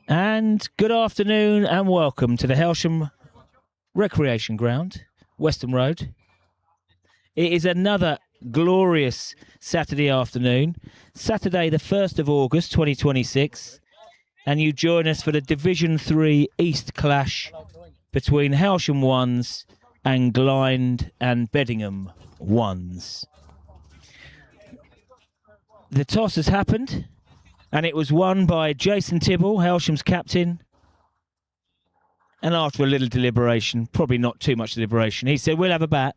And good afternoon and welcome to the Hailsham Recreation Ground, Western Road. It is another glorious Saturday afternoon, Saturday the 1st of August 2026, and you join us for the Division 3 East clash between Hailsham 1s and Glynde and Beddingham 1s. The toss has happened, and it was won by Jason Tibble, Hailsham's captain. And after a little deliberation, probably not too much deliberation, he said, we'll have a bat.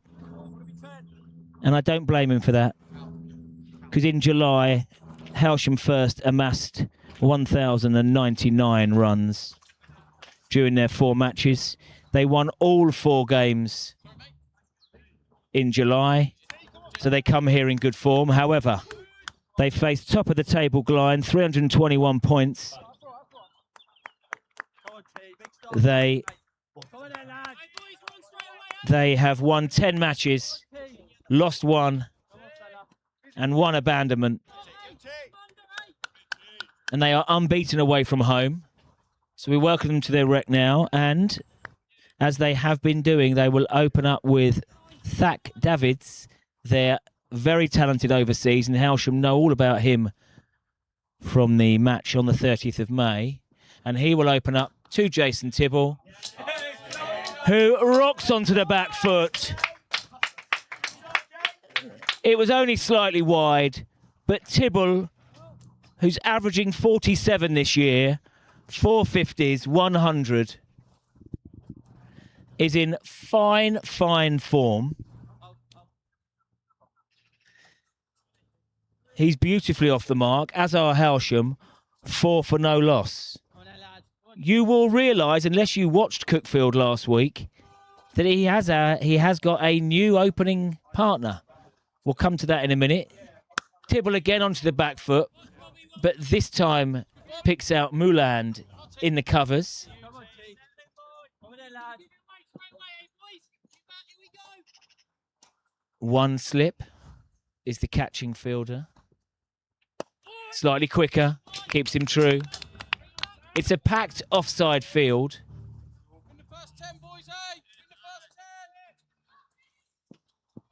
And I don't blame him for that. Because in July, Hailsham first amassed 1,099 runs during their 4 matches. They won all 4 games in July. So they come here in good form. However, they faced top of the table Glynde, 321 points. They have won 10 matches, lost 1, and 1 abandonment. And they are unbeaten away from home. So we welcome them to their rec now. And as they have been doing, they will open up with Thak Davids, their very talented overseas, and Hailsham know all about him from the match on the 30th of May. And he will open up to Jason Tibble, who rocks onto the back foot. It was only slightly wide, but Tibble, who's averaging 47 this year, 450s, 100, is in fine form. He's beautifully off the mark, as are Hailsham, 4 for no loss. You will realise, unless you watched Cookfield last week, that he has got a new opening partner. We'll come to that in a minute. Tibble again onto the back foot, but this time picks out Mouland in the covers. One slip is the catching fielder. Slightly quicker, keeps him true. It's a packed offside field.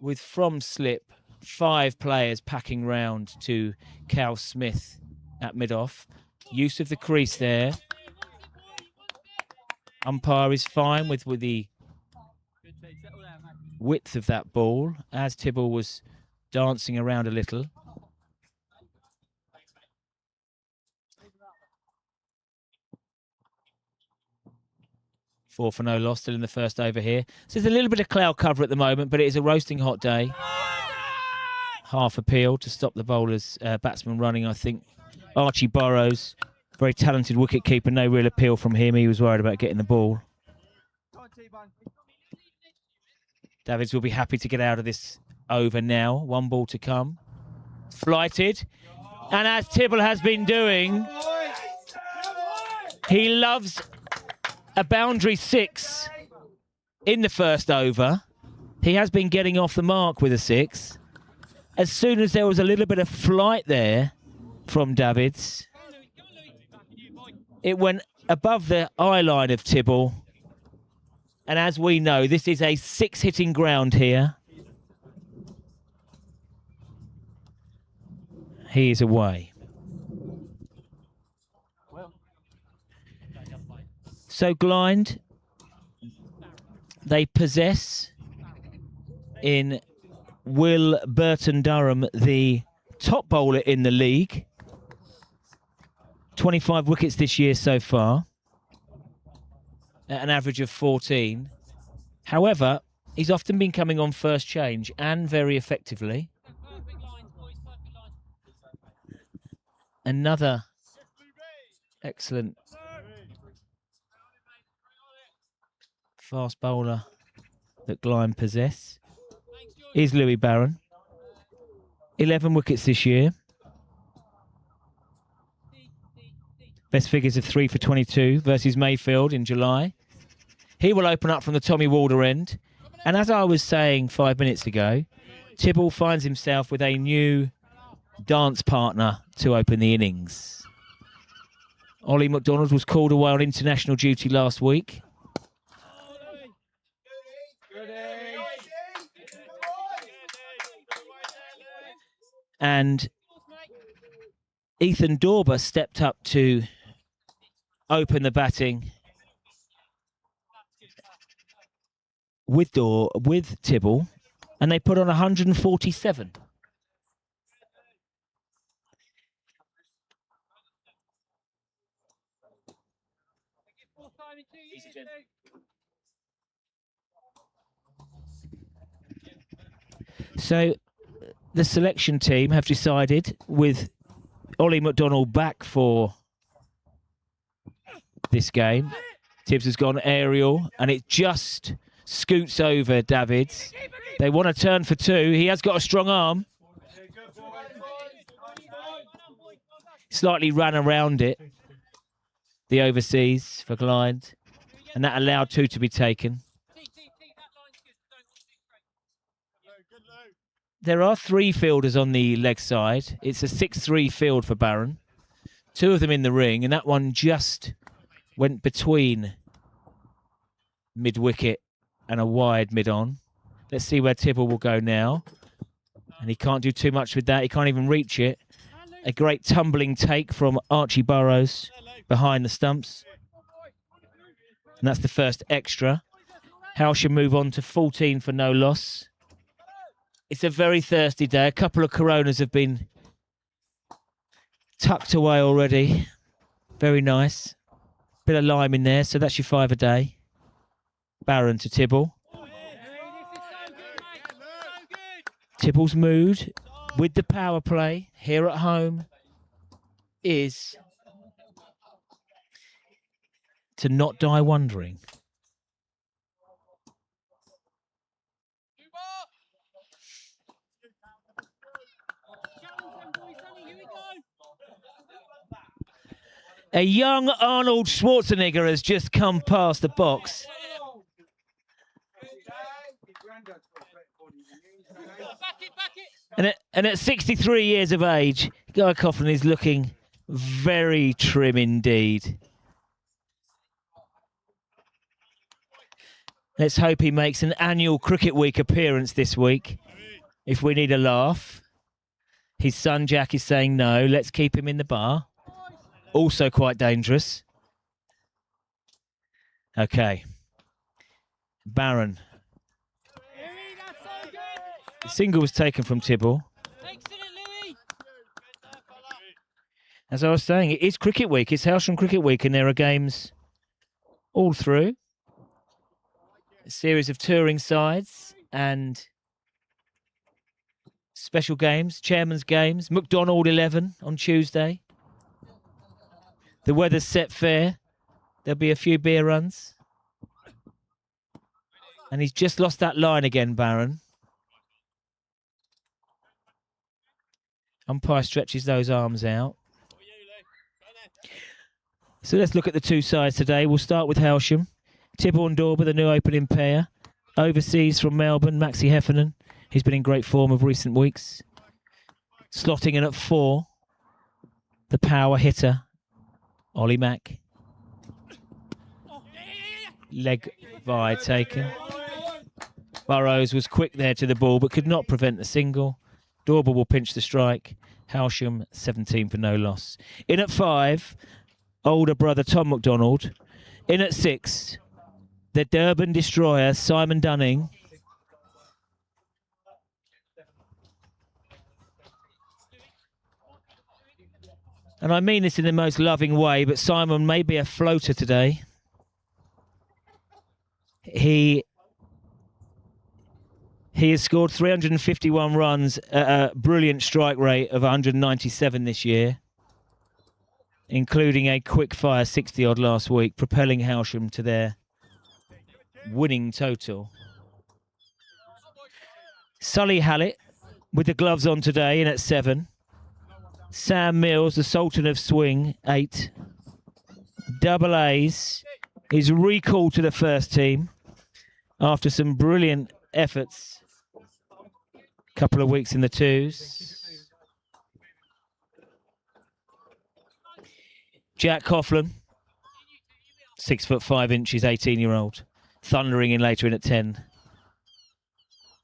With from slip, 5 players packing round to Cal Smith at mid-off. Use of the crease there. Umpire is fine with the width of that ball, as Tibble was dancing around a little. Four for no loss, still in the first over here. So there's a little bit of cloud cover at the moment, but it is a roasting hot day. Half appeal to stop the bowlers, batsman running, I think. Archie Burrows, very talented wicket keeper, no real appeal from him. He was worried about getting the ball. Davids will be happy to get out of this over now. 1 ball to come. Flighted. And as Tibble has been doing, he loves a boundary 6 in the first over. He has been getting off the mark with a 6. As soon as there was a little bit of flight there from Davids, it went above the eye line of Tibble. And as we know, this is a 6-hitting ground here. He is away. So Glynde, they possess in Will Burton Durham, the top bowler in the league. 25 wickets this year so far, at an average of 14. However, he's often been coming on first change and very effectively. Another excellent fast bowler that Glynde possess is Louis Barron. 11 wickets this year. Best figures of 3 for 22 versus Mayfield in July. He will open up from the Tommy Walder end. And as I was saying 5 minutes ago, Tibble finds himself with a new dance partner to open the innings. Ollie McDonald was called away on international duty last week. And Ethan Dorber stepped up to open the batting with Tibble, and they put on 147. So the selection team have decided, with Ollie McDonald back for this game, Tibbs has gone aerial and it just scoots over Davids. They want to turn for two. He has got a strong arm. Slightly ran around it, the overseas for Glynde, and that allowed two to be taken. There are three fielders on the leg side. It's a 6-3 field for Barron. Two of them in the ring, and that one just went between mid-wicket and a wide mid-on. Let's see where Tibble will go now. And he can't do too much with that. He can't even reach it. A great tumbling take from Archie Burrows behind the stumps. And that's the first extra. Hailsham move on to 14 for no loss. It's a very thirsty day. A couple of Coronas have been tucked away already. Very nice. Bit of lime in there, so that's your 5 a day. Barron to Tibble. Tibble's mood with the power play here at home is to not die wondering. A young Arnold Schwarzenegger has just come past the box. And at 63 years of age, Guy Coughlin is looking very trim indeed. Let's hope he makes an annual Cricket Week appearance this week, if we need a laugh. His son Jack is saying no, let's keep him in the bar. Also quite dangerous. Okay. Barron. The single was taken from Tibble. As I was saying, it is Cricket Week. It's Hailsham Cricket Week, and there are games all through. A series of touring sides and special games, chairman's games. McDonald 11 on Tuesday. The weather's set fair. There'll be a few beer runs. And he's just lost that line again, Barron. Umpire stretches those arms out. So let's look at the two sides today. We'll start with Hailsham. Tibble and Dorber, the new opening pair. Overseas from Melbourne, Maxie Heffernan. He's been in great form of recent weeks. Slotting in at 4. The power hitter, Ollie Mack. Leg by taken. Burrows was quick there to the ball, but could not prevent the single. Dorber will pinch the strike. Hailsham 17 for no loss. In at 5, older brother Tom McDonald. In at 6, the Durban destroyer Simon Dunning. And I mean this in the most loving way, but Simon may be a floater today. He has scored 351 runs at a brilliant strike rate of 197 this year, including a quick-fire 60-odd last week, propelling Hailsham to their winning total. Sully Hallett with the gloves on today in at 7. Sam Mills, the Sultan of Swing, 8. Double A's. He's recalled to the first team after some brilliant efforts. Couple of weeks in the 2s. Jack Coughlin, 6'5", 18-year-old, thundering in later in at 10.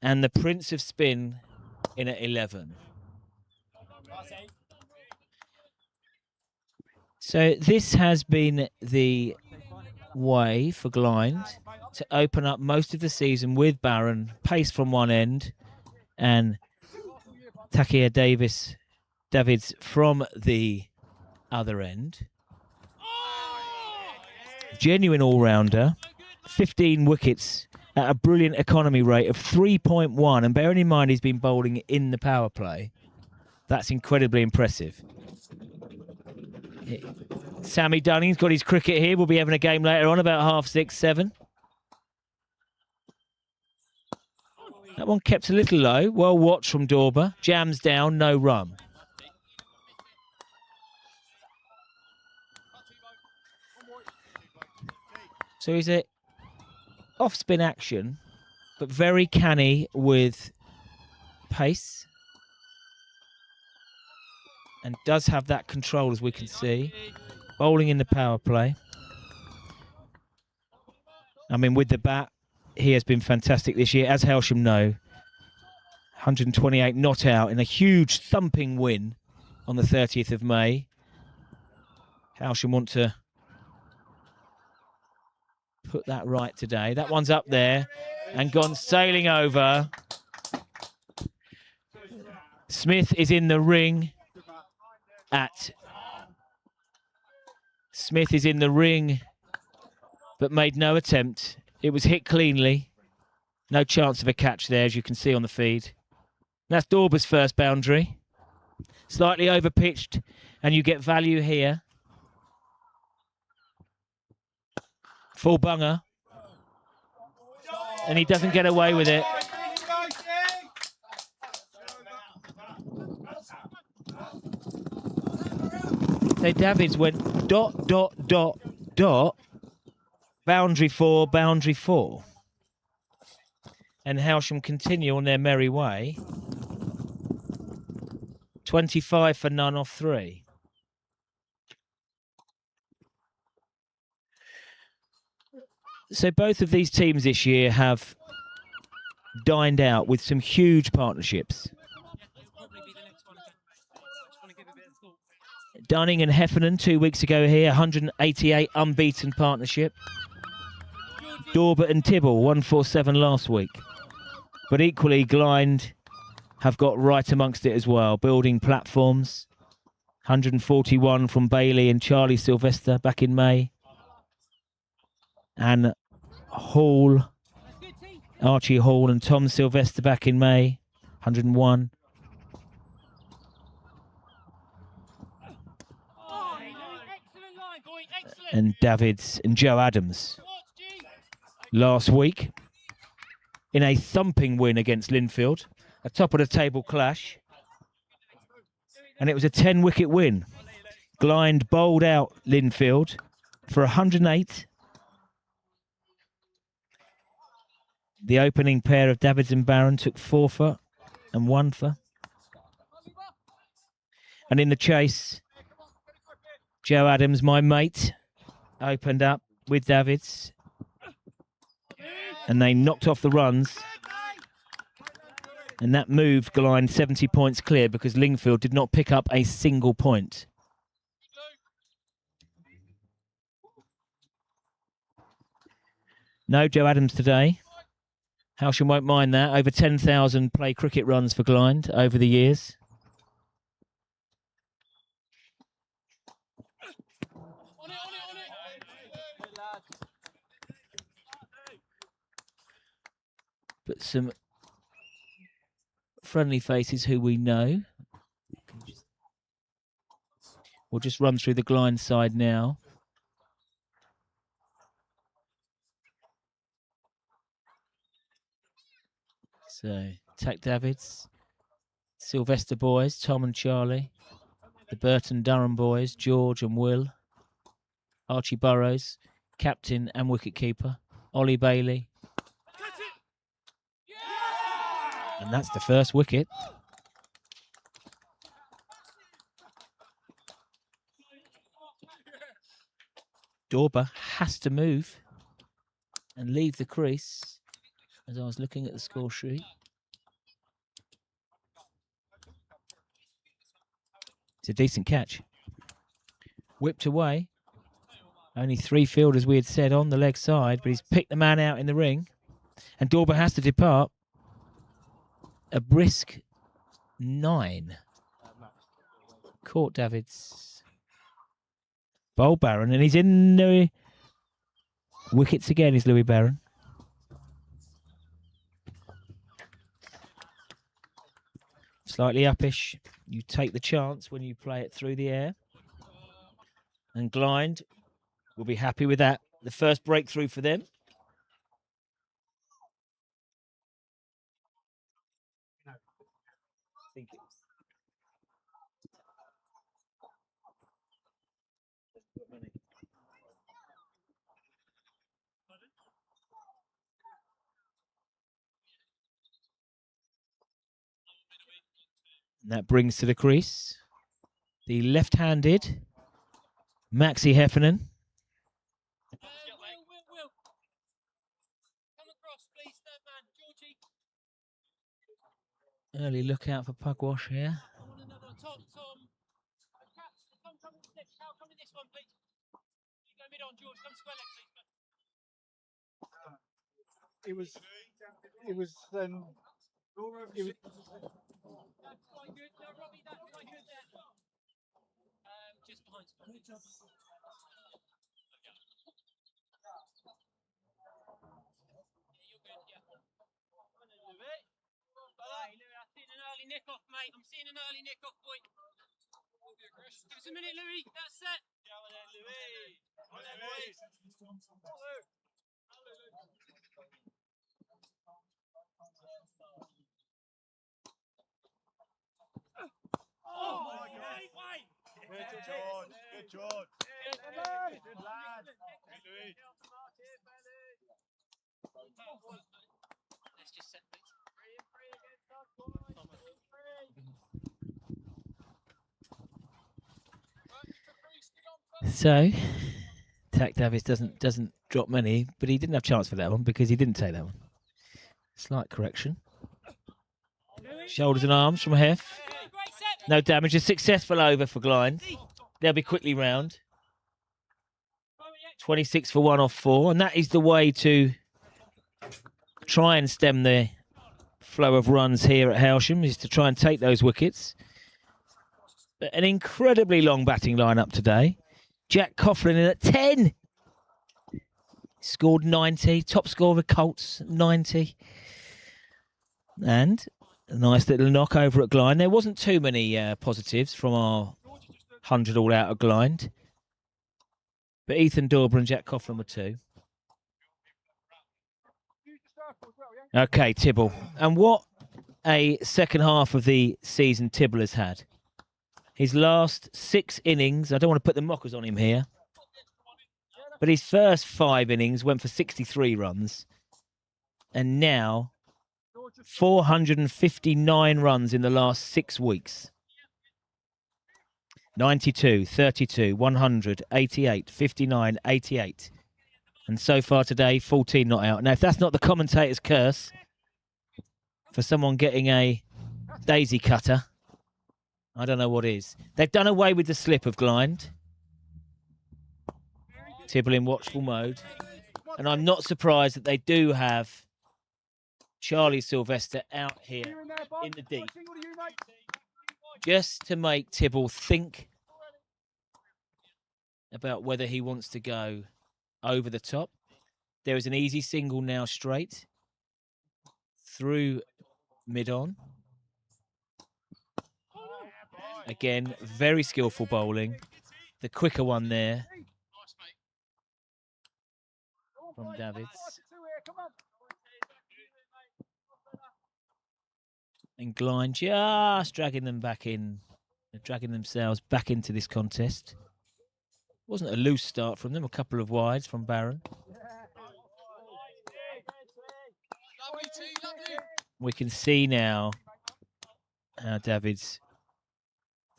And the Prince of Spin in at 11. So this has been the way for Glynde to open up most of the season with Barron, pace from one end, and Takia Davids from the other end. Genuine all-rounder, 15 wickets at a brilliant economy rate of 3.1, and bearing in mind he's been bowling in the power play, that's incredibly impressive. Sammy Dunning's got his cricket here. We'll be having a game later on about 6:30, 7. That one kept a little low. Well watched from Dorber. Jams down, no run. So he's a off-spin action, but very canny with pace. And does have that control, as we can see. Bowling in the power play. I mean, with the bat, he has been fantastic this year, as Hailsham know. 128 not out in a huge thumping win on the 30th of May. Hailsham want to put that right today. That one's up there and gone sailing over. Smith is in the ring Smith is in the ring, but made no attempt. It was hit cleanly. No chance of a catch there, as you can see on the feed. That's Dorber's first boundary. Slightly over-pitched, and you get value here. Full bunger. And he doesn't get away with it. So Davids went dot, dot, dot, dot. Boundary 4, boundary 4. And Hailsham continue on their merry way. 25 for none off 3. So both of these teams this year have dined out with some huge partnerships. Dunning and Heffernan 2 weeks ago here, 188 unbeaten partnership. Dorber and Tibble, 147 last week. But equally, Glynde have got right amongst it as well, building platforms. 141 from Bailey and Charlie Sylvester back in May. And Hall, Archie Hall and Tom Sylvester back in May, 101. And Davids and Joe Adams last week in a thumping win against Linfield, a top of the table clash. And it was a 10-wicket win. Glynde bowled out Linfield for 108. The opening pair of Davids and Barron took 4 for and 1 for. And in the chase, Joe Adams, my mate, opened up with Davids. And they knocked off the runs. And that moved Glynde 70 points clear because Lingfield did not pick up a single point. No Joe Adams today. Hailsham won't mind that. Over 10,000 play cricket runs for Glynde over the years. But some friendly faces who we know. We'll just run through the Glynde side now. So, Tack Davids, Sylvester boys, Tom and Charlie, the Burton Durham boys, George and Will, Archie Burrows, captain and wicketkeeper, Ollie Bailey. And that's the first wicket. Dorber has to move and leave the crease as I was looking at the score sheet. It's a decent catch. Whipped away. Only 3 fielders, we had said, on the leg side, but he's picked the man out in the ring. And Dorber has to depart. A brisk 9. Caught David's bowl, Barron, and he's in the wickets again, is Louis Barron. Slightly uppish. You take the chance when you play it through the air. And Glynde will be happy with that. The first breakthrough for them. And that brings to the crease the left-handed Maxi Heffernan. Early look out for Pugwash here. It was nick off, mate. I'm seeing an early nick off, boy. Give us a minute, Louis. That's set. Go on then, Louis. On then, boys. Oh, my God. Wait. Good, George. Good, George. Good lad. Good, Louis. Let's just set things. Free against us, boys. So, Tack Davis doesn't drop many, but he didn't have a chance for that one because he didn't take that one. Slight correction. Shoulders and arms from Hef. No damage. A successful over for Glynde. They'll be quickly round. 26 for 1 off 4, and that is the way to try and stem the flow of runs here at Hailsham, is to try and take those wickets. But an incredibly long batting lineup today. Jack Coughlin in at 10. Scored 90. Top score of the Colts, 90. And a nice little knock over at Glynde. There wasn't too many positives from our 100 all out at Glynde. But Ethan Dorber and Jack Coughlin were 2. Okay, Tibble. And what a second half of the season Tibble has had. His last 6 innings, I don't want to put the mockers on him here, but his first 5 innings went for 63 runs. And now 459 runs in the last 6 weeks. 92, 32, 100, 88, 59, 88. And so far today, 14 not out. Now, if that's not the commentator's curse for someone getting a daisy cutter, I don't know what is. They've done away with the slip of Glynde. Tibble in watchful mode. And I'm not surprised that they do have Charlie Sylvester out here in the deep. Just to make Tibble think about whether he wants to go over the top. There is an easy single now straight through mid-on. Again, very skillful bowling. The quicker one there from Davids. And Glynde just dragging them back in, dragging themselves back into this contest. Wasn't a loose start from them, a couple of wides from Barron. We can see now how Davids'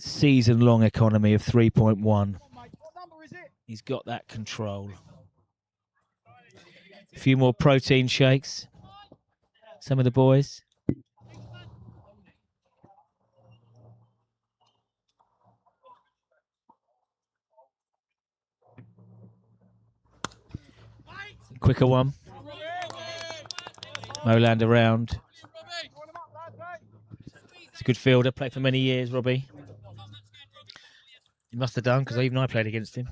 season-long economy of 3.1 He's got that control. A few more protein shakes. Some of the boys. Quicker one. Moland around. He's a good fielder. Played for many years, Robbie. He must have done, because even I played against him.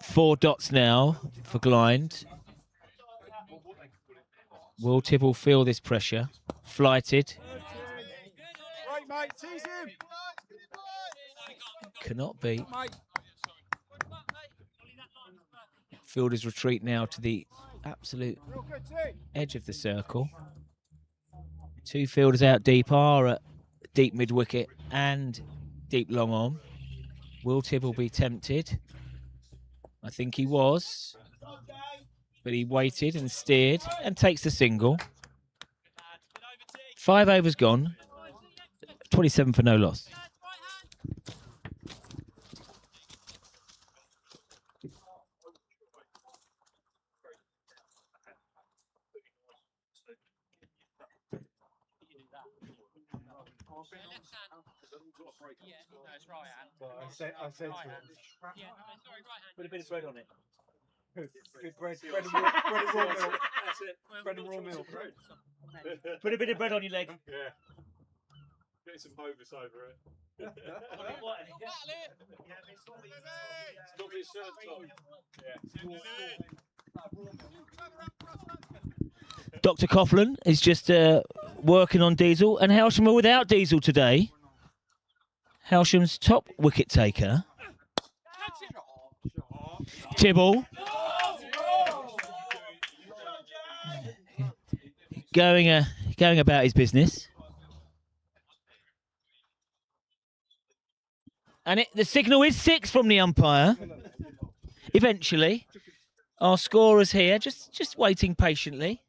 Four dots now for Glynde. Will Tibble feel this pressure? Flighted. Right, mate, tease him. Cannot beat. Fielders retreat now to the absolute edge of the circle. Two fielders out deep are at deep mid-wicket and deep long on. Will Tibble be tempted? I think he was. But he waited and steered and takes the single. 5 overs gone. 27 for no loss. I said to him, Put a bit of bread on it. good bread and raw milk. That's it. Bread and raw milk. Put a bit of bread on your leg. Yeah. Getting some bogus over it. Stop his shirt off. Dr. Coughlin is just working on Diesel, and Hailsham are without Diesel today. Hailsham's top wicket taker. Tibble. Going about his business. And the signal is 6 from the umpire. Eventually. Our scorer's here, just waiting patiently.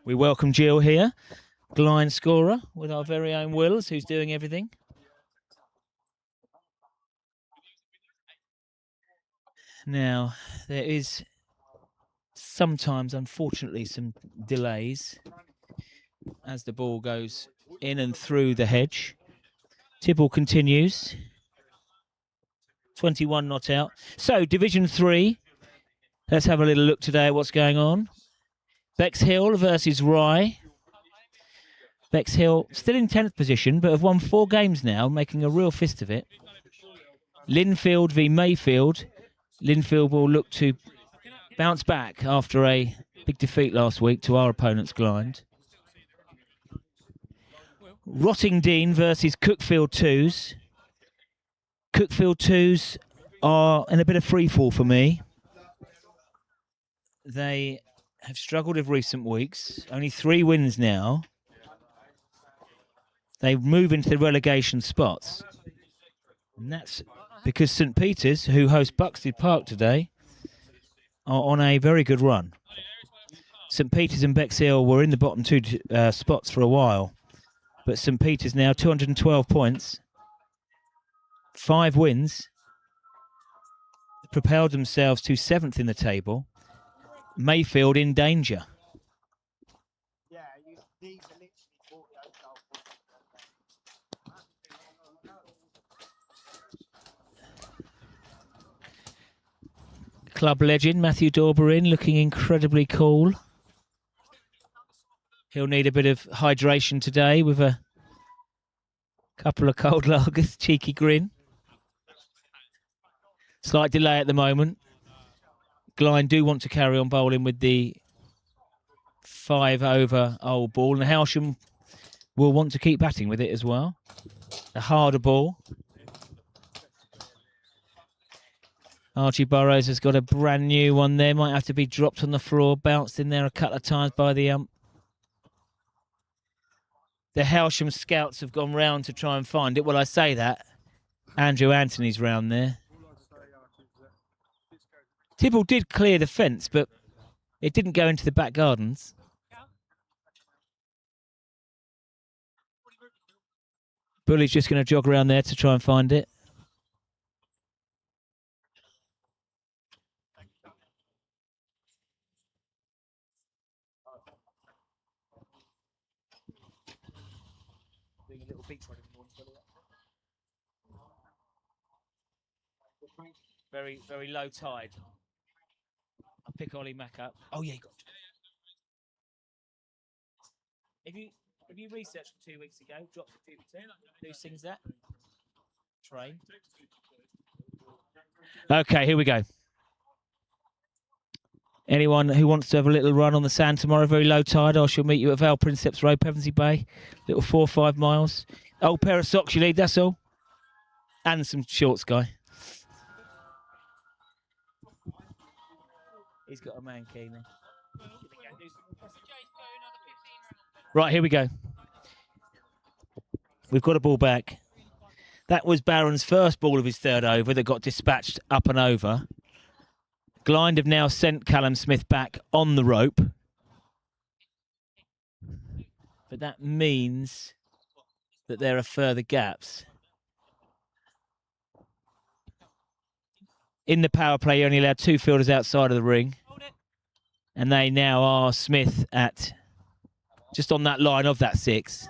We welcome Jill here, Glynde scorer, with our very own Wills, who's doing everything. Now, there is sometimes, unfortunately, some delays as the ball goes in and through the hedge. Tibble continues. 21 not out. So, Division 3. Let's have a little look today at what's going on. Bexhill versus Rye. Bexhill still in 10th position, but have won 4 games now, making a real fist of it. Linfield v Mayfield. Linfield will look to bounce back after a big defeat last week to our opponents, Glynde. Rottingdean versus Cookfield 2s. Cookfield 2s are in a bit of freefall for me. They have struggled of recent weeks. Only 3 wins now. They move into the relegation spots. And that's because St Peter's, who host Buxted Park today, are on a very good run. St Peter's and Bexhill were in the bottom 2 spots for a while. But St Peter's now 212 points. 5 wins. Propelled themselves to 7th in the table. Mayfield in danger. Yeah, these are literally 48 goals. Club legend Matthew Dorberin looking incredibly cool. He'll need a bit of hydration today with a couple of cold lagers. Cheeky grin. Slight delay at the moment. Glynde do want to carry on bowling with the 5 over old ball, and Hailsham will want to keep batting with it as well. A harder ball. Archie Burrows has got a brand new one there. Might have to be dropped on the floor, bounced in there a couple of times by the ump. The Hailsham scouts have gone round to try and find it. Well, I say that. Andrew Anthony's round there. Tibble did clear the fence, but it didn't go into the back gardens. Bully's just going to jog around there to try and find it. Doing a little beach run in the morning. Very, very low tide. I'll pick Ollie Mack up. Oh yeah, you got. Have you researched from 2 weeks ago? Dropped a few. Who sings that? Train. Okay, here we go. Anyone who wants to have a little run on the sand tomorrow, very low tide, I shall meet you at Vale Princeps Road, Pevensey Bay. Little 4 or 5 miles. Old pair of socks you need, that's all. And some shorts, guy. He's got a man key now. Right, here we go. We've got a ball back. That was Barron's first ball of his third over that got dispatched up and over. Glynde have now sent Callum Smith back on the rope. But that means that there are further gaps. In the power play, you only allowed 2 fielders outside of the ring. And they now are Smith at just on that line of that 6.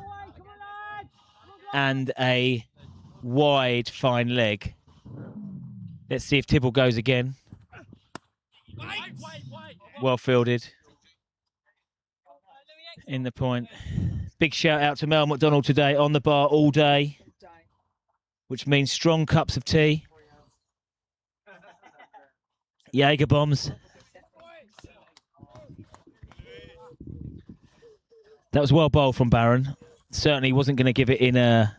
And a wide fine leg. Let's see if Tibble goes again. Well fielded. In the point. Big shout out to Mel McDonald today on the bar all day, which means strong cups of tea. Jaeger bombs. That was well bowled from Barron. Certainly wasn't going to give it in a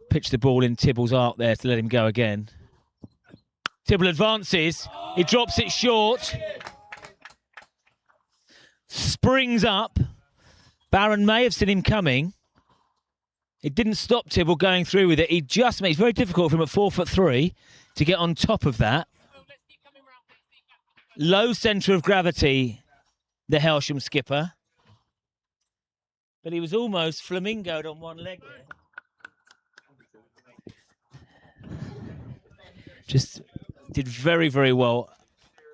pitch the ball in Tibble's arc there to let him go again. Tibble advances. He drops it short. Springs up. Barron may have seen him coming. It didn't stop Tibble going through with it. He just made it's very difficult for him at 4'3" to get on top of that. Low centre of gravity, the Hailsham skipper. But he was almost flamingoed on one leg there. Just did very, very well.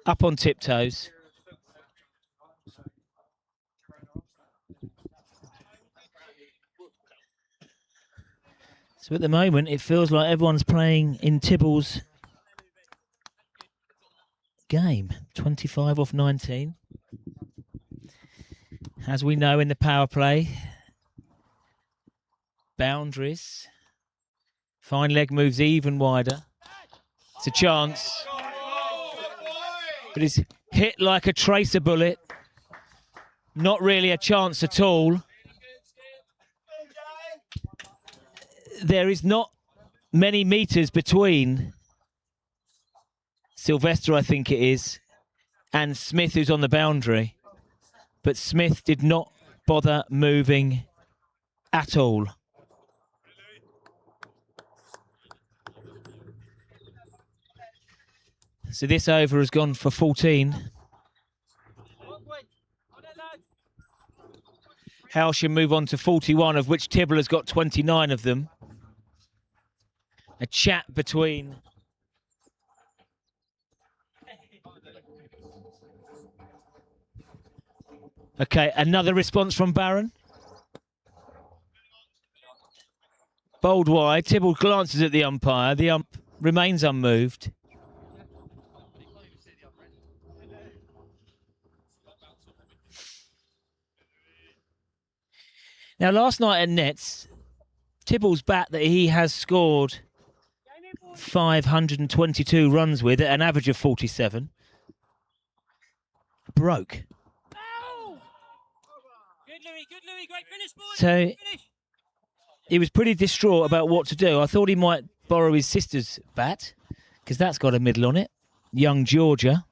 Up on tiptoes. So at the moment, it feels like everyone's playing in Tibble's game. 25 off 19. As we know in the power play, boundaries. Fine leg moves even wider. It's a chance. But it's hit like a tracer bullet. Not really a chance at all. There is not many metres between Sylvester, I think it is, and Smith, who's on the boundary. But Smith did not bother moving at all. So this over has gone for 14. Hailsham move on to 41, of which Tibble has got 29 of them. A chat between okay, another response from Barron. Bowled wide. Tibble glances at the umpire. The ump remains unmoved. Now, last night at Nets, Tibble's bat that he has scored 522 runs with at an average of 47 broke. Good Louis, great finish, boy. So he was pretty distraught about what to do. I thought he might borrow his sister's bat because that's got a middle on it. Young Georgia.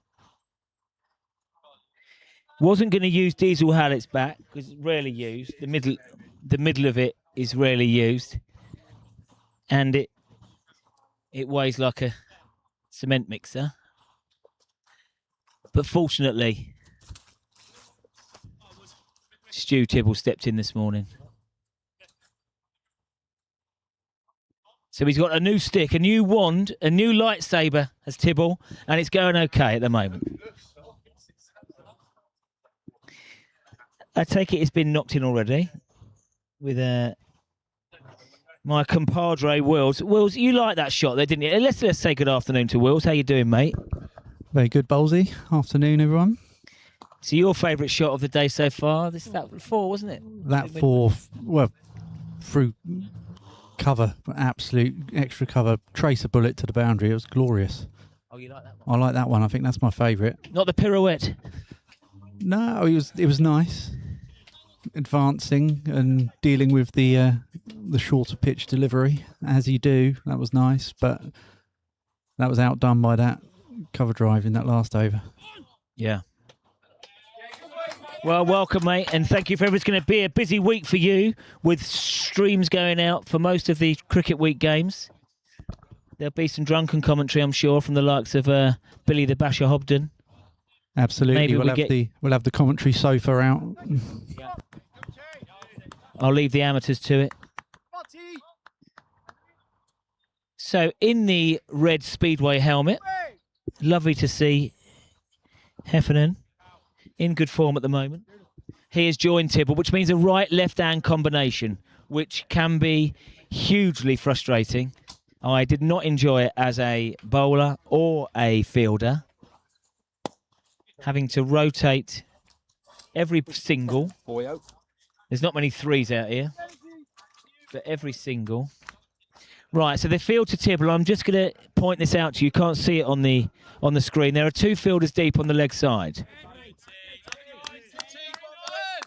Wasn't going to use Diesel Hallett's bat because it's rarely used. The middle of it is rarely used, and it weighs like a cement mixer. But fortunately, Stu Tibble stepped in this morning. So he's got a new stick, a new wand, a new lightsaber as Tibble, and it's going okay at the moment. I take it it's been knocked in already with my compadre Wills. Wills, you liked that shot there, didn't you? Let's say good afternoon to Wills. How you doing, mate? Very good, Bowlsy. Afternoon, everyone. So your favourite shot of the day so far? This is that 4, wasn't it? That 4, well, through cover, absolute extra cover, trace a bullet to the boundary. It was glorious. Oh, you like that one? I like that one. I think that's my favourite. Not the pirouette. No, it was nice. Advancing and dealing with the shorter pitch delivery as you do. That was nice, but that was outdone by that cover drive in that last over. Yeah. Well, welcome, mate, and thank you for everything. It's going to be a busy week for you with streams going out for most of the Cricket Week games. There'll be some drunken commentary, I'm sure, from the likes of Billy the Basher Hobden. Absolutely. Maybe We'll have the commentary sofa out. Yeah. I'll leave the amateurs to it. So in the red Speedway helmet, lovely to see Heffernan in good form at the moment. He has joined Tibble, which means a right-left hand combination, which can be hugely frustrating. I did not enjoy it as a bowler or a fielder. Having to rotate every single. There's not many threes out here, but every single. Right, so the field to Tibble. I'm just going to point this out to you. You can't see it on the screen. There are 2 fielders deep on the leg side.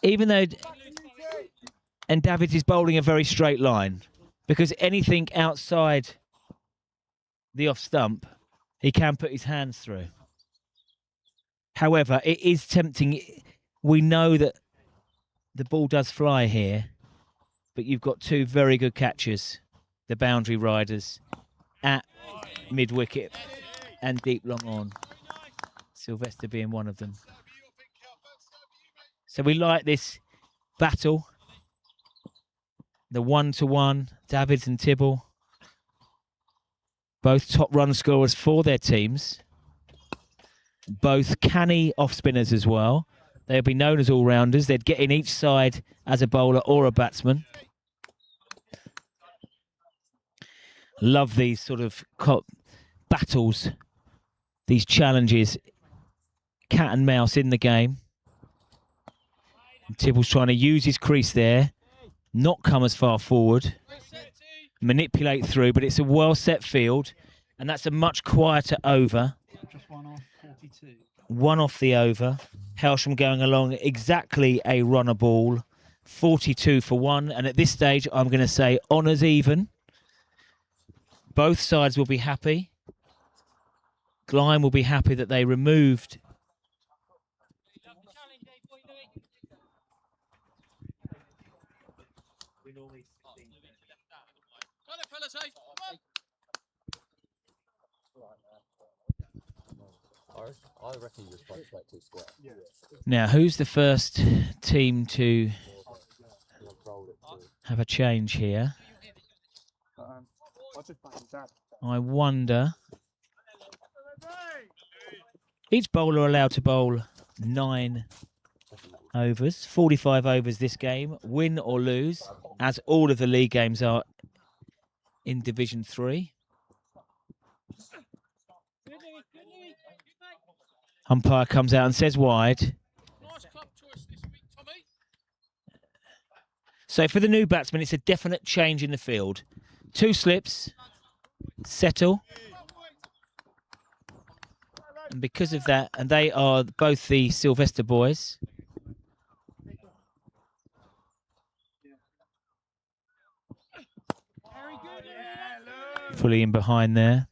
Even though, and Davids is bowling a very straight line, because anything outside the off stump, he can put his hands through. However, it is tempting. We know that the ball does fly here, but you've got 2 very good catchers, the boundary riders, at mid-wicket and deep long on. Sylvester being one of them. So we like this battle. The 1-to-1, Davids and Tibble. Both top run scorers for their teams. Both canny off-spinners as well. They'll be known as all-rounders. They'd get in each side as a bowler or a batsman. Love these sort of battles, these challenges. Cat and mouse in the game. And Tibble's trying to use his crease there, not come as far forward, manipulate through, but it's a well-set field, and that's a much quieter over. Just 1 off 42. 1 off the over. Hailsham going along exactly a runner ball, 42 for 1, and at this stage I'm going to say honours even. Both sides will be happy. Glynde will be happy that they removed I reckon you just play too square. Now, who's the first team to have a change here? I wonder. Each bowler allowed to bowl 9 overs, 45 overs this game, win or lose, as all of the league games are in Division 3. Umpire comes out and says wide. So for the new batsman, it's a definite change in the field. 2 slips, settle. And because of that, and they are both the Sylvester boys. Fully in behind there.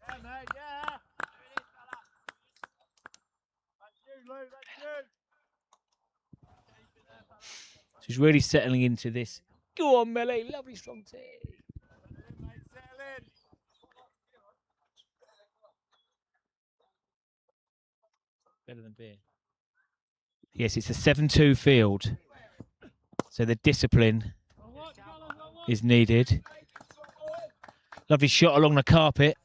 She's really settling into this. Go on, Melly. Lovely strong tee. Better than beer. Yes, it's a 7-2 field. So the discipline is needed. Lovely shot along the carpet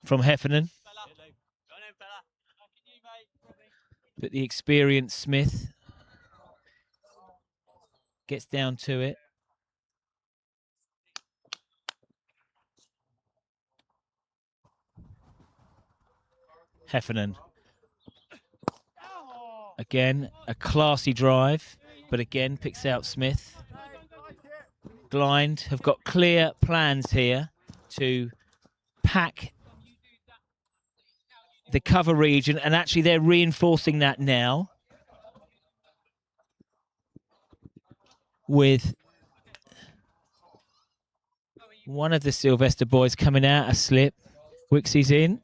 from Heffernan. But the experienced Smith gets down to it. Heffernan. Again, a classy drive, but again picks out Smith. Glynde have got clear plans here to pack the cover region, and actually they're reinforcing that now with one of the Sylvester boys coming out a slip. Wixie's in.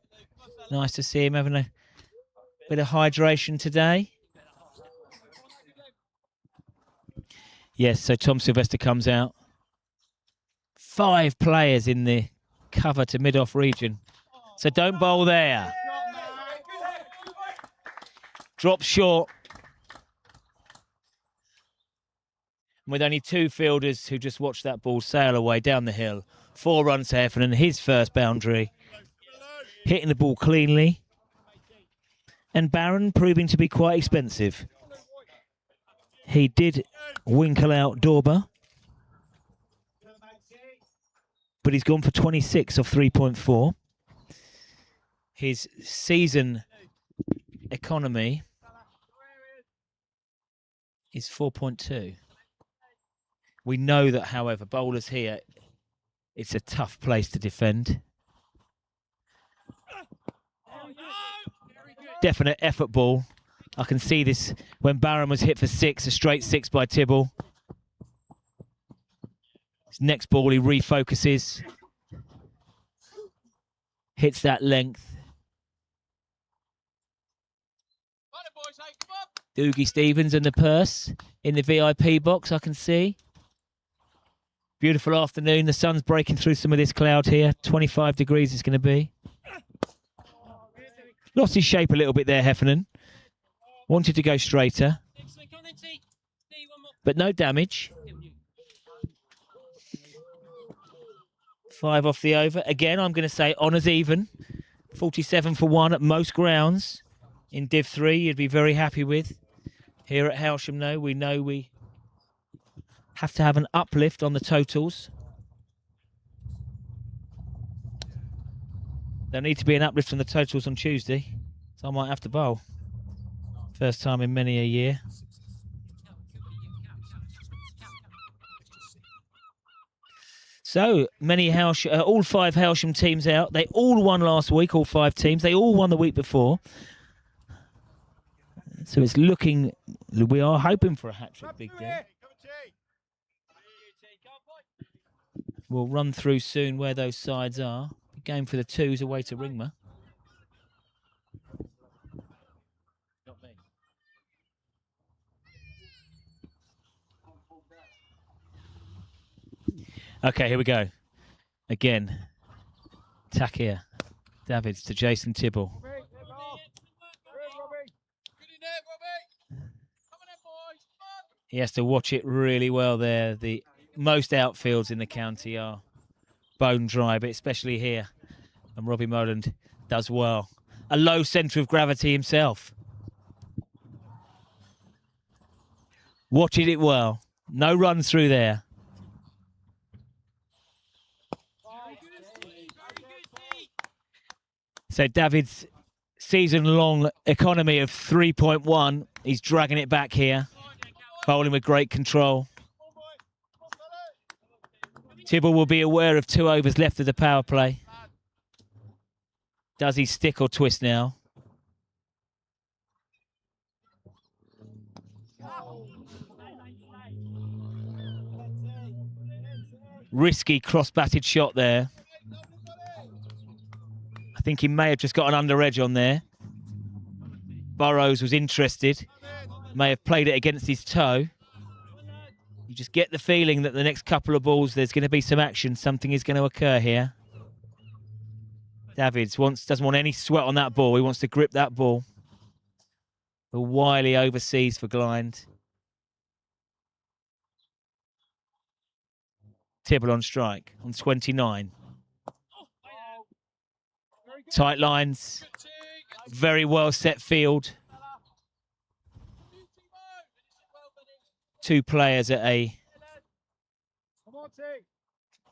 Nice to see him having a bit of hydration today. Yes, so Tom Sylvester comes out. 5 players in the cover to mid-off region. So don't bowl there. Drop short. With only 2 fielders who just watched that ball sail away down the hill. 4 runs to Heffernan, his first boundary. Hitting the ball cleanly. And Barron proving to be quite expensive. He did winkle out Dorber. But he's gone for 26 off 3.4. His season economy is 4.2. We know that, however, bowlers here, it's a tough place to defend. Definite effort ball. I can see this when Barron was hit for 6, a straight 6 by Tibble. His next ball, he refocuses. Hits that length. Doogie Stevens and the purse in the VIP box, I can see. Beautiful afternoon. The sun's breaking through some of this cloud here. 25 degrees it's going to be. Lost his shape a little bit there, Heffernan. Wanted to go straighter. But no damage. 5 off the over. Again, I'm going to say honours even. 47 for 1 at most grounds. In Div 3, you'd be very happy with. Here at Hailsham, no, we know we have to have an uplift on the totals. There'll need to be an uplift on the totals on Tuesday, so I might have to bowl. First time in many a year. So, many all 5 Hailsham teams out. They all won last week, all 5 teams. They all won the week before. So it's looking, we are hoping for a hat-trick big day. We'll run through soon where those sides are. Game for the 2s away to Ringmer. Okay, here we go. Again, Takir Davids to Jason Tibble. He has to watch it really well there. The most outfields in the county are bone dry, but especially here. And Robbie Moreland does well. A low centre of gravity himself. Watching it well. No runs through there. So David's season-long economy of 3.1. He's dragging it back here. Bowling with great control. Tibble will be aware of 2 overs left of the power play. Does he stick or twist now? Risky cross-batted shot there. I think he may have just got an under edge on there. Burrows was interested. May have played it against his toe. You just get the feeling that the next couple of balls there's going to be some action. Something is going to occur here. Davids doesn't want any sweat on that ball. He wants to grip that ball. The wily overseas for Glynde. Tibble on strike on 29. Tight lines. Very well set field. Two players at a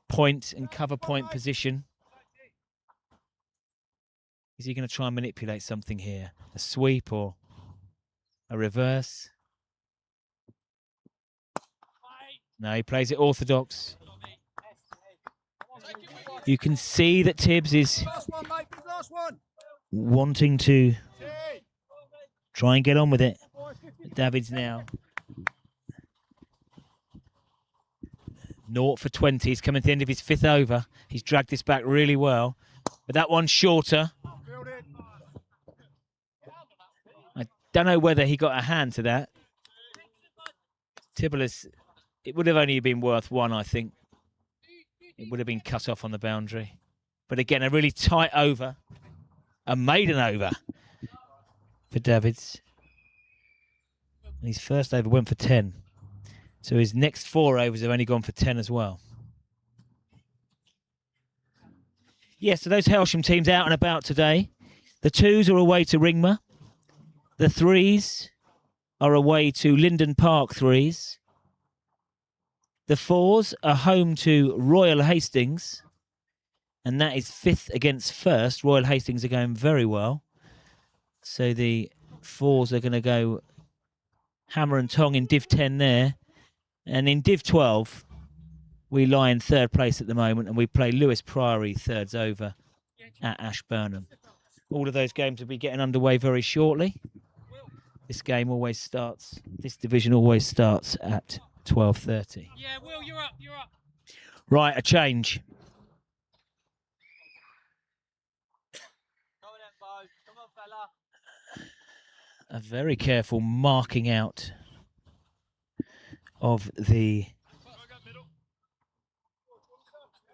point and cover point position. Is he going to try and manipulate something here? A sweep or a reverse? No, he plays it orthodox. You can see that Tibbs is wanting to try and get on with it. David's now 0 for 20. He's coming to the end of his 5th over. He's dragged this back really well. But that one's shorter. I don't know whether he got a hand to that. Tibbolus, it would have only been worth 1, I think. It would have been cut off on the boundary. But again, a really tight over. A maiden over for Davids. And his first over went for 10. So his next 4 overs have only gone for 10 as well. Yeah, so those Hailsham teams out and about today. The 2s are away to Ringmer. The 3s are away to Linden Park 3s. The 4s are home to Royal Hastings. And that is 5th against 1st. Royal Hastings are going very well. So the 4s are going to go hammer and tong in Div 10 there. And in Div 12, we lie in 3rd place at the moment, and we play Lewis Priory 3rds over at Ashburnham. All of those games will be getting underway very shortly. This division always starts at 12:30. Yeah, Will, you're up. Right, a change. Come on then, Bo. Come on, fella. A very careful marking out of the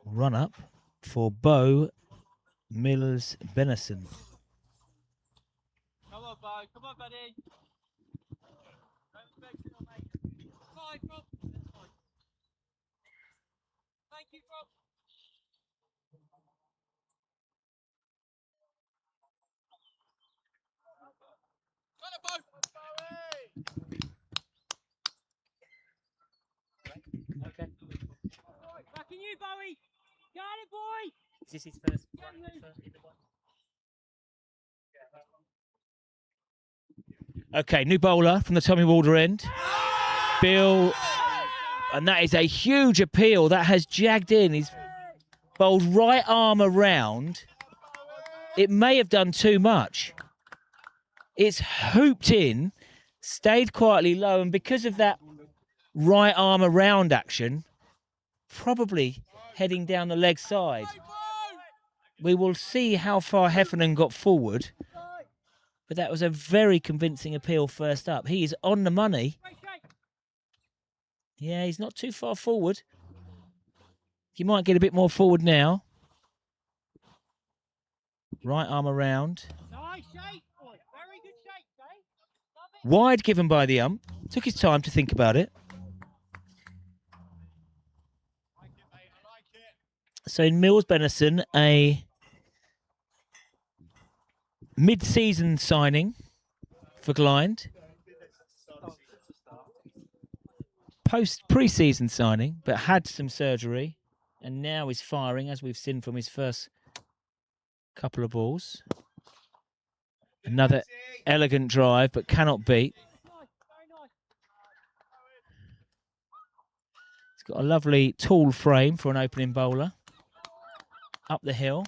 run-up for Bo Millers-Benison. Come on, Bo. Come on, buddy. Fine, Rob. Thank you, Rob. Okay. Back in you, Bowie. Got it, boy. Is this his first one? Okay, new bowler from the Tommy Walder end. Bill, and that is a huge appeal. That has jagged in. He's bowled right arm around. It may have done too much. It's hooped in, stayed quietly low, and because of that right arm around action, probably heading down the leg side. We will see how far Heffernan got forward, but that was a very convincing appeal first up. He is on the money. Yeah, he's not too far forward. He might get a bit more forward now. Right arm around. Nice shape, boy. Very good shape, eh? Love it. Wide given by the ump. Took his time to think about it. So in Mills-Benison, a mid-season signing for Glynde. Pre-season signing, but had some surgery and now is firing, as we've seen from his first couple of balls. Another elegant drive, but cannot beat. He's got a lovely tall frame for an opening bowler. Up the hill.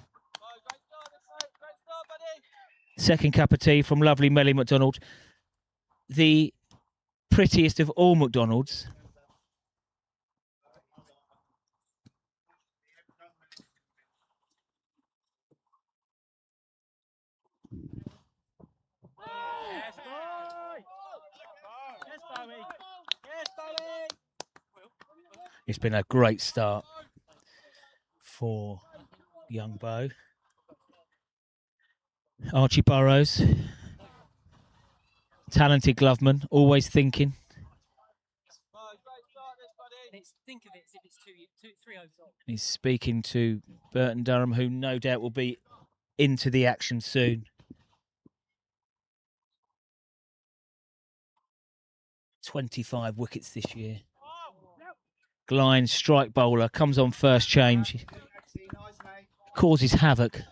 Second cup of tea from lovely Melly McDonald. The prettiest of all McDonalds. Yes, boy. Yes, Bowie. Yes, Bowie. It's been a great start for young Bo. Archie Burrows Talented gloveman, always thinking. Think of it as if it's 3 overs on. He's speaking to Burton Durham, who no doubt will be into the action soon. 25 wickets this year. Glynde, strike bowler, comes on first change. Causes havoc.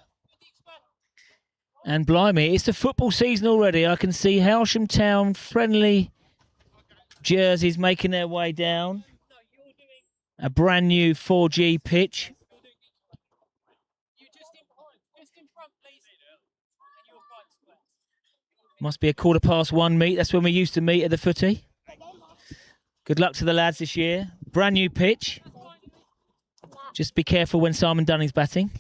And blimey, it's the football season already. I can see Hailsham Town friendly jerseys making their way down. A brand new 4G pitch. Must be a 1:15 meet. That's when we used to meet at the footy. Good luck to the lads this year. Brand new pitch. Just be careful when Simon Dunning's batting.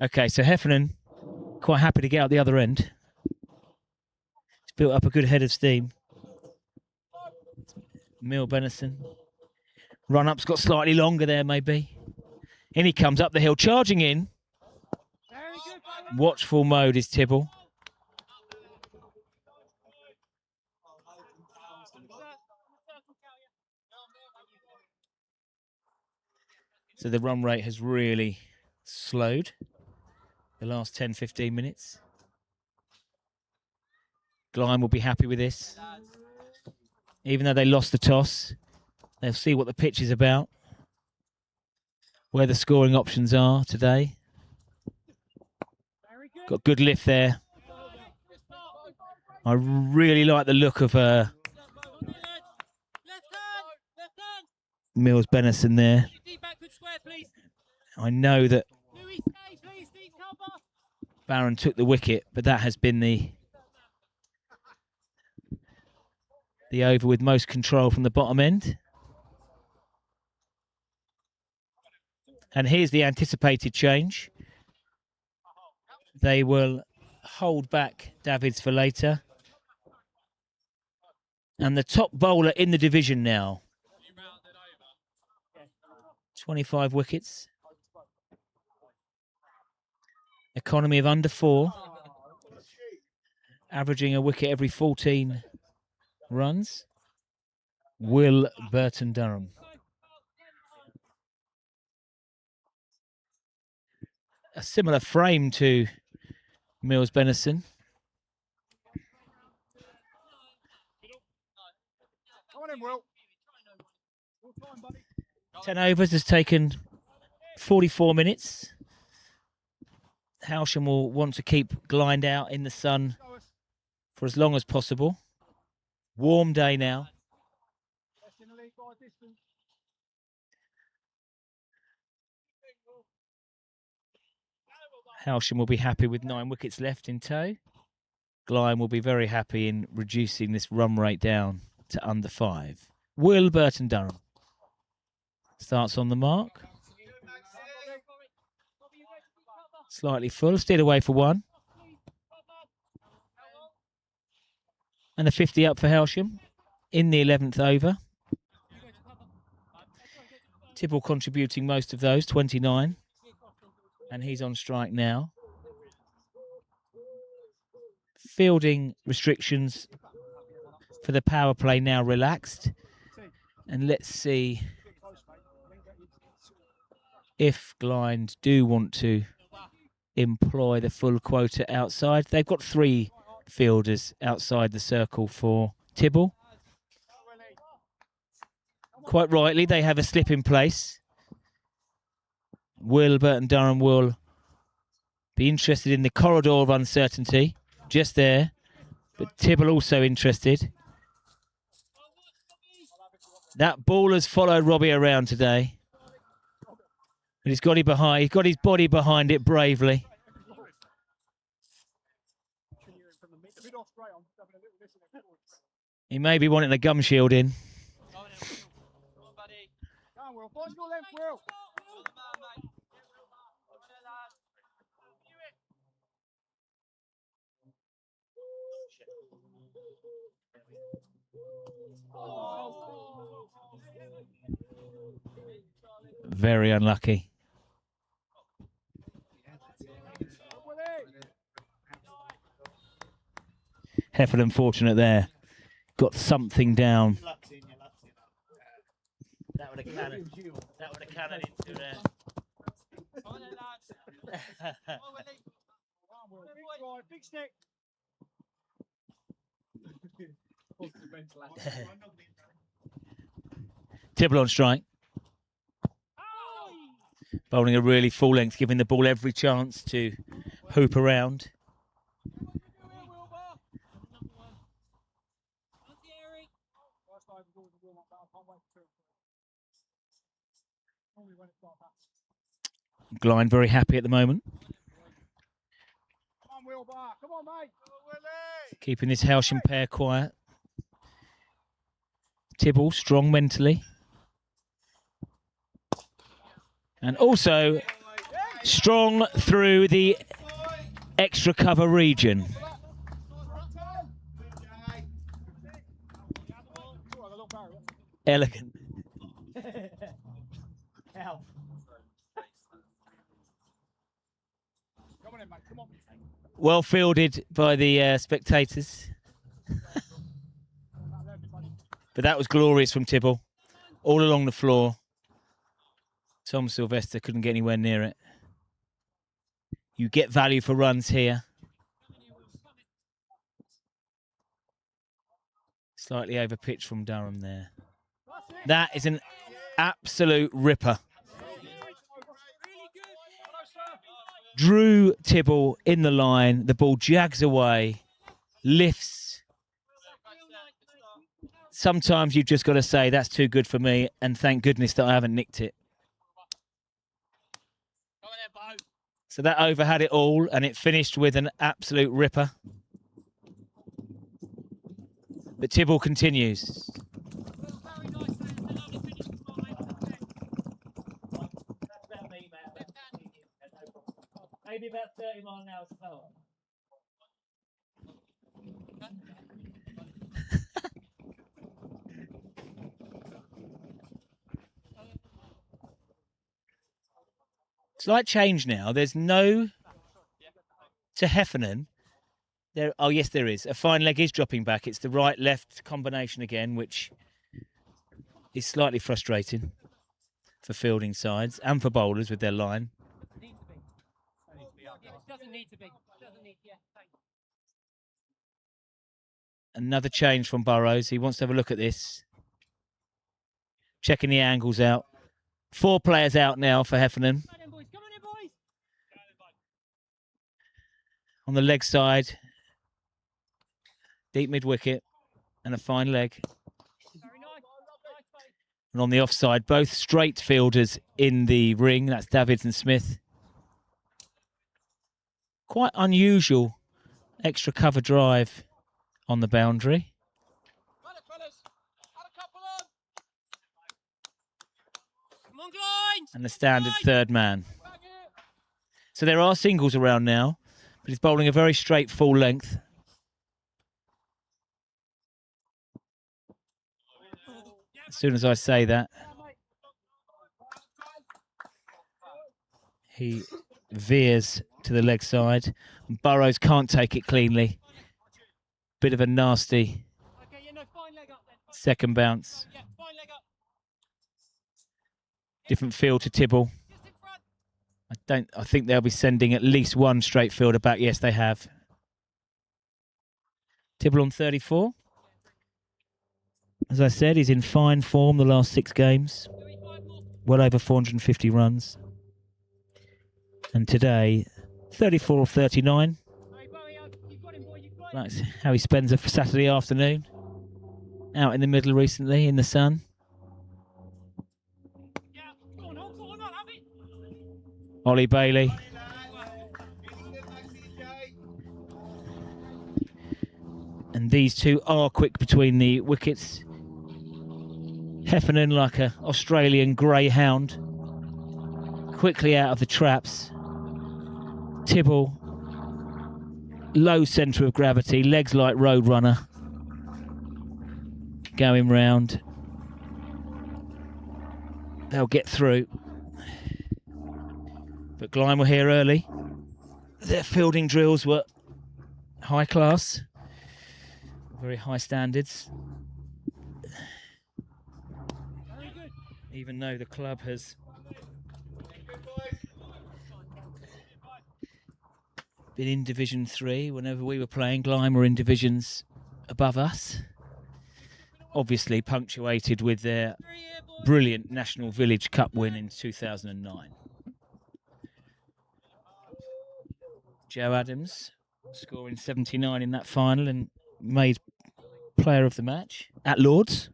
Okay, so Heffernan quite happy to get out the other end. He's built up a good head of steam. Mill Benison. Run-up's got slightly longer there, maybe. In he comes up the hill, charging in. Watchful mode is Tibble. So the run rate has really slowed the last 10-15 minutes. Glynde will be happy with this. Even though they lost the toss, they'll see what the pitch is about, where the scoring options are today. Got good lift there. I really like the look of Mills Benison there. I know that Barron took the wicket, but that has been the over with most control from the bottom end. And here's the anticipated change. They will hold back Davids for later. And the top bowler in the division now. 25 wickets. Economy of under 4. Averaging a wicket every 14 runs. Will Burton Durham. A similar frame to Mills Benison. Come on in, Will. 10 overs has taken 44 minutes. Hailsham will want to keep Glynde out in the sun for as long as possible. Warm day now. Hailsham will be happy with 9 wickets left in tow. Glynde will be very happy in reducing this run rate down to under 5. Will Burton Durham starts on the mark. Slightly full, steered away for 1. And the 50 up for Hailsham in the 11th over. Tibble contributing most of those, 29. And he's on strike now. Fielding restrictions for the power play now relaxed. And let's see if Glynde do want to employ the full quota outside. They've got 3 fielders outside the circle for Tibble. Quite rightly, they have a slip in place. Will Burton Durham will be interested in the corridor of uncertainty, just there. But Tibble also interested. That ball has followed Robbie around today. But he's got his body behind it bravely. He may be wanting a gum shield in. Very unlucky. Heffernan fortunate there. Got something down. That would have cannoned into there. Come on then, lads. Come on, Willie. Big drive, big stick. Tibble on strike. Bowling a really full length, giving the ball every chance to hoop around. Glynde very happy at the moment. Come on, Wilbur. Come on, mate. Keeping this Hailsham pair quiet. Tibble strong mentally. And also strong through the extra cover region. Elegant. Well fielded by the spectators. But that was glorious from Tibble. All along the floor. Tom Sylvester couldn't get anywhere near it. You get value for runs here. Slightly over pitch from Durham there. That is an absolute ripper. Drew Tibble in the line. The ball jags away, lifts. Sometimes you've just got to say, that's too good for me, and thank goodness that I haven't nicked it. So that over had it all, and it finished with an absolute ripper. But Tibble continues. Maybe about 30 mile an hour slower. Slight change now. There's no to Heffernan. There. Oh yes, there is. A fine leg is dropping back. It's the right-left combination again, which is slightly frustrating for fielding sides and for bowlers with their line. Doesn't need to be. Another change from Burrows. He wants to have a look at this. Checking the angles out. 4 players out now for Heffernan. Come on in, boys. Come on in, boys. On the leg side. Deep mid-wicket. And a fine leg. Very nice. And on the offside, both straight fielders in the ring. That's Davids and Smith. Quite unusual extra cover drive on the boundary. Come on, Glynde. And the standard third man. So there are singles around now, but he's bowling a very straight full length. As soon as I say that, he veers to the leg side. Burrows can't take it cleanly. Bit of a nasty second bounce. Different feel to Tibble. I think they'll be sending at least one straight fielder back. Yes, they have. Tibble on 34. As I said, he's in fine form the last 6 games. Well over 450 runs. And today, 34 or 39. That's how he spends a Saturday afternoon. Out in the middle recently, in the sun. Ollie Bailey. And these two are quick between the wickets. Heffernan like an Australian greyhound. Quickly out of the traps. Tibble, low centre of gravity, legs like Roadrunner. Going round. They'll get through. But Glynde were here early. Their fielding drills were high class. Very high standards. Even though the club has been in Division 3, whenever we were playing, Glynde were in divisions above us. Obviously punctuated with their brilliant National Village Cup win in 2009. Joe Adams scoring 79 in that final and made player of the match at Lord's.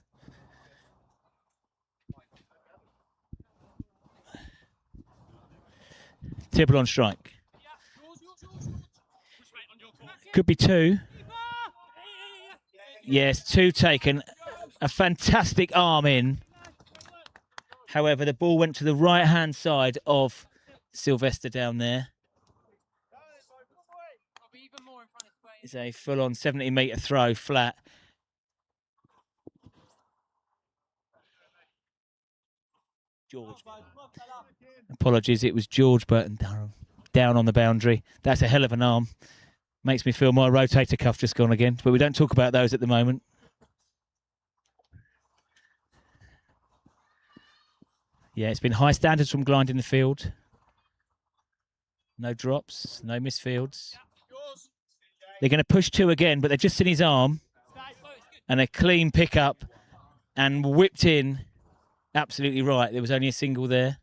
Tibble on strike. Could be 2. Yes, 2 taken. A fantastic arm in. However, the ball went to the right-hand side of Sylvester down there. It's a full-on 70-metre throw, flat. George. Apologies, it was George Burton Durham down on the boundary. That's a hell of an arm. Makes me feel my rotator cuff just gone again, but we don't talk about those at the moment. Yeah, it's been high standards from Glynde in the field. No drops, no misfields. They're going to push 2 again, but they've just seen his arm and a clean pickup and whipped in. Absolutely right. There was only a single there.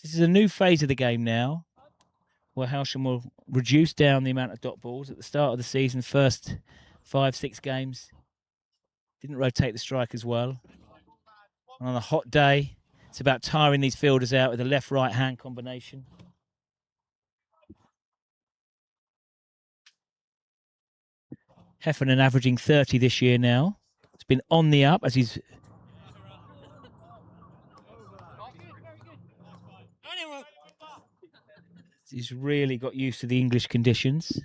This is a new phase of the game now, where Hailsham will reduce down the amount of dot balls. At the start of the season, first 5-6 games, didn't rotate the strike as well. And on a hot day, it's about tiring these fielders out with a left-right hand combination. Heffernan averaging 30 this year now. It's been on the up as he's really got used to the English conditions.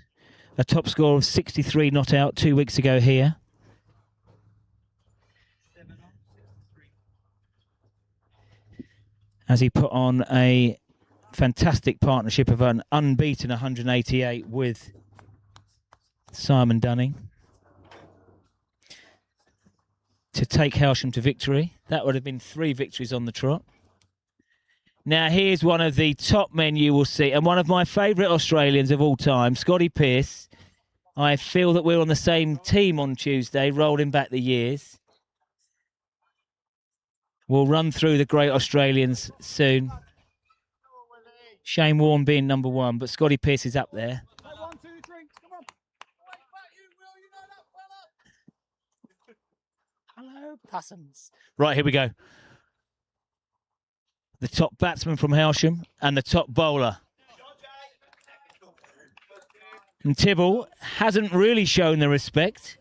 A top score of 63 not out 2 weeks ago here. As he put on a fantastic partnership of an unbeaten 188 with Simon Dunning to take Hailsham to victory. That would have been 3 victories on the trot. Now here's one of the top men you will see, and one of my favourite Australians of all time, Scotty Pearce. I feel that we're on the same team on Tuesday, rolling back the years. We'll run through the great Australians soon. Shane Warne being number 1, but Scotty Pearce is up there. Hello, possums. Right, here we go. The top batsman from Hailsham and the top bowler. And Tibble hasn't really shown the respect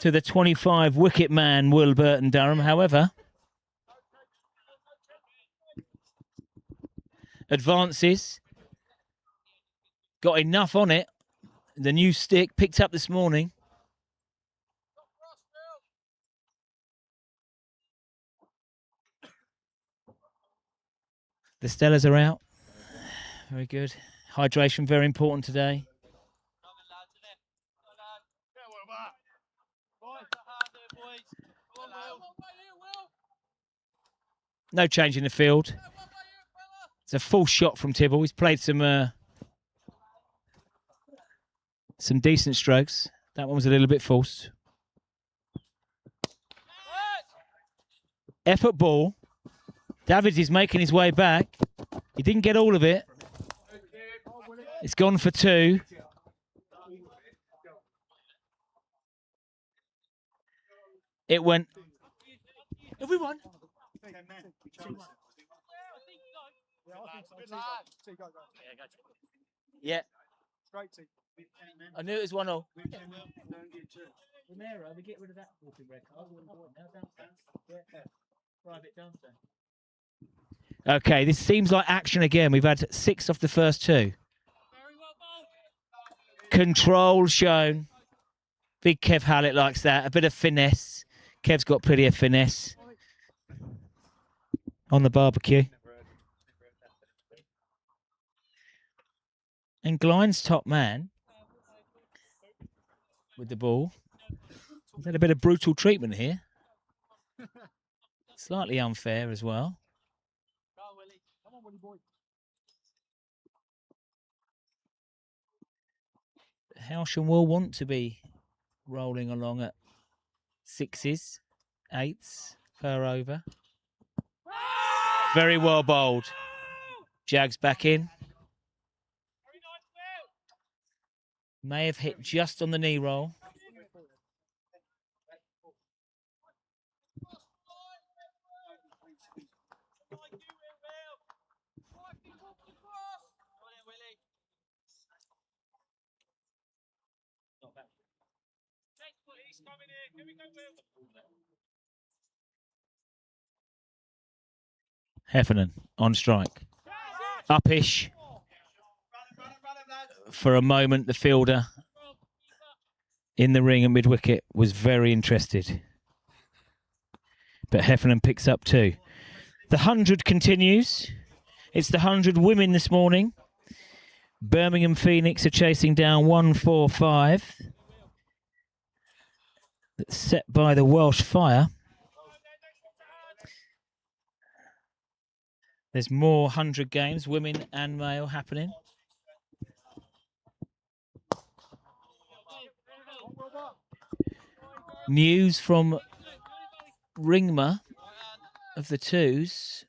to the 25 wicket man, Will Burton Durham. However, advances, got enough on it. The new stick picked up this morning. The Stellas are out. Very good. Hydration, very important today. No change in the field. It's a full shot from Tibble. He's played some decent strokes. That one was a little bit false. Effort ball. Davids is making his way back. He didn't get all of it. It's gone for 2. It went. Have we won? Yeah. I knew it was 1-0. Romero, we get rid of that walking red card. Private dancer. Okay, this seems like action again. We've had 6 off the first 2. Control shown. Big Kev Hallett likes that. A bit of finesse. Kev's got plenty of finesse on the barbecue. And Glynde's top man with the ball He's had a bit of brutal treatment here. Slightly unfair as well. Hailsham will want to be rolling along at 6s, 8s per over. Very well bowled. Jags back in. May have hit just on the knee roll. Heffernan on strike. Upish. For a moment, the fielder in the ring at mid-wicket was very interested. But Heffernan picks up 2. The 100 continues. It's the 100 women this morning. Birmingham Phoenix are chasing down 145. That's set by the Welsh Fire. There's more 100 games, women and male, happening. News from Ringmer of the 2s.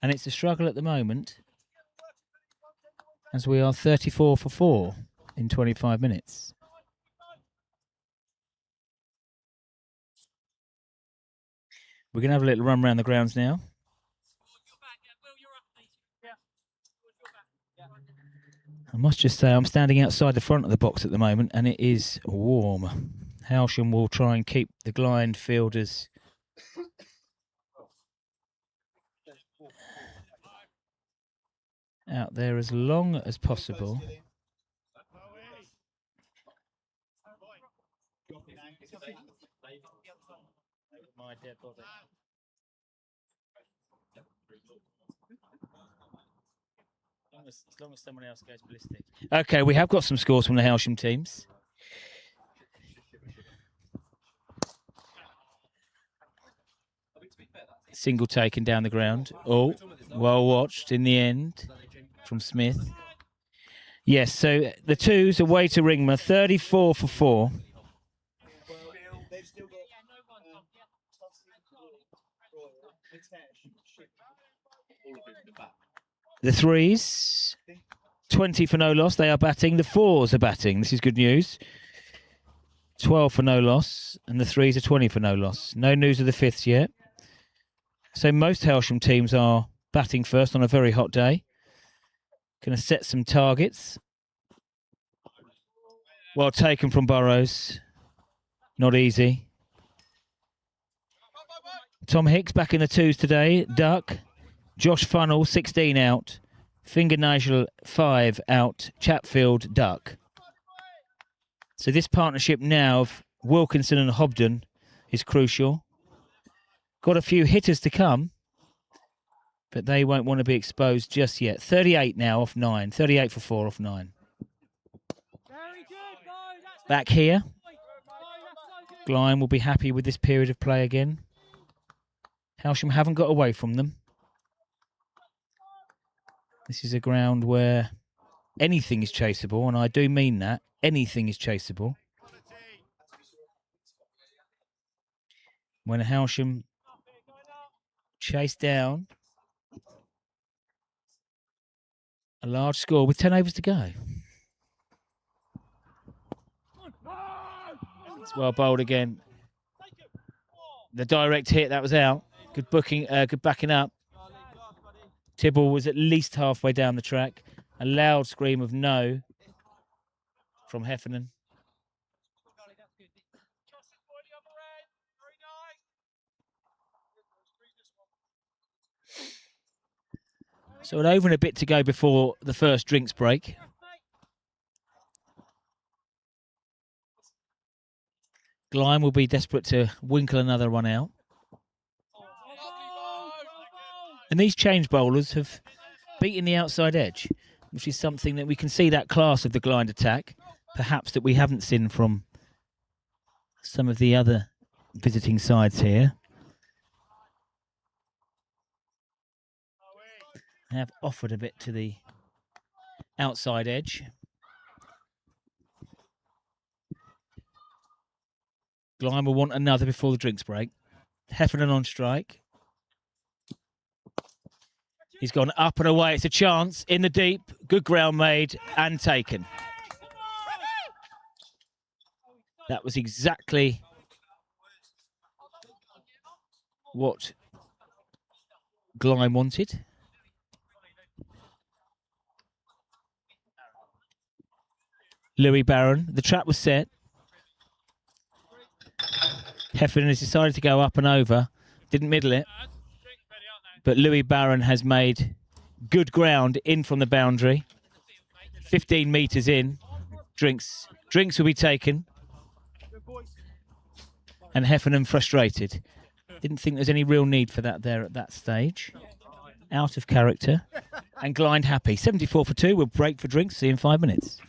And it's a struggle at the moment, as we are 34 for 4 in 25 minutes. We're going to have a little run around the grounds now. I must just say I'm standing outside the front of the box at the moment and it is warm. Hailsham will try and keep the Glynde fielders out there as long as possible. As long as someone else goes ballistic. Okay, we have got some scores from the Hailsham teams. Single taken down the ground. Oh, well watched in the end from Smith. Yes, so the 2s away to Ringmer, 34 for 4. The 3s, 20 for no loss. They are batting. The 4s are batting. This is good news. 12 for no loss. And the 3s are 20 for no loss. No news of the 5ths yet. So most Hailsham teams are batting first on a very hot day. Going to set some targets. Well taken from Burrows. Not easy. Tom Hicks back in the 2s today. Duck. Josh Funnell, 16 out. Finger Nigel, 5 out. Chatfield, duck. So this partnership now of Wilkinson and Hobden is crucial. Got a few hitters to come, but they won't want to be exposed just yet. 38 now off 9. 38 for 4 off 9. Back here. Glynde will be happy with this period of play again. Hailsham haven't got away from them. This is a ground where anything is chaseable, and I do mean that. Anything is chaseable. When Hailsham chase down a large score with 10 overs to go. It's well bowled again. The direct hit, that was out. Good booking, good backing up. Tibble was at least halfway down the track. A loud scream of no from Heffernan. So an over and a bit to go before the first drinks break. Glynde will be desperate to winkle another one out. And these change bowlers have beaten the outside edge. which is something that we can see that class of the Glynde attack, perhaps that we haven't seen from some of the other visiting sides here. They have offered a bit to the outside edge. Glynde will want another before the drinks break. Heffernan on strike. He's gone up and away. It's a chance in the deep. Good ground made and taken. That was exactly what Glynde wanted. Louis Barron. The trap was set. Heffernan has decided to go up and over. Didn't middle it. But Louis Barron has made good ground in from the boundary. 15 metres in. Drinks will be taken. And Heffernan frustrated. Didn't think there's any real need for that there at that stage. Out of character. And Glynde happy. 74 for 2. We'll break for drinks. See you in 5 minutes.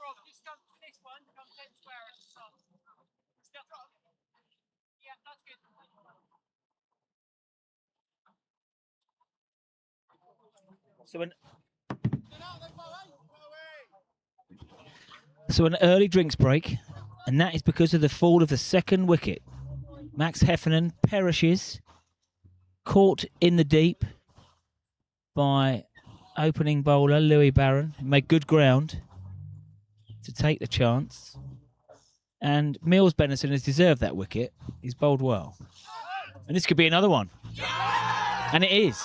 Rob, just come to this one, come 10 square at the top. Step up. Yeah, that's good. So an early drinks break, and that is because of the fall of the second wicket. Max Heffernan perishes, caught in the deep by opening bowler Louis Barron, who made good ground to take the chance. And Mills Bennison has deserved that wicket. He's bowled well. And this could be another one. And it is.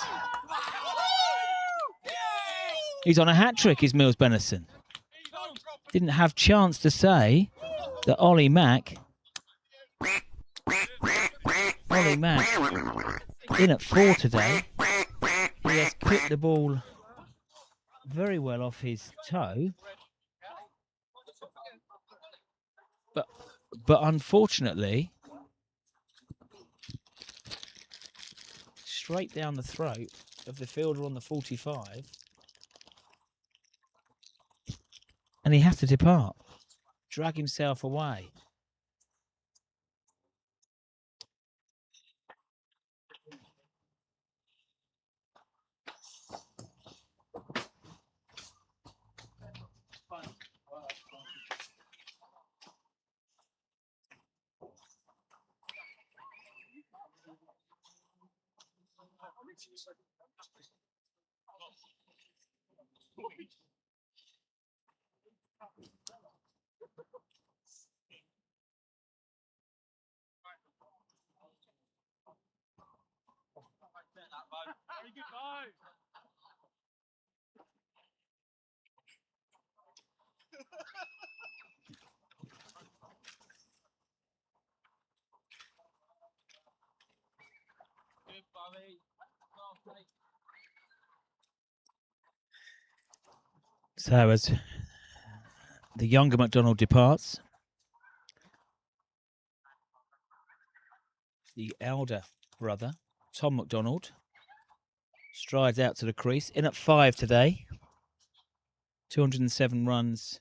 He's on a hat-trick, is Mills Bennison. Didn't have chance to say that Ollie Mack in at 4 today. He has clipped the ball very well off his toe. But unfortunately, straight down the throat of the fielder on the 45. And he has to depart, drag himself away. Very good, boy. Good, Bobby. So as the younger McDonald departs, the elder brother, Tom McDonald, strides out to the crease. In at 5 today. 207 runs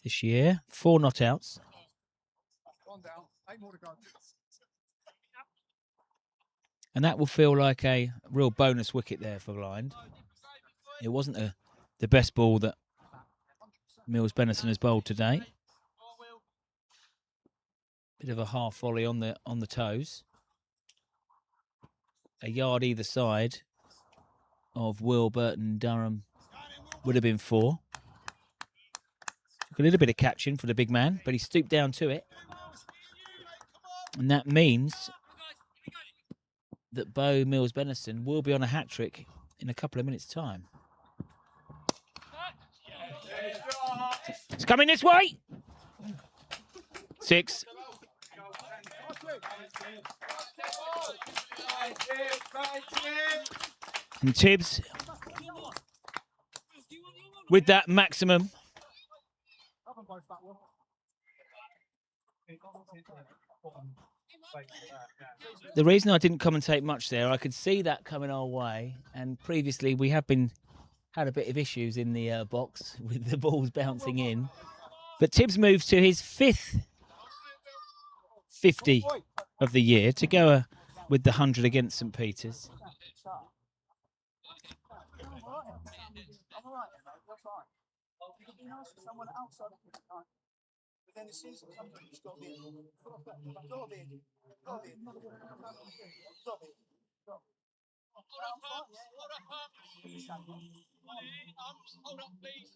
this year. 4 not outs. One down. 8 more to go. And that will feel like a real bonus wicket there for Glynde. It wasn't the best ball that Mills Bennison has bowled today. Bit of a half volley on the toes. A yard either side of Will Burton Durham would have been 4. Took a little bit of catching for the big man, but he stooped down to it. And that means that Bo Mills Bennison will be on a hat-trick in a couple of minutes' time. It's coming this way! 6. And Tibbs with that maximum. The reason I didn't commentate much there, I could see that coming our way, and previously we have had a bit of issues in the box with the balls bouncing in. But Tibbs moves to his 5th 50 of the year to go with the 100 against St Peter's. Hold up, please.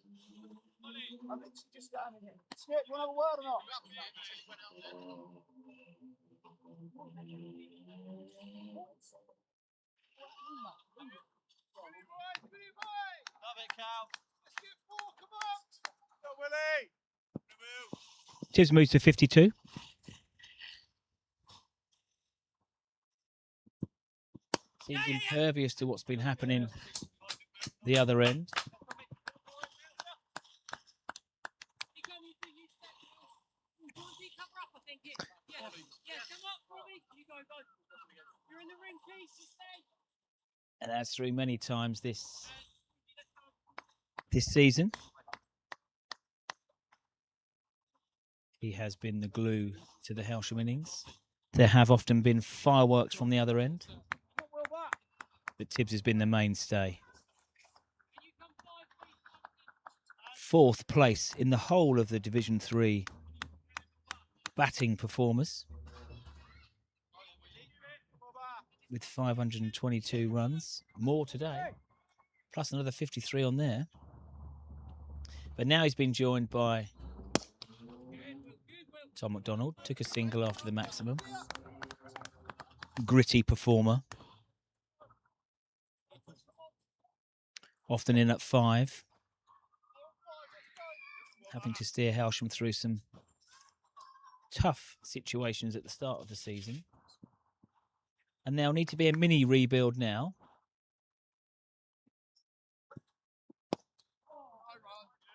Love it, Cal. Let's get 4, come on. Go, Willie. Tibbs moves to 52. Seems impervious to what's been happening the other end. And that's through many times this season. He has been the glue to the Hailsham innings. There have often been fireworks from the other end, but Tibbs has been the mainstay. 4th place in the whole of the Division 3 batting performers, with 522 runs, more today, plus another 53 on there. But now he's been joined by Tom McDonald, took a single after the maximum. Gritty performer. Often in at 5. Having to steer Hailsham through some tough situations at the start of the season. And there'll need to be a mini rebuild now.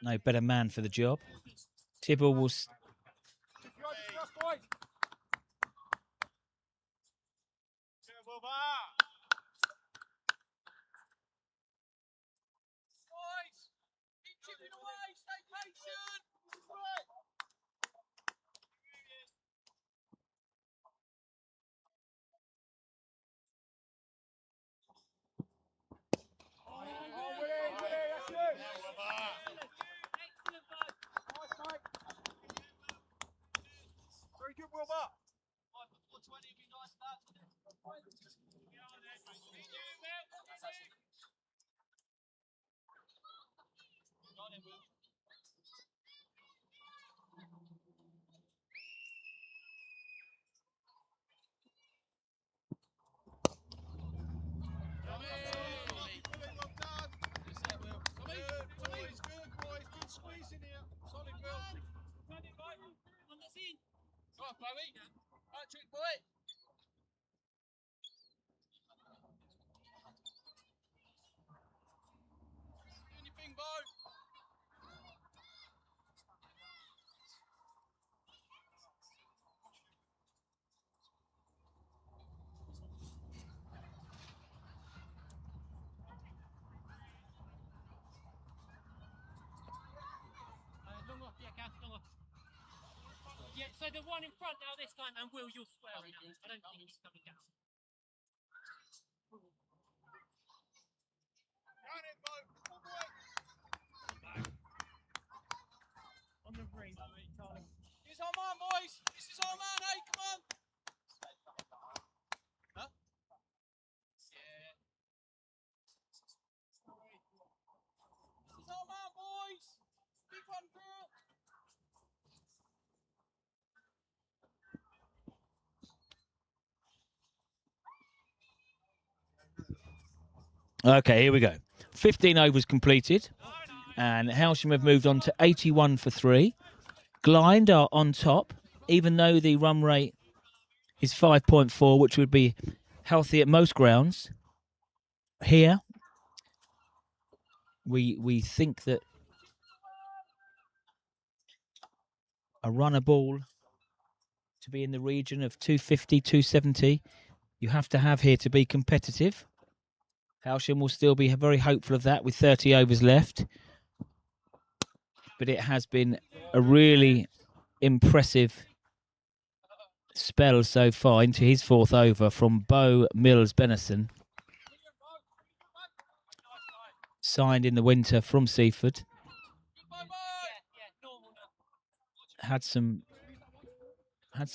No better man for the job. Tibble will... Very good, Wilbur. Yeah, so the one in front now this time, and Will, you'll swear it. I don't think he's coming down. On the ring, Charlie. Here's our man, boys. This is our man, hey, come on. Huh? Yeah. This is our man, boys. Big one, girl. Okay, here we go. 15 overs completed. And Hailsham have moved on to 81 for 3. Glynde are on top, even though the run rate is 5.4, which would be healthy at most grounds. Here, we think that a runner ball to be in the region of 250, 270, you have to have here to be competitive. Hailsham will still be very hopeful of that with 30 overs left. but it has been a really impressive spell so far into his 4th over from Beau Mills Benison. Signed in the winter from Seaford. Had some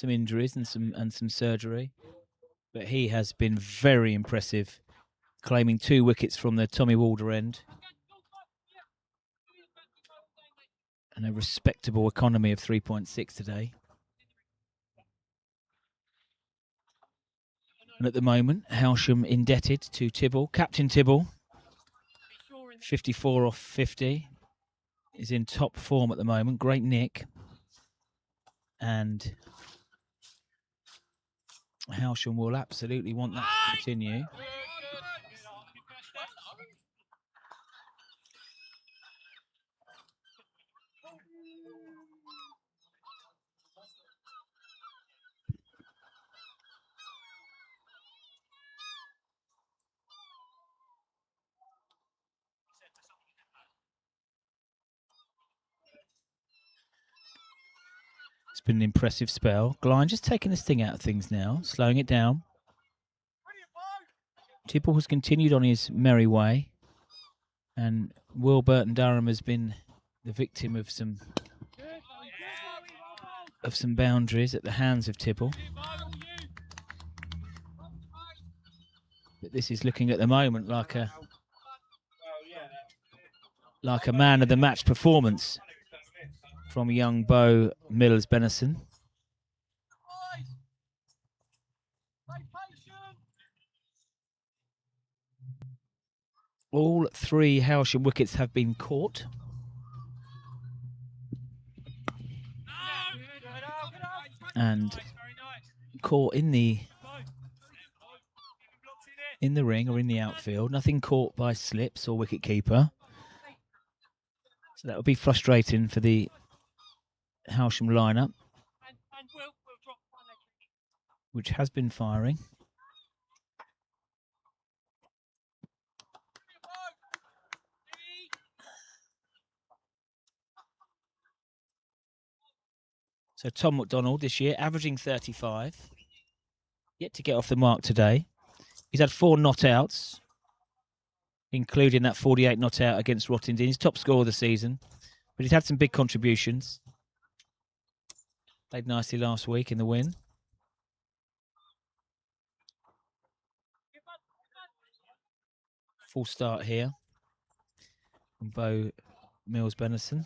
injuries and some surgery, but he has been very impressive, claiming 2 wickets from the Tommy Walder end and a respectable economy of 3.6 today. And at the moment, Hailsham indebted to Tibble. Captain Tibble, 54 off 50, is in top form at the moment. Great nick. And Hailsham will absolutely want that to continue. It's been an impressive spell. Glynde just taking the sting out of things now, slowing it down. Tibble has continued on his merry way, and Will Burton Durham has been the victim of some boundaries at the hands of Tibble. But this is looking at the moment like a man of the match performance from young Beau Mills Benison. All 3 Hailsham wickets have been caught. And caught in the ring or in the outfield. Nothing caught by slips or wicketkeeper. So that would be frustrating for the Hailsham lineup, which has been firing. So Tom McDonald this year, averaging 35. Yet to get off the mark today. He's had 4 not outs, including that 48 not out against Rottingdean. He's top scorer of the season, but he's had some big contributions. Played nicely last week in the win. Full start here from Beau Mills Benison.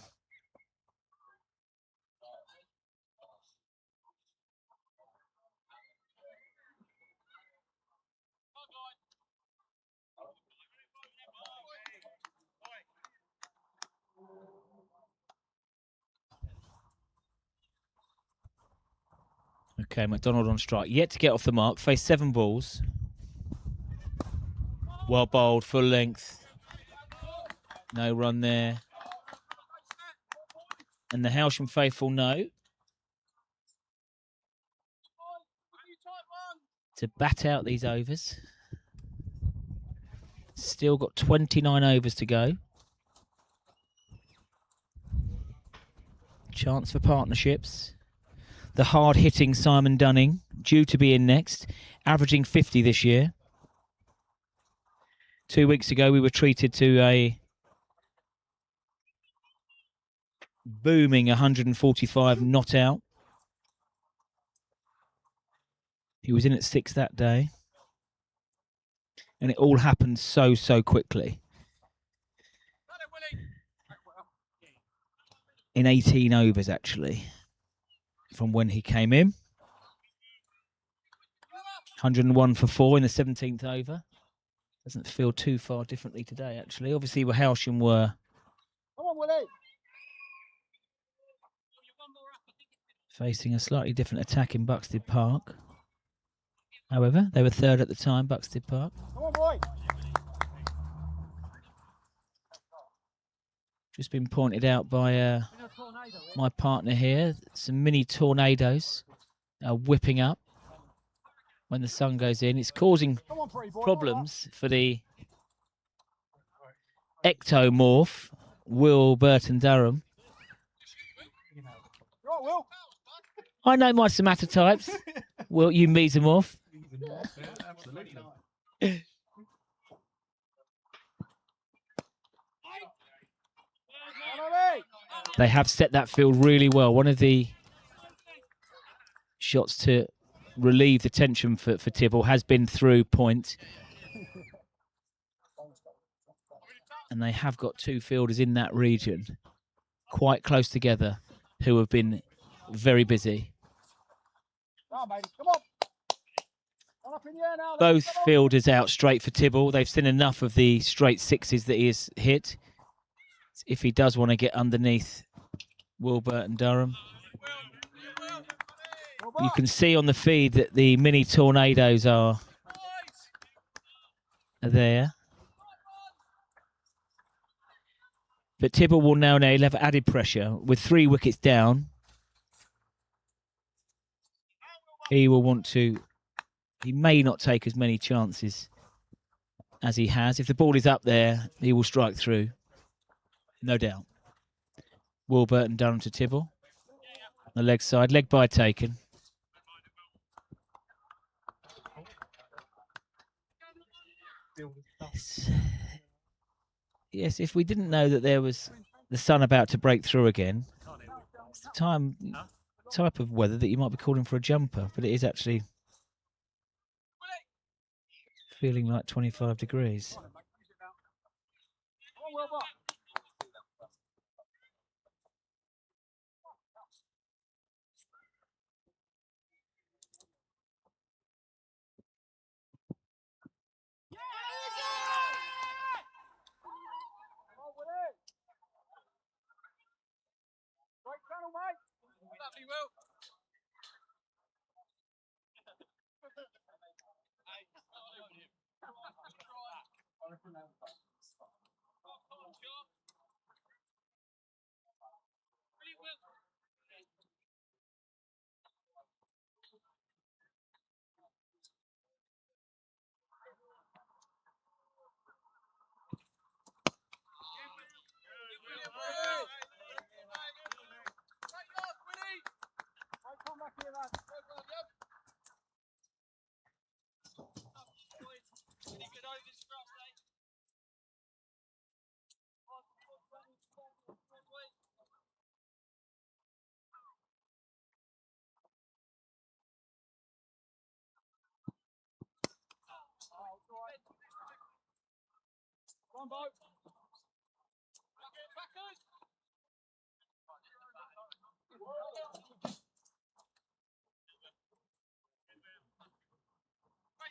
Okay, McDonald on strike. Yet to get off the mark. Faced 7 balls. Well bowled, full length. No run there. And the Hailsham faithful know to bat out these overs. Still got 29 overs to go. Chance for partnerships. The hard-hitting Simon Dunning, due to be in next, averaging 50 this year. 2 weeks ago, we were treated to a booming 145 not out. He was in at 6 that day. And it all happened so quickly. In 18 overs, actually, from when he came in. 101 for 4 in the 17th over. Doesn't feel too far differently today, actually. Obviously, Hailsham were facing a slightly different attack in Buxted Park. However, they were 3rd at the time, Buxted Park. Come on, boy. Just been pointed out by my partner here. Some mini tornadoes are whipping up when the sun goes in. It's causing problems for the ectomorph, Will Burton Durham. I know my somatotypes. Well, you mesomorph. They have set that field really well. One of the shots to relieve the tension for Tibble has been through point. And they have got two fielders in that region, quite close together, who have been very busy. Both fielders out straight for Tibble. They've seen enough of the straight sixes that he has hit. If he does want to get underneath Wilbert and Durham. You can see on the feed that the mini tornadoes are there. But Tibble will now have added pressure. With 3 wickets down, he will want to... He may not take as many chances as he has. If the ball is up there, he will strike through. No doubt. Wilbert and Durham to Tibble. The leg side. Leg by taken. Yes, if we didn't know that there was the sun about to break through again, it's the type of weather that you might be calling for a jumper, but it is actually feeling like 25 degrees. Lovely, Will.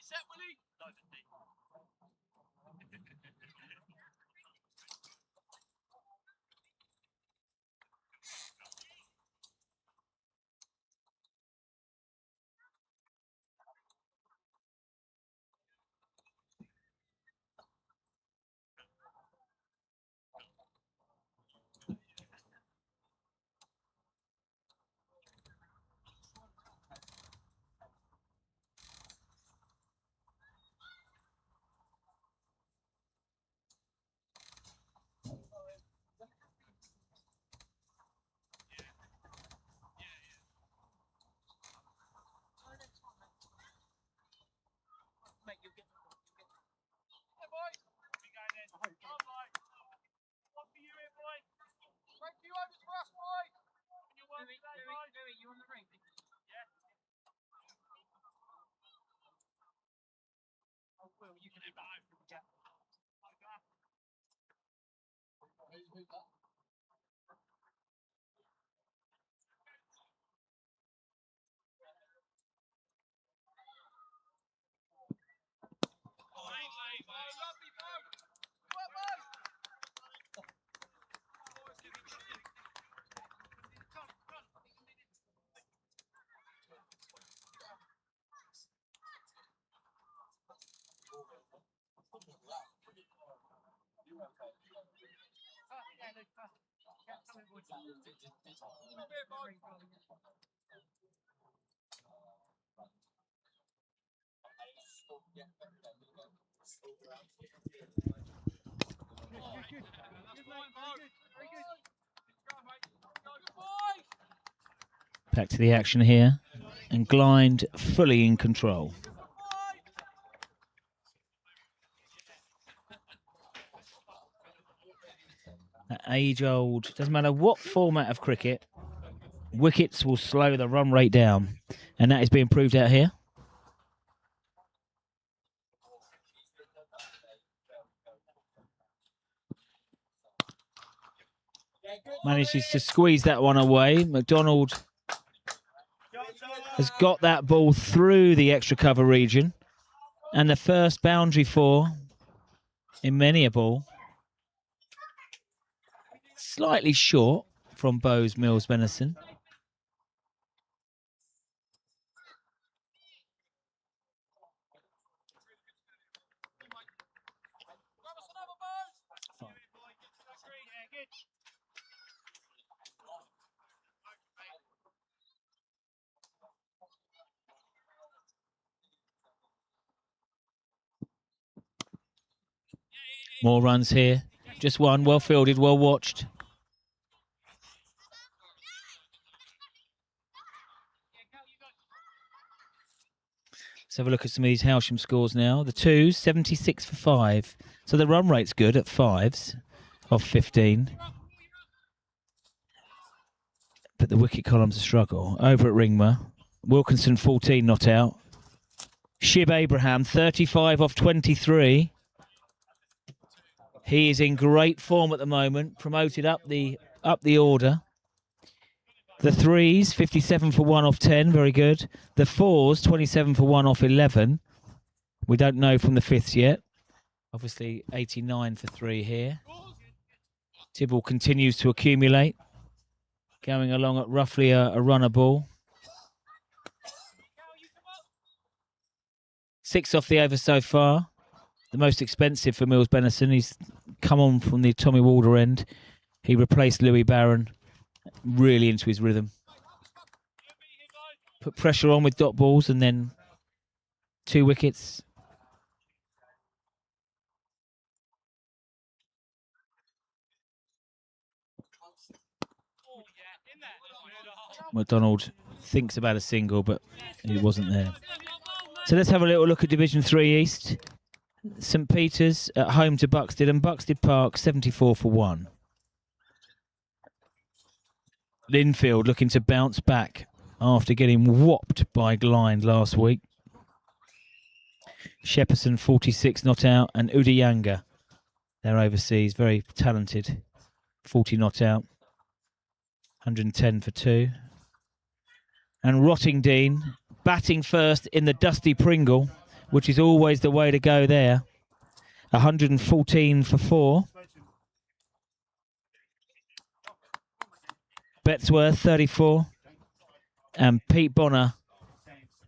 Set, Willie. You on the ring? Yeah. Oh, Will, you can do that. Yeah. Back to the action here. And Glynde fully in control. That age-old, doesn't matter what format of cricket, wickets will slow the run rate down. And that is being proved out here. Manages to squeeze that one away. McDonald has got that ball through the extra cover region. And the first boundary for in many a ball. Slightly short from Bowes Mills Venison. More runs here. Just one. Well fielded, well watched. Let's have a look at some of these Hailsham scores now. The twos, 76 for 5. So the run rate's good at 5s of 15. But the wicket column's a struggle. Over at Ringmer, Wilkinson 14 not out. Shib Abraham 35 off 23. He is in great form at the moment, promoted up the order. The threes, 57 for 1 off 10, very good. The fours, 27 for 1 off 11. We don't know from the fifths yet. Obviously, 89 for 3 here. Tibble continues to accumulate, going along at roughly a runner ball. 6 off the over so far. The most expensive for Mills Benison. He's come on from the Tommy Walder end. He replaced Louis Barron, really into his rhythm. Put pressure on with dot balls and then 2 wickets. McDonald thinks about a single, but he wasn't there. So let's have a little look at Division 3 East. St Peter's at home to Buxted, and Buxted Park 74 for 1. Linfield looking to bounce back after getting whopped by Glynde last week. Shepperson 46 not out, and Udayanga, they're overseas, very talented, 40 not out, 110 for 2. And Rottingdean batting first in the Dusty Pringle, which is always the way to go there. 114 for 4. Betsworth, 34. And Pete Bonner,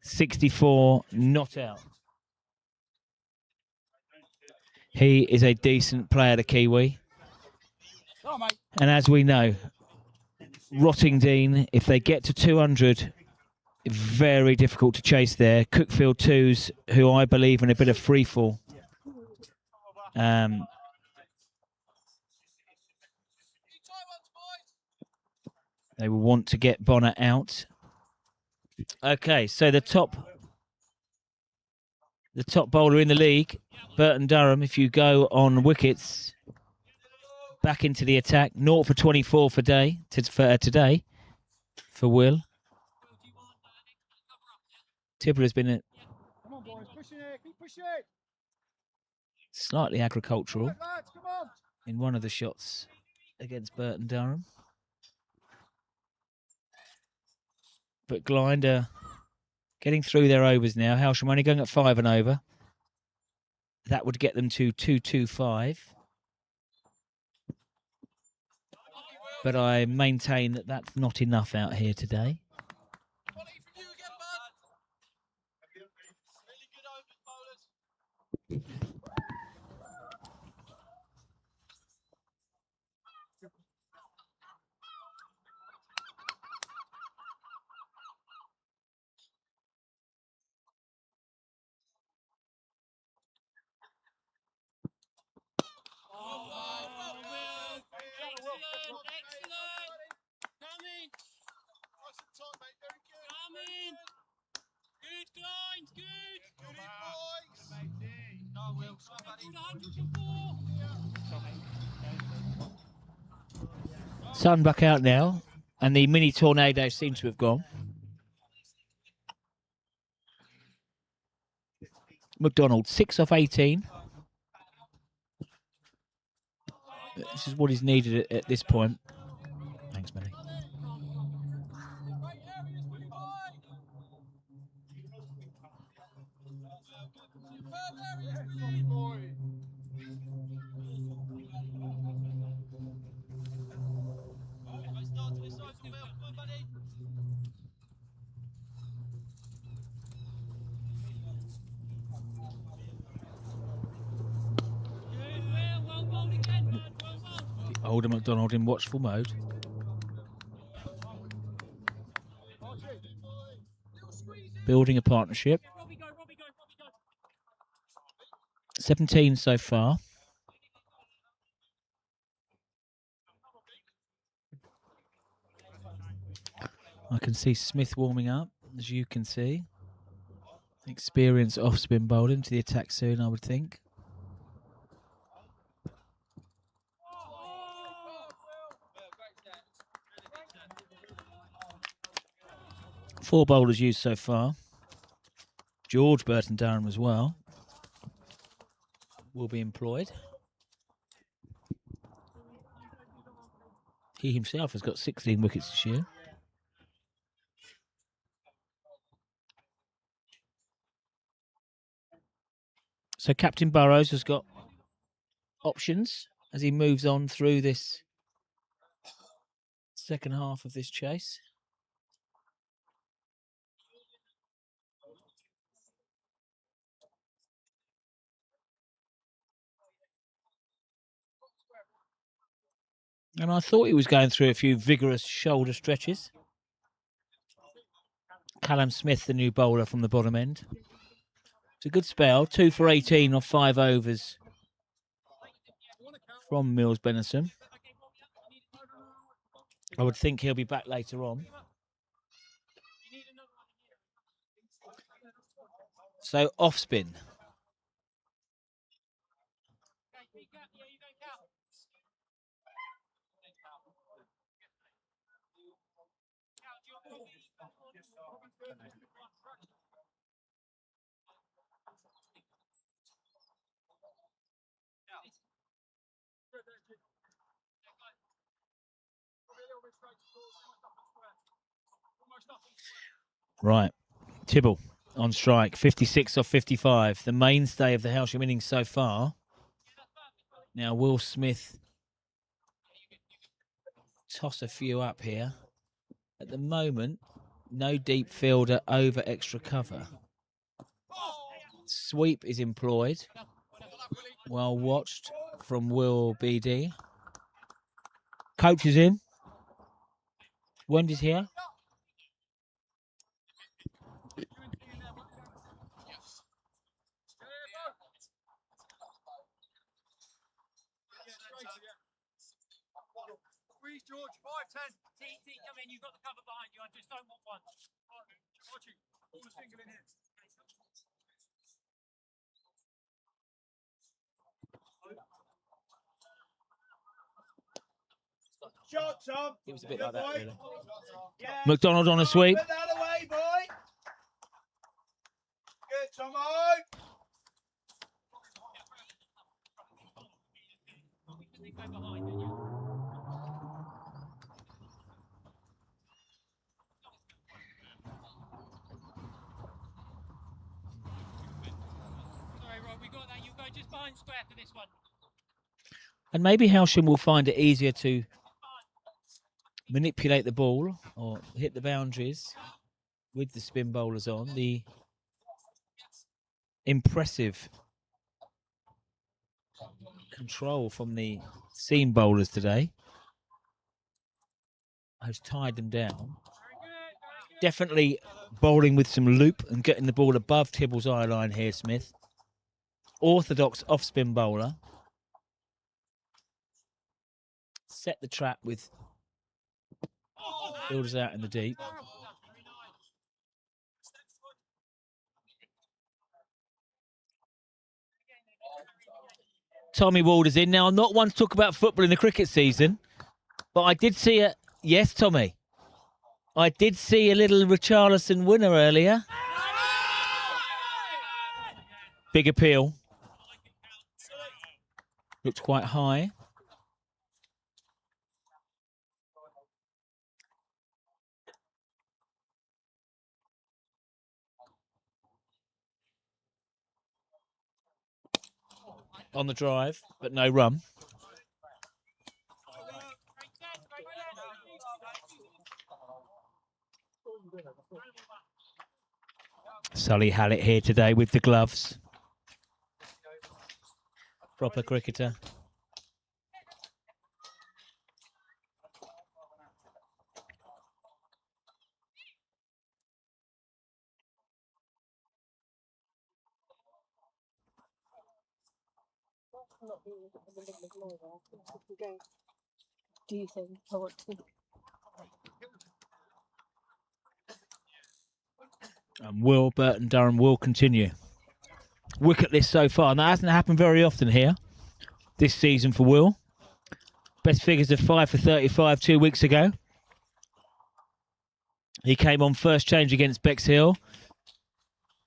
64, not out. He is a decent player, the Kiwi. And as we know, Rottingdean, if they get to 200, very difficult to chase there. Cookfield twos, who I believe in a bit of freefall. They will want to get Bonner out. Okay, so the top bowler in the league, Burton Durham, if you go on wickets, back into the attack. 0 for 24 for today for Will. Tibble has been slightly agricultural in one of the shots against Burton Durham. But Glynde getting through their overs now. Hailsham only going at 5 and over. That would get them to 225. But I maintain that that's not enough out here today. Come in. Good, Glynde, good. No, Will. Called 104. Sun back out now, and the mini tornado seems to have gone. McDonald, 6 off 18. This is what is needed at this point. Thanks, Millie. Start to this side, Will. Come on, buddy. Good, Will. Well bowled again, man. Well bowled. Older McDonald in watchful mode. Building a partnership. Robbie go, Robbie go, Robbie go. 17 so far. I can see Smith warming up, as you can see. Experienced off-spin bowling to the attack soon, I would think. Four bowlers used so far. George Burton Durham as well will be employed. He himself has got 16 wickets this year. So Captain Burrows has got options as he moves on through this second half of this chase. And I thought he was going through a few vigorous shoulder stretches. Callum Smith, the new bowler from the bottom end. It's a good spell, 2 for 18 off 5 overs from Mills Benison. I would think he'll be back later on. So off spin. Right, Tibble on strike, 56 off 55, the mainstay of the Hailsham innings so far. Now Will Smith toss a few up here. At the moment, no deep fielder over extra cover. Sweep is employed. Well watched from Will BD. Coach is in. Wendy's here. Squeeze, George. 5-10. TT, come in. You've got the cover behind you. I just don't want one. Archie, all the single in here. Shot, Tom. It was a bit like that, really. Yeah. McDonald on a sweep. Put that away, boy. Good, Tomo. They go behind you. Sorry, Rob, we got that. You go just behind square for this one. And maybe Hailsham will find it easier to manipulate the ball or hit the boundaries with the spin bowlers on. The impressive control from the seam bowlers today has tied them down. Definitely bowling with some loop and getting the ball above Tibble's eye line here, Smith. Orthodox off-spin bowler. Set the trap with fielders out in the deep. Tommy Walder's in. Now, I'm not one to talk about football in the cricket season, but I did see a... Yes, Tommy. I did see a little Richarlison winner earlier. Big appeal. Looked quite high. On the drive, but no run. Sully Hallett here today with the gloves. Proper cricketer. Do you think I want to? And Will Burton Durham will continue. Wicketless so far, and that hasn't happened very often here this season for Will. Best figures of 5 for 35 2 weeks ago. He came on first change against Bexhill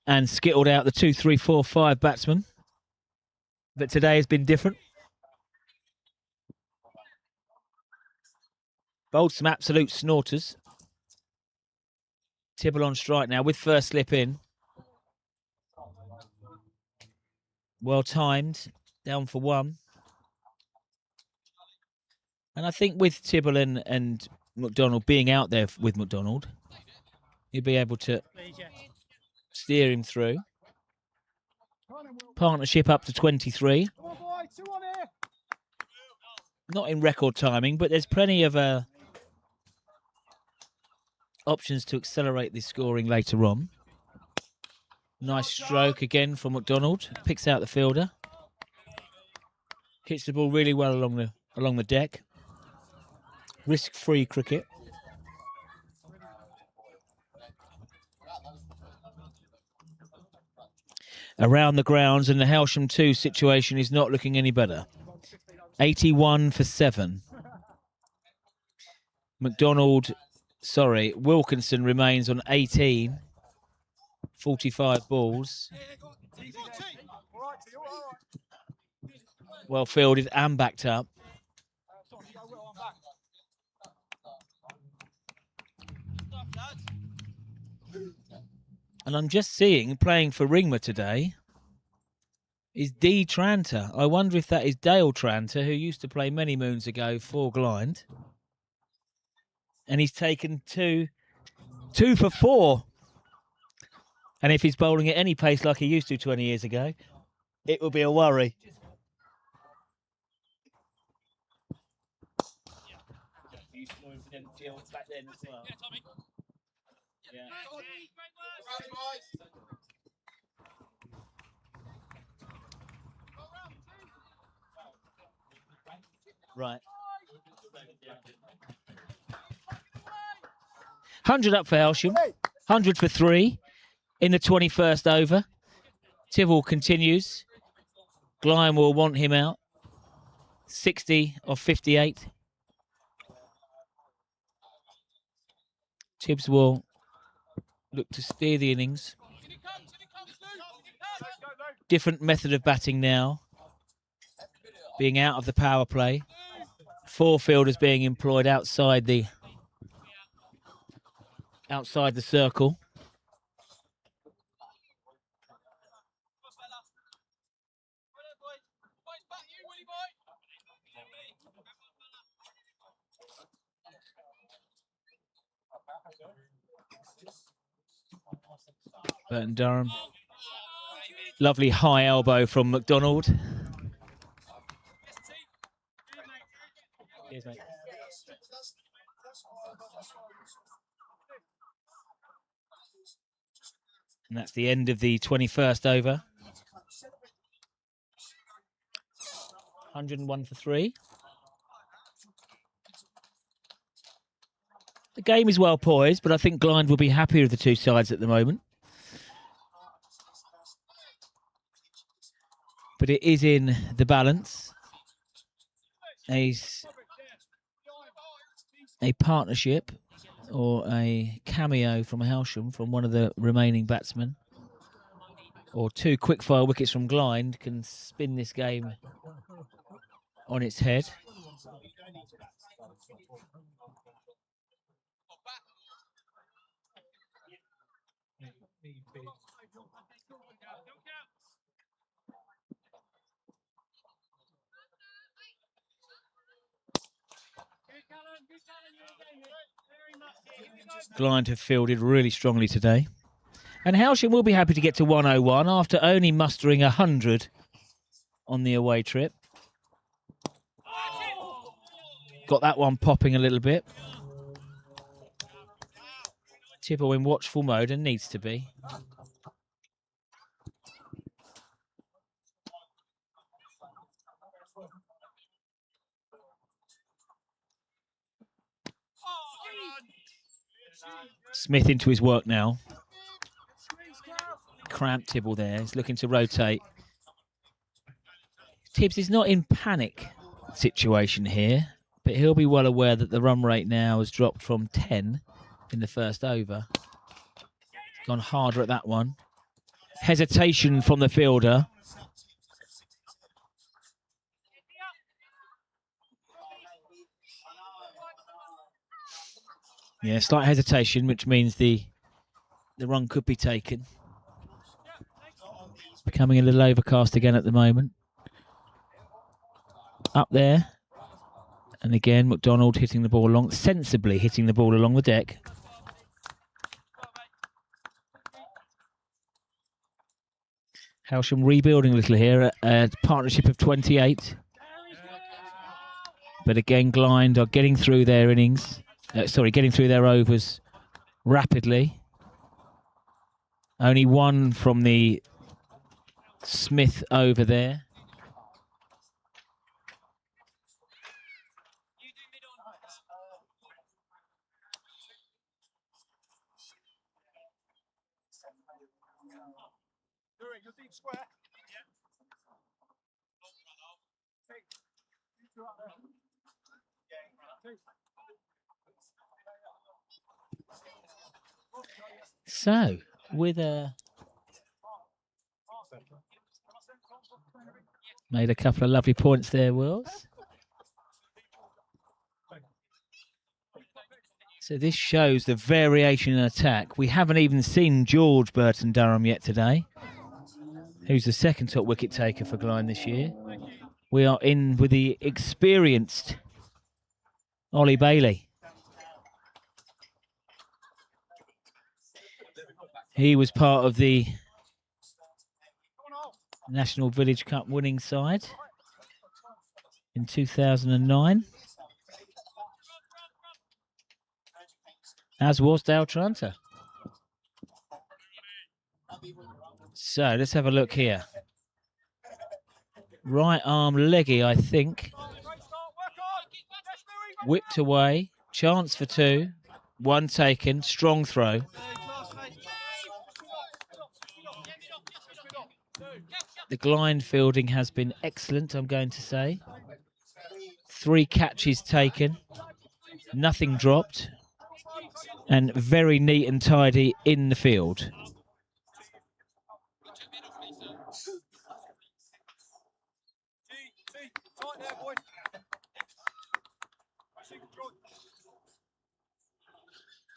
and skittled out the 2, 3, 4, 5 batsmen. But today has been different. Bowled some absolute snorters. Tibble on strike now with first slip in. Well timed, down for 1. And I think with Tibble and McDonald being out there with McDonald, he'll be able to steer him through. Partnership up to 23. Not in record timing, but there's plenty of options to accelerate this scoring later on. Nice stroke again from McDonald. Picks out the fielder. Hits the ball really well along the deck. Risk-free cricket. Around the grounds, and the Hailsham 2 situation is not looking any better. 81 for 7. Wilkinson remains on 18. 45 balls. Well fielded and backed up. And I'm just seeing, playing for Ringmer today, is D. Tranter. I wonder if that is Dale Tranter, who used to play many moons ago for Glynde. And he's taken 2 for 4. And if he's bowling at any pace like he used to 20 years ago, it will be a worry. Right. 100 up for Hailsham. 100 for 3 in the 21st over. Tibble continues. Glynde will want him out. 60 of 58. Tibbs will look to steer the innings. Different method of batting now. Being out of the power play. 4 fielders being employed outside the circle. Burton Durham. Lovely high elbow from McDonald. Cheers, mate. And that's the end of the 21st over. 101 for 3. The game is well poised, but I think Glynde will be happier with the two sides at the moment. but it is in the balance. A partnership or a cameo from Hailsham from one of the remaining batsmen, or two quick-fire wickets from Glynde can spin this game on its head. Glynde have fielded really strongly today. And Hailsham will be happy to get to 101 after only mustering 100 on the away trip. Got that one popping a little bit. Tibble in watchful mode and needs to be. Smith into his work now. Cramped Tibble there. He's looking to rotate. Tibbs is not in panic situation here, but he'll be well aware that the run rate now has dropped from 10 in the first over. Gone harder at that one. Hesitation from the fielder. Yeah, slight hesitation, which means the run could be taken. It's becoming a little overcast again at the moment. Up there. And again, McDonald hitting the ball along, sensibly hitting the ball along the deck. Hailsham rebuilding a little here, a partnership of 28. But again, Glynde are getting through their innings. Getting through their overs rapidly. Only one from the Smith over there. So, with made a couple of lovely points there, Wills. So this shows the variation in attack. We haven't even seen George Burton Durham yet today, who's the second top wicket taker for Glynde this year. We are in with the experienced Ollie Bailey. He was part of the National Village Cup winning side in 2009. As was Dale Tranter. So let's have a look here. Right arm leggy, I think. Whipped away. Chance for two. One taken. Strong throw. The Glynde fielding has been excellent, I'm going to say. 3 catches taken. Nothing dropped. And very neat and tidy in the field.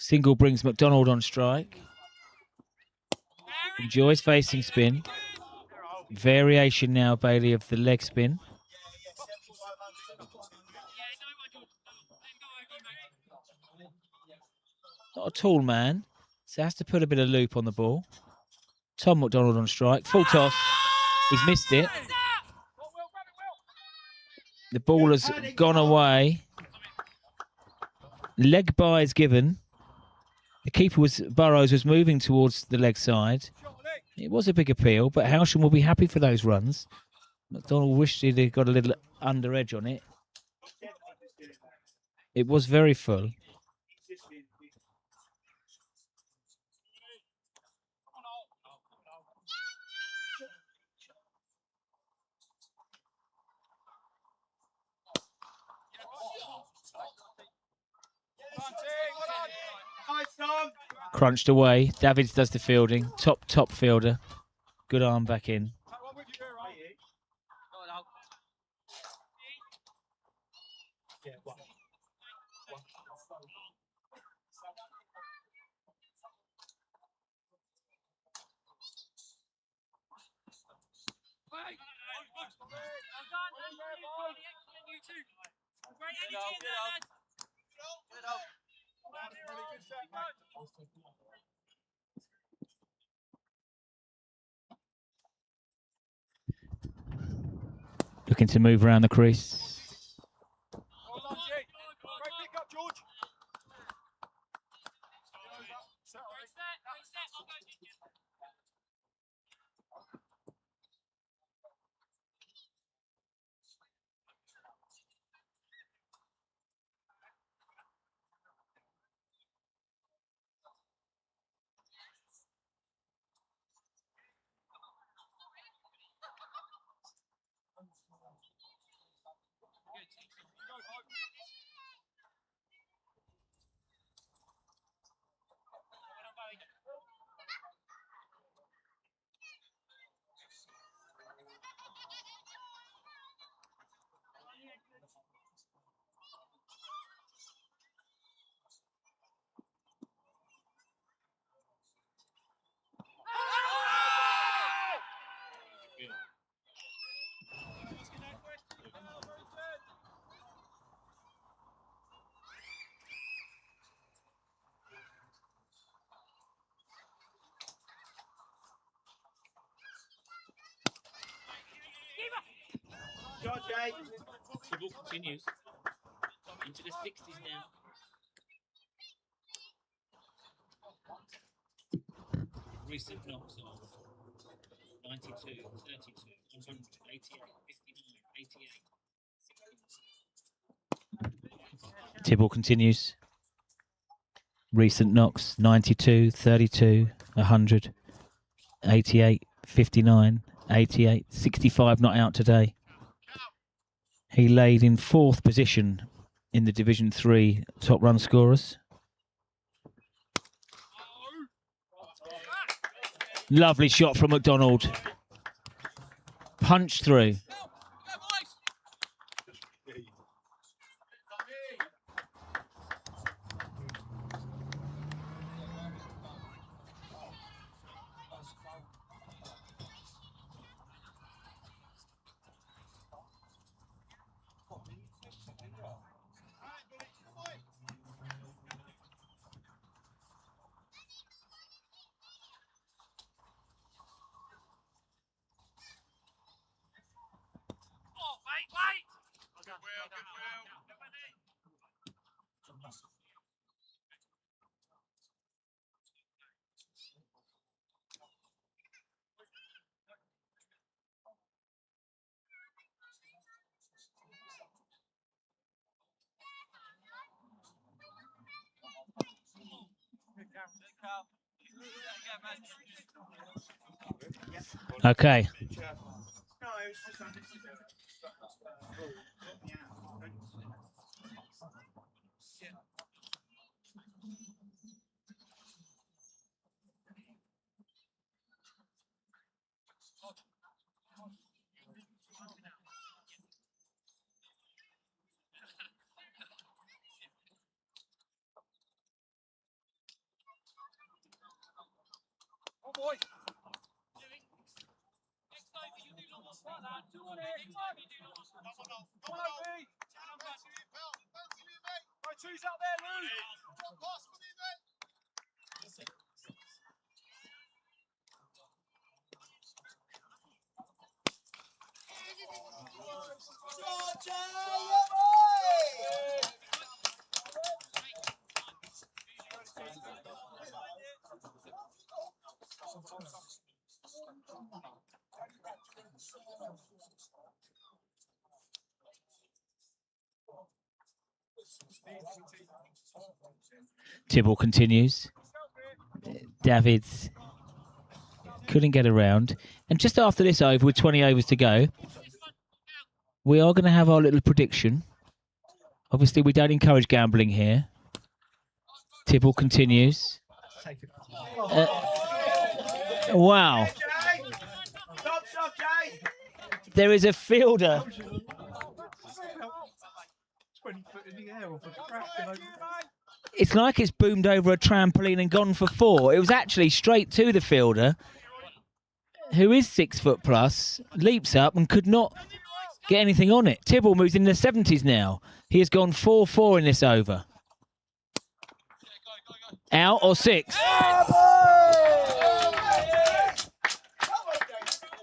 Single brings McDonald on strike. Enjoys facing spin. Variation now, Bailey, of the leg spin. Not a tall man, so has to put a bit of loop on the ball. Tom McDonald on strike. Full toss. He's missed it. The ball has gone away. Leg bye is given. The keeper Burrows was moving towards the leg side. It was a big appeal, but Hailsham will be happy for those runs. McDonald wished he'd got a little under edge on it. It was very full. Crunched away. Davids does the fielding. Top fielder. Good arm back in. Great energy in there, lads. Looking to move around the crease. Tibble continues into the 60s now. Recent knocks off 92, 32, 100, 88, 59, 88. Tibble continues. Recent knocks 92, 32, 100, 88, 59, 88, 65 not out today. He laid in 4th position in the Division 3 top run scorers. Lovely shot from McDonald. Punch through. Okay. Tibble continues. Davids couldn't get around. And just after this over, with 20 overs to go, we are going to have our little prediction. Obviously, we don't encourage gambling here. Tibble continues. Wow. There is a fielder. 20 foot in the air off a crack. And over. It's like it's boomed over a trampoline and gone for 4. It was actually straight to the fielder, who is 6 foot plus, leaps up and could not get anything on it. Tibble moves in the 70s now. He has gone 4-4 in this over. Out or 6?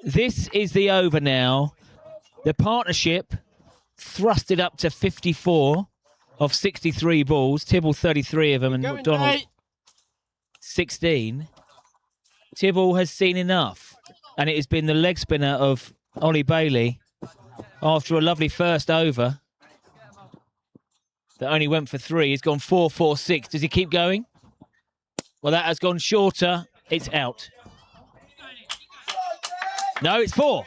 This is the over now. The partnership thrusted up to 54 of 63 balls. Tibble 33 of them and McDonald 16. Tibble has seen enough. And it has been the leg spinner of Ollie Bailey after a lovely first over that only went for 3. He's gone 4-4-6. Does he keep going? Well, that has gone shorter. It's out. No, it's 4.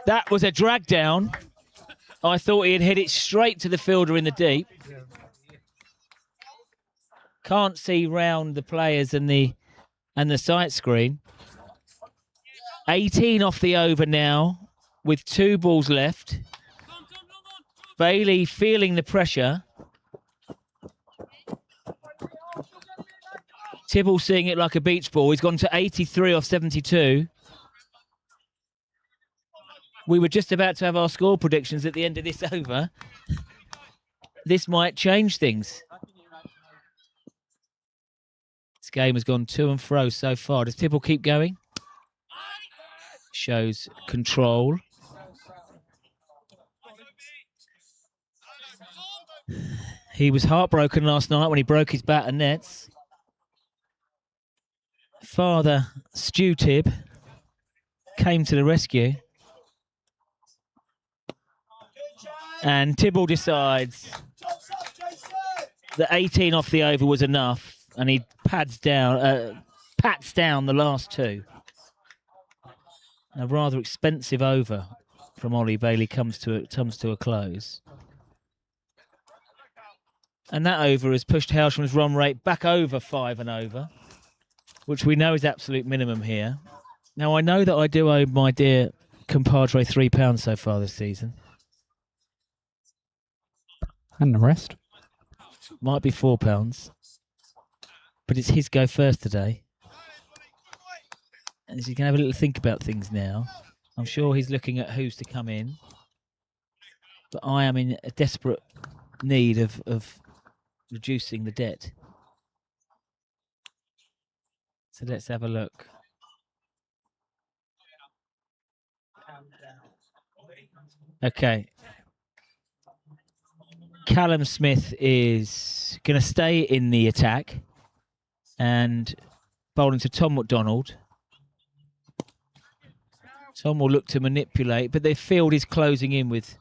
That was a drag down. I thought he had hit it straight to the fielder in the deep. Can't see round the players and the sight screen. 18 off the over now with 2 balls left. Bailey feeling the pressure. Tibble seeing it like a beach ball. He's gone to 83 off 72. We were just about to have our score predictions at the end of this over. This might change things. This game has gone to and fro so far. Does Tibble keep going? Shows control. He was heartbroken last night when he broke his bat and nets. Father Stu Tibb came to the rescue. And Tibble decides that 18 off the over was enough, and he pats down the last 2. A rather expensive over from Ollie Bailey comes to a close. And that over has pushed Hailsham's run rate back over 5 and over, which we know is absolute minimum here. Now, I know that I do owe my dear compadre £3 so far this season. And the rest. Might be £4. But it's his go first today. And he's going to have a little think about things now. I'm sure he's looking at who's to come in. But I am in a desperate need of reducing the debt. So let's have a look. Okay. Callum Smith is going to stay in the attack and bowling to Tom McDonald. Tom will look to manipulate, but the field is closing in with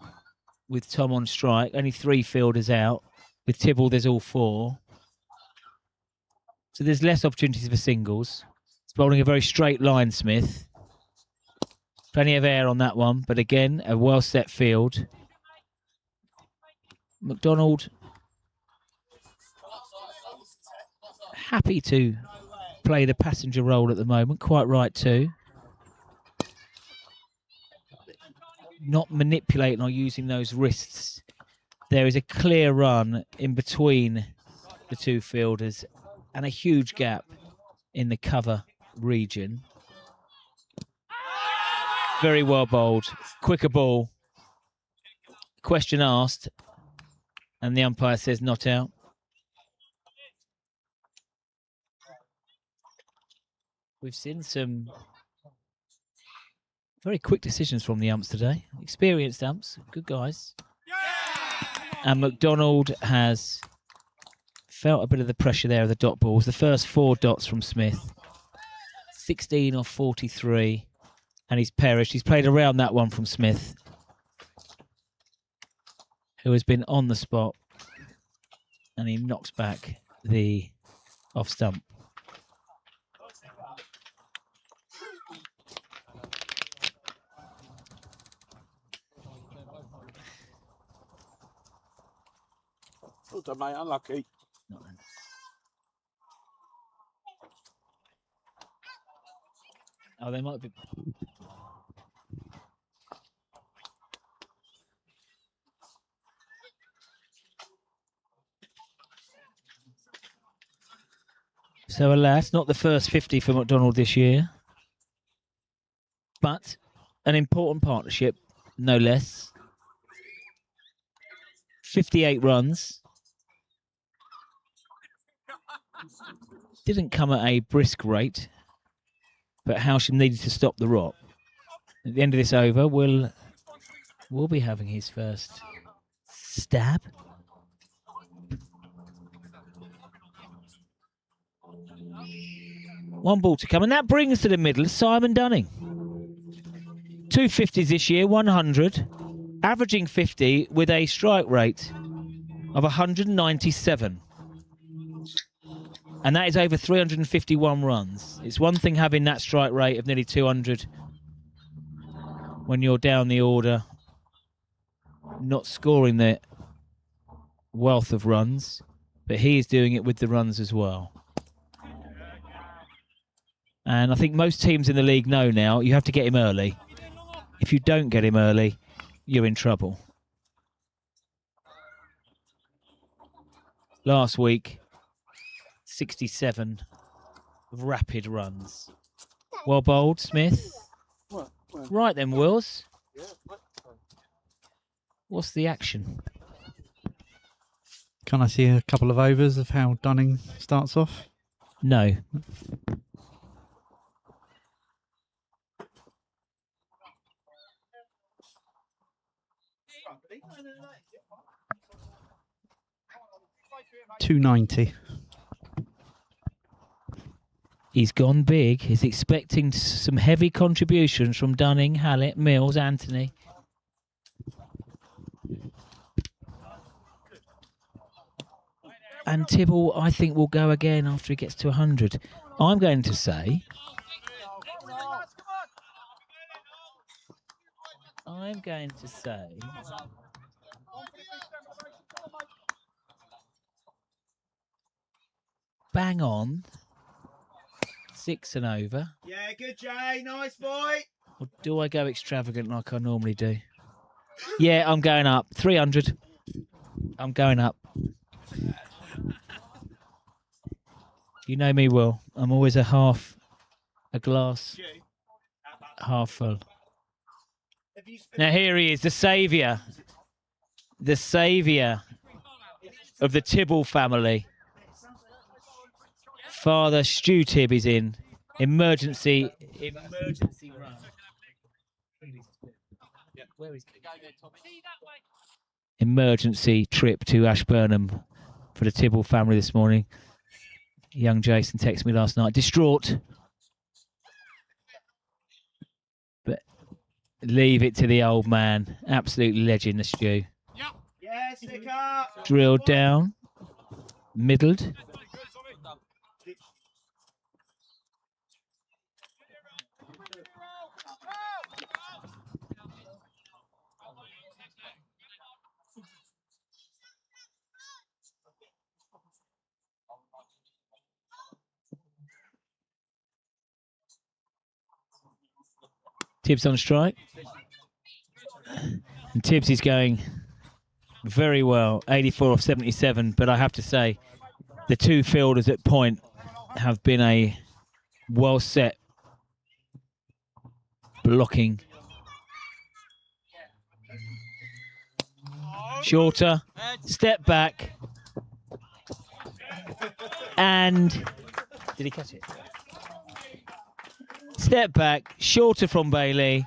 Tom on strike. Only 3 fielders out. With Tibble, there's all 4. So there's less opportunities for singles. It's bowling a very straight line, Smith. Plenty of air on that one, but again, a well-set field. McDonald happy to play the passenger role at the moment, quite right too. Not manipulating or using those wrists. There is a clear run in between the 2 fielders and a huge gap in the cover region. Very well bowled, quicker ball. Question asked. And the umpire says not out. We've seen some very quick decisions from the umps today. Experienced umps, good guys. And McDonald has felt a bit of the pressure there of the dot balls. The first 4 dots from Smith. 16 off 43. And he's perished. He's played around that one from Smith, who has been on the spot, and he knocks back the off stump. Well done, mate. Unlucky. Oh, they might be. So, alas, not the first 50 for McDonald this year, but an important partnership, no less. 58 runs. Didn't come at a brisk rate, but Hailsham needed to stop the rot. At the end of this over, we'll be having his first stab. One ball to come, and that brings to the middle Simon Dunning. 250s this year, 100, averaging 50 with a strike rate of 197. And that is over 351 runs. It's one thing having that strike rate of nearly 200 when you're down the order, not scoring the wealth of runs, but he is doing it with the runs as well. And I think most teams in the league know now you have to get him early. If you don't get him early, you're in trouble. Last week, 67 rapid runs. Well bowled, Smith. Right then, Wills. What's the action? Can I see a couple of overs of how Dunning starts off? No. $290. He's gone big. He's expecting some heavy contributions from Dunning, Hallett, Mills, Anthony. And Tibble, I think, will go again after he gets to 100. I'm going to say... Bang on. 6 and over. Yeah, good, Jay. Nice boy. Or do I go extravagant like I normally do? Yeah, I'm going up. 300. I'm going up. You know me well. I'm always a glass half full. Now here he is, the saviour. The saviour of the Tibble family. Father Stu Tibb is in. Emergency run. Emergency trip to Ashburnham for the Tibble family this morning. Young Jason texted me last night, distraught. But leave it to the old man. Absolute legend, the Stu. Yeah, stick up. Drilled down. Middled. Tibbs on strike. And Tibbs is going very well. 84 off 77. But I have to say, the two fielders at point have been a well set blocking. Shorter. Step back. And did he catch it? Step back, shorter from Bailey,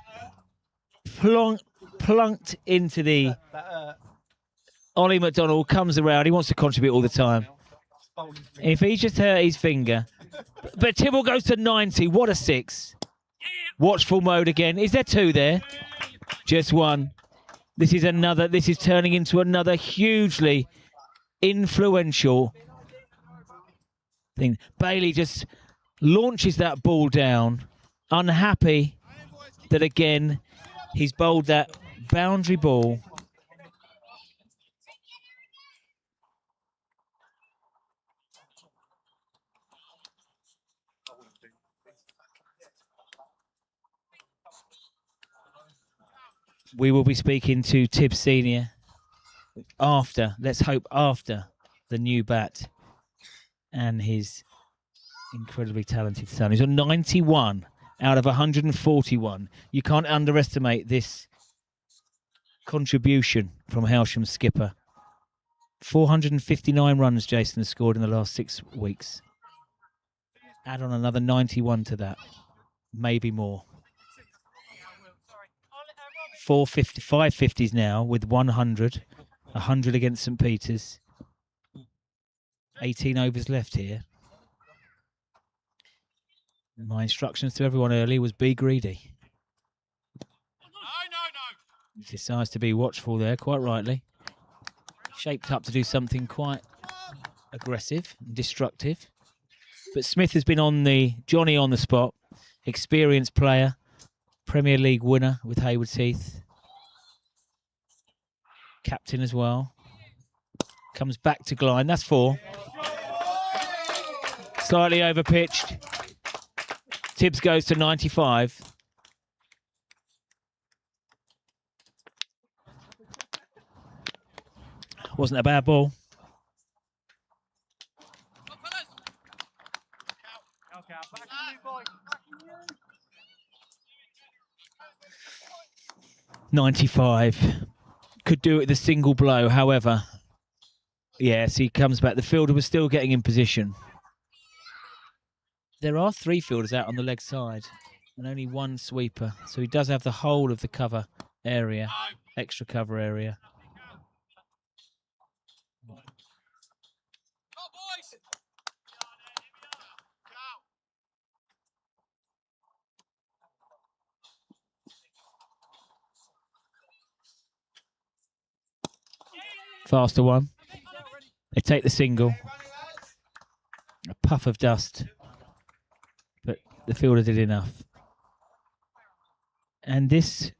plunked into the... Ollie McDonald comes around, he wants to contribute all the time. If he just hurt his finger. But Tibble goes to 90, what a 6. Watchful mode again. Is there 2 there? Just 1. This is turning into another hugely influential thing. Bailey just launches that ball down. Unhappy that again he's bowled that boundary ball. We will be speaking to Tibbs Senior after, let's hope after, the new bat and his incredibly talented son. He's on 91 out of 141. You can't underestimate this contribution from Hailsham's skipper. 459 runs Jason has scored in the last 6 weeks. Add on another 91 to that, maybe more. 450, 550s now with 100. 100 against St Peter's. 18 overs left here. My instructions to everyone early was be greedy. He decides to be watchful there, quite rightly. Shaped up to do something quite aggressive and destructive. But Smith has been Johnny on the spot. Experienced player. Premier League winner with Haywards Heath. Captain as well. Comes back to Glynde. That's 4. Slightly overpitched. Tibbs goes to 95. Wasn't a bad ball. .95. Could do it with a single blow, however. Yes, he comes back. The fielder was still getting in position. There are 3 fielders out on the leg side and only 1 sweeper. So he does have the whole of the cover area, extra cover area. Faster one. They take the single. A puff of dust. But the fielder did enough. And this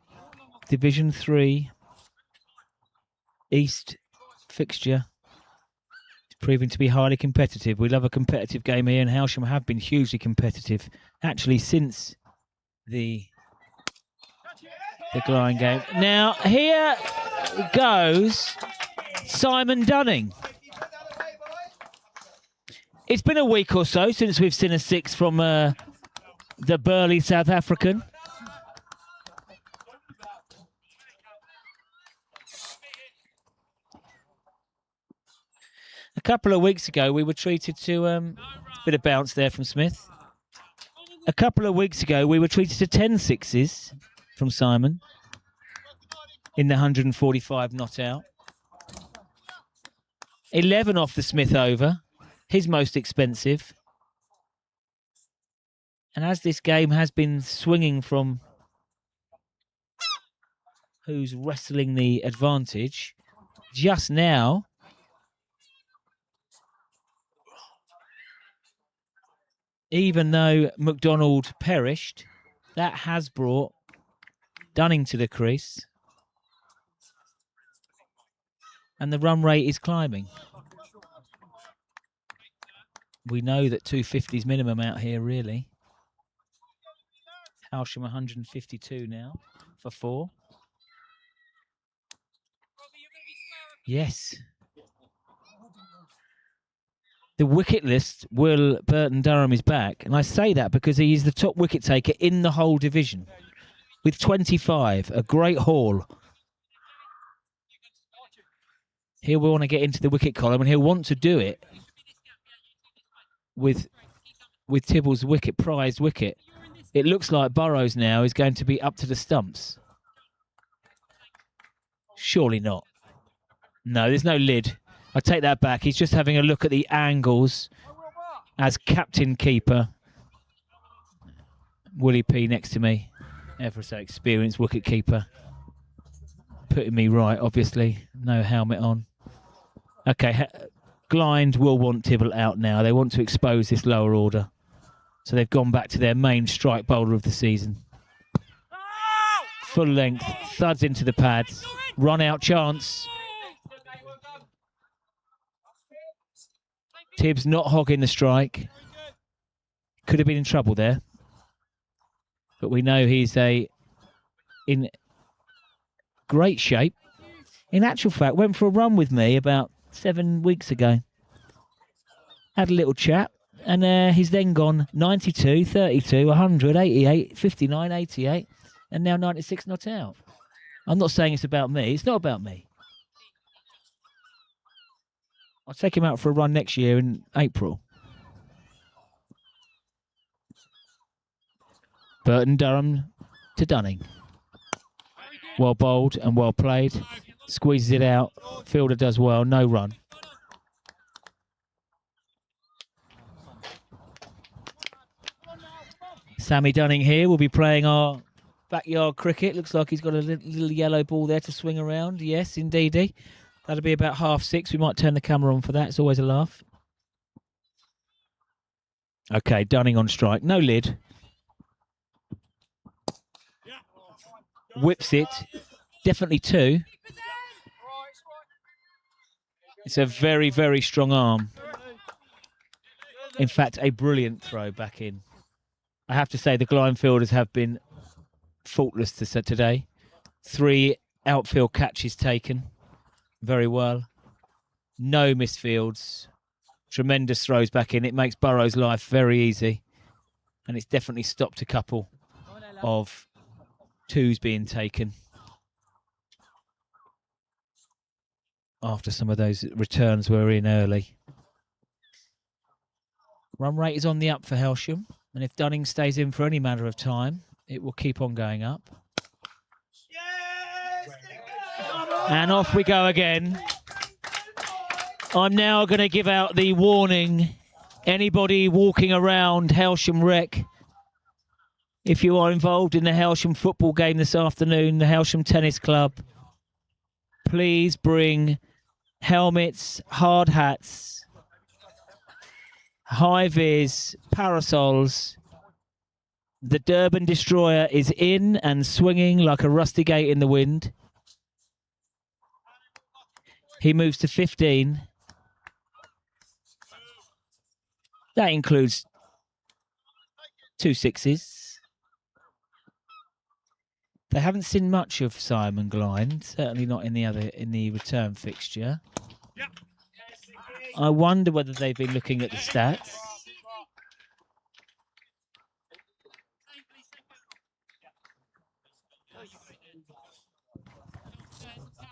Division 3 East fixture is proving to be highly competitive. We love a competitive game here, and Hailsham have been hugely competitive. Actually, since the Glynde game. Now, here goes Simon Dunning. It's been a week or so since we've seen a 6 from the burly South African. A couple of weeks ago, we were treated to bit of bounce there from Smith. A couple of weeks ago, we were treated to 10 sixes from Simon in the 145 not out. 11 off the Smith over, his most expensive. And as this game has been swinging from who's wrestling the advantage, just now, even though McDonald perished, that has brought Dunning to the crease. And the run rate is climbing. We know that 250 is minimum out here, really. Hailsham 152 now for 4. Yes. The wicket list, Will Burton Durham is back. And I say that because he is the top wicket taker in the whole division. With 25, a great haul. He'll want to get into the wicket column, and he'll want to do it with Tibble's wicket, prized wicket. It looks like Burrows now is going to be up to the stumps. Surely not. No, there's no lid. I take that back. He's just having a look at the angles as captain keeper. Willie P next to me, ever so experienced wicket keeper. Putting me right, obviously. No helmet on. Okay, Glynde will want Tibble out now. They want to expose this lower order. So they've gone back to their main strike bowler of the season. Full length, thuds into the pads. Run out chance. Tibbs not hogging the strike. Could have been in trouble there. But we know he's in great shape. In actual fact, went for a run with me about 7 weeks ago. Had a little chat, and he's then gone 92, 32, 100, 88, 59, 88, and now 96 not out. I'm not saying it's about me. It's not about me. I'll take him out for a run next year in April. Burton Durham to Dunning. Well bowled and well played. Squeezes it out. Fielder does well. No run. Sammy Dunning here will be playing our backyard cricket. Looks like he's got a little yellow ball there to swing around. Yes, indeedy. That'll be about 6:30. We might turn the camera on for that. It's always a laugh. Okay, Dunning on strike. No lid. Whips it. Definitely 2. It's a very, very strong arm. In fact, a brilliant throw back in. I have to say the Glynde fielders have been faultless today. 3 outfield catches taken. Very well. No misfields. Tremendous throws back in. It makes Burrows' life very easy. And it's definitely stopped a couple of 2s being taken after some of those returns were in early. Run rate is on the up for Hailsham. And if Dunning stays in for any matter of time, it will keep on going up. And off we go again. I'm now going to give out the warning. Anybody walking around Hailsham Rec, if you are involved in the Hailsham football game this afternoon, the Hailsham Tennis Club, please bring helmets, hard hats, high-vis, parasols. The Durban Destroyer is in and swinging like a rusty gate in the wind. He moves to 15. That includes 2 6s. They haven't seen much of Simon Glynde, certainly not in the return fixture. I wonder whether they've been looking at the stats.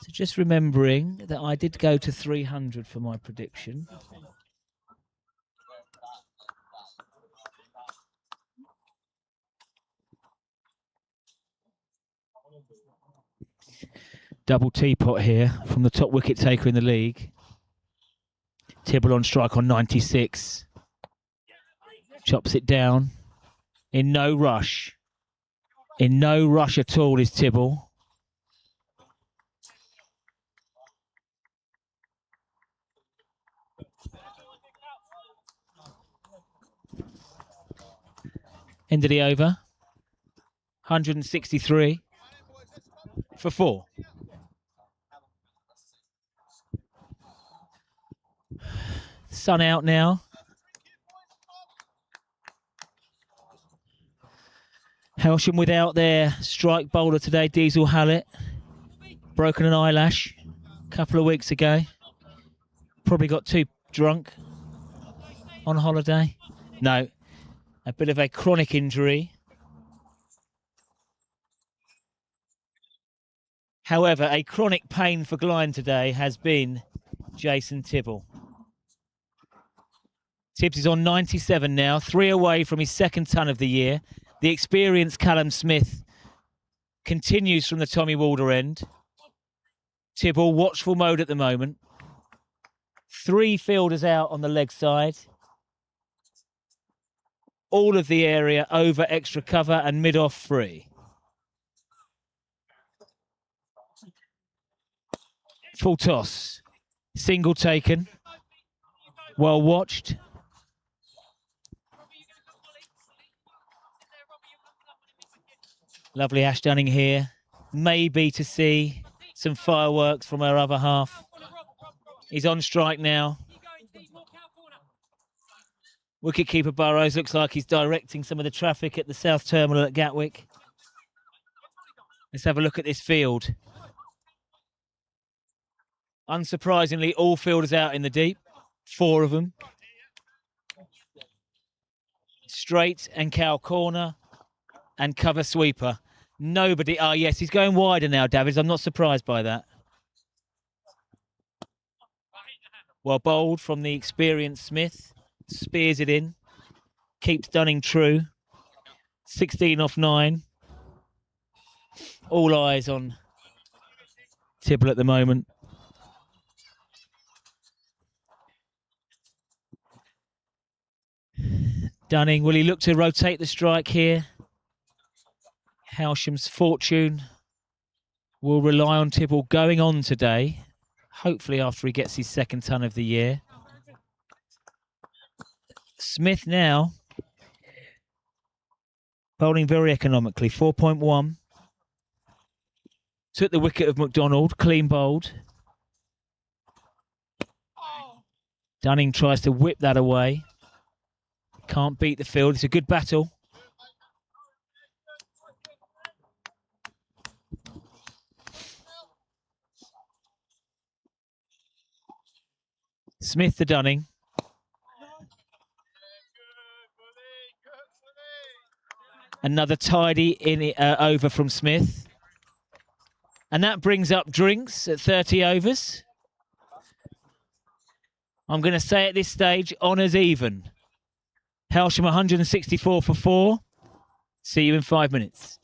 So just remembering that I did go to 300 for my prediction. Double teapot here from the top wicket taker in the league. Tibble on strike on 96. Chops it down. In no rush. In no rush at all is Tibble. End of the over. 163 for 4. Sun out now. Hailsham without their strike bowler today, Diesel Hallett. Broken an eyelash a couple of weeks ago. Probably got too drunk on holiday. No, a bit of a chronic injury. However, a chronic pain for Glynde today has been Jason Tibble. Tibbs is on 97 now, 3 away from his 2nd ton of the year. The experienced Callum Smith continues from the Tommy Walder end. Tibble, watchful mode at the moment. 3 fielders out on the leg side. All of the area over extra cover and mid-off free. Full toss. Single taken. Well watched. Lovely Ash Dunning here. Maybe to see some fireworks from her other half. He's on strike now. Wicketkeeper Burrows looks like he's directing some of the traffic at the South Terminal at Gatwick. Let's have a look at this field. Unsurprisingly, all fielders out in the deep. 4 of them. Straight and cow corner and cover sweeper. Nobody. Ah, yes, he's going wider now, Davids. I'm not surprised by that. Well bowled from the experienced Smith. Spears it in. Keeps Dunning true. 16 off 9. All eyes on Tibble at the moment. Dunning, will he look to rotate the strike here? Hailsham's fortune will rely on Tibble going on today, hopefully after he gets his 2nd ton of the year. Smith now bowling very economically, 4.1. Took the wicket of McDonald, clean bowled. Dunning tries to whip that away. Can't beat the field. It's a good battle. Smith to Dunning. Another tidy over from Smith. And that brings up Drinks at 30 overs. I'm going to say at this stage, honours even. Hailsham 164 for 4. See you in 5 minutes.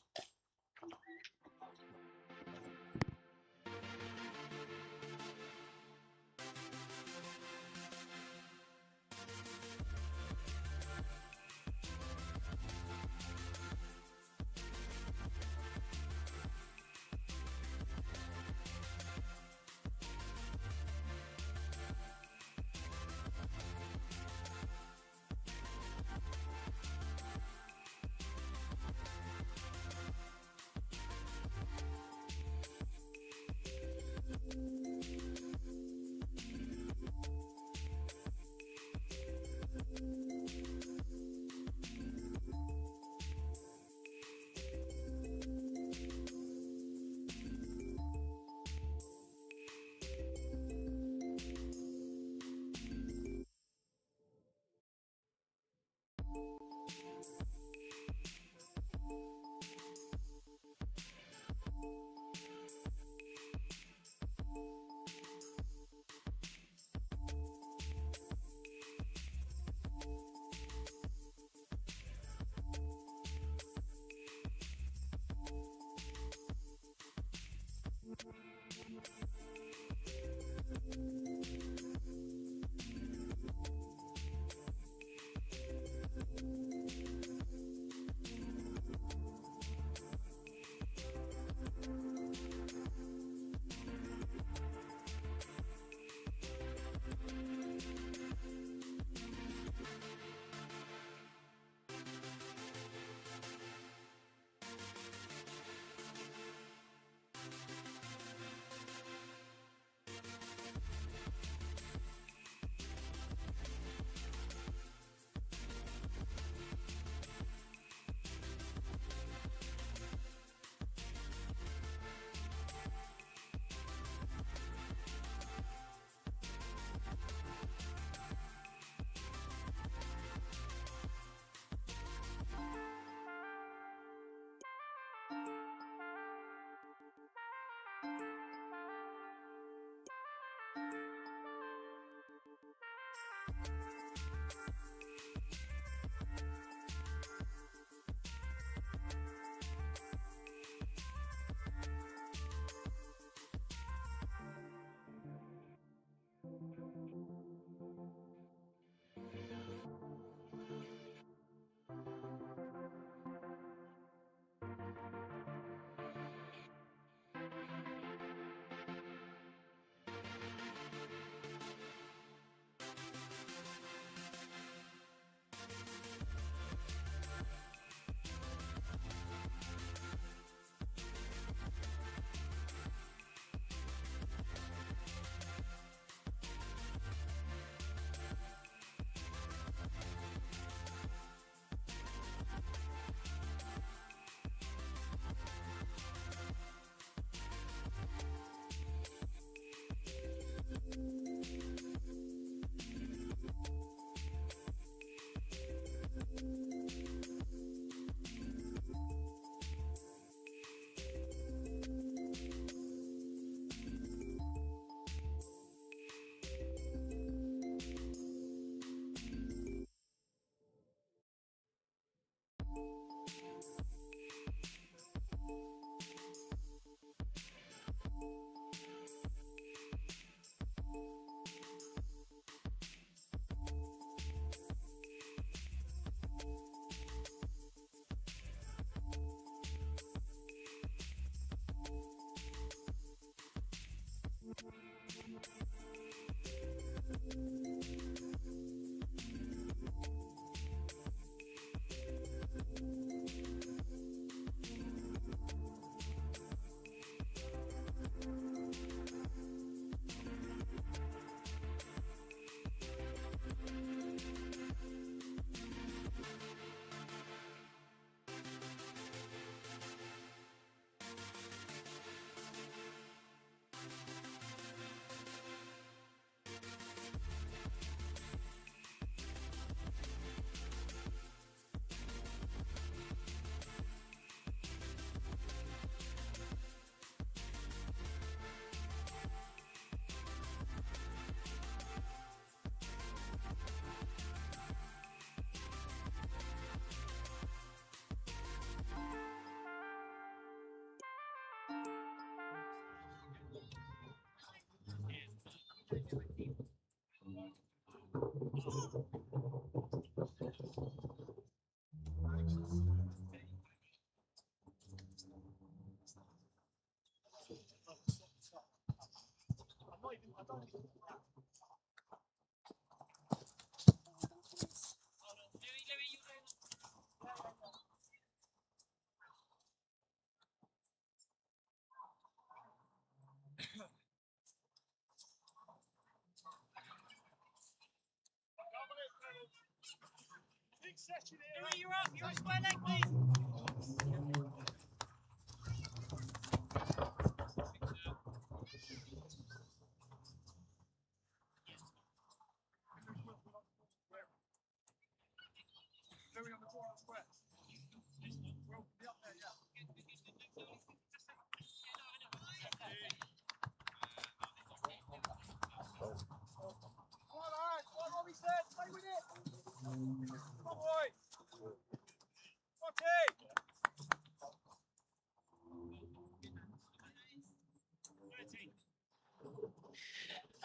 Louis, you're up. You're a square leg, please.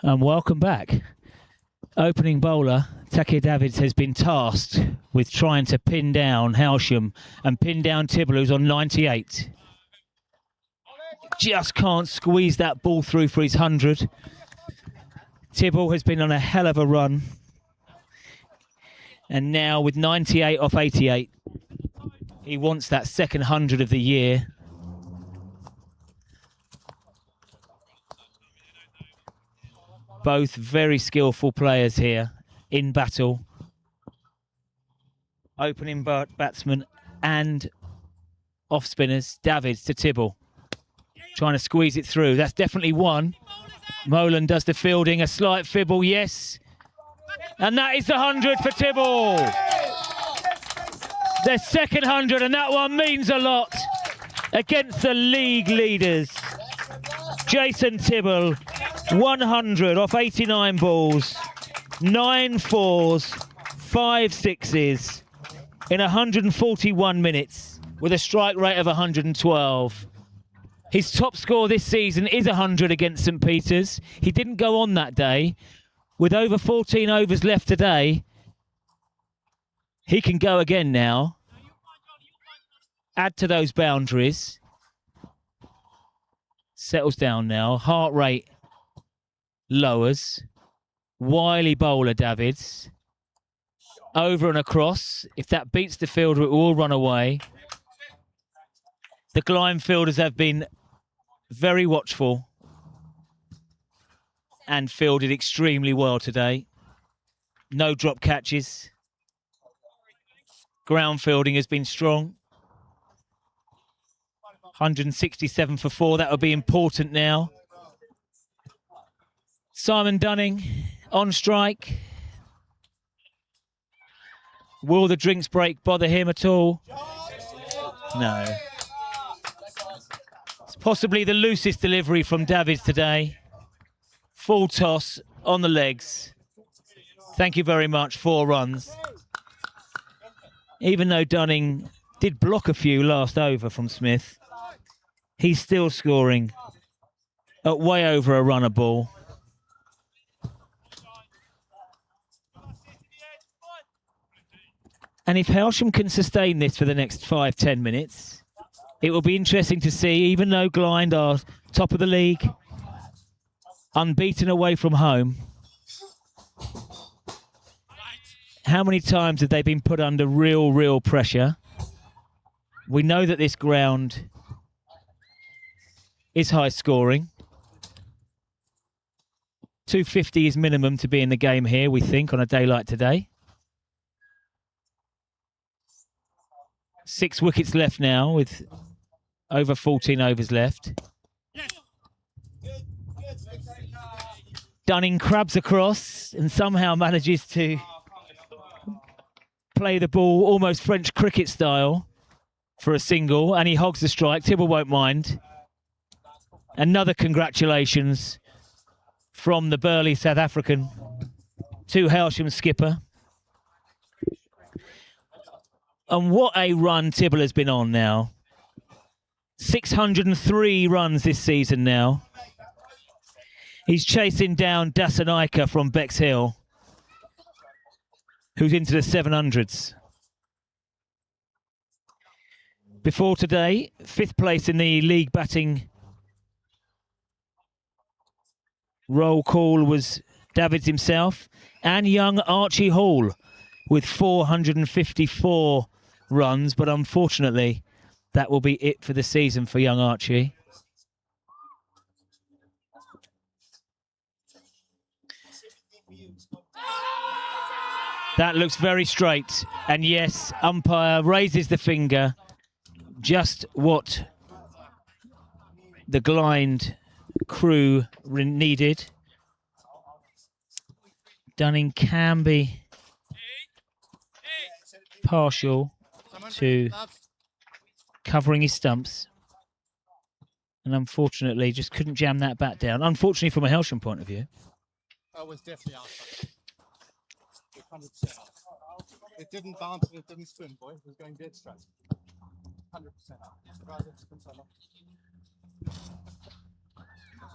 And welcome back. Opening bowler, Taki Davids, has been tasked with trying to pin down Hailsham and pin down Tibble, who's on 98. Just can't squeeze that ball through for his 100. Tibble has been on a hell of a run. And now with 98 off 88, he wants that second 100 of the year. Both very skillful players here in battle. Opening batsman and off spinners. Davids to Tibble. Trying to squeeze it through. That's definitely one. Molan does the fielding. A slight fibble, yes. And that is the 100 for Tibble. Their second 100, and that one means a lot against the league leaders. Jason Tibble, 100 off 89 balls, 9 fours, 5 sixes in 141 minutes with a strike rate of 112. His top score this season is 100 against St Peter's. He didn't go on that day. With over 14 overs left today, he can go again now. Add to those boundaries. Settles down now. Heart rate lowers. Wily bowler Davids. Over and across. If that beats the fielder, it will run away. The Glynde fielders have been very watchful and fielded extremely well today. No drop catches. Ground fielding has been strong. 167 for 4. That will be important now. Simon Dunning on strike. Will the drinks break bother him at all? No. It's possibly the loosest delivery from Davids today. Full toss on the legs. Thank you very much. 4 runs. Even though Dunning did block a few last over from Smith, he's still scoring at way over a runner ball. And if Hailsham can sustain this for the next 5-10 minutes, it will be interesting to see, even though Glynde are top of the league, unbeaten away from home, how many times have they been put under real pressure? We know that this ground is high scoring. 250 is minimum to be in the game here, we think, on a day like today. 6 wickets left now with over 14 overs left. Dunning crabs across and somehow manages to play the ball almost French cricket style for a single, and he hogs the strike. Tibble won't mind. Another congratulations from the burly South African to Hailsham skipper. And what a run Tibble has been on now. 603 runs this season now. He's chasing down Dasanaika from Bexhill, who's into the 700s. Before today, 5th place in the league batting roll call was Davids himself and young Archie Hall with 454 runs, but unfortunately that will be it for the season for young Archie. That looks very straight, and yes, umpire raises the finger, just what the Glynde crew needed. Dunning can be partial to covering his stumps, and unfortunately just couldn't jam that bat down. Unfortunately from a Hailsham point of view. That was definitely outside. 100%. It didn't bounce and it didn't spin, boy. It was going dead straight. 100%.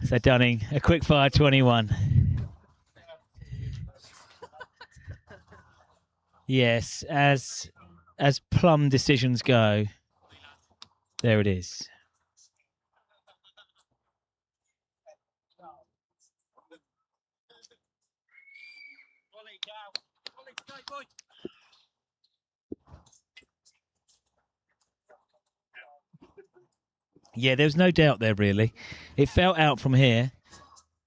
So Dunning, a quick fire 21. Yes, as plum decisions go, there it is. Yeah, there was no doubt there, really. It felt out from here.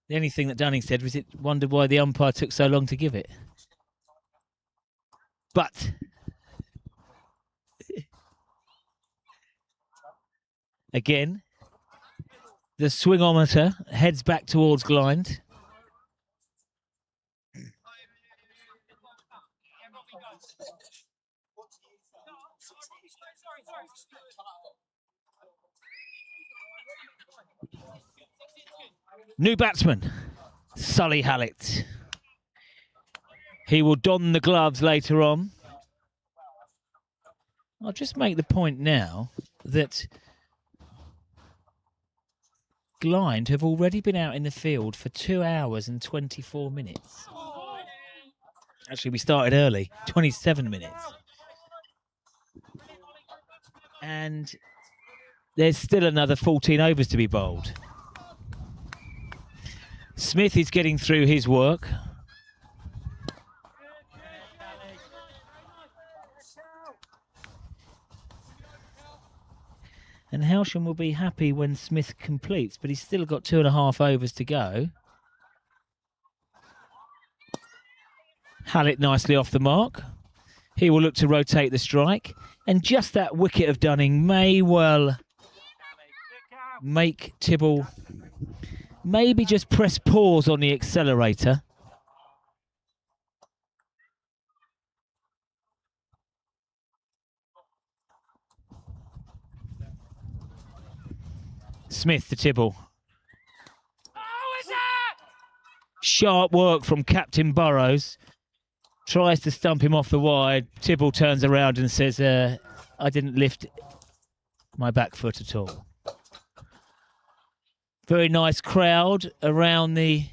The only thing that Dunning said was it wondered why the umpire took so long to give it. But again, the swingometer heads back towards Glynde. New batsman, Sully Hallett. He will don the gloves later on. I'll just make the point now that Glynde have already been out in the field for 2 hours and 24 minutes. Actually, we started early, 27 minutes. And there's still another 14 overs to be bowled. Smith is getting through his work. And Hailsham will be happy when Smith completes, but he's still got 2.5 overs to go. Hallett nicely off the mark. He will look to rotate the strike. And just that wicket of Dunning may well make Tibble maybe just press pause on the accelerator. Smith to Tibble. Sharp work from Captain Burrows. tries to stump him off the wide. Tibble turns around and says, I didn't lift my back foot at all. Very nice crowd around the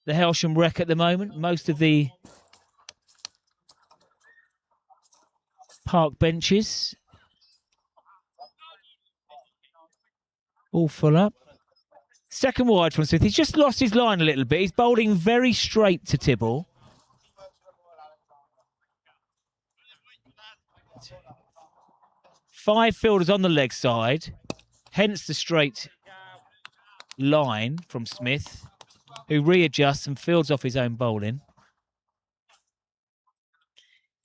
Hailsham Rec at the moment. Most of the park benches all full up. Second wide from Smith. He's just lost his line a little bit. He's bowling very straight to Tibble. Five fielders on the leg side, hence the straight line from Smith, who readjusts and fields off his own bowling.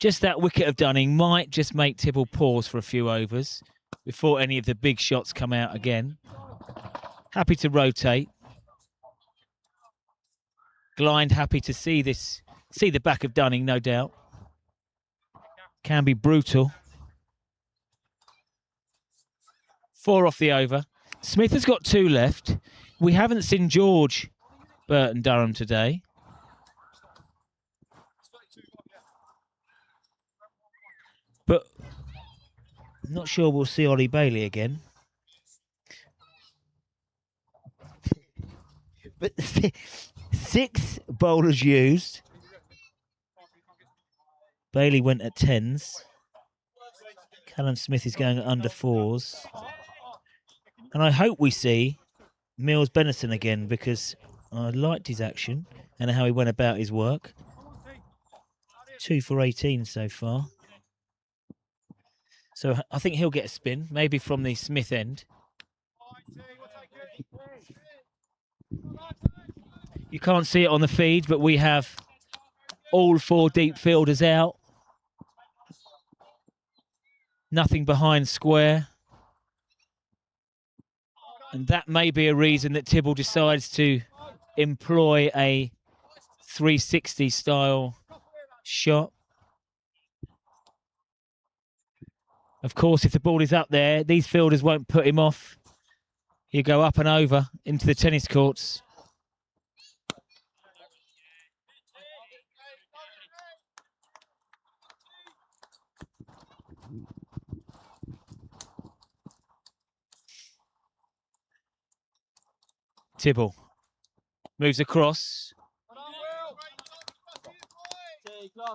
Just that wicket of Dunning might just make Tibble pause for a few overs before any of the big shots come out again. Happy to rotate. Glynde happy to see the back of Dunning, no doubt. Can be brutal. 4 off the over. Smith has got 2 left. We haven't seen George Burton Durham today. But I'm not sure we'll see Ollie Bailey again. But 6 bowlers used. Bailey went at 10s. Callum Smith is going at under 4s. And I hope we see Mills Benison again, because I liked his action and how he went about his work. 2 for 18 so far. So I think he'll get a spin, maybe from the Smith end. You can't see it on the feed, but we have all 4 deep fielders out. Nothing behind square. And that may be a reason that Tibble decides to employ a 360 style shot. Of course, if the ball is up there, these fielders won't put him off. He'll go up and over into the tennis courts. Tibble moves across.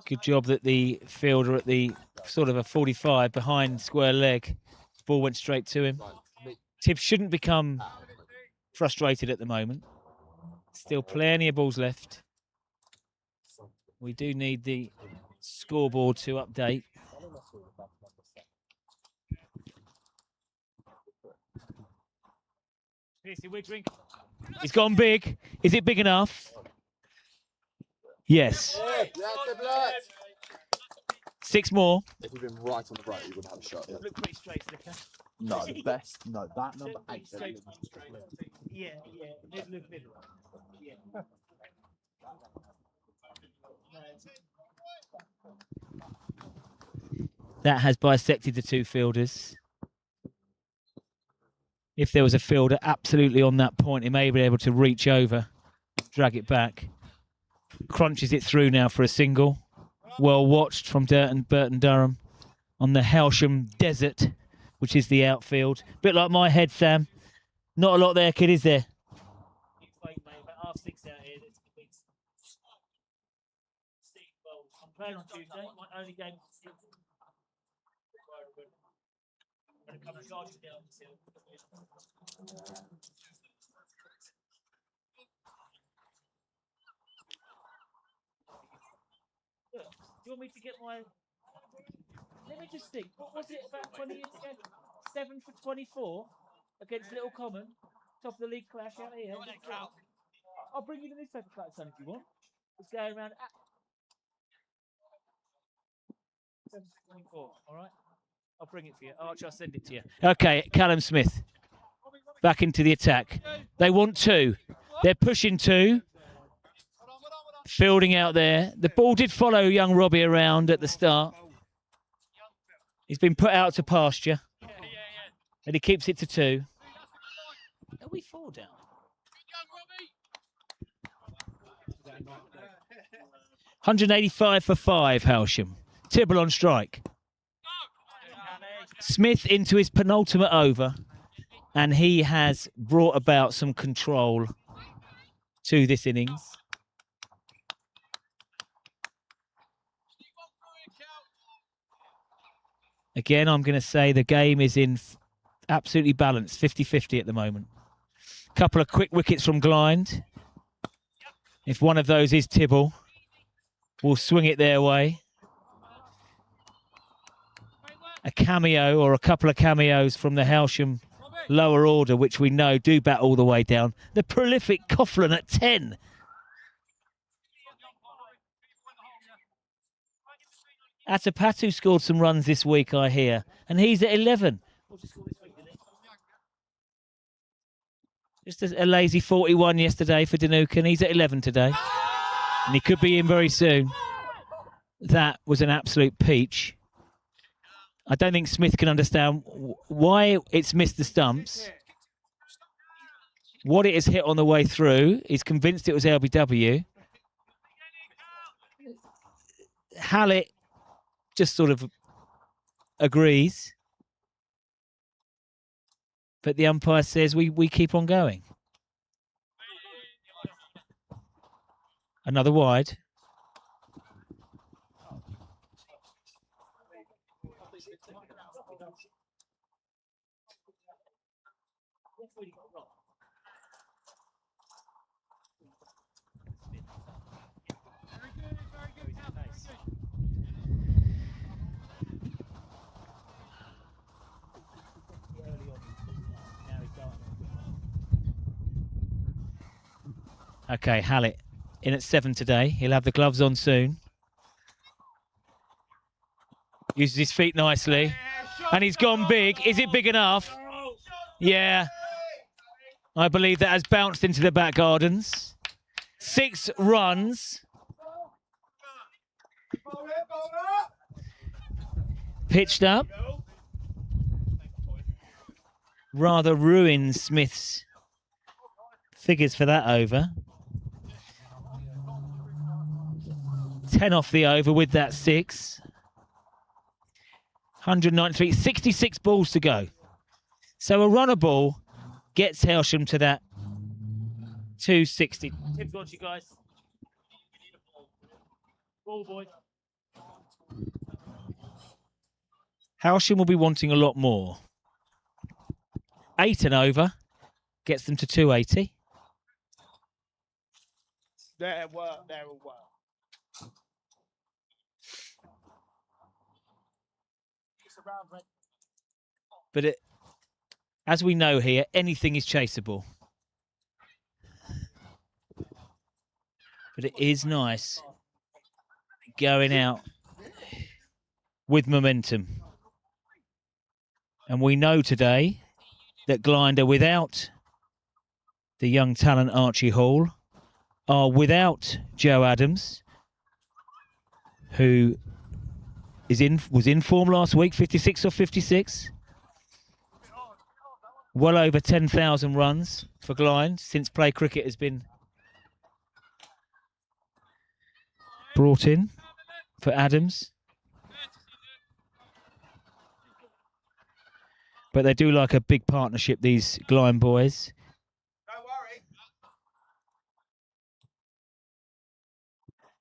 Good job that the fielder at the sort of a 45 behind square leg. Ball went straight to him. Tibb shouldn't become frustrated at the moment. Still plenty of balls left. We do need the scoreboard to update. He's gone big. Is it big enough? Yes. 6 more. If he'd been right on the right, he wouldn't have a shot. Yeah. Look pretty straight, Slicker. No, the best. No, that number 8. Yeah. Look. Yeah. That has bisected the 2 fielders. If there was a fielder absolutely on that point, he may be able to reach over, drag it back. Crunches it through now for a single. Well watched from Burton Durham on the Hailsham Desert, which is the outfield. Bit like my head, Sam. Not a lot there, kid, is there? Wait, mate, about half 6 out here. I'm playing on Tuesday. My only game is still. Do you want me to get my... Let me just think. What was it about 20 years ago? 7 for 24 against Little Common. Top of the league clash out here. I'll bring you the newspaper class, son, if you want. It's going around at 7 for 24, all right? I'll bring it for you. Arch, I'll send it to you. Okay, Callum Smith. Back into the attack. They want 2. They're pushing 2. Fielding out there. The ball did follow young Robbie around at the start. He's been put out to pasture. And he keeps it to 2. Are we 4 down? 185 for 5, Hailsham. Tibble on strike. Smith into his penultimate over, and he has brought about some control to this innings. Again, I'm going to say the game is in absolutely balanced, 50-50 at the moment. Couple of quick wickets from Glynde. If one of those is Tibble, we'll swing it their way. A cameo or a couple of cameos from the Hailsham lower order, which we know do bat all the way down. The prolific Coughlin at 10. Atapatu scored some runs this week, I hear, and he's at 11. Just a lazy 41 yesterday for Danukan. He's at 11 today, and he could be in very soon. That was an absolute peach. I don't think Smith can understand why it's missed the stumps, what it has hit on the way through. He's convinced it was LBW. Hallett just sort of agrees. But the umpire says we keep on going. Another wide. Okay, Hallett in at 7 today. He'll have the gloves on soon. Uses his feet nicely. And he's gone big. Is it big enough? Yeah. I believe that has bounced into the back gardens. 6 runs. Pitched up. Rather ruins Smith's figures for that over. 10 off the over with that 6. 193, 66 balls to go. So a runner ball gets Hailsham to that 260. Tips, what you guys? Ball, boy. Hailsham will be wanting a lot more. 8 and over gets them to 280. There will work. But as we know here, anything is chaseable. But it is nice going out with momentum. And we know today that Glynde are without the young talent Archie Hall, are without Joe Adams, who was in form last week, 56 or 56. Well over 10,000 runs for Glynde since play cricket has been brought in for Adams. But they do like a big partnership, these Glynde boys. Don't worry.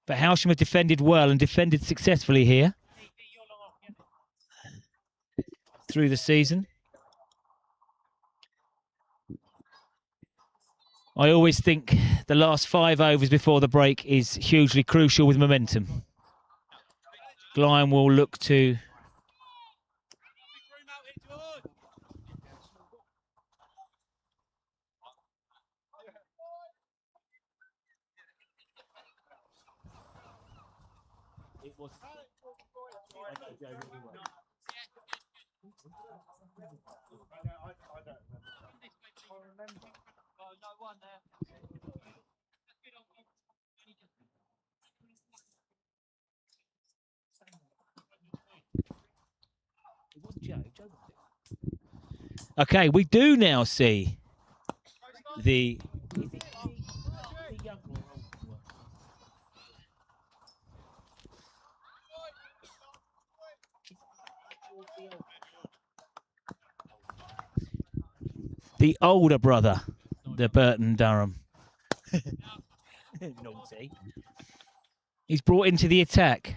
But Hailsham have defended well and defended successfully here through the season. I always think the last 5 overs before the break is hugely crucial with momentum. Glynde will look to Okay, we do now see the The older brother, the Burton Durham. Naughty. He's brought into the attack.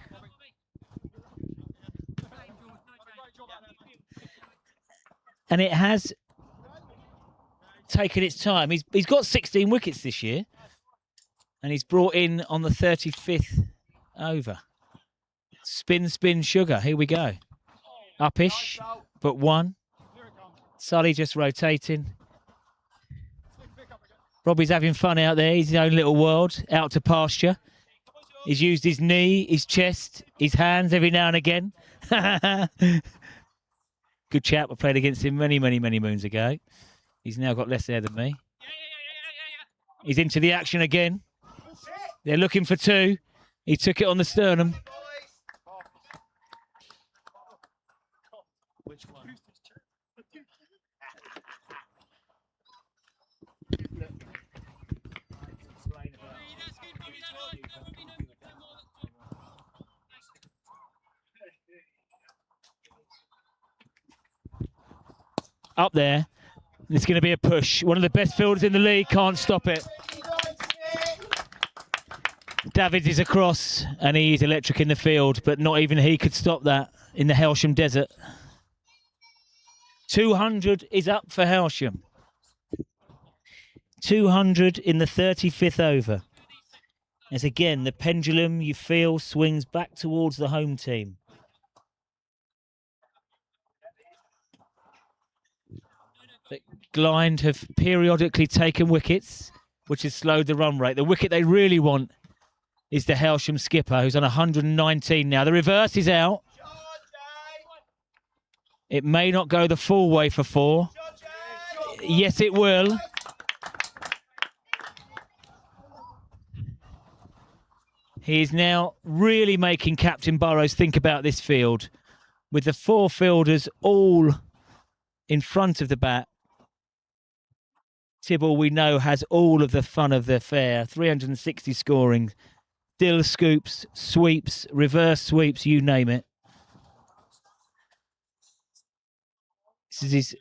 And it has taken its time. He's got 16 wickets this year. And he's brought in on the 35th over. Spin, spin, sugar. Here we go. Uppish, but one. Sully just rotating. Robbie's having fun out there. He's his own little world, out to pasture. He's used his knee, his chest, his hands every now and again. Good chap. I played against him many, many, many moons ago. He's now got less hair than me. He's into the action again. They're looking for two. He took it on the sternum. Which one? Up there. It's going to be a push. One of the best fielders in the league can't stop it. Davids is across and he's electric in the field, but not even he could stop that in the Hailsham desert. 200 is up for Hailsham. 200 in the 35th over. As again, the pendulum, you feel, swings back towards the home team. But Glynde have periodically taken wickets, which has slowed the run rate. The wicket they really want is the Hailsham skipper, who's on 119 now. The reverse is out. It may not go the full way for 4. Yes, it will. He is now really making Captain Burrows think about this field. With the 4 fielders all in front of the bat, Tibble, we know, has all of the fun of the affair. 360 scoring. Dill scoops, sweeps, reverse sweeps, you name it. This is his...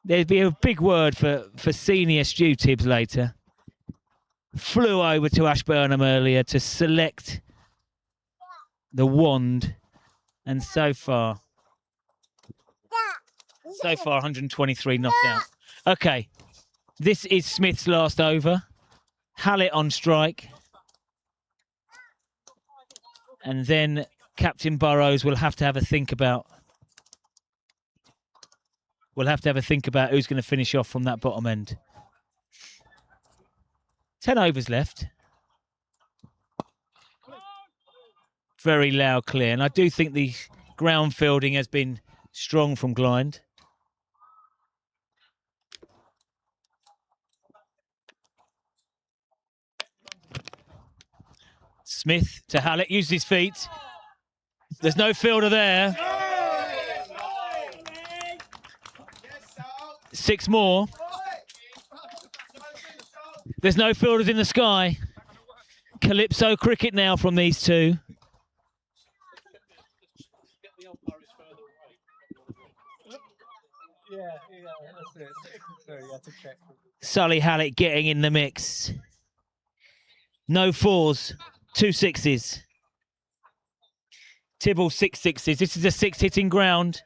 There'd be a big word for senior Stu Tibbs later. Flew over to Ashburnham earlier to select the wand. And so far 123 knocked out. Okay, this is Smith's last over. Hallett on strike. And then Captain Burrows will have to have a think about... We'll have to have a think about who's going to finish off from that bottom end. 10 overs left. Very loud, clear. And I do think the ground fielding has been strong from Glynde. Smith to Hallett, uses his feet. There's no fielder there. 6 more. There's no fielders in the sky. Calypso cricket now from these two. That's it. Sorry, you have to check. Sully Hallett getting in the mix. No 4s, 2 6s. Tibble 6 6s. This is a 6 hitting ground.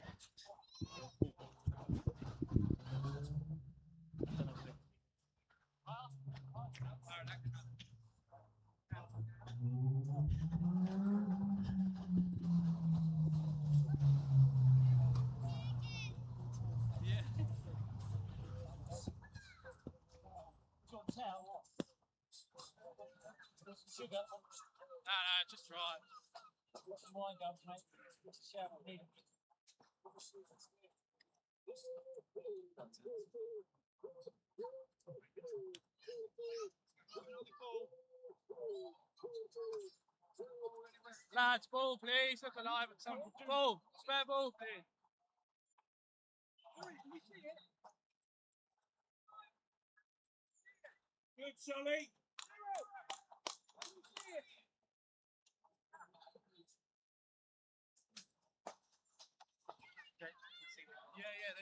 No, just right. Wind up, mate. Shout at me. Lads, ball, please. Look alive at some ball. Spare ball, please. Good, Sully.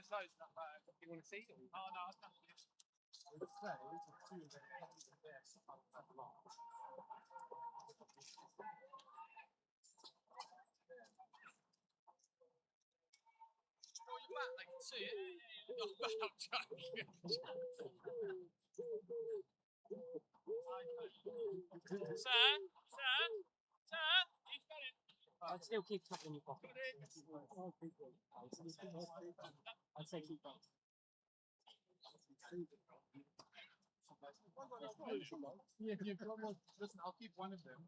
You want to see them? Oh, no, it's not. I'd still keep tapping your pocket. I'd say keep going. Yeah, you've got one. Listen, I'll keep one of them.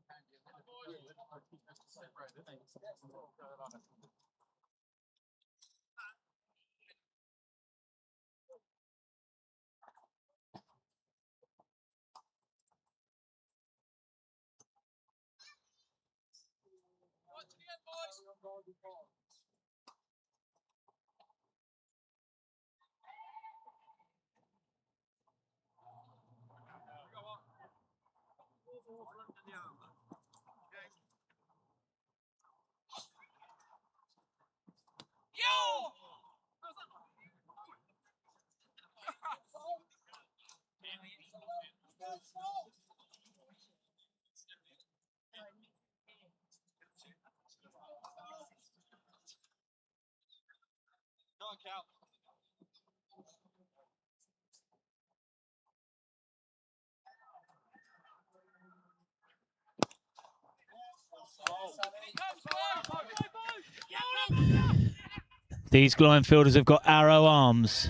These Glynefielders have got arrow arms.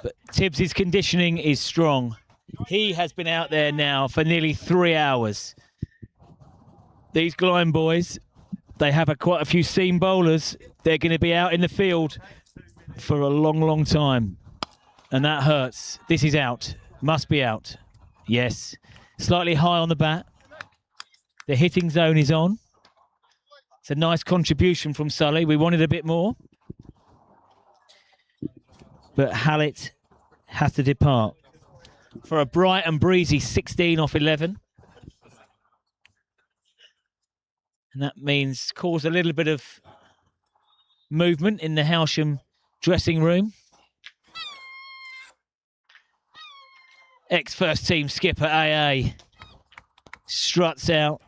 But Tibbs' conditioning is strong. He has been out there now for nearly 3 hours. These Glynde boys, they have quite a few seam bowlers. They're going to be out in the field for a long, long time. And that hurts. This is out. Must be out. Yes. Slightly high on the bat. The hitting zone is on. It's a nice contribution from Sully. We wanted a bit more. But Hallett has to depart for a bright and breezy 16 off 11. And that means cause a little bit of movement in the Hailsham dressing room. Ex-first team skipper AA struts out.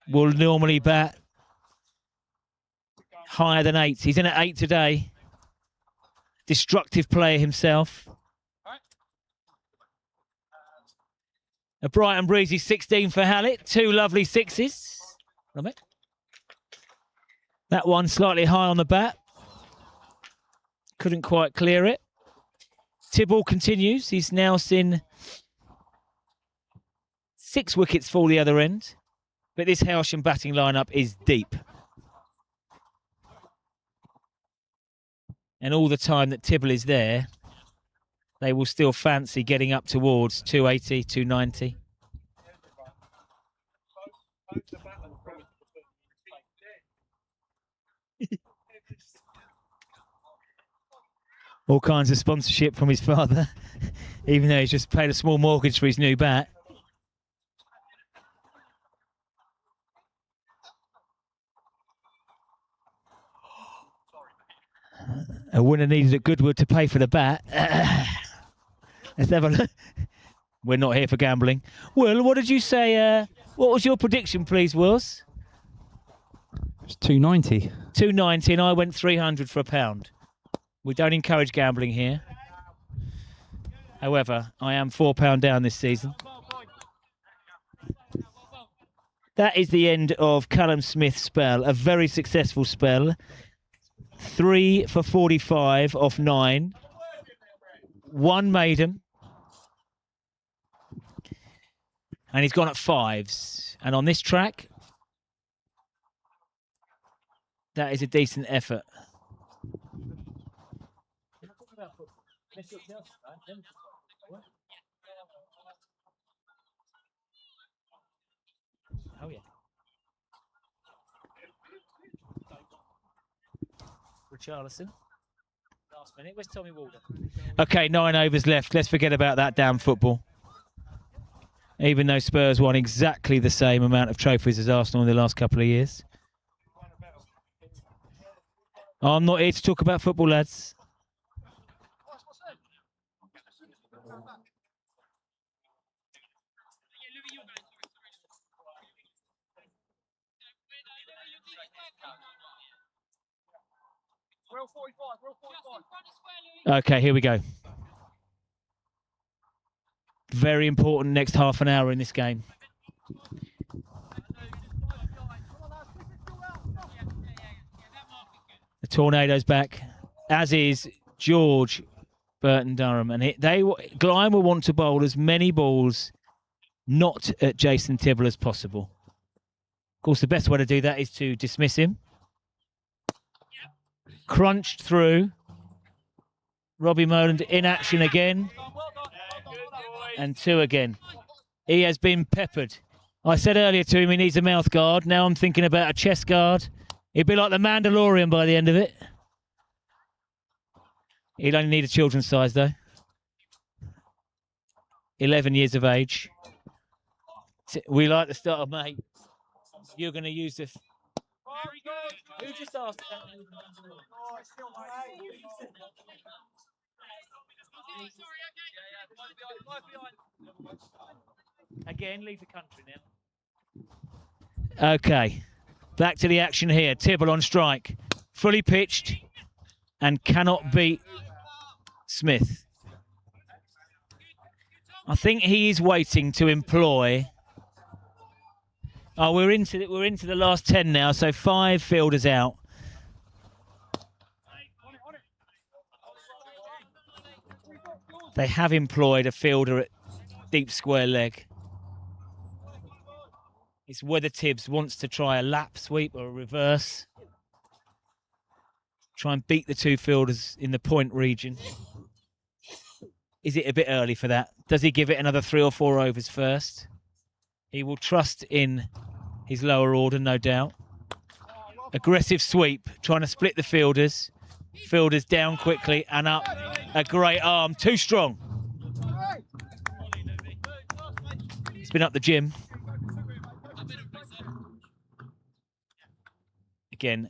Will normally bat higher than 8. He's in at 8 today. Destructive player himself. A bright and breezy 16 for Hallett. 2 lovely 6s. That one slightly high on the bat. Couldn't quite clear it. Tibble continues. He's now seen 6 wickets fall the other end. But this Hailsham batting lineup is deep. And all the time that Tibble is there, they will still fancy getting up towards 280, 290. All kinds of sponsorship from his father, even though he's just paid a small mortgage for his new bat. A winner needed at Goodwood to pay for the bat. Let's have a look. We're not here for gambling. Will, what did you say? What was your prediction, please, Wills? It's 290. 290, and I went 300 for £1. We don't encourage gambling here. However, I am £4 down this season. That is the end of Callum Smith's spell. A very successful spell. 3 for 45 off 9. 1 maiden. And he's gone at 5s. And on this track, that is a decent effort. Oh, yeah. Richarlison. Last minute. Where's Tommy Walden? Okay, 9 overs left. Let's forget about that damn football. Even though Spurs won exactly the same amount of trophies as Arsenal in the last couple of years. I'm not here to talk about football, lads. Okay, here we go. Very important next half an hour in this game. The Tornado's back, as is George Burton Durham. And Glynde will want to bowl as many balls not at Jason Tibble as possible. Of course, the best way to do that is to dismiss him. Crunched through. Robbie Moland in action again. And 2 again. He has been peppered. I said earlier to him he needs a mouth guard. Now I'm thinking about a chest guard. He'd be like the Mandalorian by the end of it. He'll only need a children's size, though. 11 years of age. We like the start of mate. You're going to use this. Who just asked? Again, leave the country now. Okay. Back to the action here. Tibble on strike. Fully pitched and cannot beat Smith. I think he is waiting to employ. Oh, we're into the last 10 now, so 5 fielders out. They have employed a fielder at deep square leg. It's whether Tibbs wants to try a lap sweep or a reverse. Try and beat the 2 fielders in the point region. Is it a bit early for that? Does he give it another 3 or 4 overs first? He will trust in his lower order, no doubt. Aggressive sweep, trying to split the fielders. Fielders down quickly and up. A great arm, too strong. It's been up the gym. Again,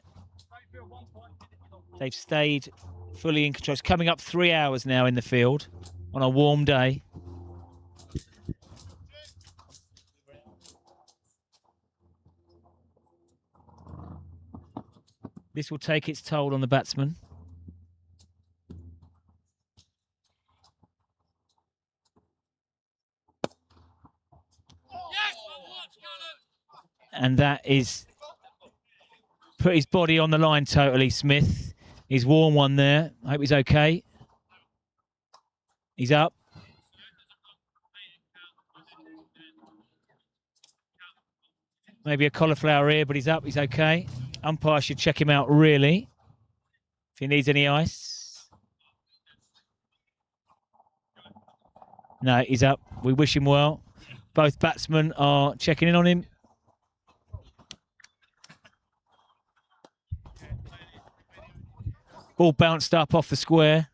they've stayed fully in control. It's coming up 3 hours now in the field on a warm day. This will take its toll on the batsman. And that is put his body on the line totally, Smith. He's worn one there. I hope he's okay. He's up. Maybe a cauliflower ear, but he's up. He's okay. Umpire should check him out, really, if he needs any ice. No, he's up. We wish him well. Both batsmen are checking in on him. Ball bounced up off the square.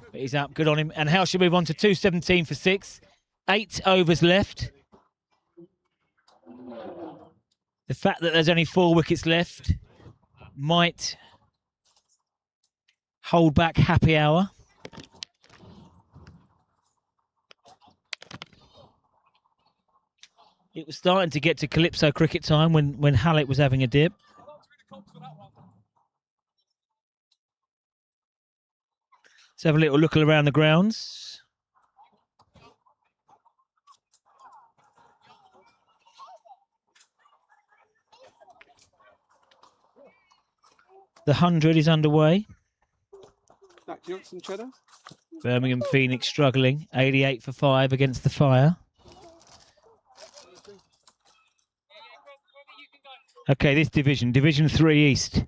But he's up, good on him. And Hailsham move on to 217 for 6. 8 overs left. The fact that there's only 4 wickets left might hold back happy hour. It was starting to get to Calypso cricket time when Hallett was having a dip. Let's have a little look around the grounds. The 100 is underway. Zach Johnson, Cheddar. Birmingham Phoenix struggling. 88 for 5 against the Fire. Okay, this division, Division 3 East.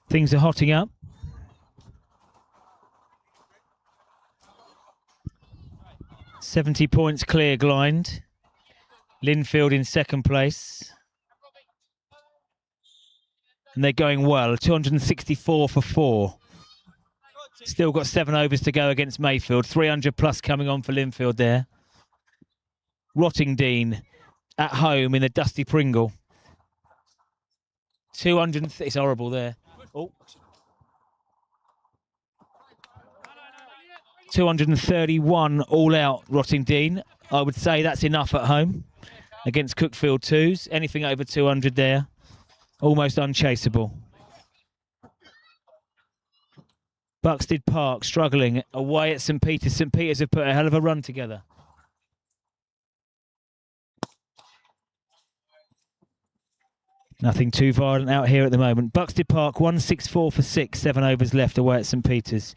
Things are hotting up. .70 points clear, Glynde. Linfield in second place. And they're going well. 264 for 4. Still got 7 overs to go against Mayfield. 300 plus coming on for Linfield there. Rottingdean at home in the Dusty Pringle. 200. It's horrible there. Oh. 231 all out Rottingdean. I would say that's enough at home against Cookfield 2s. Anything over 200 there, almost unchaseable. Buxted Park struggling away at St Peters. St Peters have put a hell of a run together. Nothing too violent out here at the moment. Buxted Park 164 for 6, 7 overs left away at St Peters.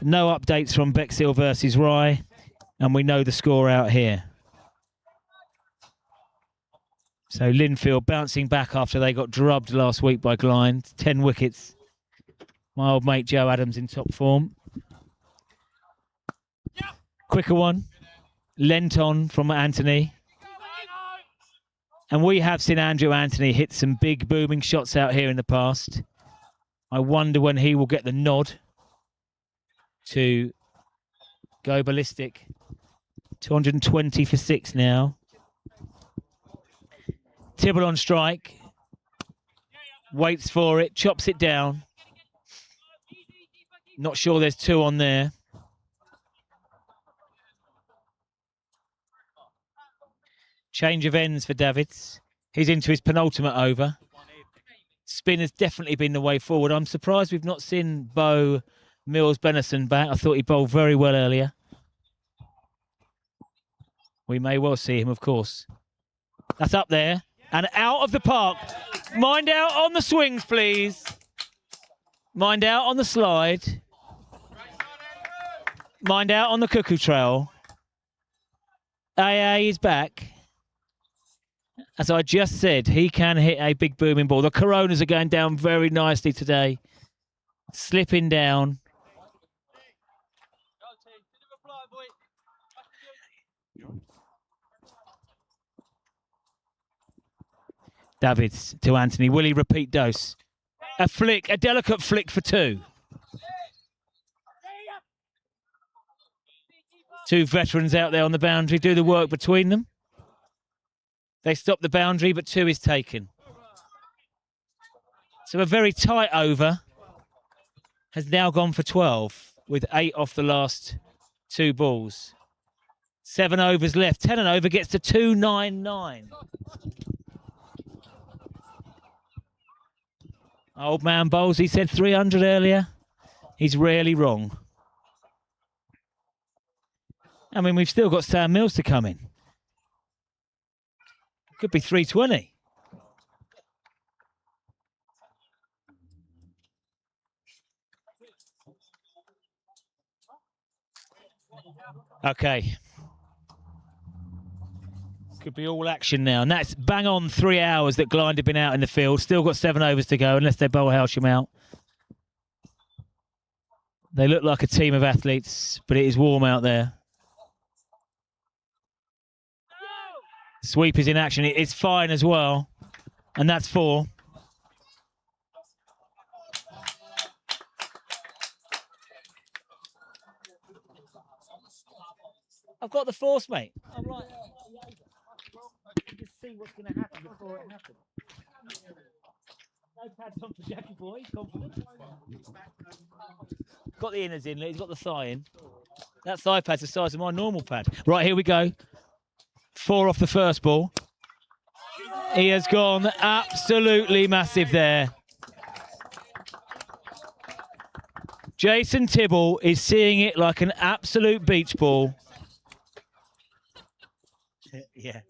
No updates from Bexhill versus Rye, and we know the score out here. So Linfield bouncing back after they got drubbed last week by Glynde. 10 wickets. My old mate Joe Adams in top form. Quicker one. Lent on from Anthony. And we have seen Andrew Anthony hit some big booming shots out here in the past. I wonder when he will get the nod to go ballistic. 220 for 6 now. Tibble on strike. Waits for it, chops it down. Not sure there's 2 on there. Change of ends for Davids. He's into his penultimate over. Spin has definitely been the way forward. I'm surprised we've not seen Bo Mills-Benison back. I thought he bowled very well earlier. We may well see him, of course. That's up there. And out of the park. Mind out on the swings, please. Mind out on the slide. Mind out on the cuckoo trail. AA is back. As I just said, he can hit a big booming ball. The Coronas are going down very nicely today. Slipping down. Davids to Anthony. Will he repeat dose? A flick, a delicate flick for 2. 2 veterans out there on the boundary. Do the work between them. They stop the boundary, but 2 is taken. So a very tight over has now gone for 12 with 8 off the last 2 balls. 7 overs left. 10 and over gets to 299. Old man bowls, he said 300 earlier. He's rarely wrong. I mean, we've still got Sam Mills to come in. Could be 320. Okay. Could be all action now. And that's bang on 3 hours that Glynde have been out in the field. Still got 7 overs to go unless they bowl Hailsham out. They look like a team of athletes, but it is warm out there. Sweep is in action. It's fine as well. And that's 4. I've got the force, mate. I'm like, just see what's going to happen before it happens. No pads on for Jackie boy. Confident. Got the inners in. He's got the thigh in. That thigh pad's the size of my normal pad. Right, here we go. 4 off the first ball. He has gone absolutely massive there. Jason Tibble is seeing it like an absolute beach ball. Yeah.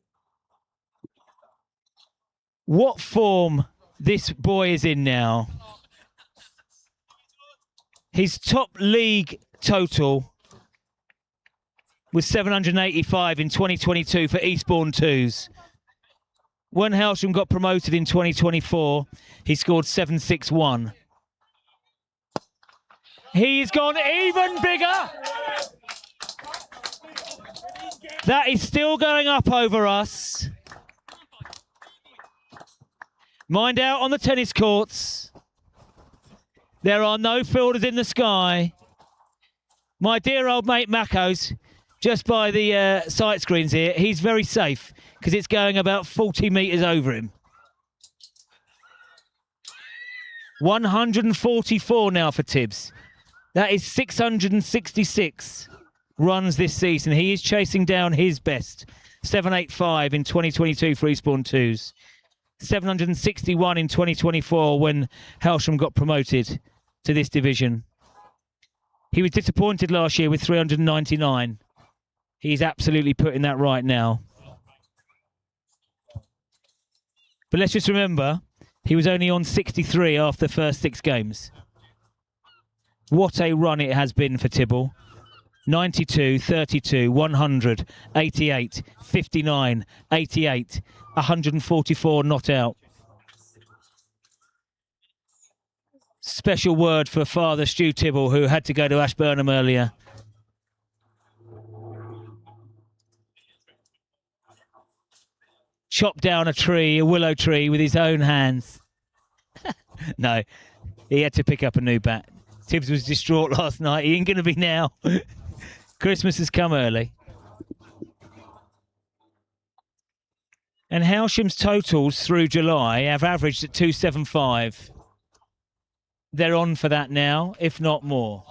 What form this boy is in now. His top league total was 785 in 2022 for Eastbourne 2s. When Hailsham got promoted in 2024, he scored 761. He's gone even bigger. That is still going up over us. Mind out on the tennis courts. There are no fielders in the sky. My dear old mate Mako's just by the sight screens here, he's very safe because it's going about 40 metres over him. 144 now for Tibbs. That is 666 runs this season. He is chasing down his best. 785 in 2022 for Eastbourne 2s. 761 in 2024 when Hailsham got promoted to this division. He was disappointed last year with 399. He's absolutely putting that right now. But let's just remember, he was only on 63 after the first 6 games. What a run it has been for Tibble. 92, 32, 100, 88, 59, 88, 144 not out. Special word for Father Stu Tibble, who had to go to Ashburnham earlier. Chopped down a tree, a willow tree, with his own hands. No, he had to pick up a new bat. Tibbs was distraught last night. He ain't going to be now. Christmas has come early. And Hailsham's totals through July have averaged at 275. They're on for that now, if not more.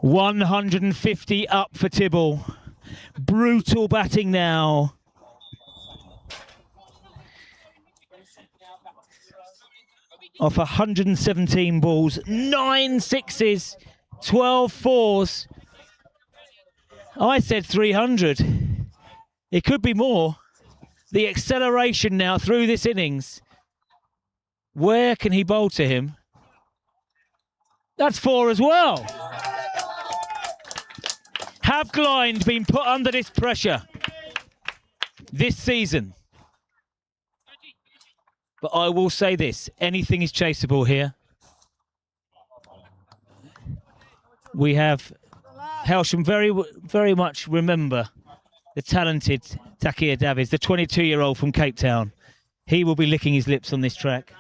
$150 up for Tibble. Brutal batting now. Off 117 balls, 9 sixes, 12 fours. I said 300. It could be more. The acceleration now through this innings. Where can he bowl to him? That's 4 as well. Have Glynde been put under this pressure this season? But I will say this, anything is chaseable here. We have Hailsham very much remember the talented Takir Davies, the 22-year-old from Cape Town. He will be licking his lips on this track.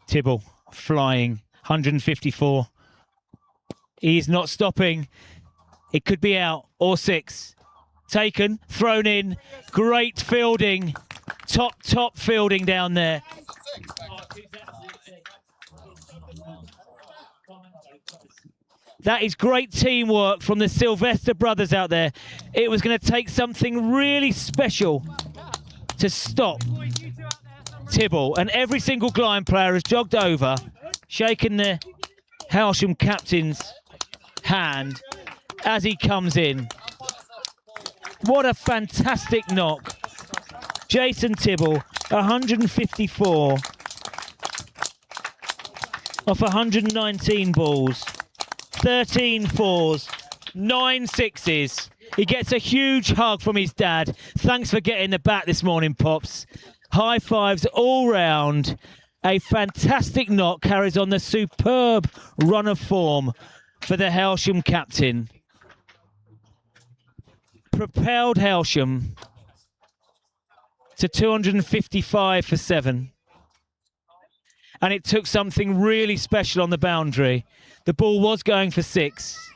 Tibble flying, 154. He's not stopping. It could be out or 6. Taken, thrown in. Great fielding. Top fielding down there. That is great teamwork from the Sylvester brothers out there. It was going to take something really special to stop Tibble, and every single Glynde player has jogged over, shaken the Hailsham captain's hand as he comes in. What a fantastic knock. Jason Tibble, 154 off 119 balls, 13 fours, 9 sixes. He gets a huge hug from his dad. Thanks for getting the bat this morning, Pops. High fives all round. A fantastic knock carries on the superb run of form for the Hailsham captain. Propelled Hailsham to 255 for 7. And it took something really special on the boundary. The ball was going for 6.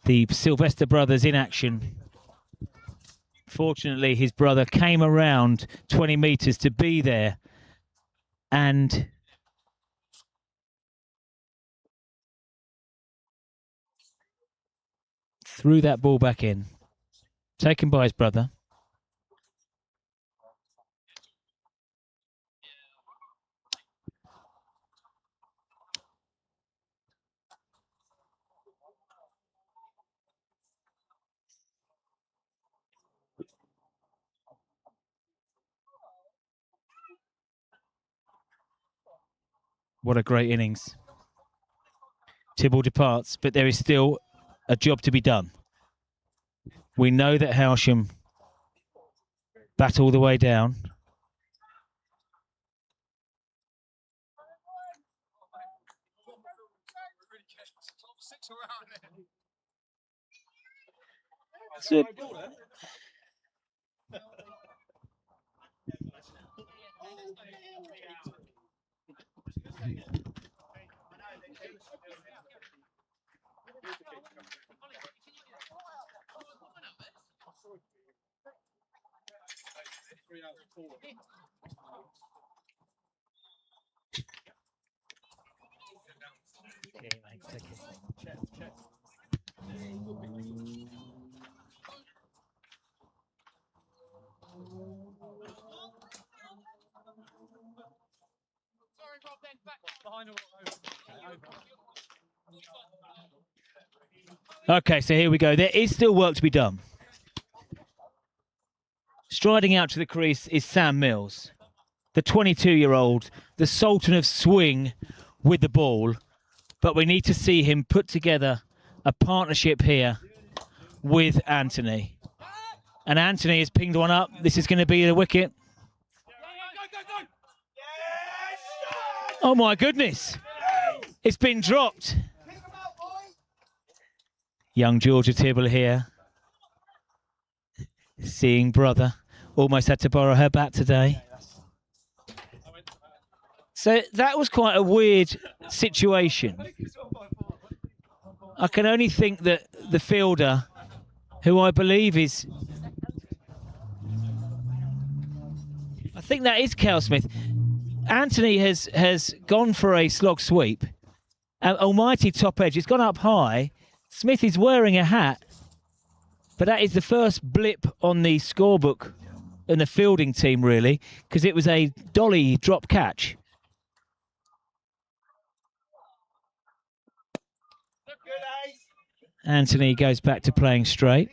The Sylvester brothers in action. Unfortunately, his brother came around 20 metres to be there and threw that ball back in. Taken by his brother. What a great innings. Tibble departs, but there is still a job to be done. We know that Hailsham bat all the way down. So, Sorry, Rob, then back behind okay, so here we go. There is still work to be done. Striding out to the crease is Sam Mills, the 22-year-old, the sultan of swing with the ball. But we need to see him put together a partnership here with Anthony. And Anthony has pinged one up. This is going to be the wicket. Oh my goodness. It's been dropped. Young Georgia Tibble here. Seeing brother. Almost had to borrow her bat today. So that was quite a weird situation. I can only think that the fielder, who I believe is... I think that is Cal Smith. Anthony has gone for a slog sweep. Almighty top edge. It's gone up high. Smith is wearing a hat. But that is the first blip on the scorebook in the fielding team, really, because it was a dolly drop catch. Anthony goes back to playing straight.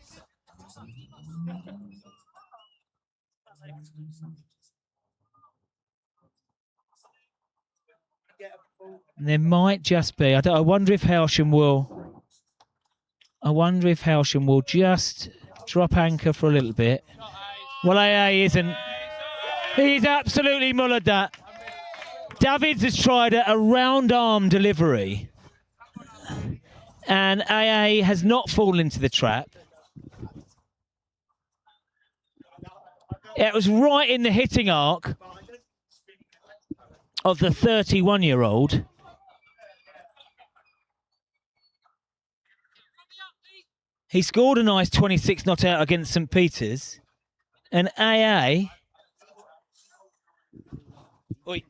And there might just be. I wonder if Hailsham will. I wonder if Hailsham will just drop anchor for a little bit. Well, AA isn't. He's absolutely mullered that. Davids has tried a round arm delivery. And AA has not fallen into the trap. It was right in the hitting arc of the 31-year-old. He scored a nice 26 not out against St. Peter's. And AA... Oi.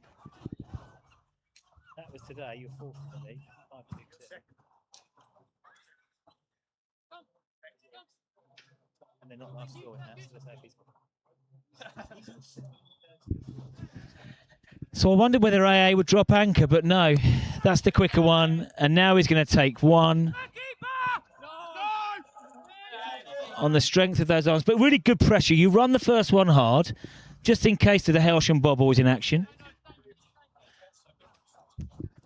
That was today, you're fourth today. 5-6. And they're not last scoring now, so let's hope he's... So I wondered whether AA would drop anchor, but no, that's the quicker one. And now he's going to take one on the strength of those arms. But really good pressure. You run the first one hard, just in case the Hailsham bobble is in action.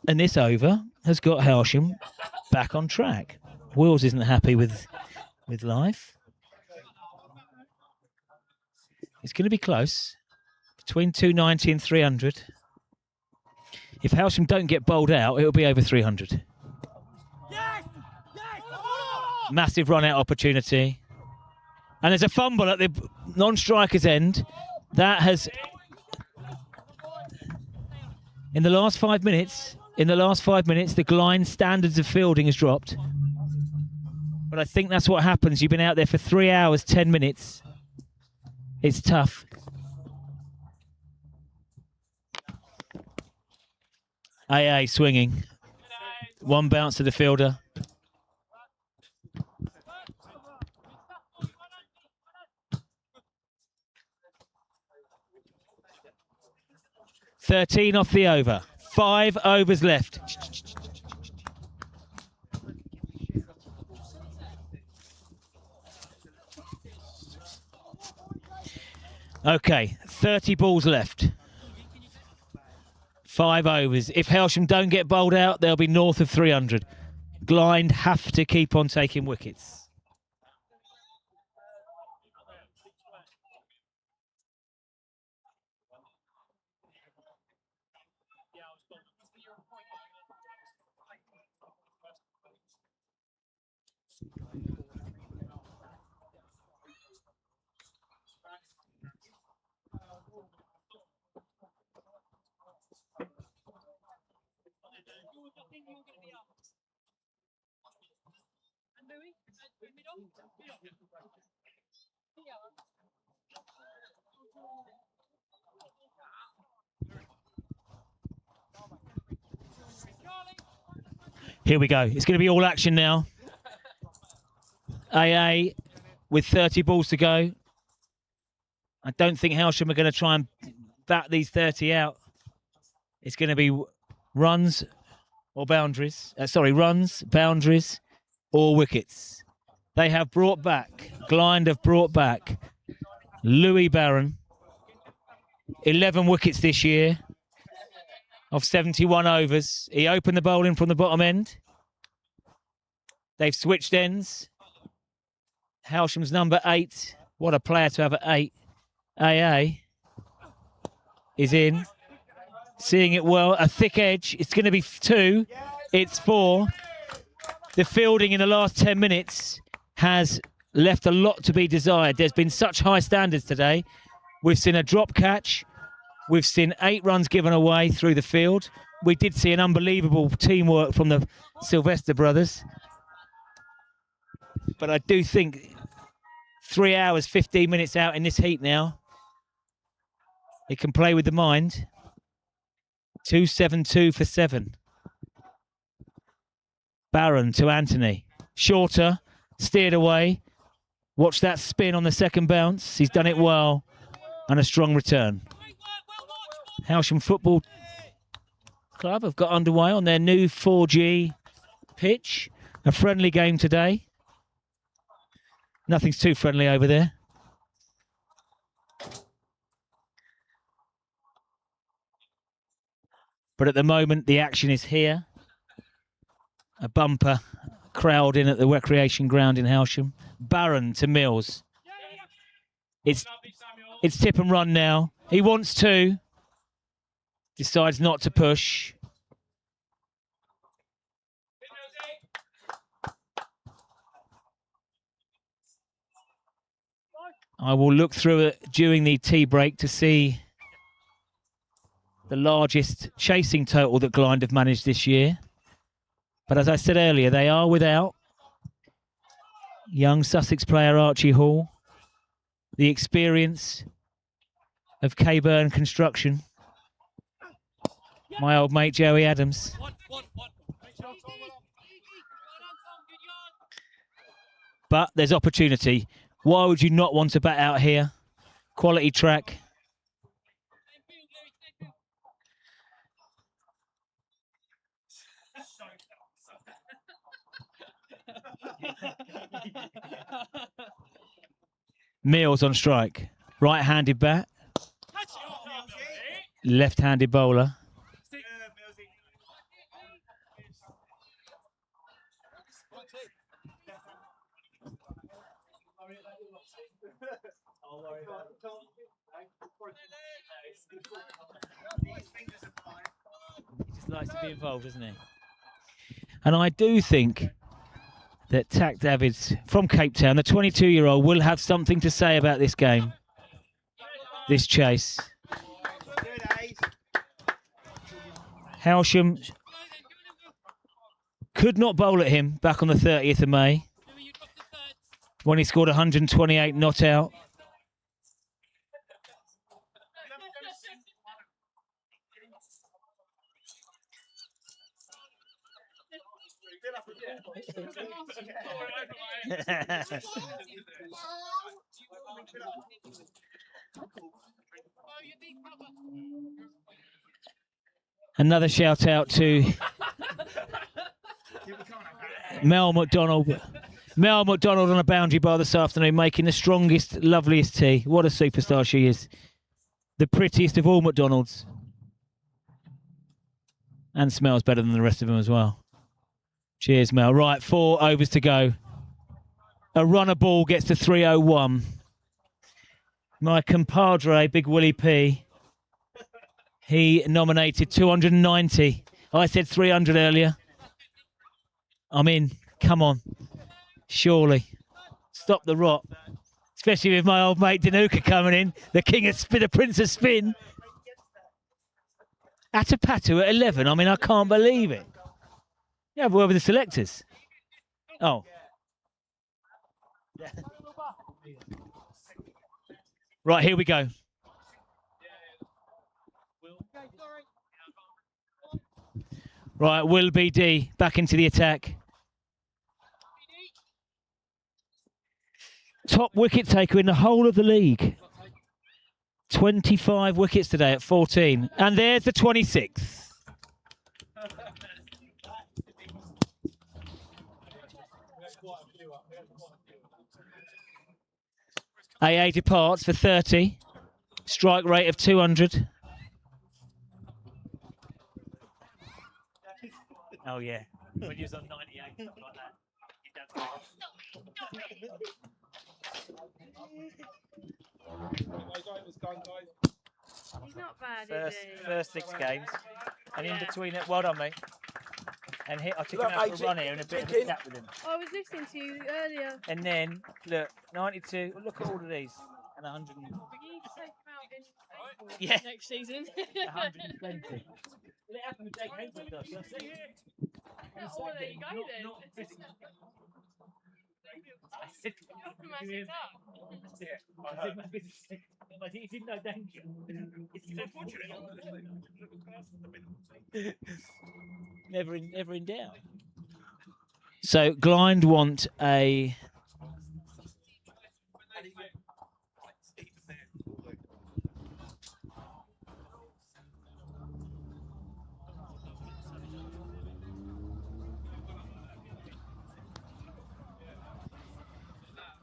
And this over has got Hailsham back on track. Wills isn't happy with life. It's going to be close, between 290 and 300. If Hailsham don't get bowled out, it'll be over 300. Yes! Massive run-out opportunity. And there's a fumble at the non-striker's end. That has... In the last 5 minutes, the Glynde standards of fielding has dropped. But I think that's what happens. You've been out there for 3 hours, 10 minutes. It's tough. AA swinging. One bounce to the fielder. $13 off the over. 5 overs left. Okay, 30 balls left. 5 overs. If Hailsham don't get bowled out, they'll be north of 300. Glynde have to keep on taking wickets. Here we go. It's going to be all action now. AA with 30 balls to go. I don't think Hailsham are going to try and bat these 30 out. It's going to be runs or boundaries. Runs, boundaries or wickets. They have brought back, Glynde have brought back Louis Barron. 11 wickets this year of 71 overs. He opened the bowling from the bottom end. They've switched ends. Hailsham's number 8. What a player to have at 8. AA is in. Seeing it well. A thick edge. It's going to be 2. It's 4. The fielding in the last 10 minutes has left a lot to be desired. There's been such high standards today. We've seen a drop catch. We've seen 8 runs given away through the field. We did see an unbelievable teamwork from the Sylvester brothers. But I do think 3 hours, 15 minutes out in this heat now, it can play with the mind. 2-7-2 for 7. Barron to Anthony. Shorter, steered away. Watch that spin on the second bounce. He's done it well. And a strong return. Hailsham Football Club have got underway on their new 4G pitch. A friendly game today. Nothing's too friendly over there. But at the moment, the action is here. A bumper crowd in at the recreation ground in Hailsham. Barron to Mills. It's tip and run now. He wants to. Decides not to push. I will look through it during the tea break to see the largest chasing total that Glynde have managed this year. But as I said earlier, they are without young Sussex player Archie Hall, the experience of K-Burn Construction, my old mate Joey Adams. But there's opportunity. Why would you not want to bat out here? Quality track. Mills on strike. Right-handed bat. Left-handed bowler. He just likes to be involved, doesn't he? And I do think that Tak Davids from Cape Town, the 22-year-old, will have something to say about this game, this chase. Hailsham could not bowl at him back on the 30th of May when he scored 128 not out. Another shout out to Mel McDonald. Mel McDonald on a boundary bar this afternoon, making the strongest, loveliest tea. What a superstar she is. The prettiest of all McDonalds. And smells better than the rest of them as well. Cheers, Mel. Right, 4 overs to go. A runner ball gets to 301. My compadre, Big Willie P, he nominated 290. I said 300 earlier. I'm in. Come on. Surely. Stop the rot. Especially with my old mate Danuka coming in. The king of spin, the prince of spin. Atapatu at 11. I mean, I can't believe it. You have a word with the selectors. Oh. Right, here we go. Right, Will BD back into the attack. Top wicket taker in the whole of the league. 25 wickets today at 14. And there's the 26th. AA departs for 30. Strike rate of 200. Oh, yeah. When you was on 98, something like that. He's not bad, First 6 games. And in between it, well done, mate. And I took him out for a run here and a bit of a chat with him. I was listening to you earlier. And then, look, 92, look at all of these. And 100. You need to take him out in Yeah. next season. 120. Well, it happened with Jake Henson, though. You see? Oh, there you go then. I said, Massive up. but he's in no danger. It's unfortunate. Never in doubt. So Glynde want a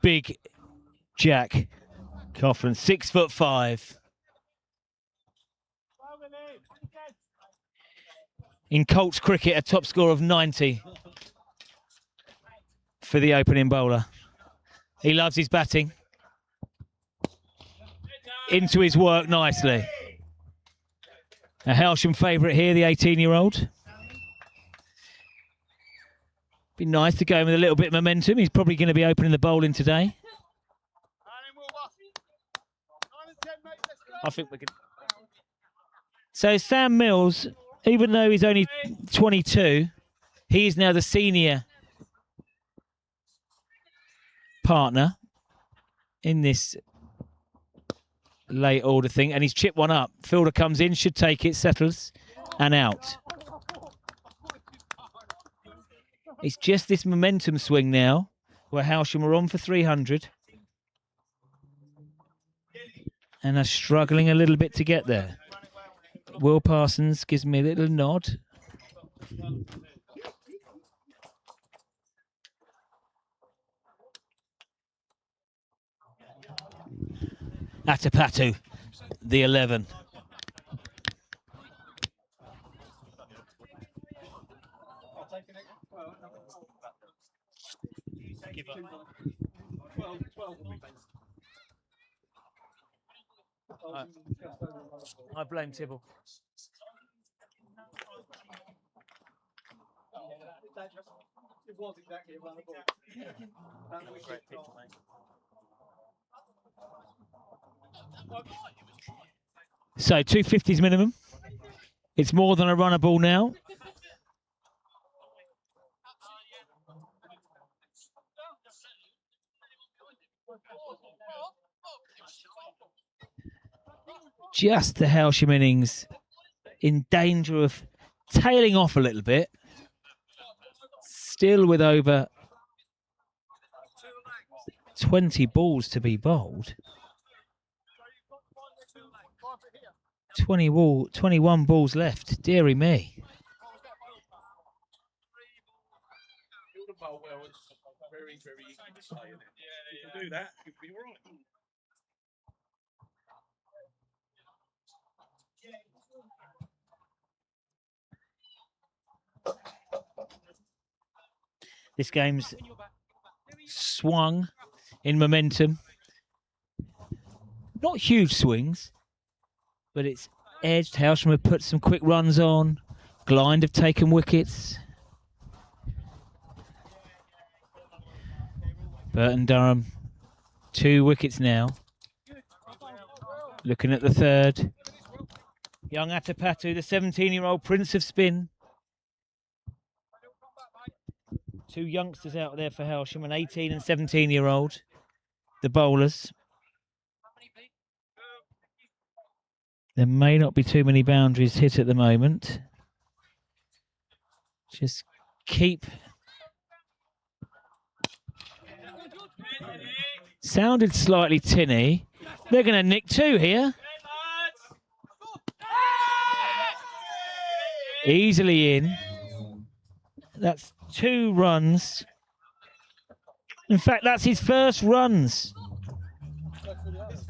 big Jack Coughlin, 6'5". In Colts cricket, a top score of 90 for the opening bowler. He loves his batting. Into his work nicely. A Hailsham favourite here, the 18-year-old. Be nice to go in with a little bit of momentum. He's probably going to be opening the bowling today. I think we can. So Sam Mills, even though he's only 22, he is now the senior partner in this late order thing, and he's chipped one up. Fielder comes in, should take it, settles, and out. It's just this momentum swing now, where Hailsham are on for 300. And are struggling a little bit to get there. Will Parsons gives me a little nod. Atapatu, the 11. I blame Tibble. It was exactly around the ball. So 250s minimum. It's more than a runner ball now. Just the Hailsham innings in danger of tailing off a little bit. still with over 20 balls to be bowled. 21 balls left. Deary me. Very, very easy to say, isn't it? If you can do that, you'll be all right. This game's swung in momentum. Not huge swings, but it's edged. Hailsham have put some quick runs on. Glynde have taken wickets. Burton Durham, 2 wickets now. Looking at the third. Young Atapatu, the 17-year-old Prince of Spin. 2 youngsters out there for Hailsham, an 18 and 17-year-old, the bowlers. There may not be too many boundaries hit at the moment. Just keep... Sounded slightly tinny. They're going to nick 2 here. Easily in. That's 2 runs. In fact, that's his first runs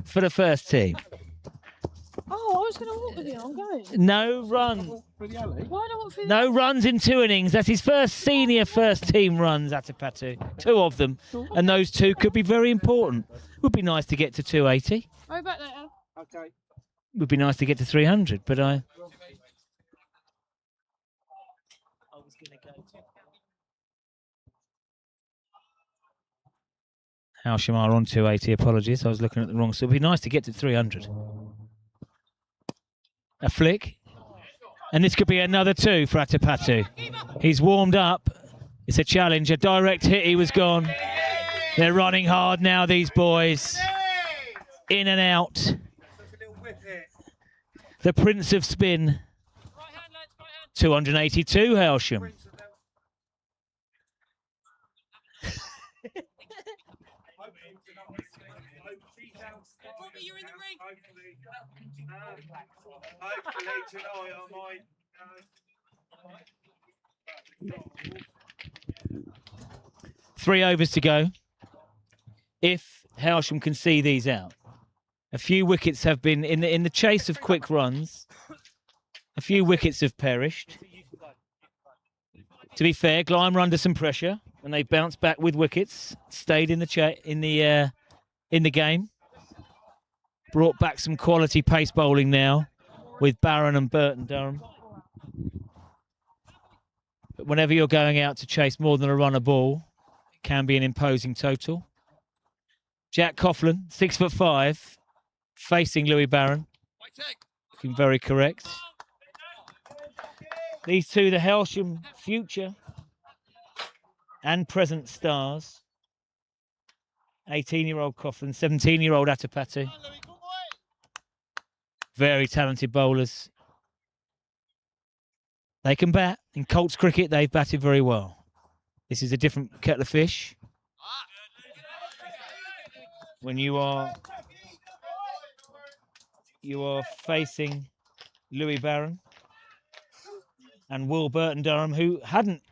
for the first team. Oh, I was going to walk with you. I'm going. No runs. Why do I walk through No runs in 2 innings. That's his first senior first team runs, Atapatu. 2 of them. And those 2 could be very important. Would be nice to get to 280. Right back there, Al. Okay. Would be nice to get to 300, but I was going to go to... Hailsham are on 280, apologies. I was looking at the wrong... So it would be nice to get to 300. A flick. And this could be another 2 for Atapatu. He's warmed up. It's a challenge. A direct hit, he was gone. They're running hard now, these boys. In and out. The Prince of Spin. 282, Hailsham. You're in the ring. Hopefully tonight I might. 3 overs to go. If Hailsham can see these out. A few wickets have been in the chase of quick runs. A few wickets have perished. To be fair, Glynde were under some pressure and they bounced back with wickets. Stayed in the game. Brought back some quality pace bowling now with Barron and Burton Durham. But whenever you're going out to chase more than a run a ball, it can be an imposing total. Jack Coughlin, 6'5", facing Louis Barron. Looking very correct. These 2, the Hailsham future and present stars. 18-year-old Coughlin, 17-year-old Atapatu. Very talented bowlers. They can bat. In Colts cricket, they've batted very well. This is a different kettle of fish. When you are facing Louis Barron and Will Burton Durham, who hadn't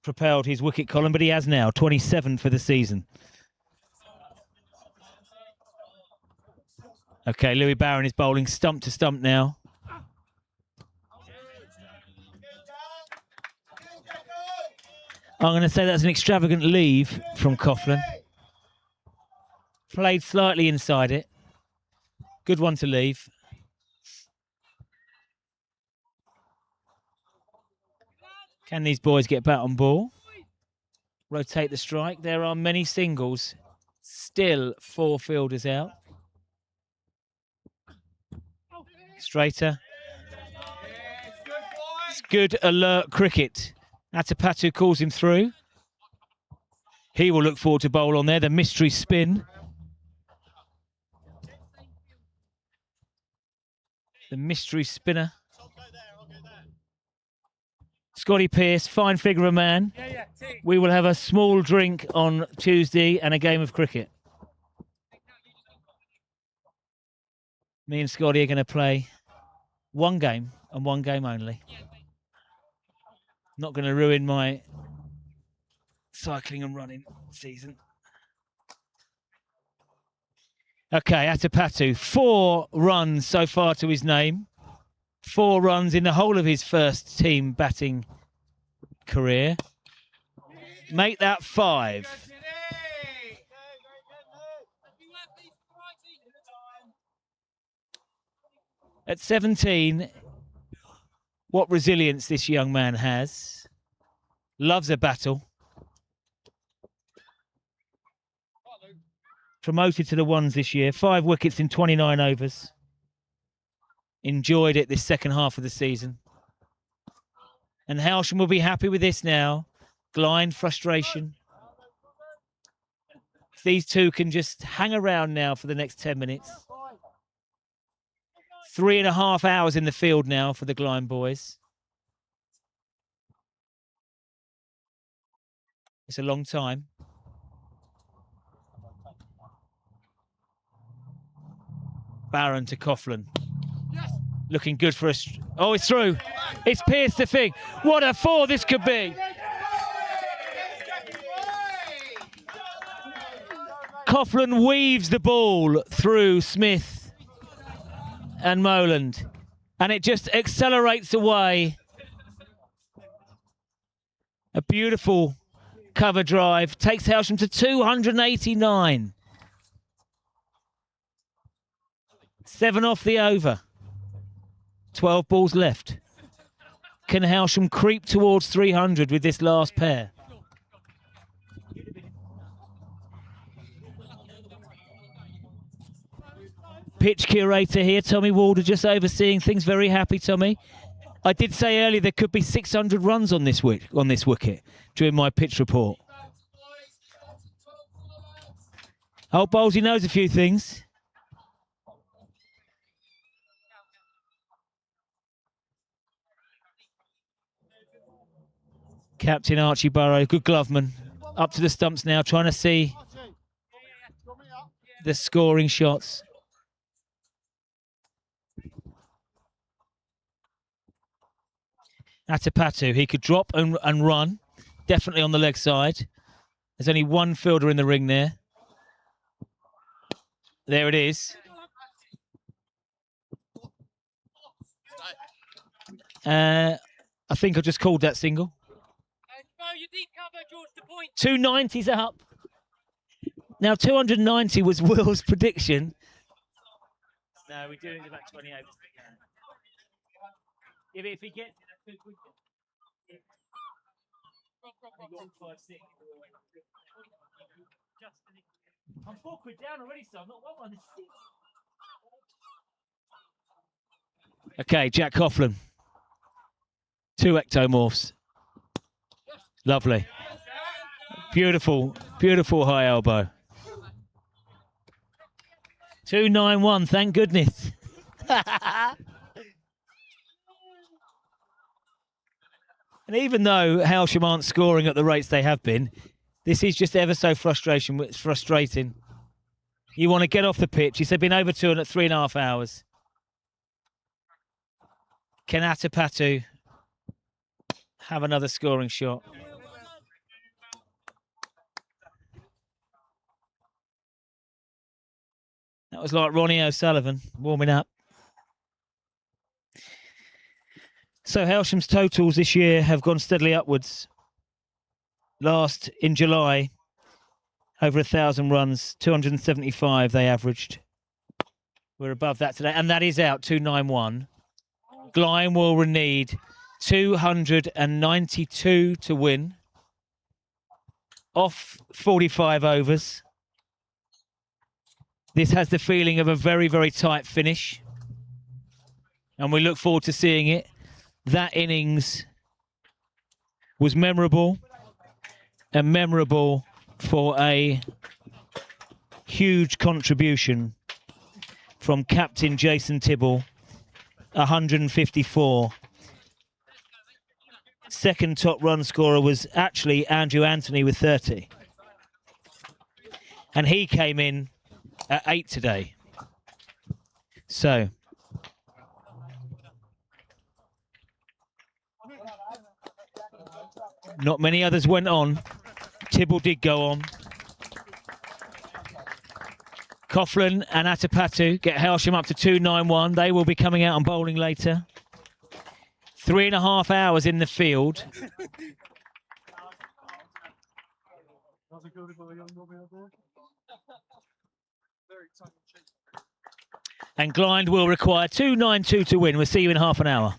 propelled his wicket column, but he has now, 27 for the season. Okay, Louis Barron is bowling stump to stump now. I'm going to say that's an extravagant leave from Coughlin. Played slightly inside it. Good one to leave. Can these boys get bat on ball? Rotate the strike. There are many singles. Still 4 fielders out. Straighter. It's good alert cricket. Atapatu calls him through. He will look forward to bowl on there. The mystery spin. The mystery spinner. Scotty Pearce, fine figure of man. We will have a small drink on Tuesday and a game of cricket. Me and Scotty are going to play one game and one game only. Not going to ruin my cycling and running season. Okay, Atapatu, 4 runs so far to his name. 4 runs in the whole of his first team batting career. Make that 5. At 17, what resilience this young man has. Loves a battle. Promoted to the ones this year. 5 wickets in 29 overs. Enjoyed it this second half of the season. And Hailsham will be happy with this now. Glynde, frustration. If these two can just hang around now for the next 10 minutes. 3.5 hours in the field now for the Glynde boys. It's a long time. Barron to Coughlin. Looking good for us. Oh, it's through. It's pierced the thing. What a 4 this could be. Coughlin weaves the ball through Smith and Moland. And it just accelerates away. A beautiful cover drive. Takes Hailsham to 289. 7 off the over. 12 balls left. Can Hailsham creep towards 300 with this last pair? Pitch curator here, Tommy Walder, just overseeing things. Very happy, Tommy. I did say earlier there could be 600 runs on this wicket during my pitch report. Old Bowlesy knows a few things. Captain Archie Burrow, good gloveman. Up to the stumps now, trying to see the scoring shots. Atapatu, he could drop and run. Definitely on the leg side. There's only one fielder in the ring there. There it is. I think I just called that single. 290's up. Now 290 was Will's prediction. No, we're doing about 28. If he gets it, I'm £4 down already, so I'm not one. Okay, Jack Coughlin. 2 ectomorphs. Lovely. Beautiful, beautiful high elbow. 291, thank goodness. And even though Hailsham aren't scoring at the rates they have been, this is just ever so frustrating. It's frustrating. You want to get off the pitch. They've been over 2 at 3.5 hours. Can Atapatu have another scoring shot? That was like Ronnie O'Sullivan warming up. So Hailsham's totals this year have gone steadily upwards. Last in July, over 1,000 runs, 275 they averaged. We're above that today, and that is out 291. Glynde will need 292 to win. Off 45 overs. This has the feeling of a very, very tight finish. And we look forward to seeing it. That innings was memorable. And memorable for a huge contribution from Captain Jason Tibble. 154. second top run scorer was actually Andrew Anthony with 30. And he came in at 8 today. So not many others went on. Tibble did go on. Coughlin and Atapatu get Hailsham up to 291. They will be coming out on bowling later. 3.5 hours in the field. And Glynde will require 292 to win. We'll see you in half an hour.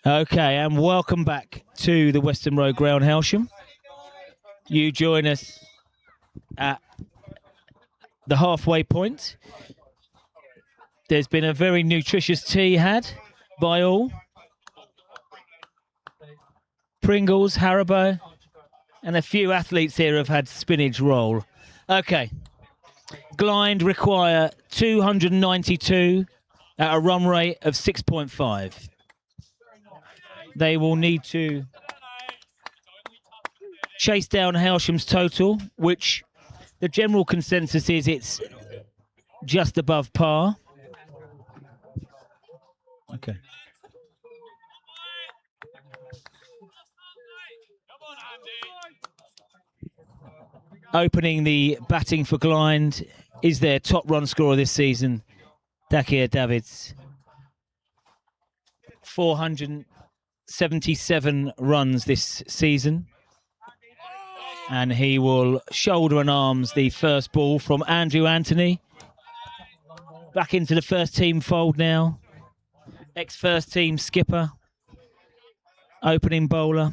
Okay, and welcome back to the Western Road Ground, Hailsham. You join us at the halfway point. There's been a very nutritious tea had by all. Pringles, Haribo, and a few athletes here have had spinach roll. Okay, Glynde require 292 at a run rate of 6.5. They will need to chase down Hailsham's total, which the general consensus is it's just above par. Okay. Opening the batting for Glynde is their top run scorer this season, Dakir Davids. 477 runs this season. And he will shoulder and arms the first ball from Andrew Anthony. Back into the first team fold now. Ex-first team skipper. Opening bowler.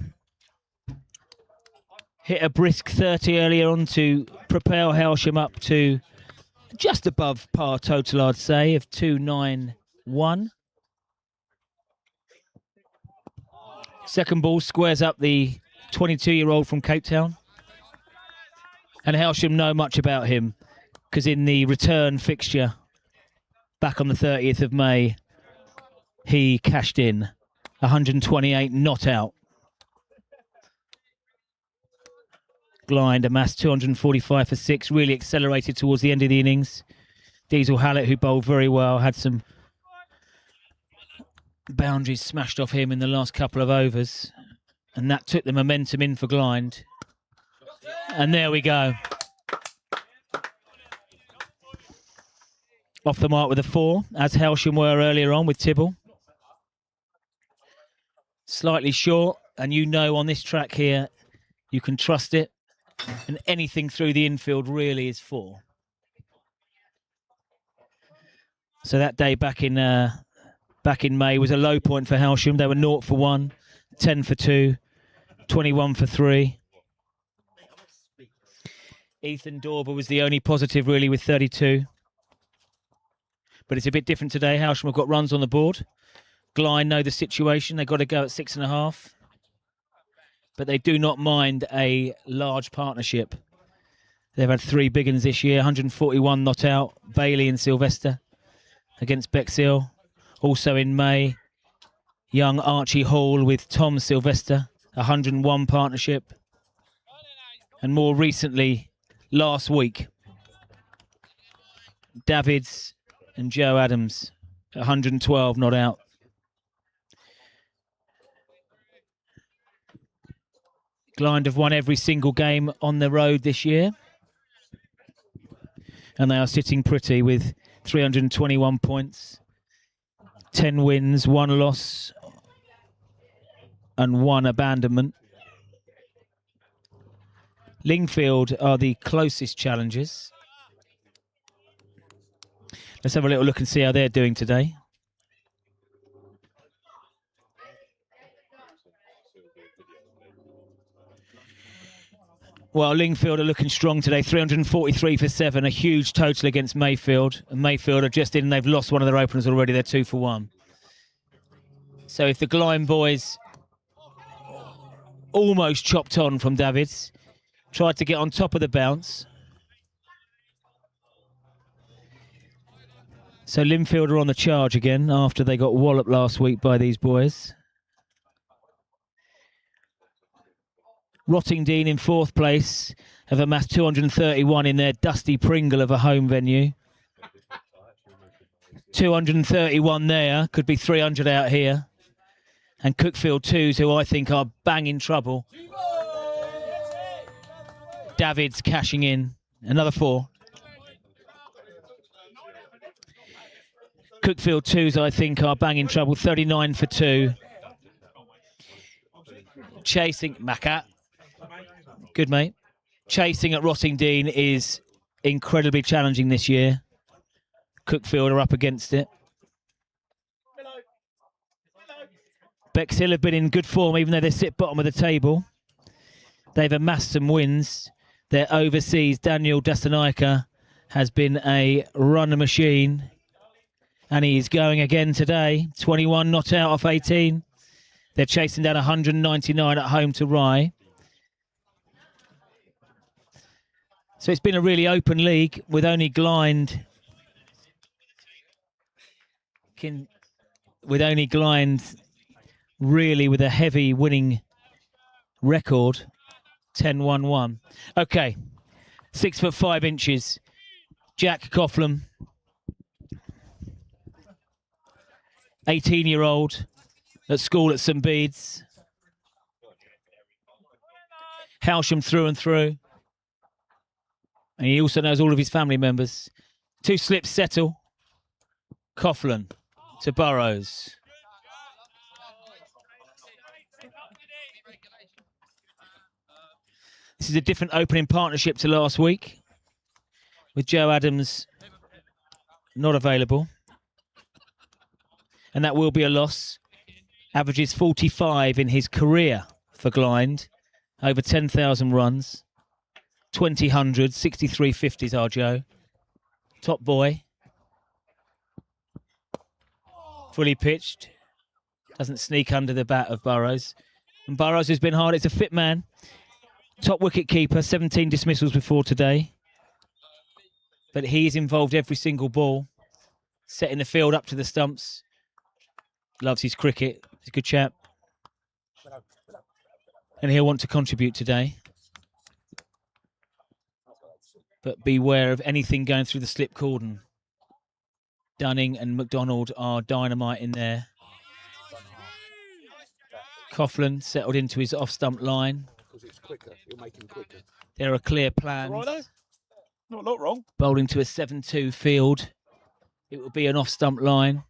Hit a brisk 30 earlier on to propel Hailsham up to just above par total, I'd say, of 291. Second ball squares up the 22-year-old from Cape Town. And Hailsham know much about him because in the return fixture back on the 30th of May, he cashed in 128 not out. Glynde amassed 245 for 6, really accelerated towards the end of the innings. Diesel Hallett, who bowled very well, had some boundaries smashed off him in the last couple of overs. And that took the momentum in for Glynde. And there we go. Off the mark with a 4, as Hailsham were earlier on with Tibble. Slightly short, and you know on this track here, you can trust it. And anything through the infield really is 4. So that day back in May was a low point for Hailsham. They were 0 for 1, 10 for 2, 21 for 3. Ethan Dorber was the only positive really with 32. But it's a bit different today. Hailsham have got runs on the board. Glynde know the situation. They've got to go at 6.5. But they do not mind a large partnership. They've had 3 big ones this year. 141 not out. Bailey and Sylvester against Bexhill. Also in May, young Archie Hall with Tom Sylvester. 101 partnership. And more recently, last week, Davids and Joe Adams, 112 not out. Glynde have won every single game on the road this year. And they are sitting pretty with 321 points, 10 wins, 1 loss, and 1 abandonment. Lingfield are the closest challengers. Let's have a little look and see how they're doing today. Well, Lingfield are looking strong today, 343 for 7, a huge total against Mayfield. And Mayfield are just in, they've lost one of their openers already, they're 2 for 1. So if the Glynde boys almost chopped on from Davids, tried to get on top of the bounce. So Linfield are on the charge again after they got walloped last week by these boys. Rottingdean in 4th place have amassed 231 in their dusty Pringle of a home venue. 231 there, could be 300 out here. And Cookfield 2s, who I think are bang in trouble. Davids cashing in, another 4. Cookfield 2s, I think, are bang in trouble, 39 for 2. Chasing, Macat. Good, mate. Chasing at Rottingdean is incredibly challenging this year. Cookfield are up against it. Bexhill have been in good form, even though they sit bottom of the table. They've amassed some wins. Their overseas, Daniel Dasanaika, has been a runner machine. And he's going again today. 21 not out off 18. They're chasing down 199 at home to Rye. So it's been a really open league with only Glynde. Really with a heavy winning record. 10-1-1. Okay. 6 foot 5 inches. Jack Coughlin. 18-year-old at school at St Bede's. Hailsham through and through. And he also knows all of his family members. 2 slips settle. Coughlin to Burrows. This is a different opening partnership to last week, with Joe Adams not available. And that will be a loss. Averages 45 in his career for Glynde. Over 10,000 runs. 20 hundreds, 63 50s are Joe. Top boy. Fully pitched. Doesn't sneak under the bat of Burrows. And Burrows has been hard. It's a fit man. Top wicket keeper. 17 dismissals before today. But he's involved every single ball. Setting the field up to the stumps. Loves his cricket. He's a good chap. And he'll want to contribute today. But beware of anything going through the slip cordon. Dunning and McDonald are dynamite in there. Coughlin settled into his off-stump line. It's quicker. It'll make him quicker. There are clear plans. Righto. Not a lot wrong. Bowling to a 7-2 field. It will be an off-stump line.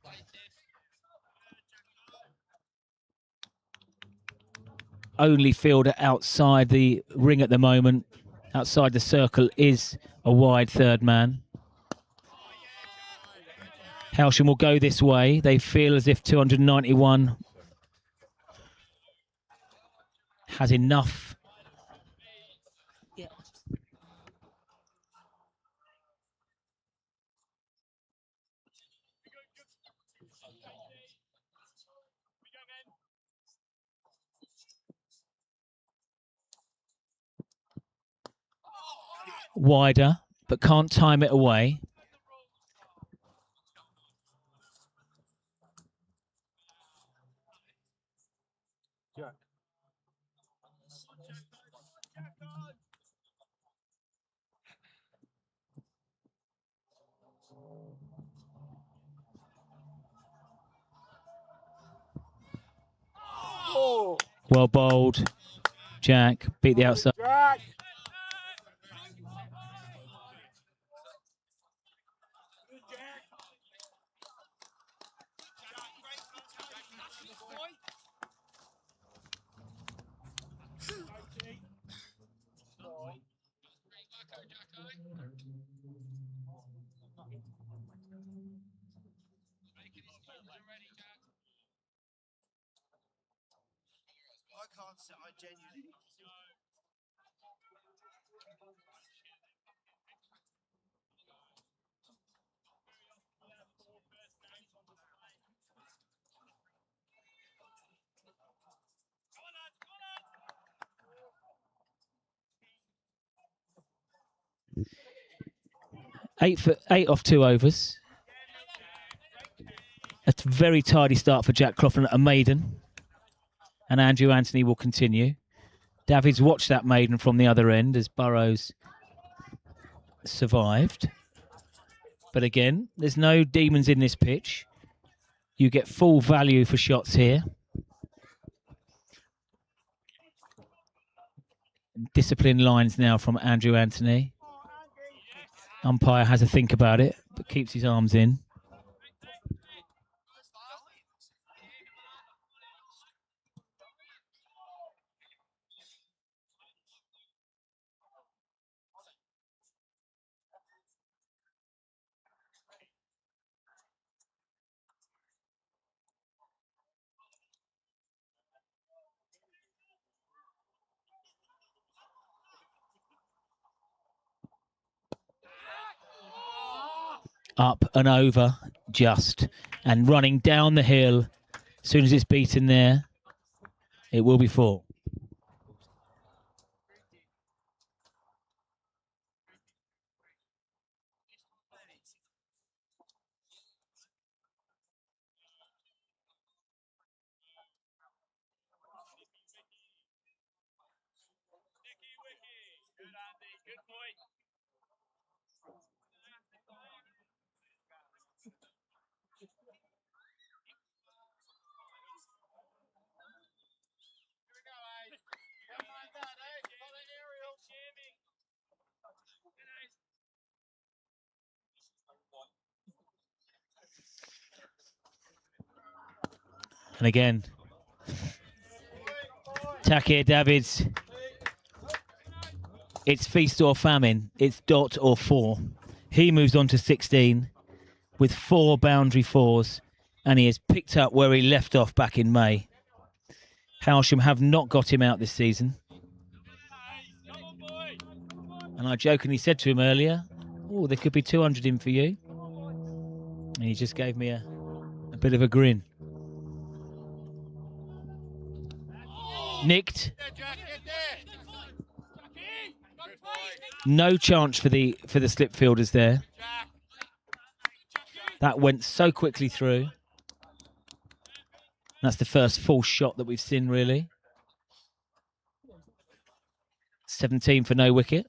Only fielder outside the ring at the moment. Outside the circle is a wide third man. Hailsham will go this way. They feel as if 291 has enough. Yeah. Wider, but can't time it away. Oh. Well bowled. Jack beat the outside. Jack! I can't sit. I genuinely. 8 off 2 overs. A very tidy start for Jack Cloughlin at a maiden. And Andrew Anthony will continue. David's watched that maiden from the other end as Burrows survived. But again, there's no demons in this pitch. You get full value for shots here. Discipline lines now from Andrew Anthony. Umpire has a think about it, but keeps his arms in. Up and over, just. And running down the hill. As soon as it's beaten there, it will be 4. And again, Takir Davids. It's feast or famine. It's dot or 4. He moves on to 16 with 4 boundary 4s, and he has picked up where he left off back in May. Hailsham have not got him out this season. And I jokingly said to him earlier, oh, there could be 200 in for you. And he just gave me a bit of a grin. Nicked. No chance for the slip fielders there. That went so quickly through. That's the first full shot that we've seen, really. 17 for no wicket.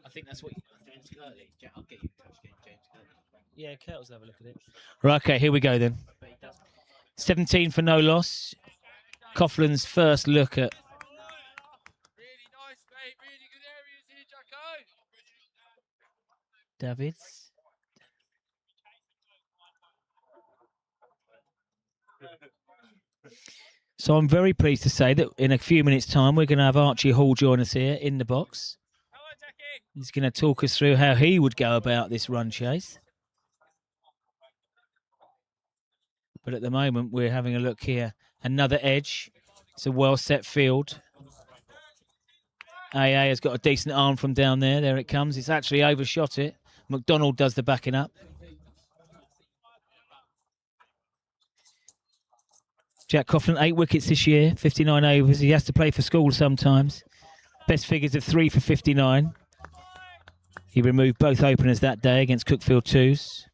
I think that's what James Curley. I'll get you in touch with James Curley. Yeah, Curt's have a look at it. Right, okay, here we go then. 17 for no loss. Coughlin's first look at Davids. So I'm very pleased to say that in a few minutes' time, we're going to have Archie Hall join us here in the box. He's going to talk us through how he would go about this run chase. But at the moment, we're having a look here. Another edge. It's a well-set field. AA has got a decent arm from down there. There it comes. It's actually overshot it. McDonald does the backing up. Jack Coughlin, 8 wickets this year, 59 overs. He has to play for school sometimes. Best figures of 3 for 59. He removed both openers that day against Cookfield 2s.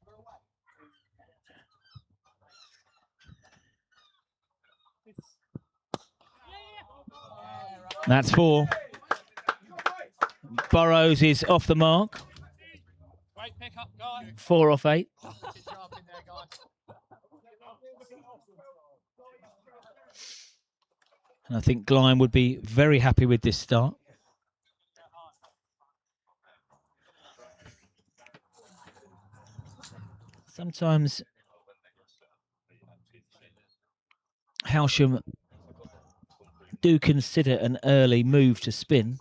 That's 4. Burrows is off the mark. Great pick up, guy. 4 off 8. And I think Glynde would be very happy with this start. Sometimes Hailsham do consider an early move to spin,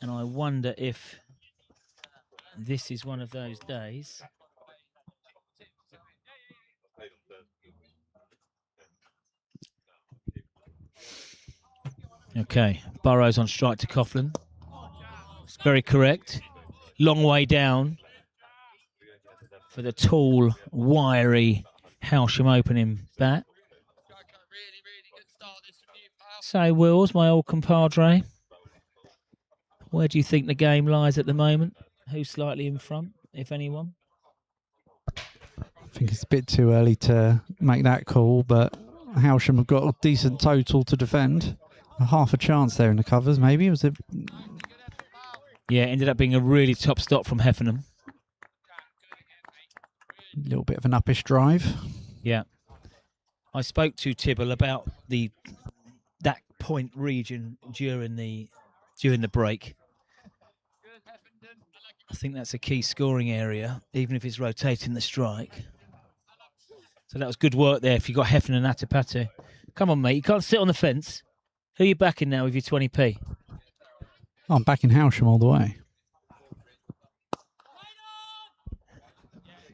and I wonder if this is one of those days. Okay, Burrows on strike to Coughlin. It's very correct. Long way down for the tall, wiry Hailsham opening bat. So, Wills, my old compadre, where do you think the game lies at the moment? Who's slightly in front, if anyone? I think it's a bit too early to make that call, but Hailsham have got a decent total to defend. Half a chance there in the covers, maybe. Was it? Yeah, it ended up being a really top stop from Heffernan. A little bit of an uppish drive. Yeah. I spoke to Tibble about that point region during the break. I think that's a key scoring area, even if it's rotating the strike. So that was good work there if you got Heffernan and Atapatu. Come on, mate, you can't sit on the fence. Who are you backing now with your 20p? I'm backing Hailsham all the way.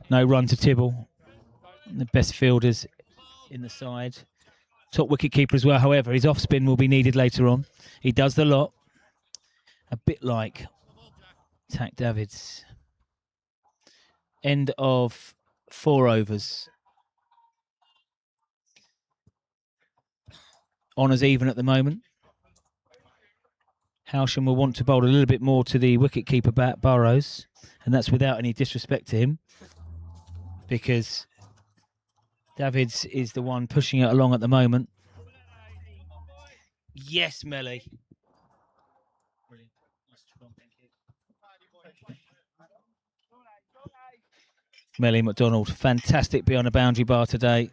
No run to Tibble. The best fielders in the side. Top wicket keeper as well. However, his off spin will be needed later on. He does the lot. A bit like Tack Davids. End of 4 overs. Honours even at the moment. Hailsham will want to bowl a little bit more to the wicket-keeper bat, Burrows, and that's without any disrespect to him, because Davids is the one pushing it along at the moment. Yes, Melly. Brilliant. Melly McDonald, fantastic beyond the boundary bar today.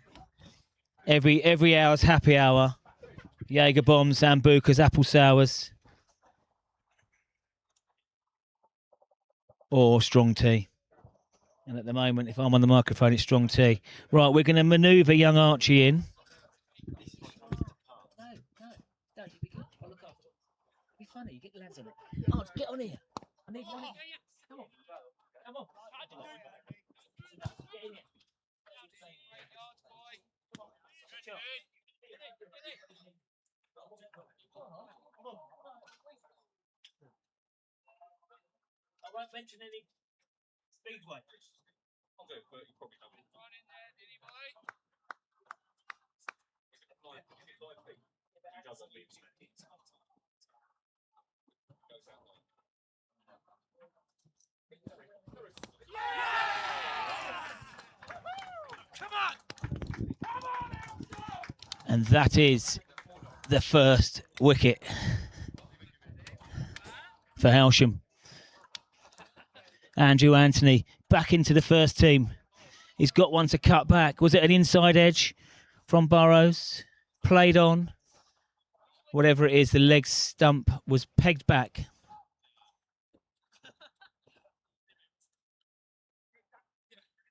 Every hour's happy hour. Jaeger bombs, Sambucas, apple sours, or strong tea. And at the moment, if I'm on the microphone, it's strong tea. Right, we're going to manoeuvre young Archie in. No, Dad, you'll be good. I'll look after it. It'll be funny, you get the lads on it. Oh, get on here. I need one. Come on. Come on. Get in here. I won't mention any speedway. I'll do it, but you probably don't. Run in there, did he, boy? He doesn't leave it. Come on! Come on! And that is the first wicket for Hailsham. Andrew Anthony back into the first team. He's got one to cut back. Was it an inside edge from Burrows? Played on. Whatever it is, the leg stump was pegged back.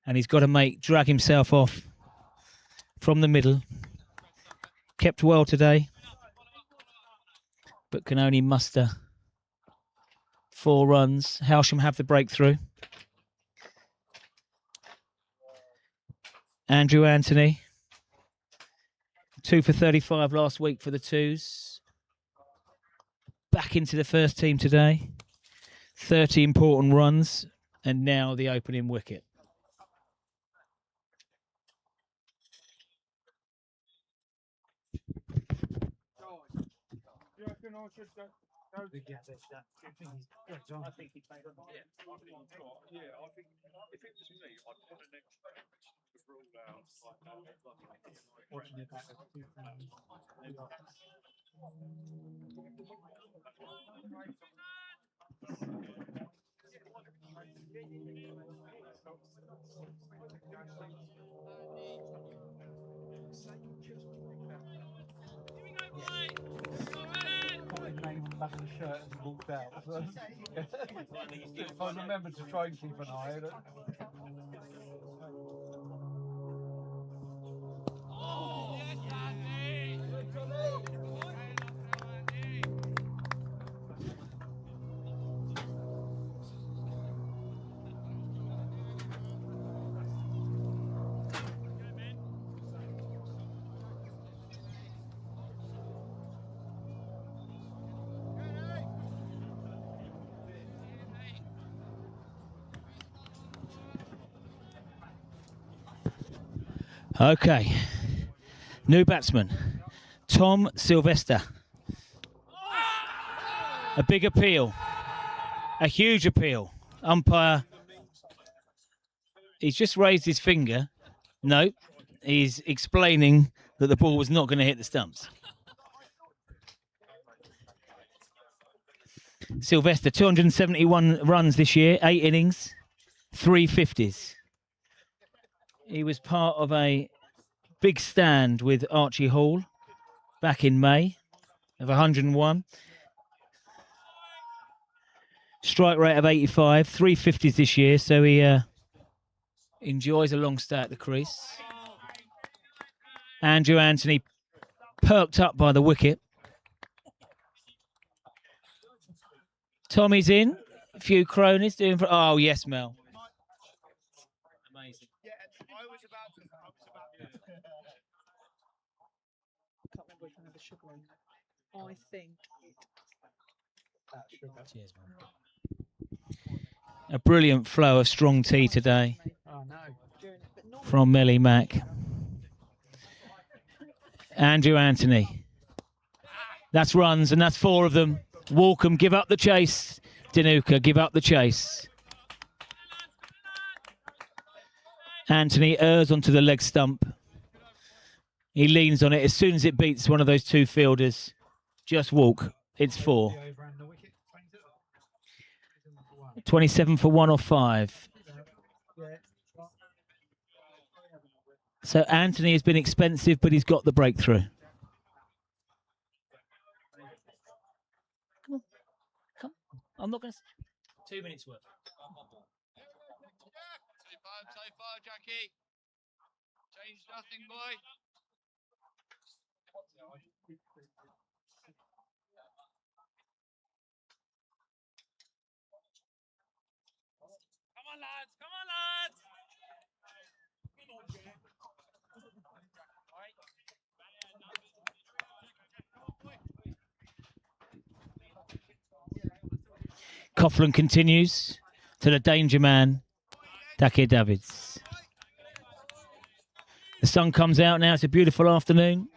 And he's got to drag himself off from the middle. Kept well today, but can only muster 4 runs. Hailsham have the breakthrough. Andrew Anthony, 2 for 35 last week for the twos. Back into the first team today. 30 important runs, and now the opening wicket. You reckon I should go together? I think he's good, John. I think he's made up. Yeah, I think if it was me, I'd put an extra to rule out watching it back. Put his name on the back of the shirt as he walked out. If I remember to try and keep an eye on it. Okay. New batsman, Tom Sylvester. A big appeal. A huge appeal. Umpire. He's just raised his finger. No, he's explaining that the ball was not going to hit the stumps. Sylvester, 271 runs this year, 8 innings, 3 50s. He was part of a big stand with Archie Hall back in May of 101. Strike rate of 85, 3 50s this year, so he enjoys a long stay at the crease. Andrew Anthony perked up by the wicket. Tommy's in. A few cronies doing for... Oh, yes, Mel. Amazing. Yeah, I was about to. Can't remember which one had the sugar on. I think Cheers, man. A brilliant flow of strong tea today Oh no. from Melly Mac. Andrew Anthony. That's runs, and that's 4 of them. Walkham, give up the chase. Dinuka, give up the chase. Anthony errs onto the leg stump. He leans on it. As soon as it beats one of those 2 fielders, just walk. It's 4. 27 for 1 or 5. So Anthony has been expensive, but he's got the breakthrough. Come on. I'm not going to... 2 minutes worth. So far, Jackie. Change nothing, boy. Come on, lads. Come on, lads. Coughlin continues to the danger man, Dakir Davids. The sun comes out now. It's a beautiful afternoon.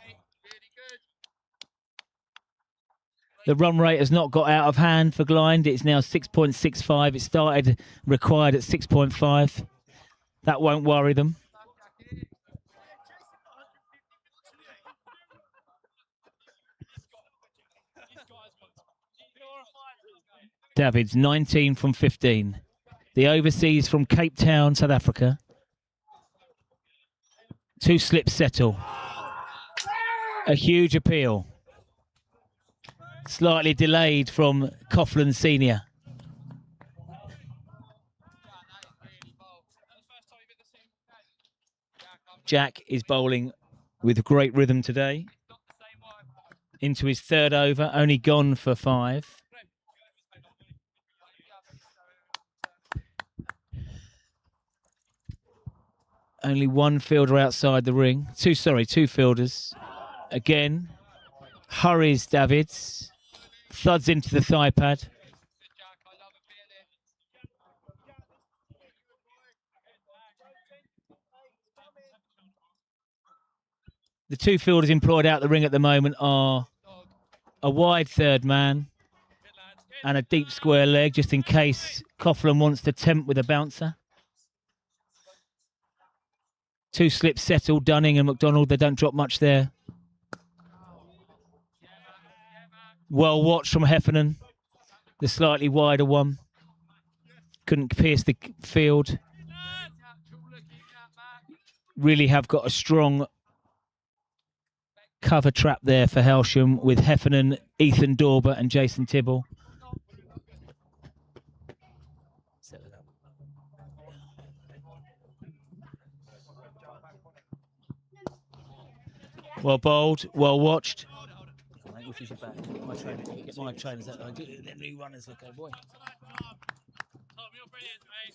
The run rate has not got out of hand for Glynde. It's now 6.65. It started required at 6.5. That won't worry them. Davids, 19 from 15. The overseas from Cape Town, South Africa. 2 slips settle. A huge appeal. Slightly delayed from Coughlin Senior. Jack is bowling with great rhythm today. Into his third over, only gone for 5. Only one fielder outside the ring. Two fielders. Again, hurries Davids. Thuds into the thigh pad. The 2 fielders employed out the ring at the moment are a wide third man and a deep square leg, just in case Coughlin wants to tempt with a bouncer. 2 slips settled, Dunning and McDonald. They don't drop much there. Well watched from Heffernan, the slightly wider one. Couldn't pierce the field. Really have got a strong cover trap there for Hailsham with Heffernan, Ethan Dorber and Jason Tibble. Well bowled, well watched. Get my trainers out. The new runners look, oh boy. Tom, you're brilliant, mate.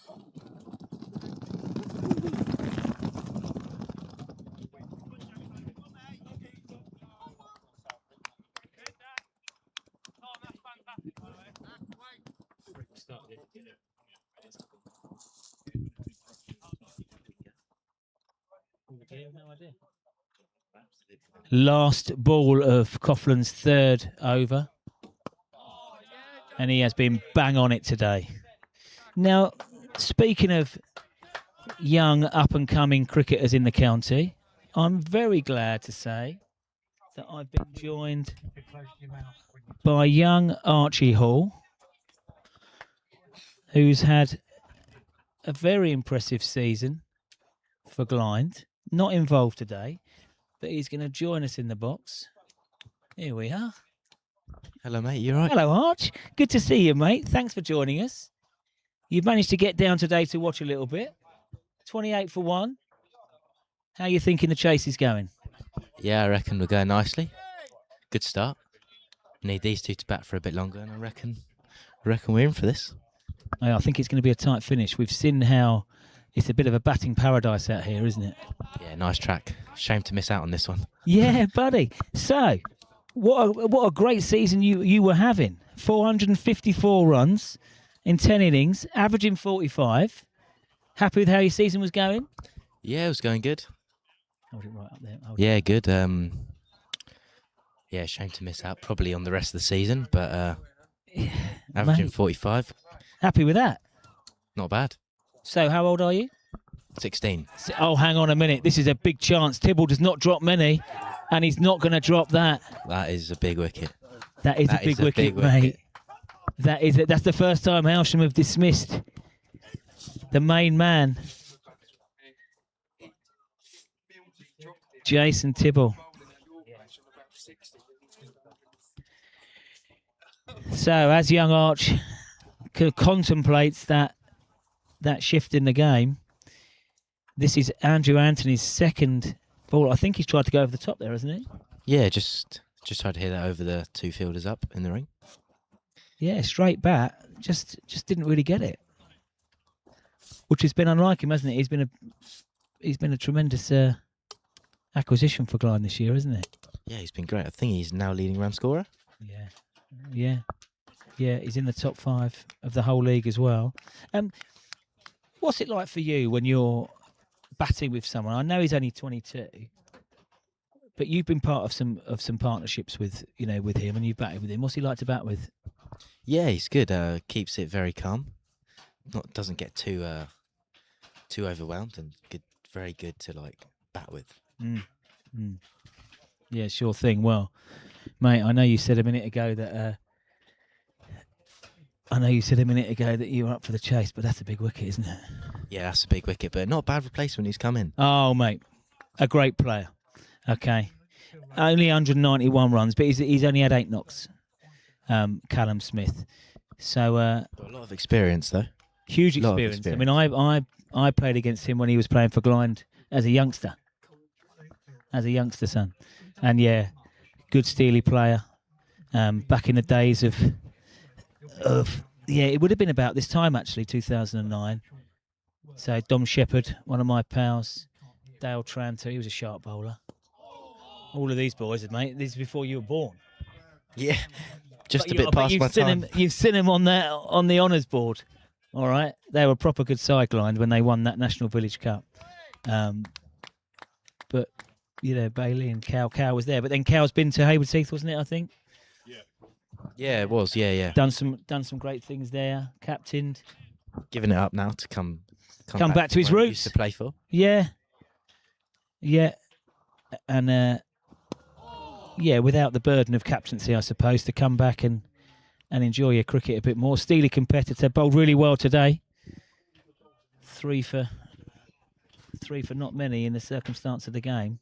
Tom, that's fantastic, by the way. Last ball of Coughlin's third over. And he has been bang on it today. Now, speaking of young up-and-coming cricketers in the county, I'm very glad to say that I've been joined by young Archie Hall, who's had a very impressive season for Glynde. Not involved today, but he's going to join us in the box. Here we are. Hello, mate. You all right? Hello, Arch. Good to see you, mate. Thanks for joining us. You've managed to get down today to watch a little bit. 28 for 1. How are you thinking the chase is going? Yeah, I reckon we're going nicely. Good start. Need these 2 to bat for a bit longer, and I reckon we're in for this. I think it's going to be a tight finish. We've seen how it's a bit of a batting paradise out here, isn't it? Yeah, nice track. Shame to miss out on this one. Yeah, buddy. So, what a great season you were having. 454 runs in 10 innings, averaging 45. Happy with how your season was going? Yeah, it was going good. Hold it right up there. Yeah, good. Yeah, shame to miss out probably on the rest of the season, but averaging 45. Happy with that? Not bad. So, how old are you? 16. Oh, hang on a minute. This is a big chance. Tibble does not drop many, and he's not going to drop that. That is a big wicket. That is a big wicket, mate. That's the first time Hailsham have dismissed the main man, Jason Tibble. So, as young Arch contemplates that shift in the game, this is Andrew Anthony's second ball. I think he's tried to go over the top there, hasn't he? Yeah, just tried to hit that over the 2 fielders up in the ring. Yeah, straight bat. Just didn't really get it, which has been unlike him, hasn't it? He's been a tremendous acquisition for Glynde this year, isn't it? Yeah, he's been great. I think he's now leading run scorer. Yeah. He's in the top 5 of the whole league as well. What's it like for you when you're batting with someone? I know he's only 22, but you've been part of some partnerships with him, and you've batted with him. What's he like to bat with? Yeah, he's good. Keeps it very calm. Doesn't get too overwhelmed, and very good to bat with. Yeah, sure thing. Well, mate, I know you said a minute ago that you were up for the chase, but that's a big wicket, isn't it? Yeah, that's a big wicket, but not a bad replacement who's come in. Oh, mate, a great player. Okay, only 191 runs, but he's only had 8 knocks. Callum Smith. So got a lot of experience, though. Huge experience. I mean, I played against him when he was playing for Glynde as a youngster. as a youngster, son. And yeah, good steely player. Back in the days of it would have been about this time actually, 2009. So Dom Shepherd, one of my pals, Dale Tranter, he was a sharp bowler. All of these boys, mate, this is before you were born. Yeah, just But a bit past my time. You've seen him on the honours board. All right, they were a proper good side, Glynde, when they won that National Village Cup. But Bailey and Cow was there. But then Cow's been to Hayward Heath, wasn't it? I think. Yeah, it was. Yeah. Done some great things there. Captained. Giving it up now to come back to his where he roots. used to play for. Yeah. And without the burden of captaincy, I suppose, to come back and enjoy your cricket a bit more. Steely competitor, bowled really well today. Three for not many in the circumstance of the game.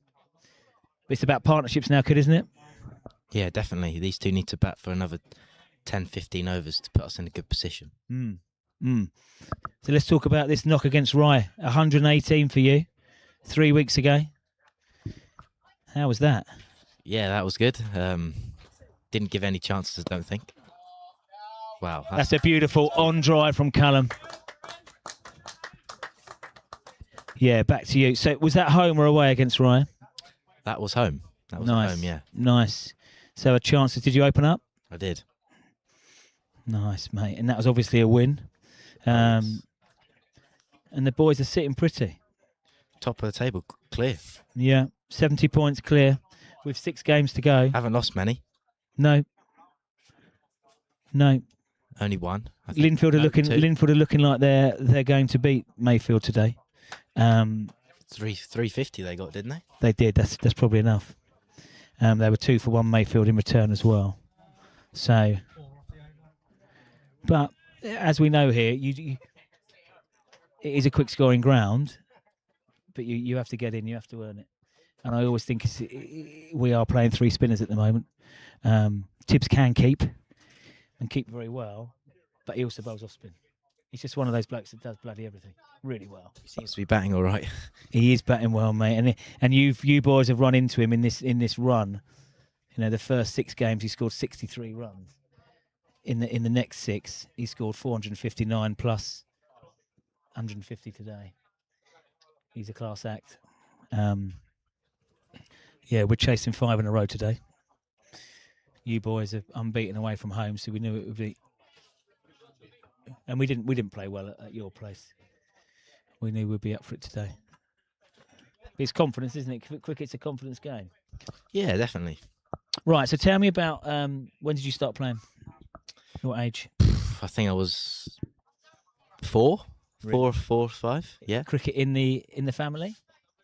But it's about partnerships now, kid, isn't it? Yeah, definitely. These two need to bat for another 10, 15 overs to put us in a good position. So let's talk about this knock against Rye. 118 for you 3 weeks ago. How was that? Yeah, that was good. Didn't give any chances, I don't think. Wow. That's a beautiful on drive from Callum. Yeah, back to you. So was that home or away against Rye? That was home. That was Nice. at home, yeah. Nice. So a chance. Did you open up? I did. Nice, mate. And that was obviously a win. And the boys are sitting pretty. Top of the table, clear. Yeah, 70 points clear with 6 games to go. Haven't lost many. No. Only one. Linfield are looking like they're going to beat Mayfield today. 350 they got, didn't they? They did. That's probably enough. They were 2 for 1 Mayfield in return as well. So, but as we know here, it is a quick scoring ground, but you have to get in, you have to earn it. And I always think we are playing 3 spinners at the moment. Tibbs can keep very well, but he also bowls off spin. He's just one of those blokes that does bloody everything really well. He seems to be batting all right. He is batting well, mate, and you boys have run into him in this run. The first 6 games he scored 63 runs. In the next 6 he scored 459 plus 150 today. He's a class act. We're chasing 5 in a row today. You boys are unbeaten away from home, so we knew it would be. And we didn't play well at your place. We knew we'd be up for it today. But it's confidence, isn't it? Cricket's a confidence game. Yeah, definitely. Right, so tell me about when did you start playing? What age? I think I was 4, 5. Yeah. Cricket in the family?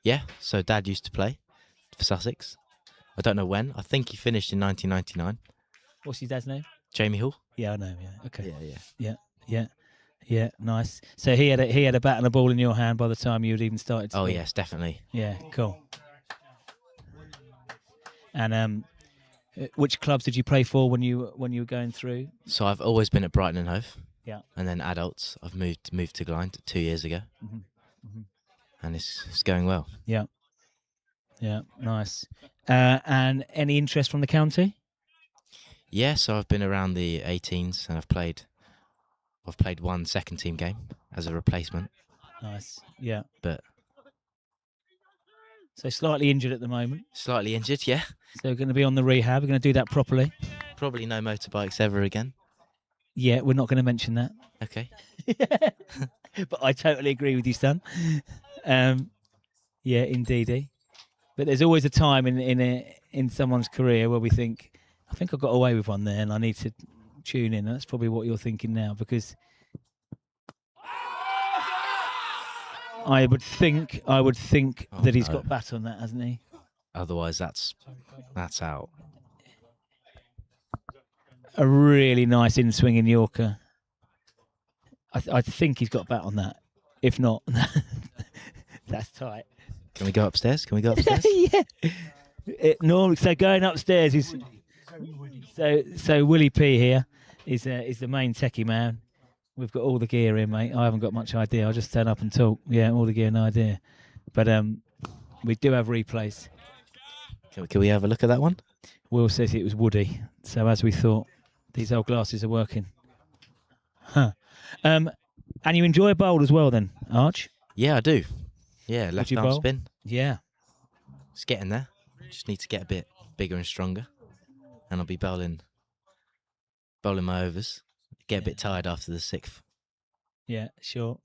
Yeah. So Dad used to play for Sussex. I don't know when. I think he finished in 1999. What's his dad's name? Jamie Hall. Yeah, I know. Yeah. Okay. Yeah. Nice. So he had a bat and a ball in your hand by the time you had even started. Oh yes, definitely. Yeah. Cool. And which clubs did you play for when you were going through? So I've always been at Brighton and Hove. Yeah. And then adults, I've moved to Glynde 2 years ago. And it's going well. Yeah. Yeah. Nice. And any interest from the county? Yeah. So I've been around the 18s, and I've played 1 second team game as a replacement. Nice. Yeah. But so slightly injured at the moment. Slightly injured, yeah. So we're going to be on the rehab. We're going to do that properly. Probably no motorbikes ever again. Yeah, we're not going to mention that. Okay. But I totally agree with you, son. Yeah, indeedy. But there's always a time in someone's career where we think, I think I got away with one there, and I need to tune in. And that's probably what you're thinking now, because I would think that he's got bat on that, hasn't he? Otherwise, that's out. A really nice in-swinging Yorker. I think he's got bat on that. If not, that's tight. Can we go upstairs? Yeah. Normally, so going upstairs is so Willie P here is the main techie man. We've got all the gear in, mate. I haven't got much idea. I'll just turn up and talk. Yeah, all the gear, no idea. But we do have replays. Can we have a look at that one? Will says it was woody. So as we thought, these old glasses are working. Huh. And you enjoy a bowl as well then, Arch? Yeah, I do. Yeah, left you arm bowl? spin. Yeah. It's getting there. Just need to get a bit bigger and stronger, and I'll be bowling my overs. Get a bit tired after the sixth. Yeah, sure.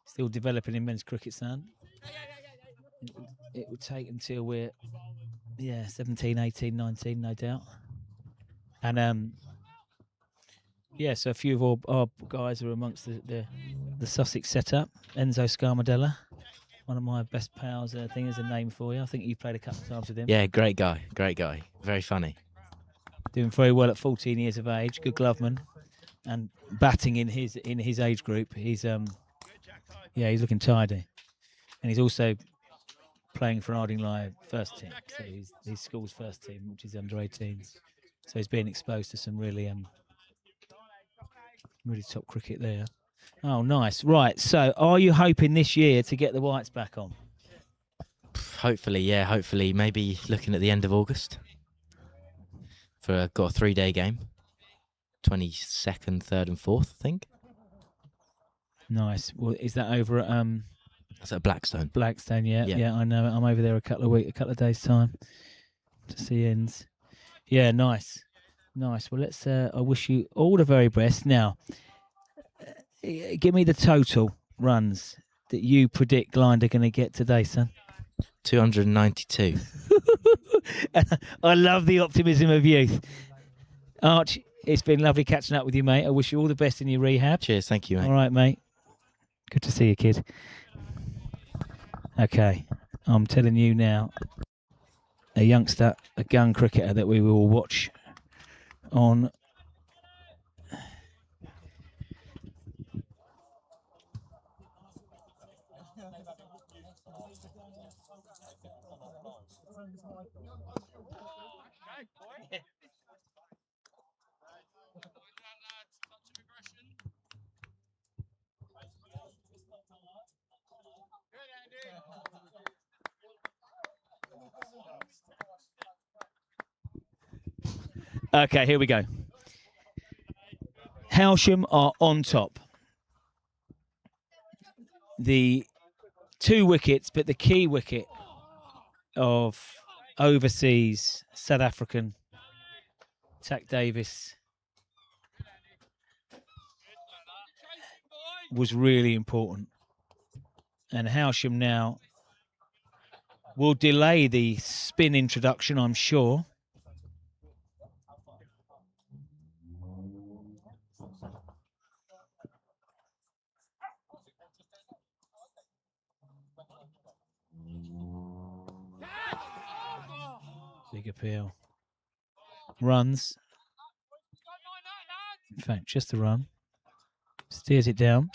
Still developing in men's cricket, son. It will take until we're 17, 18, 19, no doubt. And so a few of our guys are amongst the Sussex setup. Enzo Scarmadella, one of my best pals. I think there's a name for you. I think you've played a couple of times with him. Yeah, great guy. Very funny. Doing very well at 14 years of age. Good gloveman, and batting in his age group. He's he's looking tidy, and he's also playing for Ardingly first team. So he's school's first team, which is under 18s. So he's being exposed to some really top cricket there. Oh, nice. Right. So are you hoping this year to get the Whites back on? Hopefully, yeah. Hopefully, maybe looking at the end of August. Got a 3-day game. 22nd, 3rd and 4th, I think. Nice. Well, is that over at That's at Blackstone. Blackstone, yeah, I know it. I'm over there a couple of days time to see ends. Yeah, nice. Well, let's. I wish you all the very best. Now, give me the total runs that you predict Glynde are going to get today, son. 292. I love the optimism of youth. Arch, it's been lovely catching up with you, mate. I wish you all the best in your rehab. Cheers, thank you, mate. All right, mate. Good to see you, kid. Okay, I'm telling you now, a youngster, a gun cricketer that we will watch on Okay, here we go. Hailsham are on top. The 2 wickets, but the key wicket of overseas South African Tack Davis was really important. And Hailsham now will delay the spin introduction, I'm sure. Big appeal. Runs. In fact, just the run. Steers it down.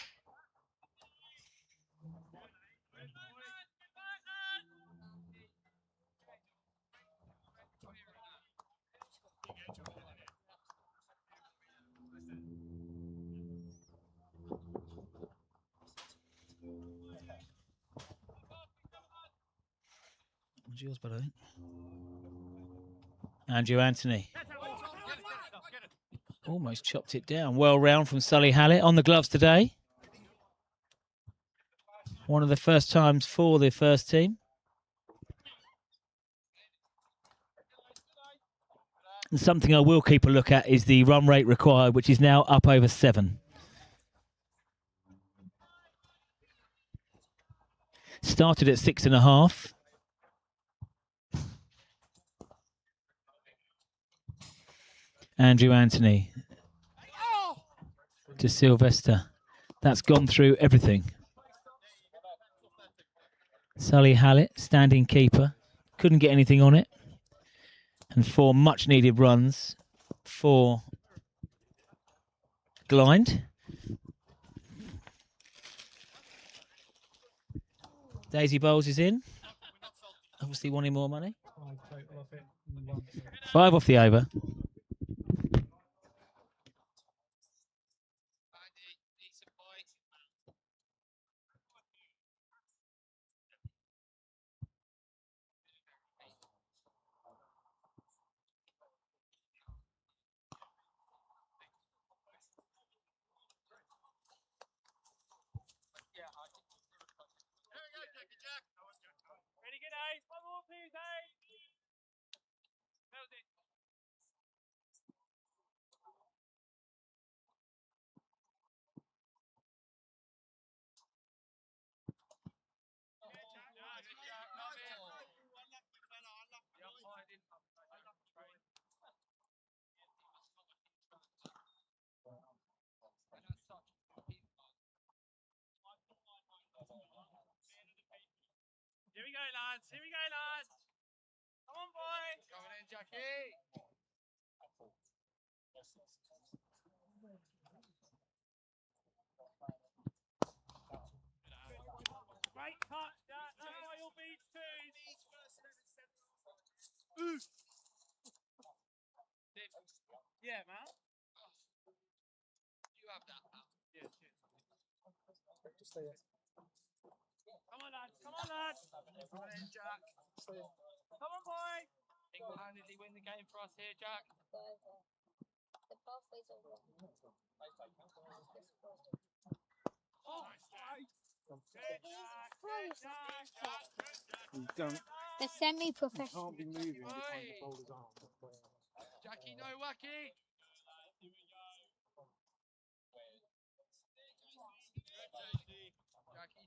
What's yours, buddy? Andrew Anthony. Almost chopped it down. Well round from Sully Hallett on the gloves today. One of the first times for the first team. And something I will keep a look at is the run rate required, which is now up over 7. Started at 6.5. Andrew Anthony to Sylvester. That's gone through everything. Sully Hallett, standing keeper. Couldn't get anything on it. And 4 much needed runs for Glynde. Daisy Bowles is in. Obviously wanting more money. 5 off the over. lads. Here we go, lads. Come on, boys. Coming in, Jackie. Great cut. That's why you'll be two. Yeah, man. You have that. Yeah, cheers. Come on, lads. Come on, lads. Coming in, Jack. Come on, boy. Single-handedly win the game for us here, Jack. The pathways are wrong. Oh, The semi-professional. Oi. Jackie, no wacky.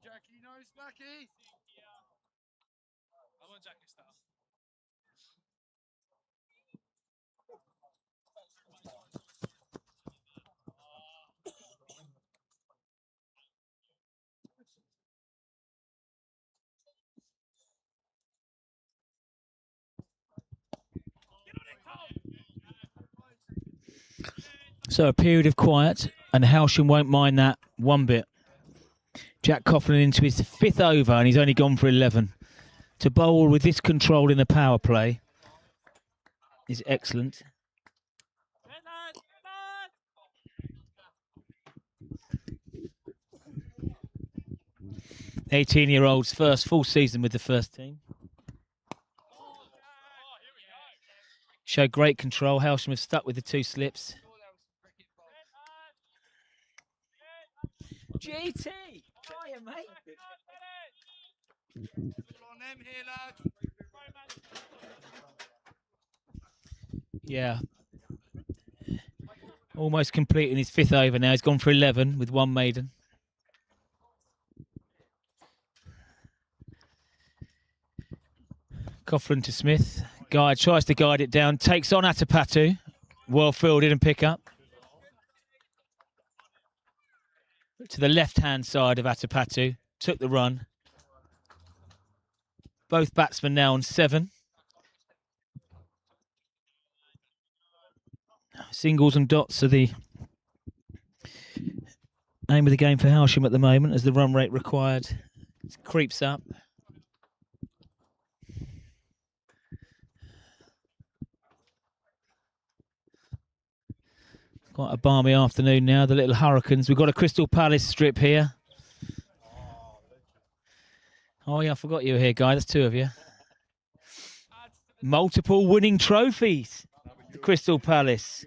Jackie, no smacky. I want Jackie style. So a period of quiet, and Hailsham won't mind that one bit. Jack Coughlin into his 5th over, and he's only gone for 11. To bowl with this control in the power play is excellent. 18-year-old's first full season with the first team. Showed great control. Hailsham have stuck with the 2 slips. GT! Hiya, mate. On them here, lad. Yeah. Almost completing his 5th over now. He's gone for 11 with 1 maiden. Coughlin to Smith. Guide tries to guide it down. Takes on Atapatu. Well fielded and pick up. To the left-hand side of Atapatu. Took the run. Both batsmen now on 7. Singles and dots are the aim of the game for Hailsham at the moment as the run rate required creeps up. Quite a balmy afternoon now, the little Hurricanes. We've got a Crystal Palace strip here. Oh yeah, I forgot you were here, Guy. There's 2 of you. Multiple winning trophies. Crystal Palace.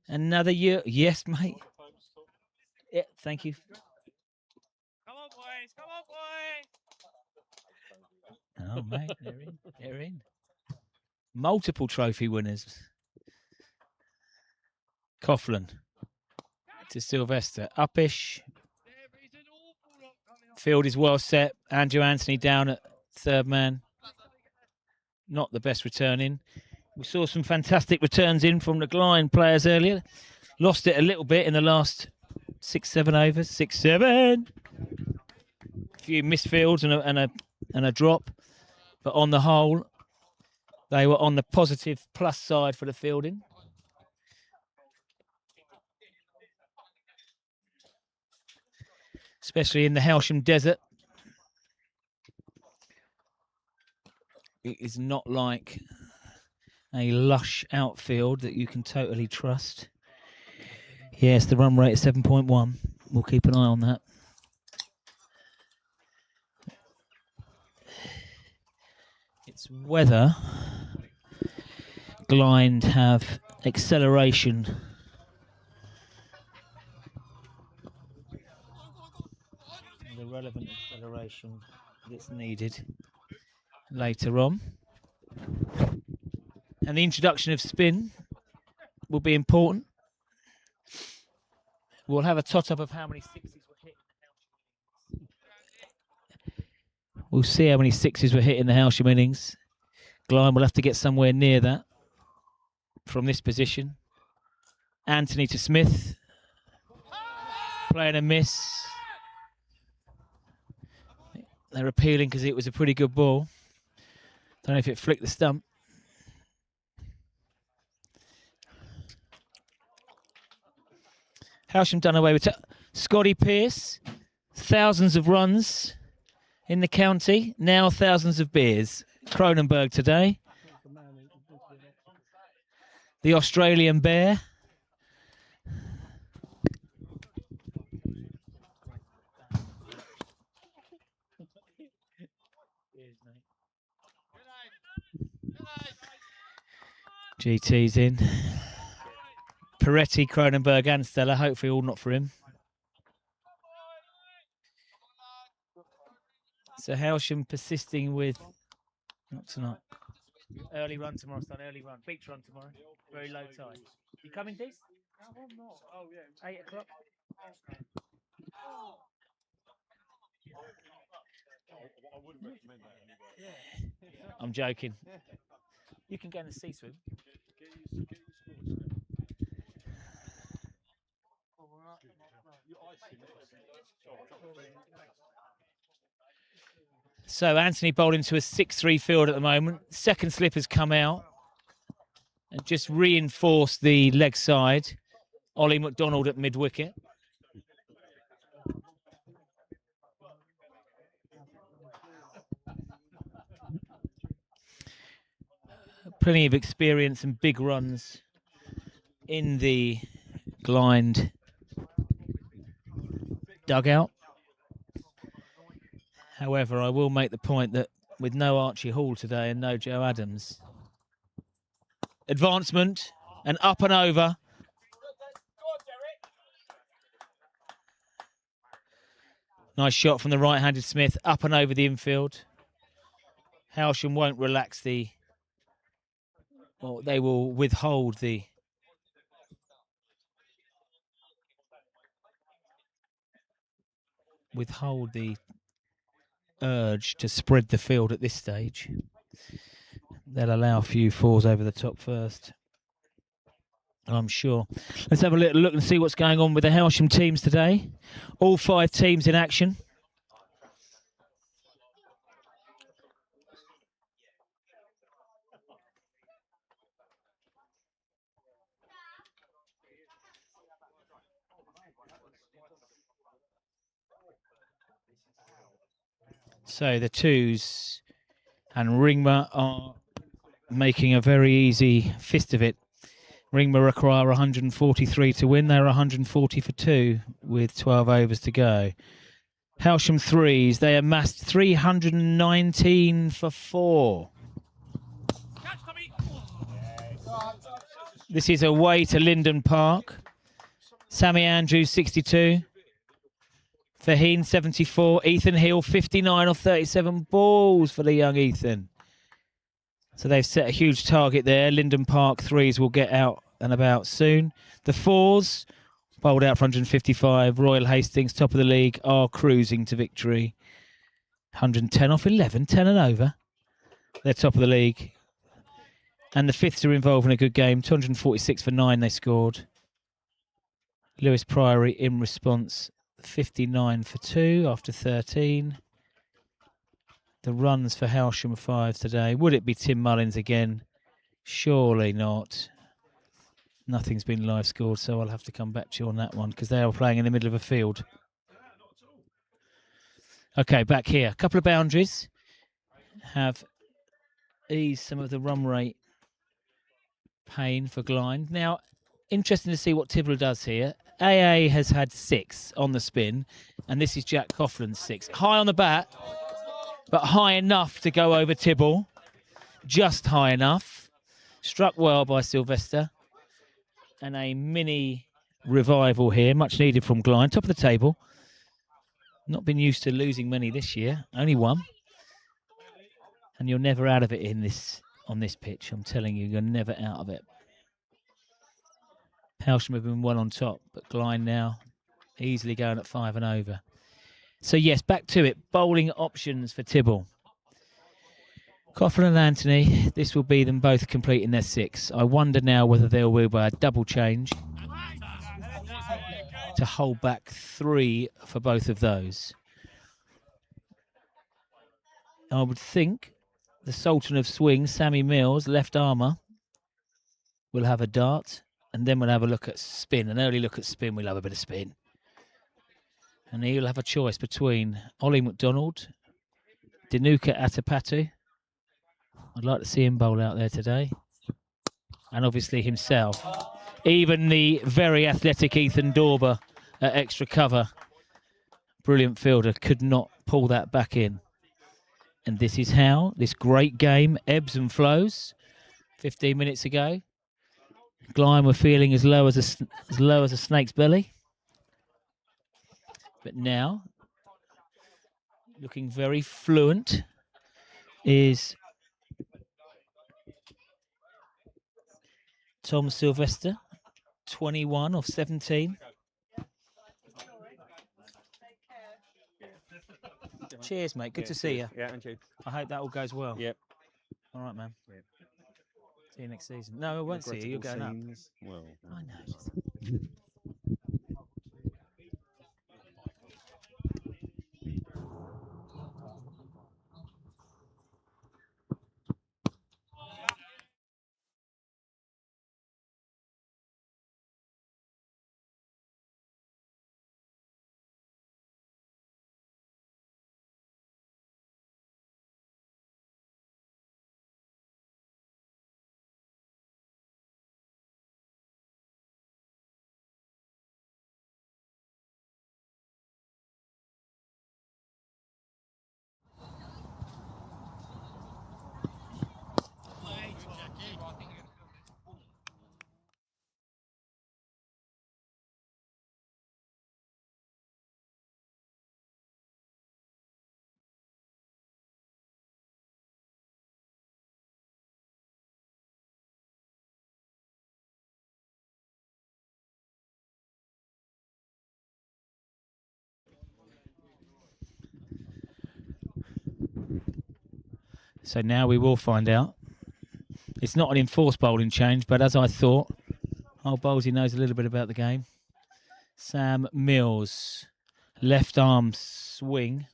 Another year. Yes, mate. Yeah, thank you. Come on, boys. Come on, boy. Oh, mate, they're in. They're in. Multiple trophy winners. Coughlin to Sylvester. Uppish. Field is well set. Andrew Anthony down at 3rd man. Not the best return in. We saw some fantastic returns in from the Glynde players earlier. Lost it a little bit in the last 6-7 overs. 6-7. A few misfields and a drop. But on the whole, they were on the positive plus side for the fielding. Especially in the Hailsham desert. It is not like a lush outfield that you can totally trust. Yes, the run rate is 7.1. We'll keep an eye on that. It's whether Glynde have acceleration. The relevant acceleration that's needed later on. And the introduction of spin will be important. We'll have a tot-up of how many 6s were hit in the Hailsham. We'll see how many 6s were hit in the Hailsham innings. Glynde will have to get somewhere near that from this position. Anthony to Smith. Playing a miss. They're appealing because it was a pretty good ball. Don't know if it flicked the stump. Hailsham done away with Scotty Pearce. Thousands of runs in the county. Now thousands of beers. Cronenberg today. The Australian bear. GT's in. Peretti, Cronenberg and Stella. Hopefully all not for him. So Hailsham persisting with... Not tonight. Early run tomorrow, son. Early run. Beach run tomorrow. Very low tide. You coming, Dees? No, I'm not. Oh, yeah. 8 o'clock. I wouldn't recommend that anyway. I'm joking. You can go in the sea swim. So Anthony bowled into a 6-3 field at the moment. Second slip has come out and just reinforced the leg side. Ollie McDonald at mid-wicket. Plenty of experience and big runs in the Glynde dugout. However, I will make the point that with no Archie Hall today and no Joe Adams, advancement and up and over. Nice shot from the right-handed Smith, up and over the infield. Hailsham won't relax the... Well, they will withhold the... urge to spread the field at this stage. They'll allow a few fours over the top first, I'm sure. Let's have a little look and see what's going on with the Hailsham teams today. All 5 teams in action. So the twos and Ringmer are making a very easy fist of it. Ringmer require 143 to win. They're 140 for 2 with 12 overs to go. Hailsham threes, they amassed 319 for 4. This is away to Linden Park. Sammy Andrews, 62. Faheen, 74. Ethan Hill, 59 or 37 balls for the young Ethan. So they've set a huge target there. Linden Park threes will get out and about soon. The fours, bowled out for 155. Royal Hastings, top of the league, are cruising to victory. 110 off 11, 10 and over. They're top of the league. And the fifths are involved in a good game. 246 for 9 they scored. Lewis Priory in response, 59 for 2 after 13. The runs for Hailsham 5 today. Would it be Tim Mullins again? Surely not. Nothing's been live scored, so I'll have to come back to you on that one because they are playing in the middle of a field. Okay, back here. A couple of boundaries have eased some of the run rate pain for Glynde. Now, interesting to see what Tibble does here. AA has had 6 on the spin, and this is Jack Coughlin's 6. High on the bat, but high enough to go over Tibble. Just high enough. Struck well by Sylvester. And a mini revival here, much needed from Glynde. Top of the table. Not been used to losing many this year. Only 1. And you're never out of it on this pitch. I'm telling you, you're never out of it. Hailsham have been well on top, but Glynde now easily going at 5 and over. So yes, back to it. Bowling options for Tibble. Coughlin and Anthony, this will be them both completing their 6. I wonder now whether there will be a double change to hold back 3 for both of those. I would think the Sultan of Swing, Sammy Mills, left armour, will have a dart, and then we'll have a look at spin. An early look at spin. We'll have a bit of spin. And he'll have a choice between Ollie McDonald, Dinuka Atapatu. I'd like to see him bowl out there today. And obviously himself. Even the very athletic Ethan Dorber at extra cover, brilliant fielder, could not pull that back in. And this is how this great game ebbs and flows. 15 minutes ago, Glynde were feeling as low as a snake's belly. But now, looking very fluent, is Tom Sylvester, 21 of 17. Cheers, mate. Good to see you. Yeah, and you. I hope that all goes well. Yep. All right, man. Yep. See you next season. No, I won't see you. You're going up. Well, I know. So now we will find out. It's not an enforced bowling change, but as I thought, old Bowlesy knows a little bit about the game. Sam Mills, left arm swing.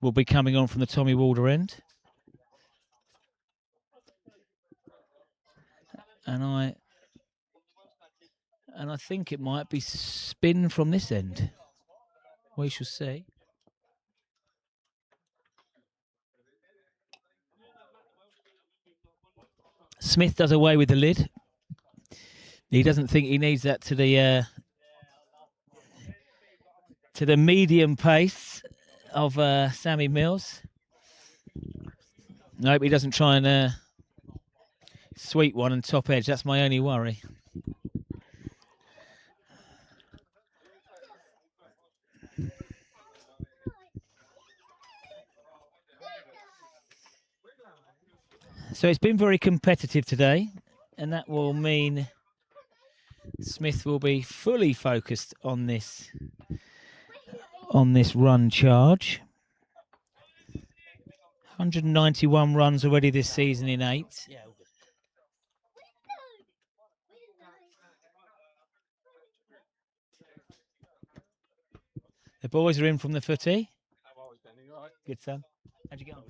Will be coming on from the Tommy Walder end. And I think it might be spin from this end. We shall see. Smith does away with the lid. He doesn't think he needs that to the medium pace of Sammy Mills. Nope, he doesn't try and sweep one and top edge. That's my only worry. So it's been very competitive today, and that will mean Smith will be fully focused on this run charge. 191 runs already this season in 8. The boys are in from the footy. Good, son. How'd you get on?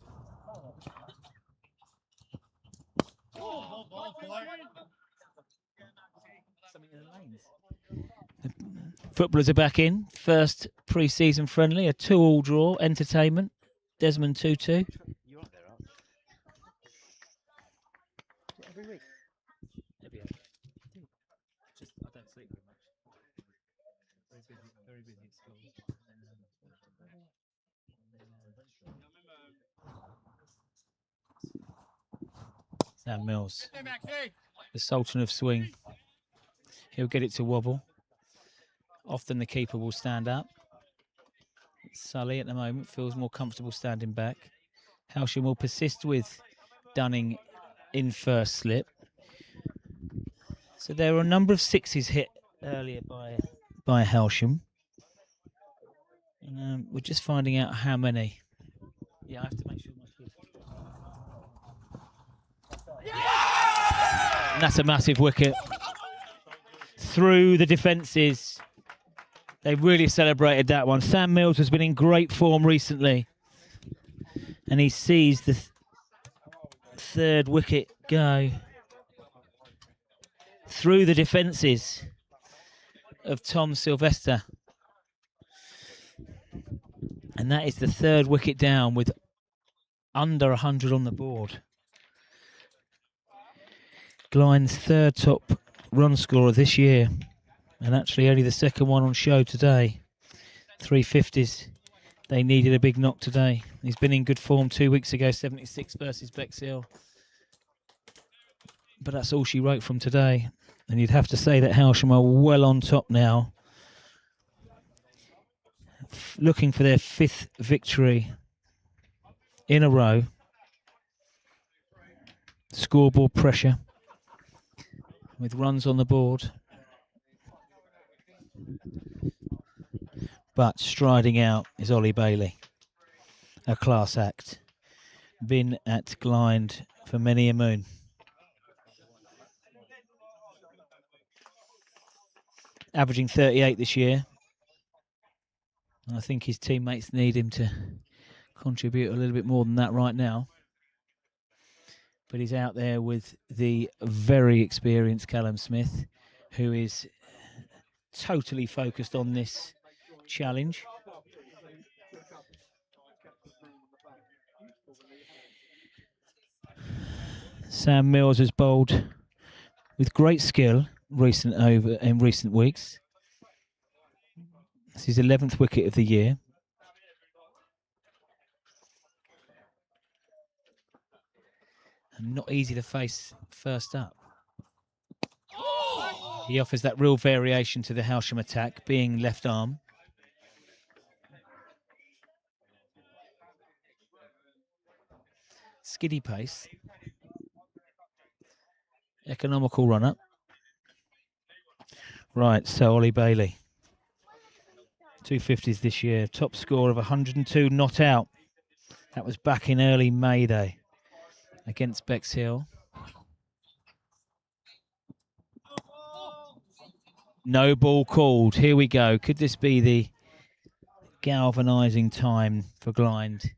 Footballers are back in. First pre-season friendly, a 2-all draw, entertainment. Desmond 2-2. You're up there, aren't you? Every week. Just I don't sleep very much. Very busy at school. Sam Mills, the Sultan of Swing. He'll get it to wobble. Often the keeper will stand up. Sully at the moment feels more comfortable standing back. Hailsham will persist with Dunning in first slip. So there were a number of sixes hit earlier by Hailsham. And we're just finding out how many. Yeah, I have to make sure my kids. And that's a massive wicket through the defences They really celebrated that one. Sam Mills has been in great form recently. And he sees the third wicket go through the defences of Tom Sylvester. And that is the third wicket down with under 100 on the board. Glynde's third top run scorer this year, and actually only the second one on show today. 350s. They needed a big knock today. He's been in good form 2 weeks ago, 76 versus Bexhill. But that's all she wrote from today. And you'd have to say that Hailsham are well on top now, looking for their 5th victory in a row. Scoreboard pressure with runs on the board. But striding out is Ollie Bailey, a class act. Been at Glynde for many a moon. Averaging 38 this year. I think his teammates need him to contribute a little bit more than that right now. But he's out there with the very experienced Callum Smith, who is totally focused on this challenge. Sam Mills has bowled with great skill in recent weeks. This is his 11th wicket of the year. And not easy to face first up. He offers that real variation to the Hailsham attack, being left arm. Skiddy pace. Economical run-up. Right, so Ollie Bailey. 250s this year. Top score of 102 not out. That was back in early May Day against Bexhill. No ball called. Here we go. Could this be the galvanising time for Glynde?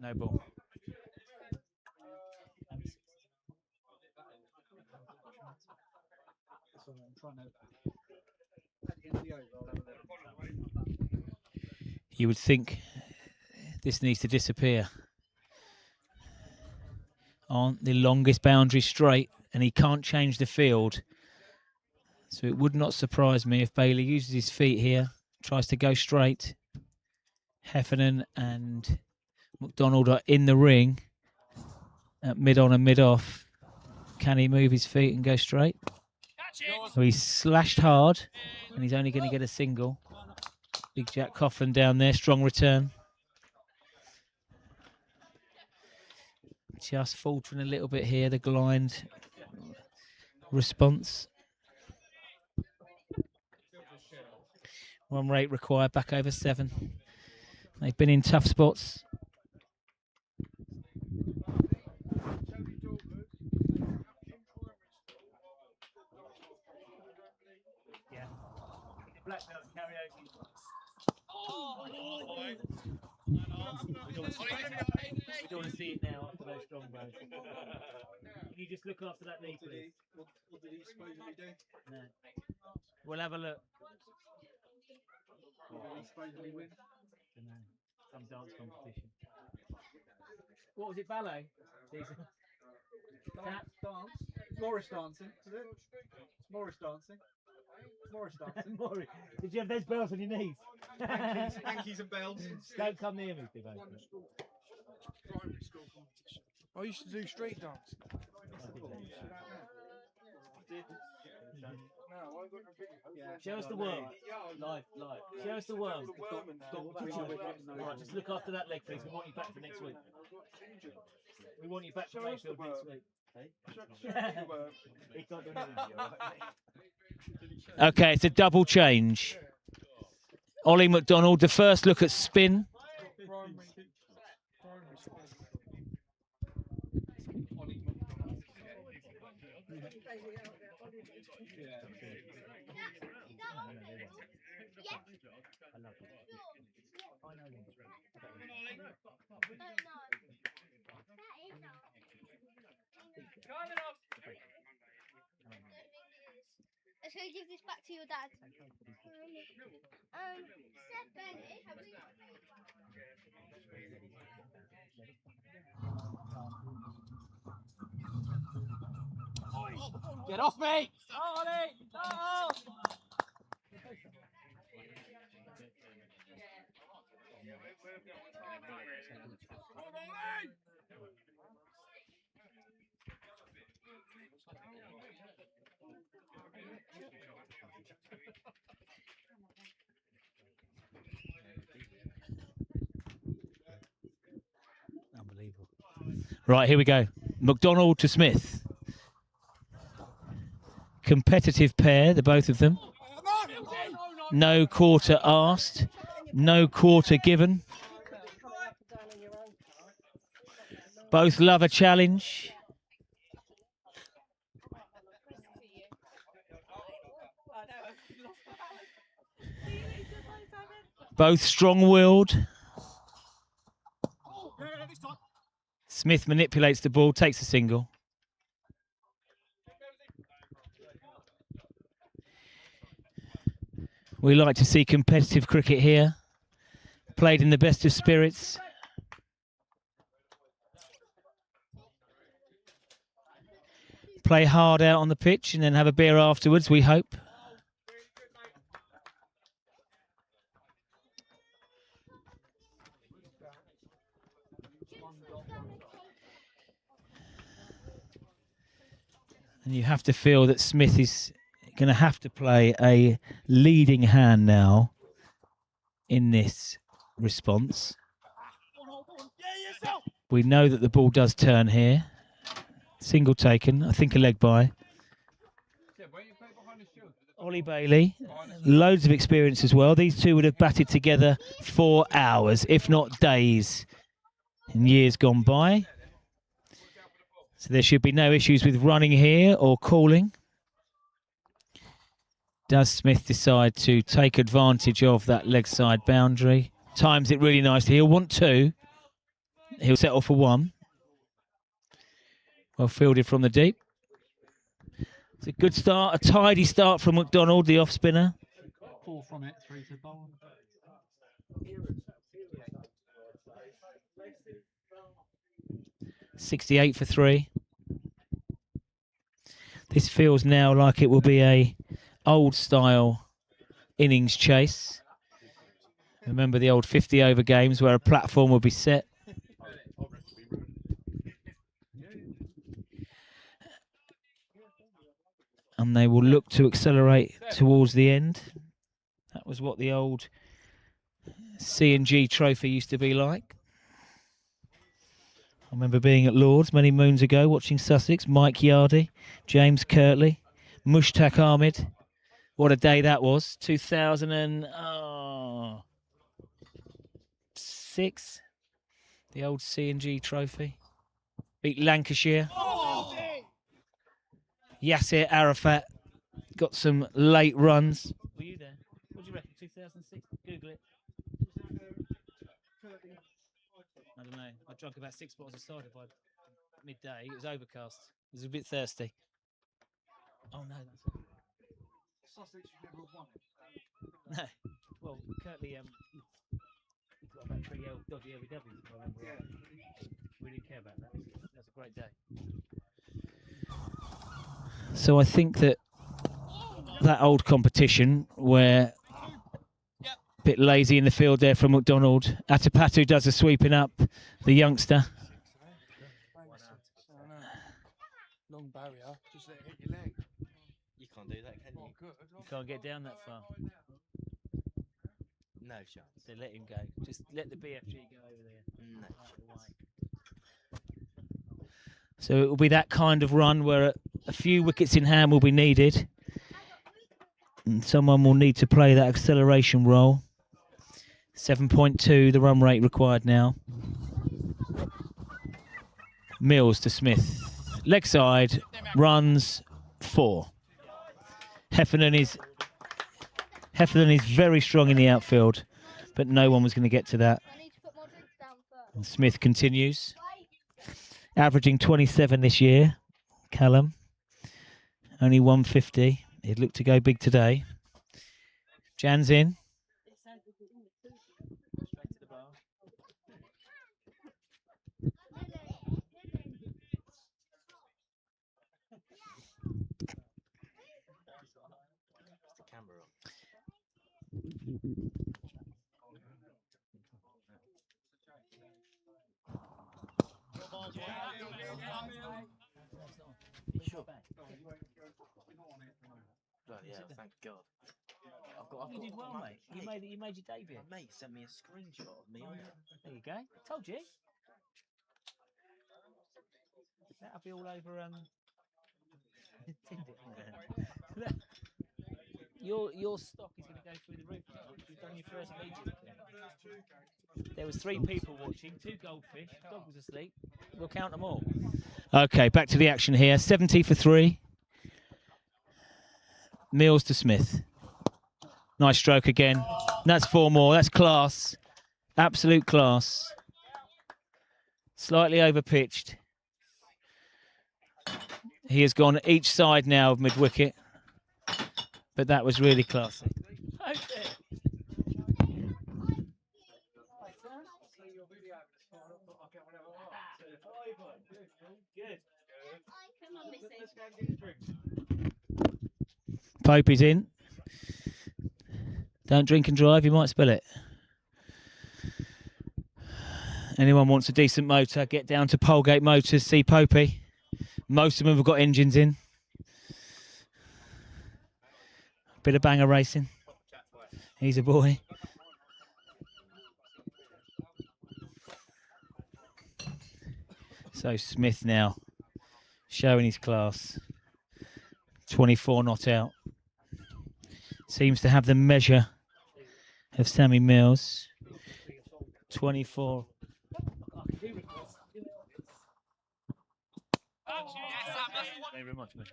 No ball. You would think this needs to disappear. On the longest boundary straight, and he can't change the field. So it would not surprise me if Bailey uses his feet here, tries to go straight. Heffernan and McDonald are in the ring at mid-on and mid-off. Can he move his feet and go straight? So he's slashed hard, and he's only going to get a single. Big Jack Coughlin down there, strong return. Just faltering a little bit here, the Glynde response. Run rate required back over 7. They've been in tough spots. Yeah. Black belt karaoke. We don't want to see it now after those strong bows. Can you just look after that knee, please? What did he supposedly do? No. We'll have a look. What did he supposedly win? Some dance competition. What was it, ballet? Dance. Morris dancing, is it? Morris dancing. Morris dancing. Morris. Did you have those bells on your knees? Hankies and bells. Don't come near me, Big O. Primary school competition. I used to do street dance. Show us the worm. Live. Show us the worm. Right, just look after that leg, please. We want you back for next week. We want you back for Mayfield next week. Okay, it's a double change. Ollie McDonald, the first look at spin. Let's go give this back to your dad. Steph Bennett, have we got Get off me! Ollie! No! Unbelievable. Right, here we go. McDonald to Smith. Competitive pair, the both of them. No quarter asked, no quarter given. Both love a challenge. Both strong-willed. Smith manipulates the ball, takes a single. We like to see competitive cricket here, played in the best of spirits. Play hard out on the pitch and then have a beer afterwards, we hope. And you have to feel that Smith is going to have to play a leading hand now in this response. We know that the ball does turn here. Single taken, I think a leg by. Ollie Bailey, loads of experience as well. These two would have batted together for hours, if not days, in years gone by. So there should be no issues with running here or calling. Does Smith decide to take advantage of that leg side boundary? Times it really nicely. He'll want two. He'll settle for one. Well fielded from the deep. It's a good start, a tidy start from McDonald, the off spinner. 4 from it, 3 to bowl. .68 for 3. This feels now like it will be a old style innings chase. Remember the old 50 over games where a platform will be set. And they will look to accelerate towards the end. That was what the old C&G trophy used to be like. I remember being at Lord's many moons ago, watching Sussex, Mike Yardy, James Kirtley, Mushtaq Ahmed. What a day that was. 2006, the old C&G trophy. Beat Lancashire. Yasser Arafat got some late runs. Were you there? What do you reckon, 2006? Google it. I don't know. I drank about 6 bottles of cider by midday. It was overcast. It was a bit thirsty. Oh no, that's Sussex, you never won it. no. Well, Kirtley, he's got about 3 dodgy LBWs, if I remember right. We didn't care about that. That's a great day. So I think that old competition where a bit lazy in the field there from McDonald. Atapatu does a sweeping up, the youngster. Long barrier, just let it hit your leg. You can't do that, can you? You can't get down that far. No chance. So let him go. Just let the BFG go over there. No chance. So it will be that kind of run where a few wickets in hand will be needed. And someone will need to play that acceleration role. 7.2, the run rate required now. Mills to Smith. leg side, runs 4. Heffernan is very strong in the outfield, but no one was going to get to that. I need to put more drinks down first. And Smith continues, averaging 27 this year. Callum, only 150. He'd look to go big today. Jan's in. Bloody hell, thank God. You did well, mate. You made your debut. My mate sent me a screenshot of me on it. There you go. Told you. That'll be all over Tinder. Your stock is going to go through the roof now. You've done your first meeting. There was 3 people watching, 2 goldfish. Dog was asleep. We'll count them all. Okay, back to the action here. 70 for 3. Mills to Smith. Nice stroke again. That's 4 more. That's class. Absolute class. Slightly over pitched. He has gone each side now of mid-wicket. But that was really classy. Popey's in. Don't drink and drive, you might spill it. Anyone wants a decent motor, get down to Polegate Motors, see Popey. Most of them have got engines in. Bit of banger racing. He's a boy. So Smith now showing his class. 24 not out. Seems to have the measure of Sammy Mills. 24. Thank you very much, mate.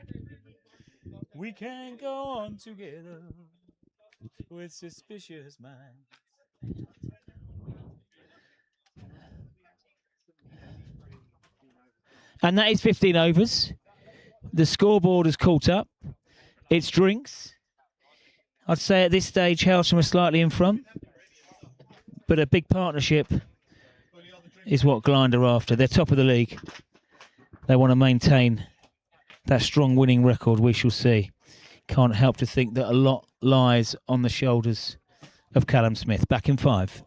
We can go on together with suspicious minds. And that is 15 overs. The scoreboard has caught up. It's drinks. I'd say at this stage, Hailsham are slightly in front. But a big partnership is what Glynde are after. They're top of the league. They want to maintain that strong winning record, we shall see. Can't help to think that a lot lies on the shoulders of Callum Smith. Back in 5.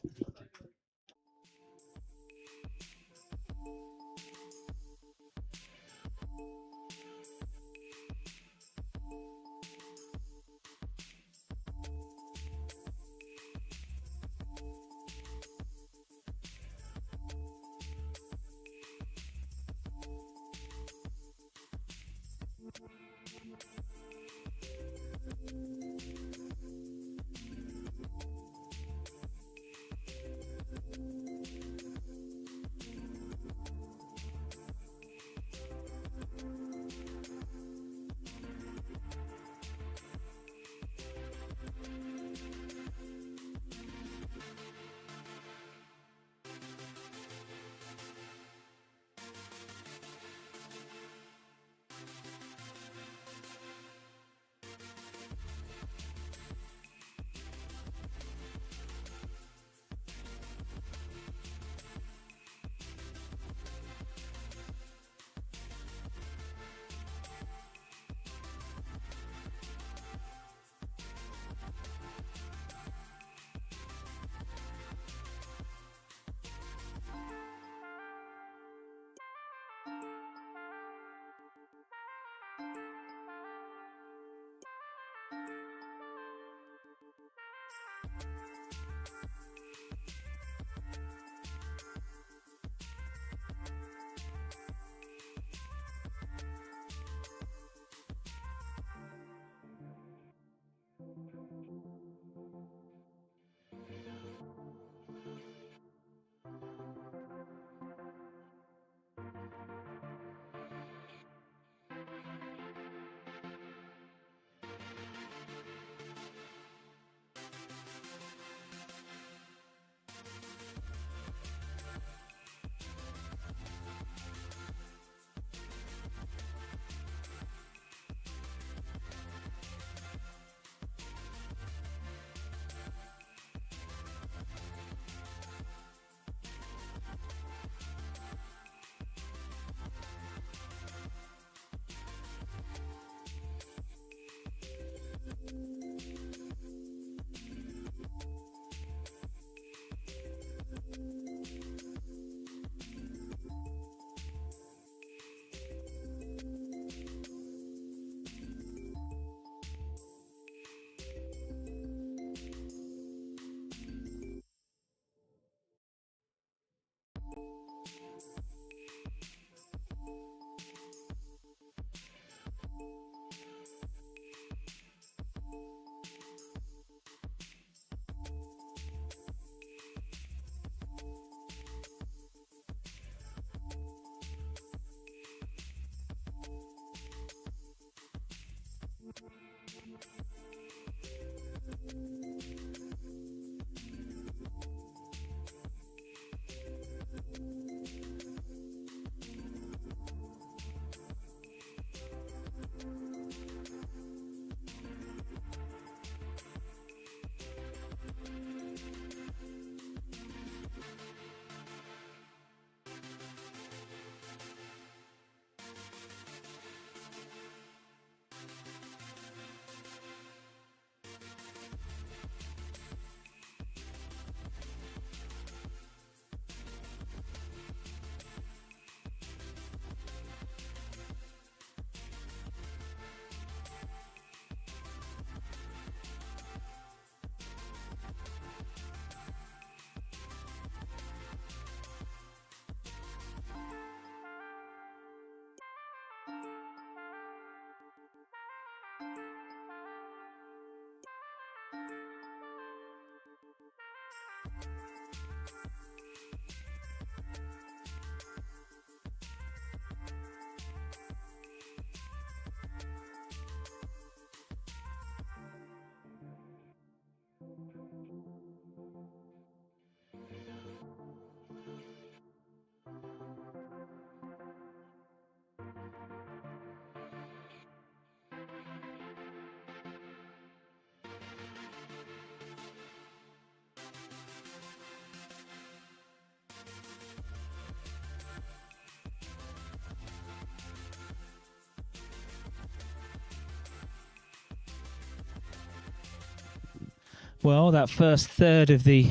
Well, that first third of the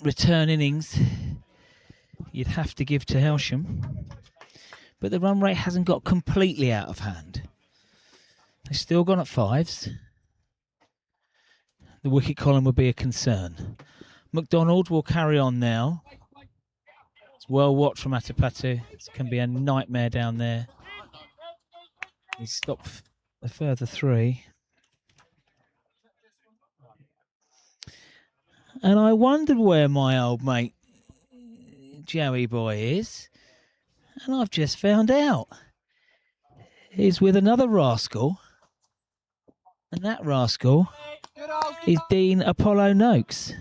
return innings, you'd have to give to Hailsham. But the run rate hasn't got completely out of hand. They've still gone at 5s. The wicket column would be a concern. McDonald will carry on now. It's well watched from Atapatu. This can be a nightmare down there. He stopped a further 3. And I wondered where my old mate Joey Boy is. And I've just found out. He's with another rascal. And that rascal is Dean Apollo Noakes.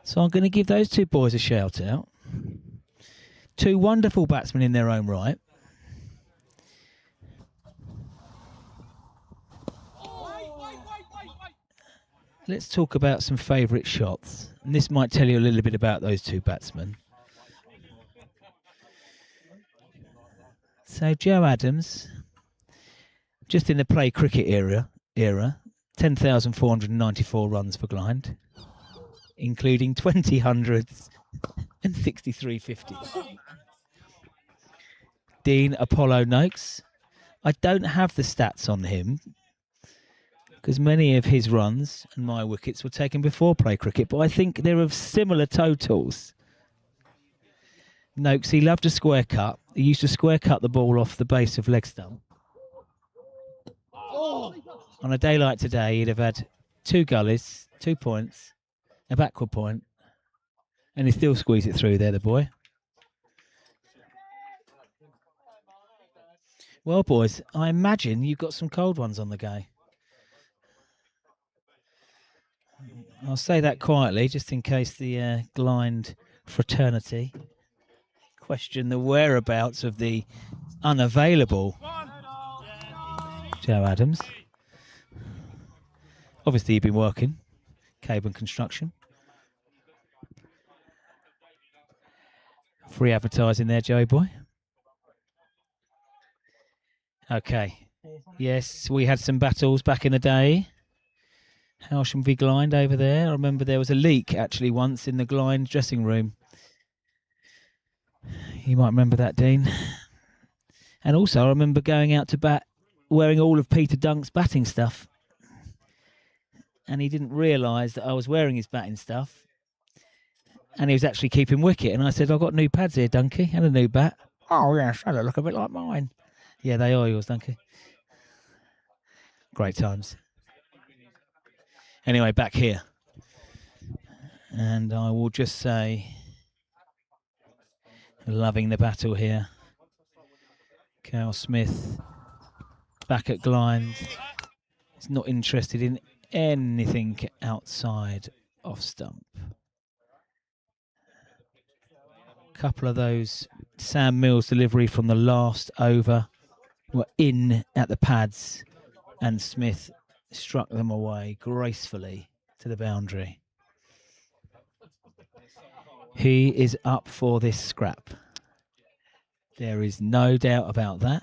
So I'm going to give those 2 boys a shout out. 2 wonderful batsmen in their own right. Let's talk about some favourite shots. And this might tell you a little bit about those 2 batsmen. So Joe Adams, just in the play cricket era 10,494 runs for Glynde, including 20 hundreds and 63 50s. Dean Apollo Noakes. I don't have the stats on him because many of his runs and my wickets were taken before play cricket, but I think they're of similar totals. Noakes, he loved a square cut. He used to square cut the ball off the base of leg stump. On a day like today, he'd have had 2 gullies, 2 points, a backward point, and he still squeezed it through there, the boy. Well, boys, I imagine you've got some cold ones on the go. I'll say that quietly, just in case the Glynde fraternity question the whereabouts of the unavailable Joe Adams. Obviously, you've been working. Cable and construction. Free advertising there, Joey boy. Okay. Yes, we had some battles back in the day. Hailsham v Glynde over there. I remember there was a leak actually once in the Glynde dressing room. You might remember that, Dean. And also, I remember going out to bat wearing all of Peter Dunk's batting stuff. And he didn't realise that I was wearing his batting stuff. And he was actually keeping wicket. And I said, I've got new pads here, Dunky, and a new bat. Oh, yes, they look a bit like mine. Yeah, they are yours, Dunky. Great times. Anyway, back here. And I will just say, loving the battle here. Cal Smith back at Glynde. He's not interested in anything outside off stump. Couple of those Sam Mills delivery from the last over were in at the pads, and Smith struck them away gracefully to the boundary. He is up for this scrap. There is no doubt about that.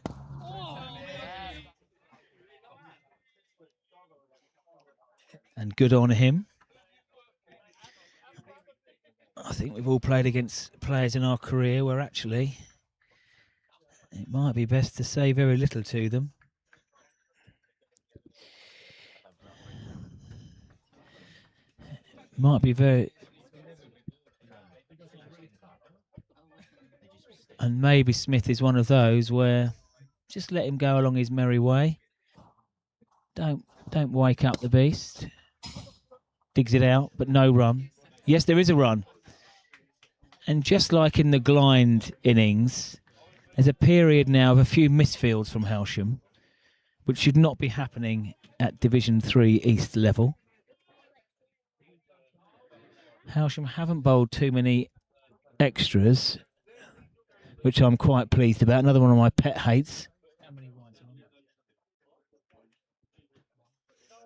And good on him. I think we've all played against players in our career where actually it might be best to say very little to them. Might be very... And maybe Smith is one of those where just let him go along his merry way. Don't wake up the beast. Digs it out, but no run. Yes, there is a run. And just like in the Glynde innings, there's a period now of a few misfields from Hailsham, which should not be happening at Division 3 East level. Hailsham haven't bowled too many extras, which I'm quite pleased about. Another one of my pet hates.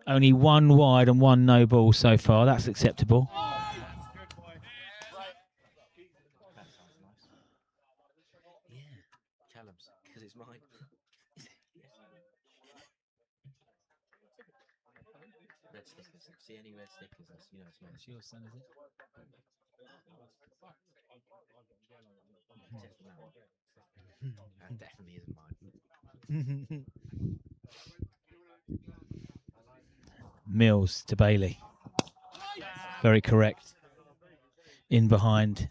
Only 1 wide and 1 no ball so far. That's acceptable. Callum's, because it's mine. red stickers. See any red stickers? That's, you know, it's mine. That's your son, is it? That definitely isn't mine. Mills to Bailey. Very correct. In behind.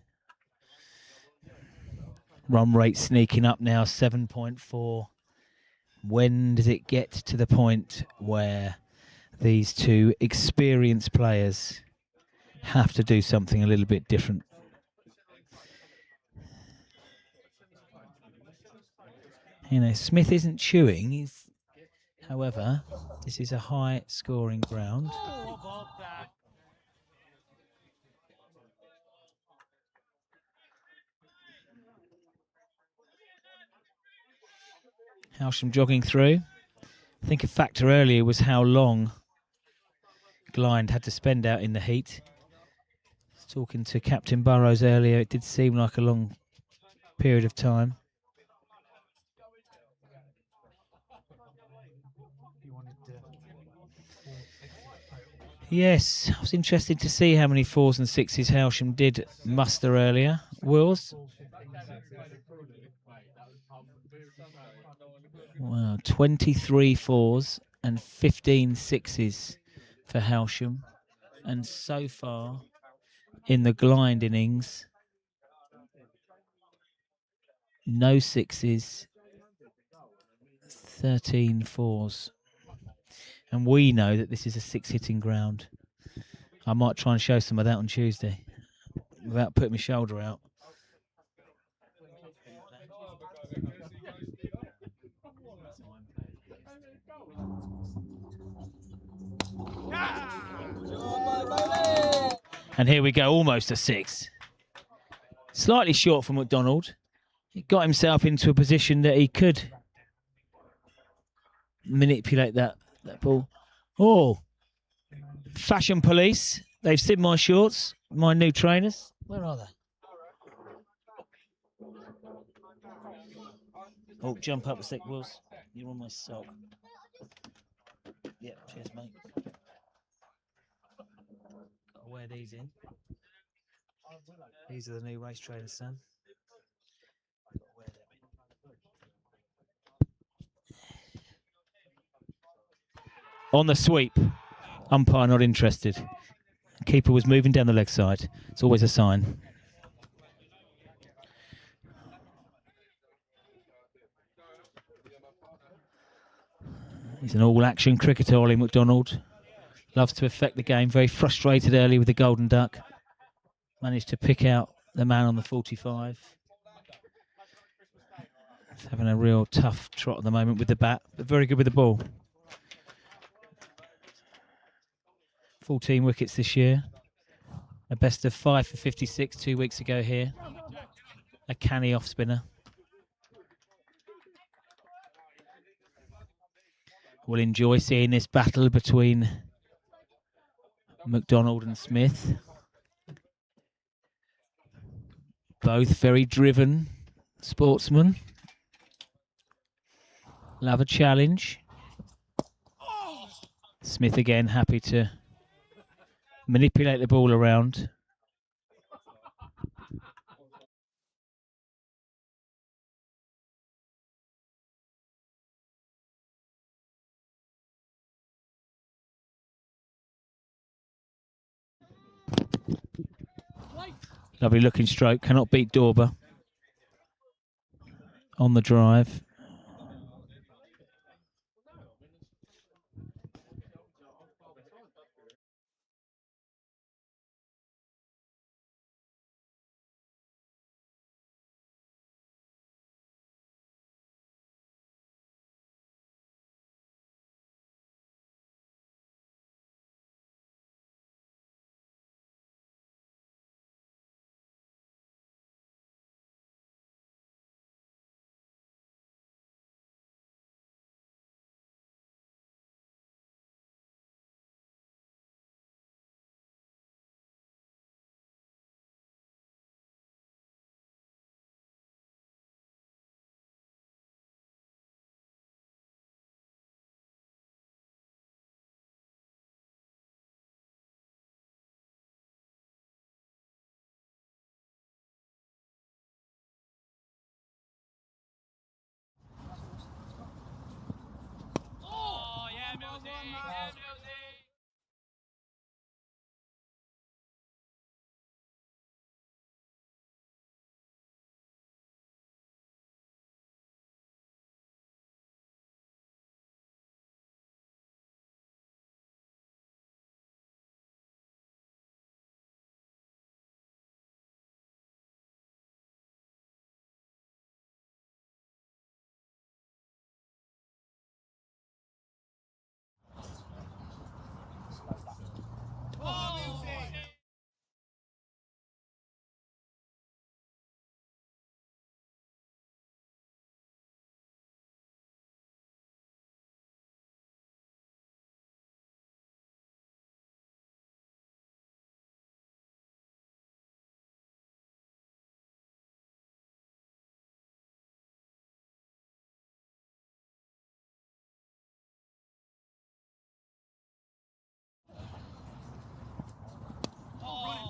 Run rate sneaking up now, 7.4. When does it get to the point where these two experienced players have to do something a little bit different? You know, Smith isn't chewing. However, this is a high scoring ground. Hailsham jogging through. I think a factor earlier was how long Glynde had to spend out in the heat. Talking to Captain Burrows earlier, it did seem like a long period of time. Yes, I was interested to see how many 4s and 6s Hailsham did muster earlier. Wills? Wow, 23 4s and 15 6s for Hailsham. And so far, in the Glynde innings, no 6s, 13 4s. And we know that this is a 6-hitting ground. I might try and show some of that on Tuesday without putting my shoulder out. And here we go, almost a 6. Slightly short for McDonald. He got himself into a position that he could manipulate that ball. Oh, fashion police. They've seen my shorts, my new trainers. Where are they? Oh, jump up a sec, Wills. You're on my sock. Yeah, cheers, mate. Got to wear these in. These are the new race trainers, son. Got to wear them in. On the sweep. Umpire not interested. Keeper was moving down the leg side. It's always a sign. He's an all-action cricketer, Ollie McDonald. Loves to affect the game. Very frustrated early with the Golden Duck. Managed to pick out the man on the 45. He's having a real tough trot at the moment with the bat, but very good with the ball. 14 wickets this year. A best of 5 for 56 2 weeks ago here. A canny off spinner. We'll enjoy seeing this battle between McDonald and Smith. Both very driven sportsmen. Love a challenge. Smith again happy to manipulate the ball around. Lovely looking stroke. Cannot beat Dorber on the drive.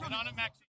Get on it, Maxi.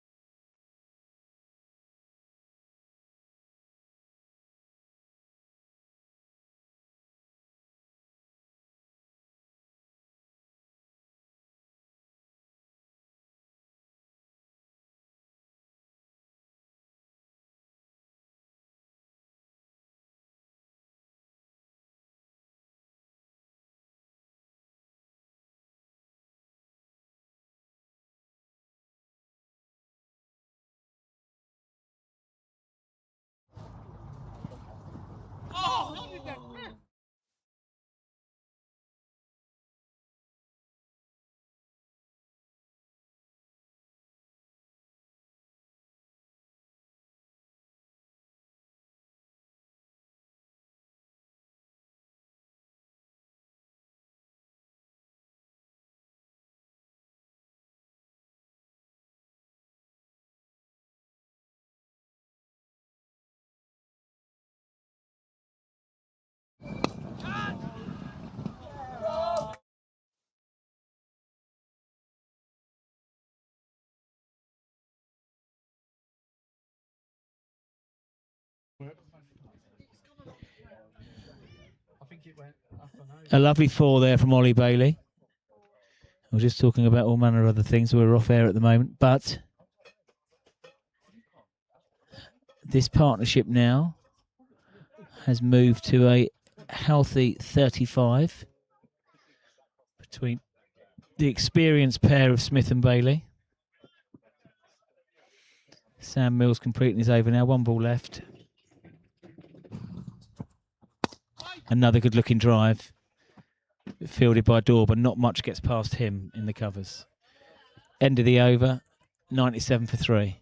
A lovely 4 there from Ollie Bailey. I was just talking about all manner of other things. We're off air at the moment, but this partnership now has moved to a healthy 35 between the experienced pair of Smith and Bailey. Sam Mills completing his over now. 1 ball left. Another good-looking drive. Fielded by Daw, but not much gets past him in the covers. End of the over, 97 for 3.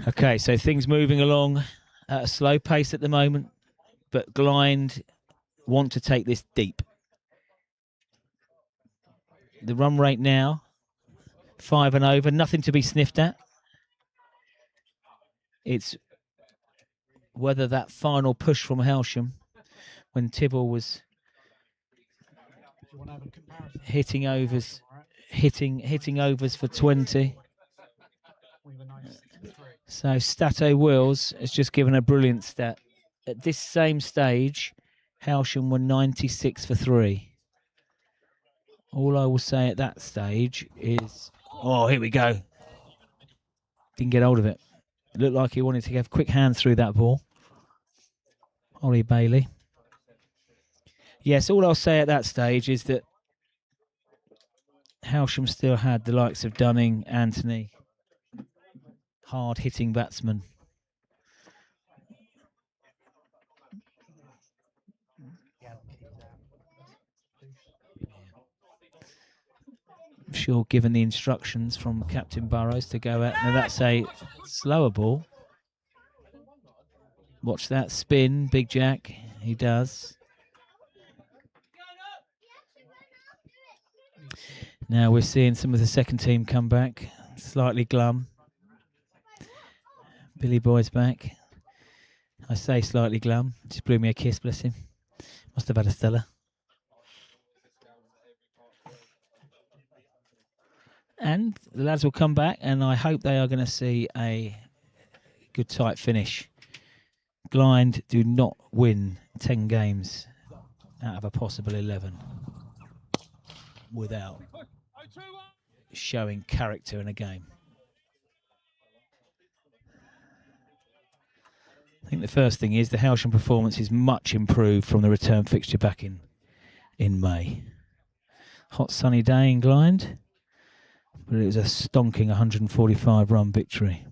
Okay, so things moving along at a slow pace at the moment, but Glynde want to take this deep. The run rate now, 5 and over, nothing to be sniffed at. It's whether that final push from Hailsham, when Tibble was hitting overs for 20. So Stato Wills has just given a brilliant stat. At this same stage, Hailsham were 96 for 3. All I will say at that stage is, oh, here we go. Didn't get hold of it. It looked like he wanted to have quick hands through that ball. Ollie Bailey. Yes, all I'll say at that stage is that Hailsham still had the likes of Dunning, Anthony, hard-hitting batsmen. I'm sure given the instructions from Captain Burrows to go out, now that's a slower ball. Watch that spin, Big Jack. He does. Now we're seeing some of the second team come back. Slightly glum. Billy Boy's back. I say slightly glum. Just blew me a kiss, bless him. Must have had a Stella. And the lads will come back, and I hope they are going to see a good tight finish. Glynde do not win 10 games out of a possible 11 without showing character in a game. I think the first thing is the Hailsham performance is much improved from the return fixture back in May. Hot sunny day in Glynde, but it was a stonking 145 run victory.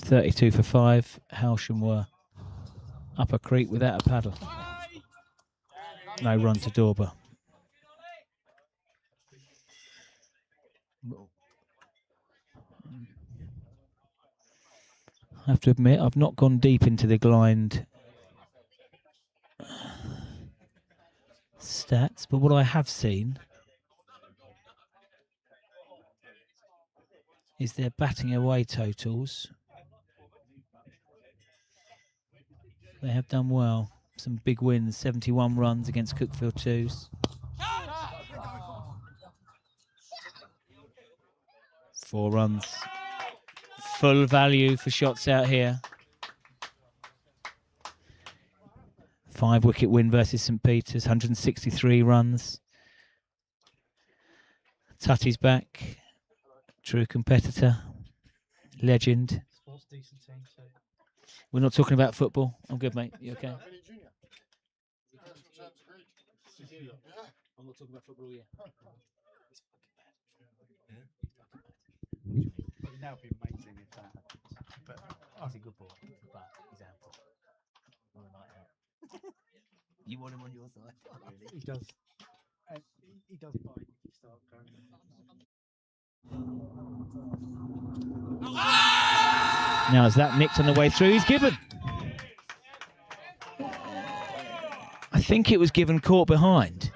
32 for 5. Hailsham were up a creek without a paddle. No run to Dorber. I have to admit, I've not gone deep into the Glynde stats, but what I have seen is their batting away totals. They have done well. Some big wins, 71 runs against Cookfield 2s. 4 runs. Full value for shots out here. 5-wicket win versus St Peter's, 163 runs. Tutty's back. True competitor. Legend. We're not talking about football. I'm good, mate. You okay? I'm not talking about football yet. That would be amazing if that happens. But he's a good boy, but he's ample. On a night out. You want him on your side? Really? He does. He does bite if you start going. Now, is that nicked on the way through? He's given. I think it was given caught behind.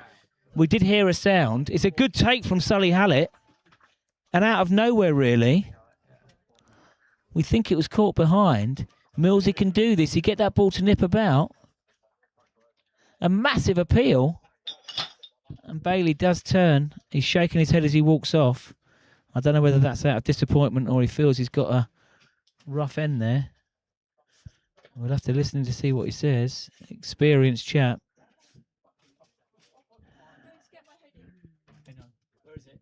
We did hear a sound. It's a good take from Sully Hallett. And out of nowhere, really. We think it was caught behind. Millsy can do this. He get that ball to nip about. A massive appeal. And Bailey does turn. He's shaking his head as he walks off. I don't know whether that's out of disappointment or he feels he's got a rough end there. We'll have to listen to see what he says. Experienced chap. Where is it?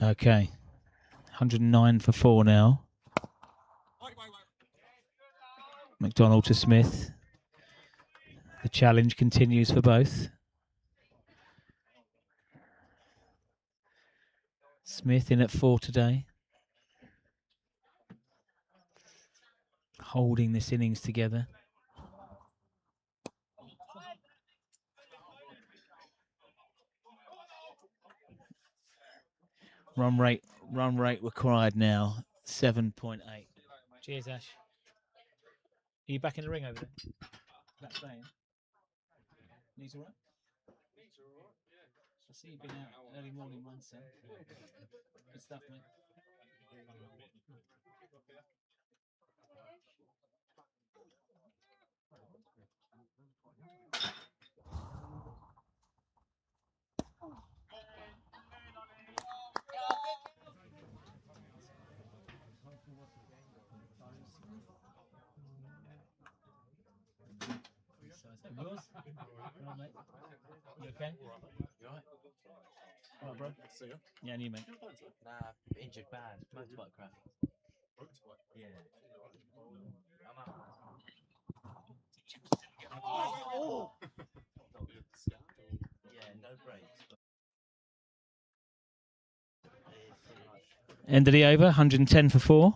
Okay. 109 for 4 now. McDonald to Smith. The challenge continues for both. Smith in at 4 today. Holding this innings together. Run rate required now, 7.8. Cheers, Ash. Are you back in the ring over there? That's playing. Knees all right? I see you've been out early morning once, so. Good stuff, mate. Yours? Right, mate. You okay? You alright? Alright, bro. See ya. Yeah, and you, mate. Nah, injured bad. Motorbike crash. Yeah. I'm out. Oh! Yeah, no brakes. But End of the over, 110 for 4.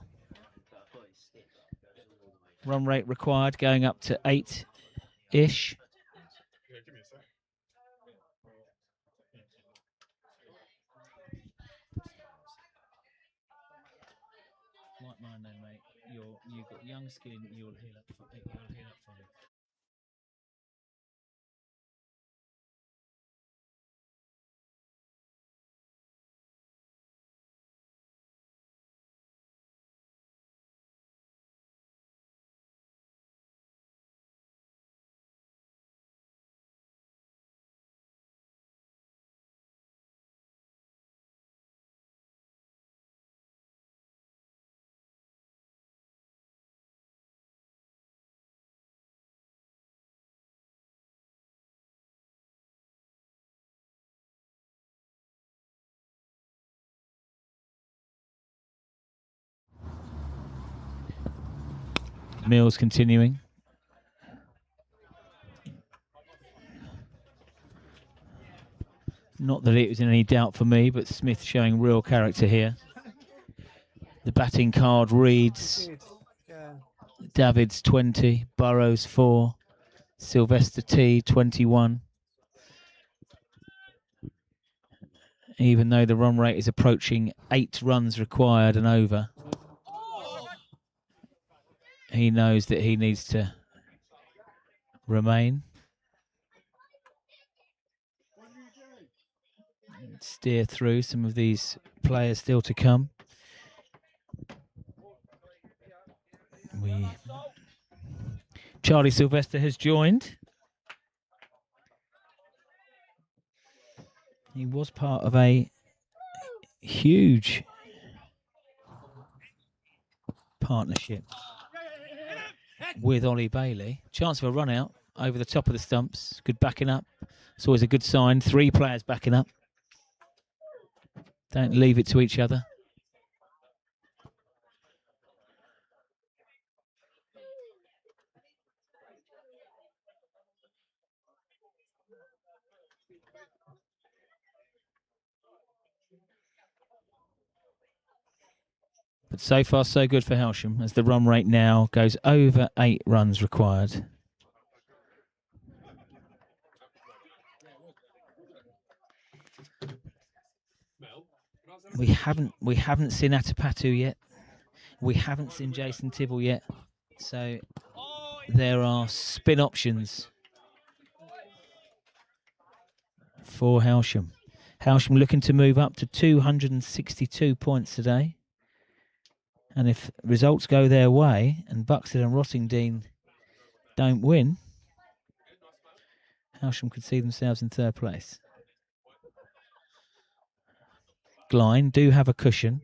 Run rate required, going up to 8-ish. Yeah, give me a sec. Like mine then, mate. You've got young skin, you'll heal up fine. Mills continuing. Not that it was in any doubt for me, but Smith showing real character here. The batting card reads Davids 20, Burrows 4, Sylvester T 21. even though the run rate is approaching 8 runs required and over. He knows that he needs to remain. Steer through some of these players still to come. Charlie Sylvester has joined. He was part of a huge partnership with Ollie Bailey. Chance of a run out over the top of the stumps. Good backing up. It's always a good sign. 3 players backing up. Don't leave it to each other. But so far, so good for Hailsham, as the run rate now goes over 8 runs required. We haven't seen Atapatu yet. We haven't seen Jason Tibble yet. So there are spin options for Hailsham. Hailsham looking to move up to 262 points today. And if results go their way and Buxted and Rottingdean don't win, Hailsham could see themselves in 3rd place. Glynde do have a cushion.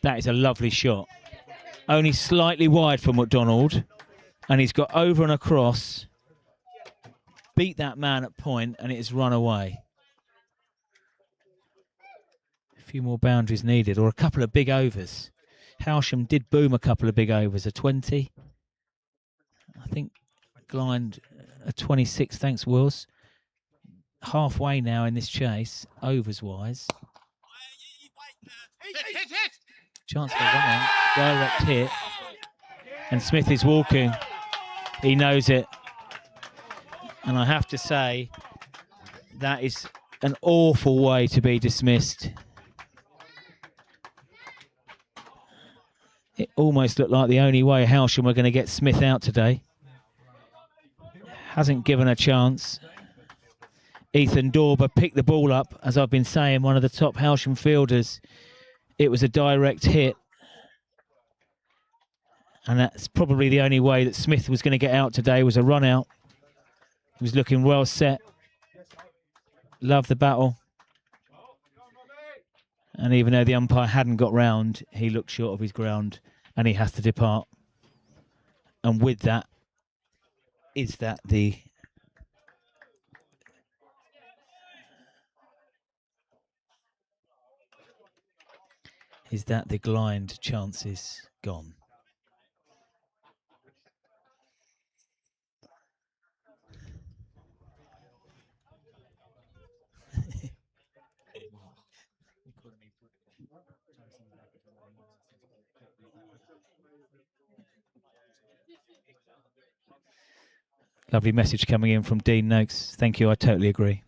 That is a lovely shot. Only slightly wide for McDonald. And he's got over and across. Beat that man at point, and it has run away. A few more boundaries needed, or a couple of big overs. Hailsham did boom a couple of big overs, a 20. I think Glynde a 26, thanks Wills. Halfway now in this chase, overs-wise. Chance for a run out, direct hit. And Smith is walking. He knows it. And I have to say, that is an awful way to be dismissed. It almost looked like the only way Hailsham were going to get Smith out today. Hasn't given a chance. Ethan Dorber picked the ball up, as I've been saying, one of the top Hailsham fielders. It was a direct hit. And that's probably the only way that Smith was going to get out today, was a run out. He was looking well set. Loved the battle. And even though the umpire hadn't got round, he looked short of his ground and he has to depart. And with that, is that the is that the Glynde chance is gone. Lovely message coming in from Dean Noakes. Thank you, I totally agree.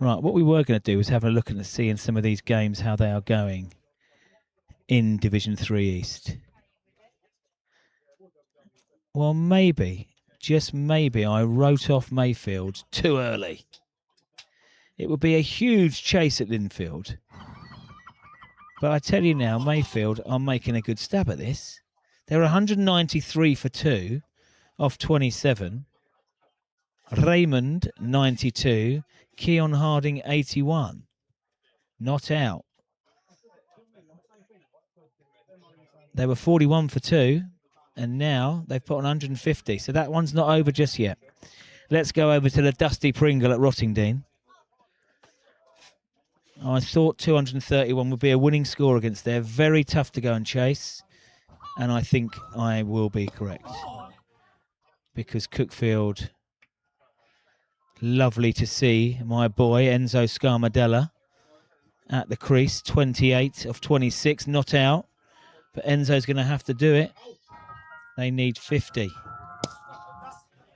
Right, what we were going to do was have a look and see in some of these games how they are going in Division 3 East. Well, maybe, just maybe, I wrote off Mayfield too early. It would be a huge chase at Linfield. But I tell you now, Mayfield are making a good stab at this. They're 193 for 2 off 27. Raymond, 92. Keon Harding, 81. Not out. They were 41 for 2, and now they've put on 150. So that one's not over just yet. Let's go over to the Dusty Pringle at Rottingdean. I thought 231 would be a winning score against there. Very tough to go and chase. And I think I will be correct. Because Cookfield, lovely to see my boy Enzo Scarmadella at the crease. 28 of 26, not out. But Enzo's going to have to do it. They need 50.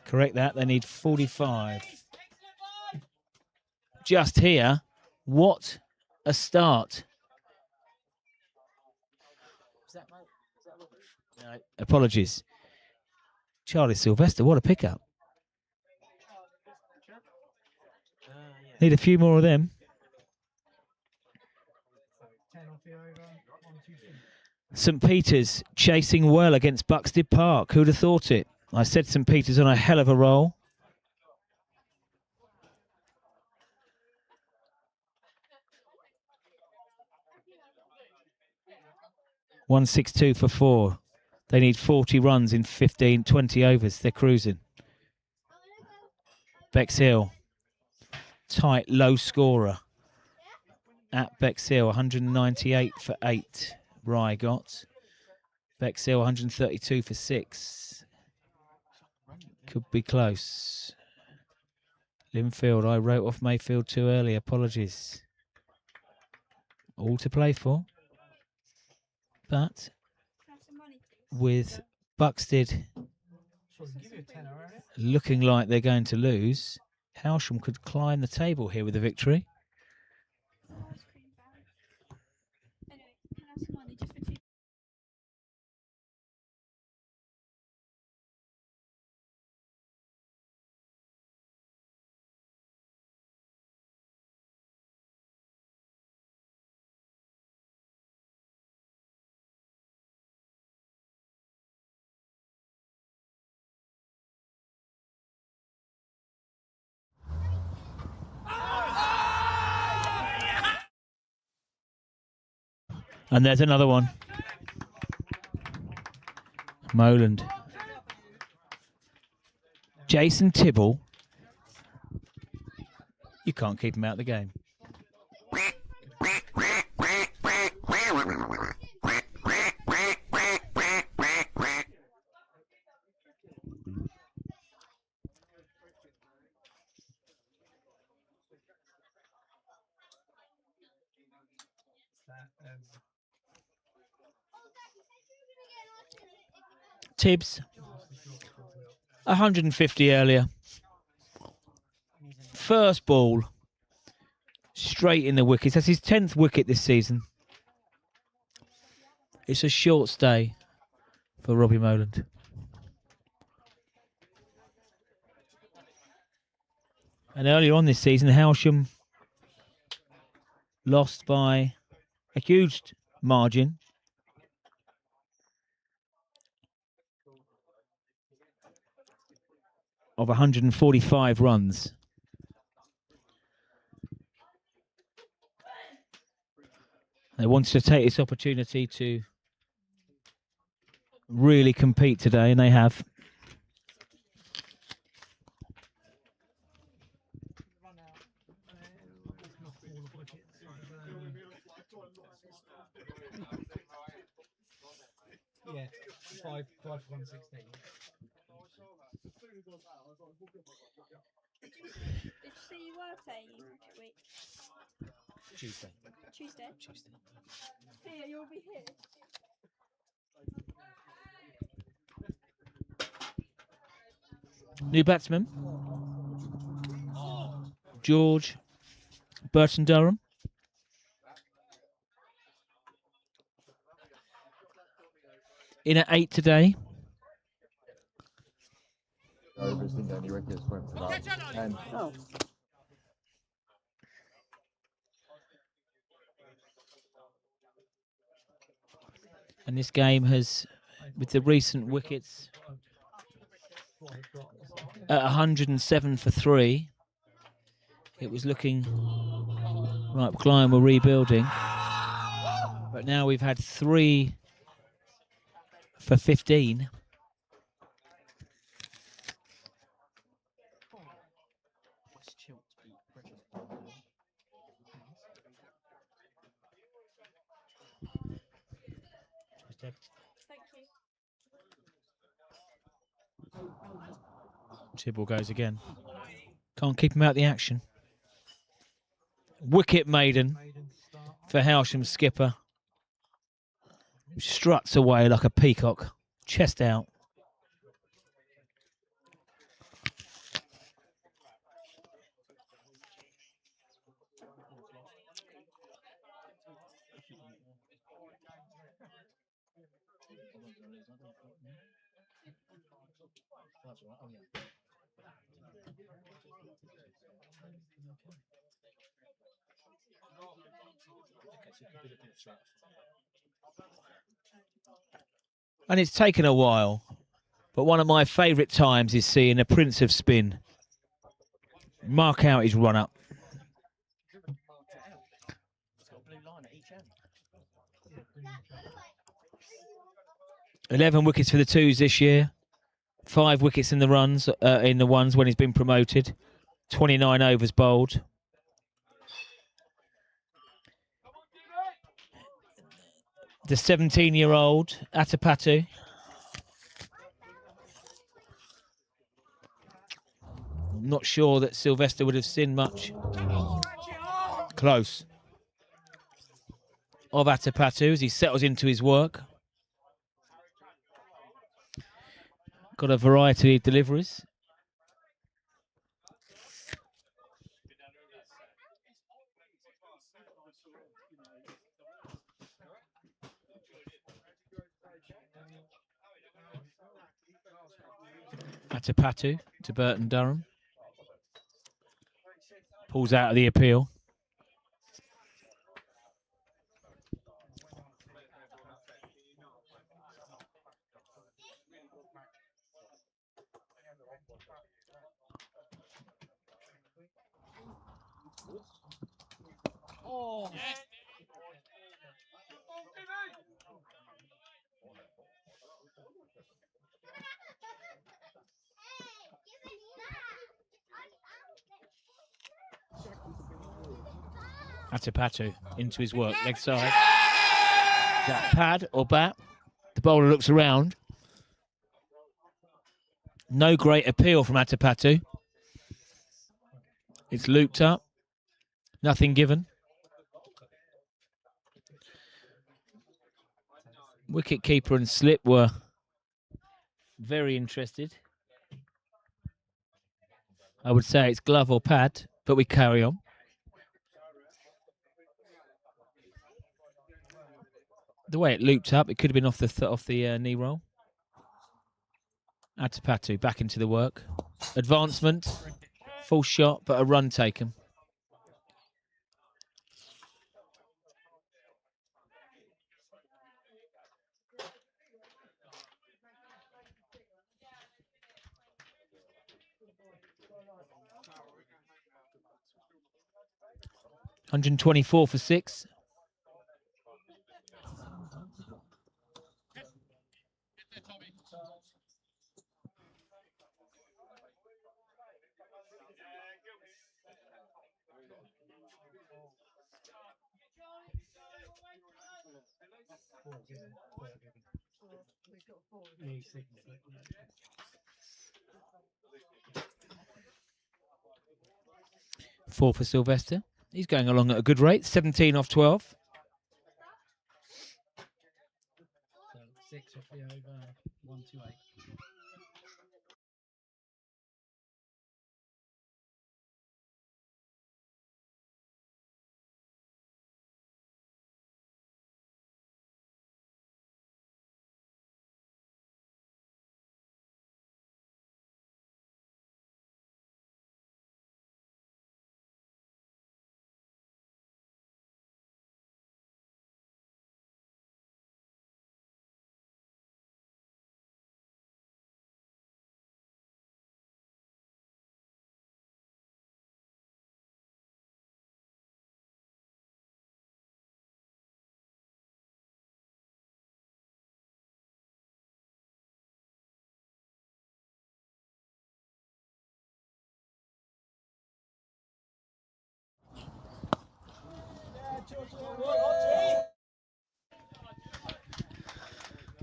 Correct that, they need 45. Just here, what a start. No, apologies. Charlie Sylvester, what a pickup. Need a few more of them. St Peter's chasing well against Buxted Park. Who'd have thought it? I said St Peter's on a hell of a roll. $162 for 4. They need 40 runs in 20 overs. They're cruising. Bexhill, tight, low scorer at Bexhill, 198 for 8. Rye got. Bexhill, 132 for 6. Could be close. Linfield, I wrote off Mayfield too early. Apologies. All to play for. But with Buxted looking like they're going to lose, Hailsham could climb the table here with a victory. And there's another one. Moland. Jason Tibble. You can't keep him out of the game. Tibbs, 150 earlier. First ball, straight in the wickets. That's his 10th wicket this season. It's a short stay for Robbie Moland. And earlier on this season, Hailsham lost by a huge margin. Of 145 runs. They wanted to take this opportunity to really compete today, and they have. Yeah, 5 for 116. Did you say you were playing each week? Tuesday. Tuesday? Tuesday. Here, you'll be here. New batsman. George Burton Durham. In at 8 today. Oh. And this game has, with the recent wickets, at 107 for 3, it was looking like Glynde were rebuilding. But now we've had 3 for 15. Thank you. Tibble goes again. Can't keep him out of the action. Wicket maiden for Hailsham skipper. Struts away like a peacock. Chest out. And it's taken a while, but one of my favourite times is seeing a Prince of Spin mark out his run-up. 11 wickets for the twos this year. 5 wickets in the runs, in the ones when he's been promoted. 29 overs bowled. The 17-year-old Atapatu. I'm not sure that Sylvester would have seen much. Close. Of Atapatu as he settles into his work. Got a variety of deliveries. Atapatu to Burton Durham. Pulls out of the appeal. Oh. Atapatu into his work, leg side. Is that pad or bat? The bowler looks around. No great appeal from Atapatu. It's looped up. Nothing given. Wicket keeper and slip were very interested. I would say it's glove or pad, but we carry on. The way it looped up, it could have been off the knee roll. Atapatu back into the work. Advancement, full shot, but a run taken. $124 for 6. Four for Sylvester. He's going along at a good rate. 17 off 12. So 6 off the over, 1 to 8.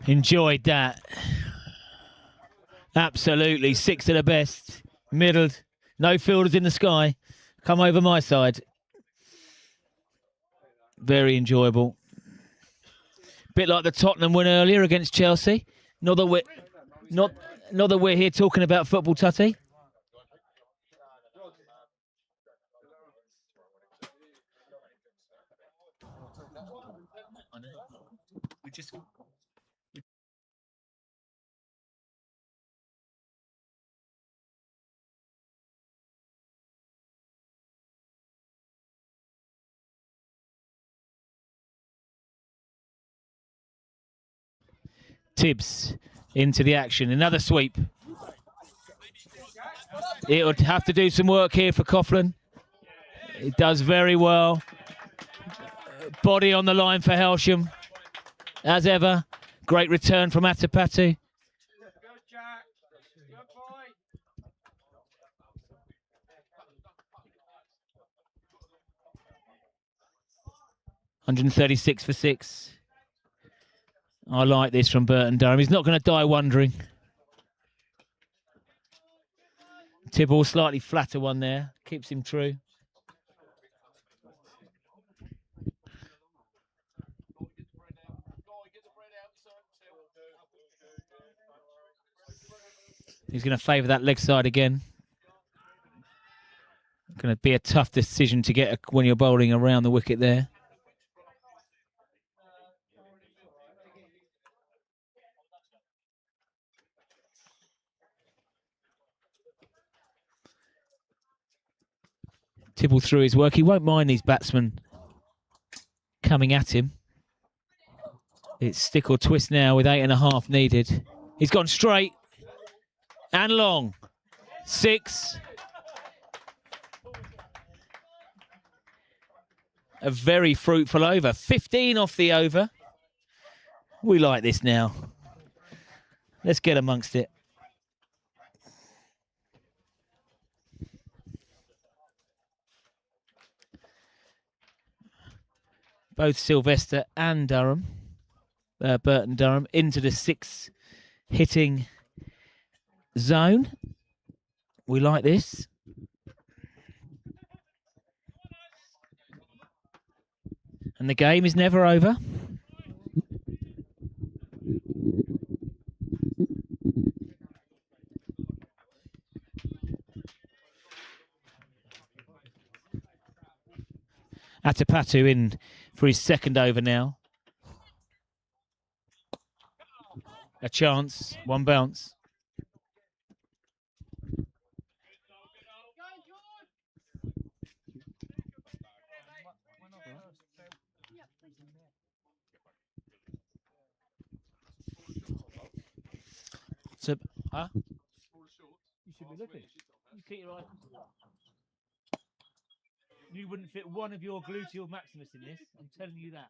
Enjoyed that. Absolutely. 6 of the best. Middled. No fielders in the sky. Come over my side. Very enjoyable. Bit like the Tottenham win earlier against Chelsea. Not that we're here talking about football, Tutty. Tibbs into the action. Another sweep. It would have to do some work here for Coughlin. It does very well. Body on the line for Hailsham. As ever, great return from Atapatu. 136 for 6. I like this from Burton Durham. He's not going to die wondering. Tibble, slightly flatter one there. Keeps him true. He's going to favour that leg side again. Going to be a tough decision to get when you're bowling around the wicket there. Tibble through his work. He won't mind these batsmen coming at him. It's stick or twist now with 8.5 needed. He's gone straight and long. 6. A very fruitful over. 15 off the over. We like this now. Let's get amongst it. Both Sylvester and Durham, Burton Durham, into the 6 hitting zone. We like this. And the game is never over. Atapatu in for his second over now. A chance, one bounce. So, huh? You should be looking. You keep your eye. You wouldn't fit one of your gluteal maximus in this. I'm telling you that.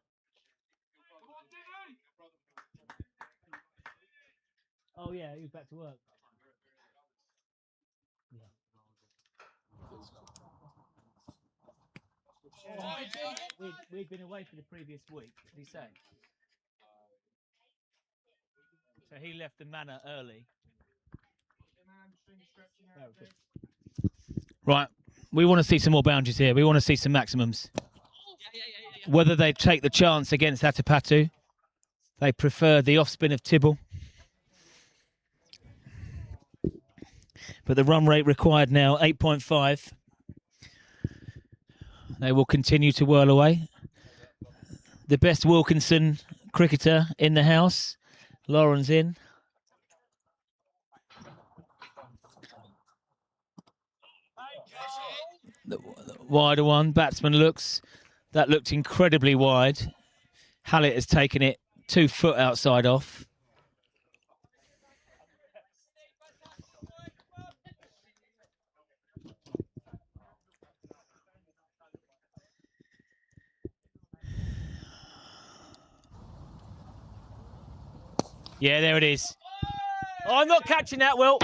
Oh yeah, he was back to work. Yeah. We'd been away for the previous week. What did he say? So he left the manor early. Right. We want to see some more boundaries here. We want to see some maximums. Whether they take the chance against Atapatu, they prefer the off-spin of Tibble. But the run rate required now, 8.5. They will continue to whirl away. The best Wilkinson cricketer in the house. Lauren's in. The wider one, batsman looks. That looked incredibly wide. Hallett has taken it 2 foot outside off. Yeah, there it is. Oh, I'm not catching that, Will.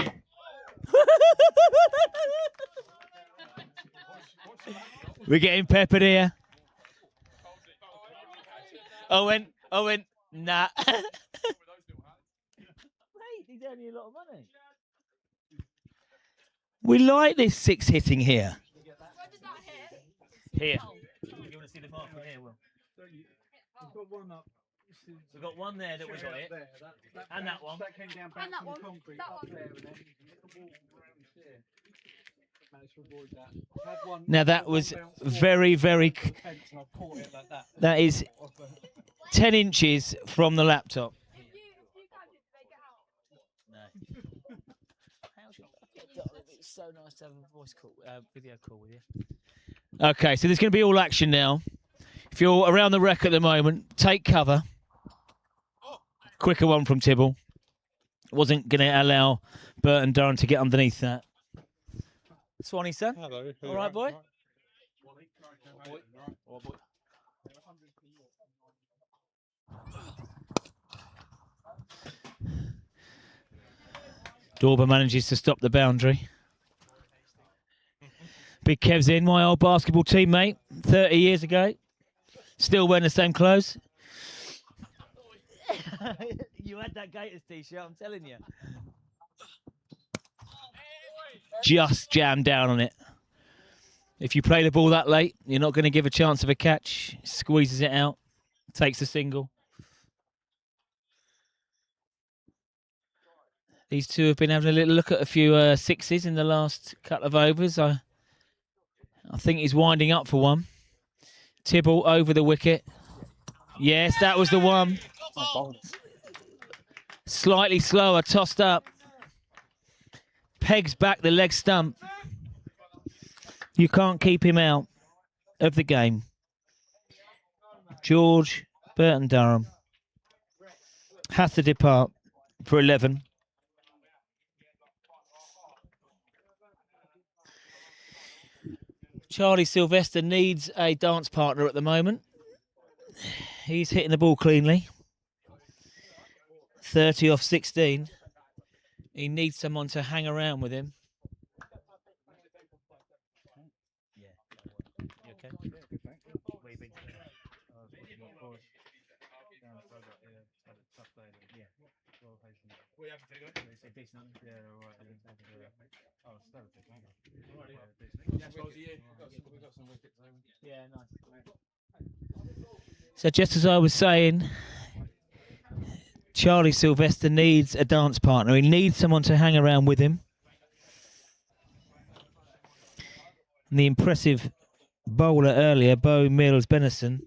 We're getting peppered here. Owen, nah. Mate, he's only a lot of money. We like this 6 hitting here. Where did that hit? Here. You want to see the mark from here, Will? We've got one up. We've got one there that we got it. And that one. That came down And that bouncing the one. concrete That up one. there and then hit the wall around here. Managed to avoid that. Had one, Now that had one was bounce very, very... off the fence and I've caught it like that. That is 10 inches from the laptop. If you catch it, they get out. It's so nice to have a voice call, video call with you. Okay, so there's going to be all action now. If you're around the wreck at the moment, take cover. Quicker one from Tibble. Wasn't going to allow Burton Durham to get underneath that. Swanee, son. Hello. All right, boy. Dorber manages to stop the boundary. Big Kev's in, my old basketball teammate, 30 years ago. Still wearing the same clothes. You had that Gators t-shirt, I'm telling you. Just jammed down on it. If you play the ball that late, you're not going to give a chance of a catch. Squeezes it out, takes a single. These two have been having a little look at a few sixes in the last couple of overs. I think he's winding up for one. Tibble over the wicket. Yes, that was the one. Slightly slower, tossed up. Pegs back the leg stump. You can't keep him out of the game. George Burton Durham has to depart for 11. Charlie Sylvester needs a dance partner at the moment. He's hitting the ball cleanly. 30 off 16. He needs someone to hang around with him. Yeah. You okay? Where you been? Yeah, nice. So just as I was saying, Charlie Sylvester needs a dance partner. He needs someone to hang around with him. And the impressive bowler earlier, Bo Mills-Benison,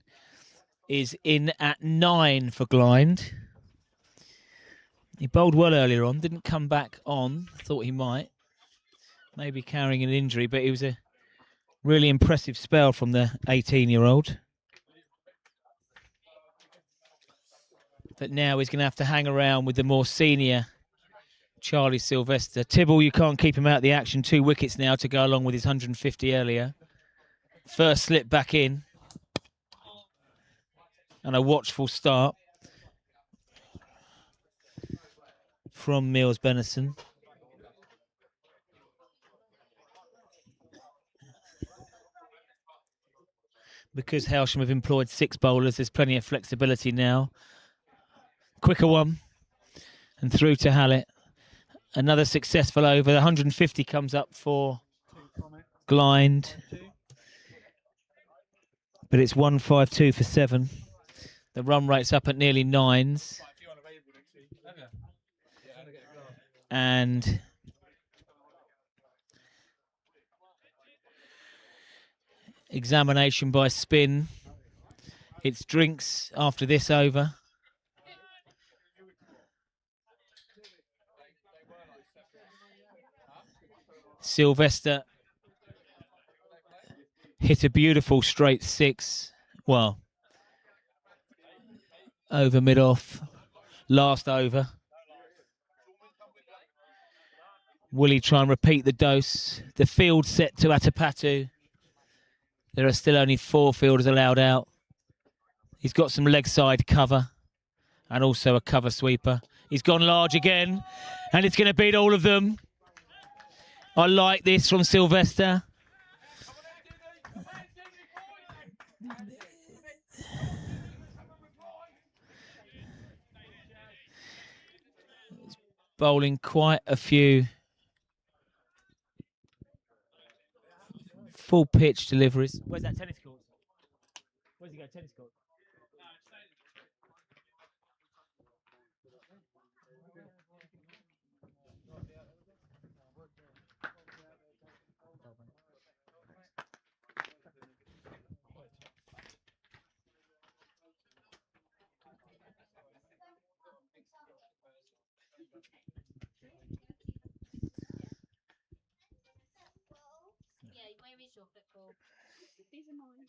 is in at 9 for Glynde. He bowled well earlier on, didn't come back on, thought he might. Maybe carrying an injury, but it was a really impressive spell from the 18-year-old. But now he's going to have to hang around with the more senior Charlie Sylvester. Tibble, you can't keep him out of the action. 2 wickets now to go along with his 150 earlier. First slip back in. And a watchful start from Mills-Benison. Because Hailsham have employed 6 bowlers, there's plenty of flexibility now. Quicker one. And through to Hallett. Another successful over. 150 comes up for Glynde. But it's 152 for 7. The run rate's up at nearly 9s. And examination by spin. It's drinks after this over. Sylvester hit a beautiful straight 6. Well, over mid-off. Last over. Will he try and repeat the dose? The field set to Atapatu. There are still only 4 fielders allowed out. He's got some leg side cover and also a cover sweeper. He's gone large again, and it's going to beat all of them. I like this from Sylvester. He's bowling quite a few full pitch deliveries. Where's that tennis court? Where's he go? Tennis court. Yeah, where is your football? These are mine.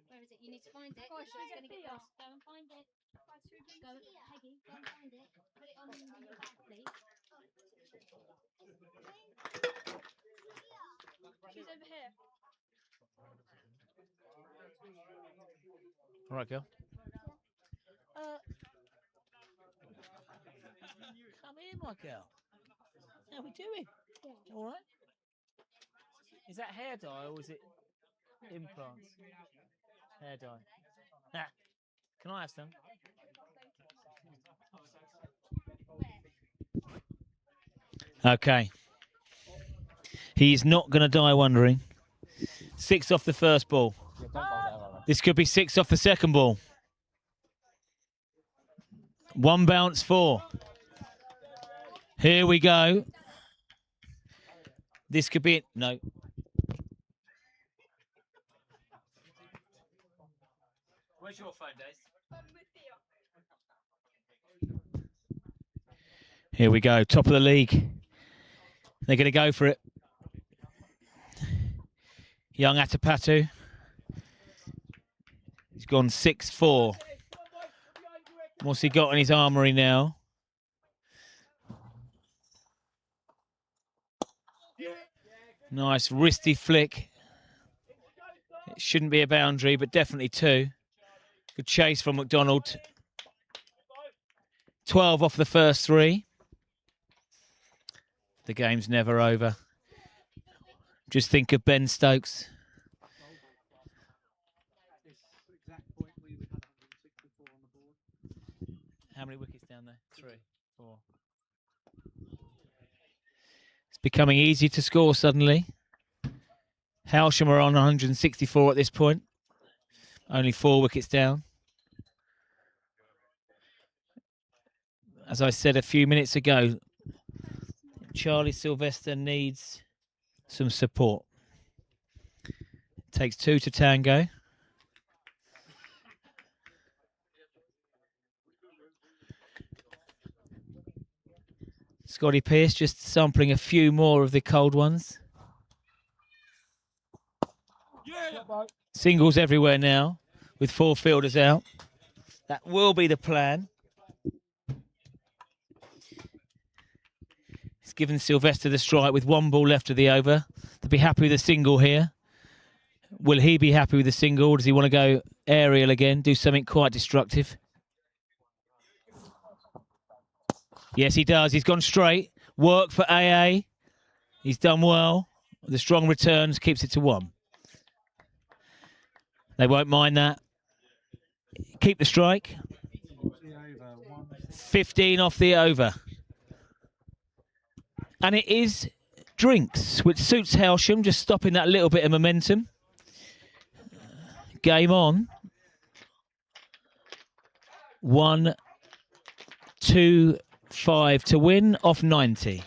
Where is it? You need to find it. Gosh, it's going to get lost. Go and find it. Go, Peggy, go and find it. Put it on the bag, please. She's over here. All right, girl. Come here, my girl. How we doing? Yeah. All right. Is that hair dye or is it implants? Hair dye. Ah, can I have some? Okay. He's not going to die wondering. 6 off the first ball. This could be 6 off the second ball. 1 bounce 4. Here we go. This could be it. No. Where's your phone, Daze? Here we go. Top of the league. They're going to go for it. Young Atapatu. He's gone 6-4. What's he got in his armoury now? Nice wristy flick. It shouldn't be a boundary, but definitely 2. Good chase from McDonald. 12 off the first 3. The game's never over. Just think of Ben Stokes. How many wickets down there? 3, 4. It's becoming easy to score suddenly. Hailsham are on 164 at this point. Only 4 wickets down. As I said a few minutes ago, Charlie Sylvester needs some support. It takes 2 to tango. Scotty Pearce just sampling a few more of the cold ones. Singles everywhere now with 4 fielders out. That will be the plan. He's given Sylvester the strike with 1 ball left of the over. They'll be happy with a single here. Will he be happy with a single? Or does he want to go aerial again, do something quite destructive? Yes, he does. He's gone straight. Work for AA. He's done well. The strong returns keeps it to 1. They won't mind that. Keep the strike. over. 15 off the over. And it is drinks, which suits Hailsham, just stopping that little bit of momentum. Game on. 1, 2, 5 to win off 90.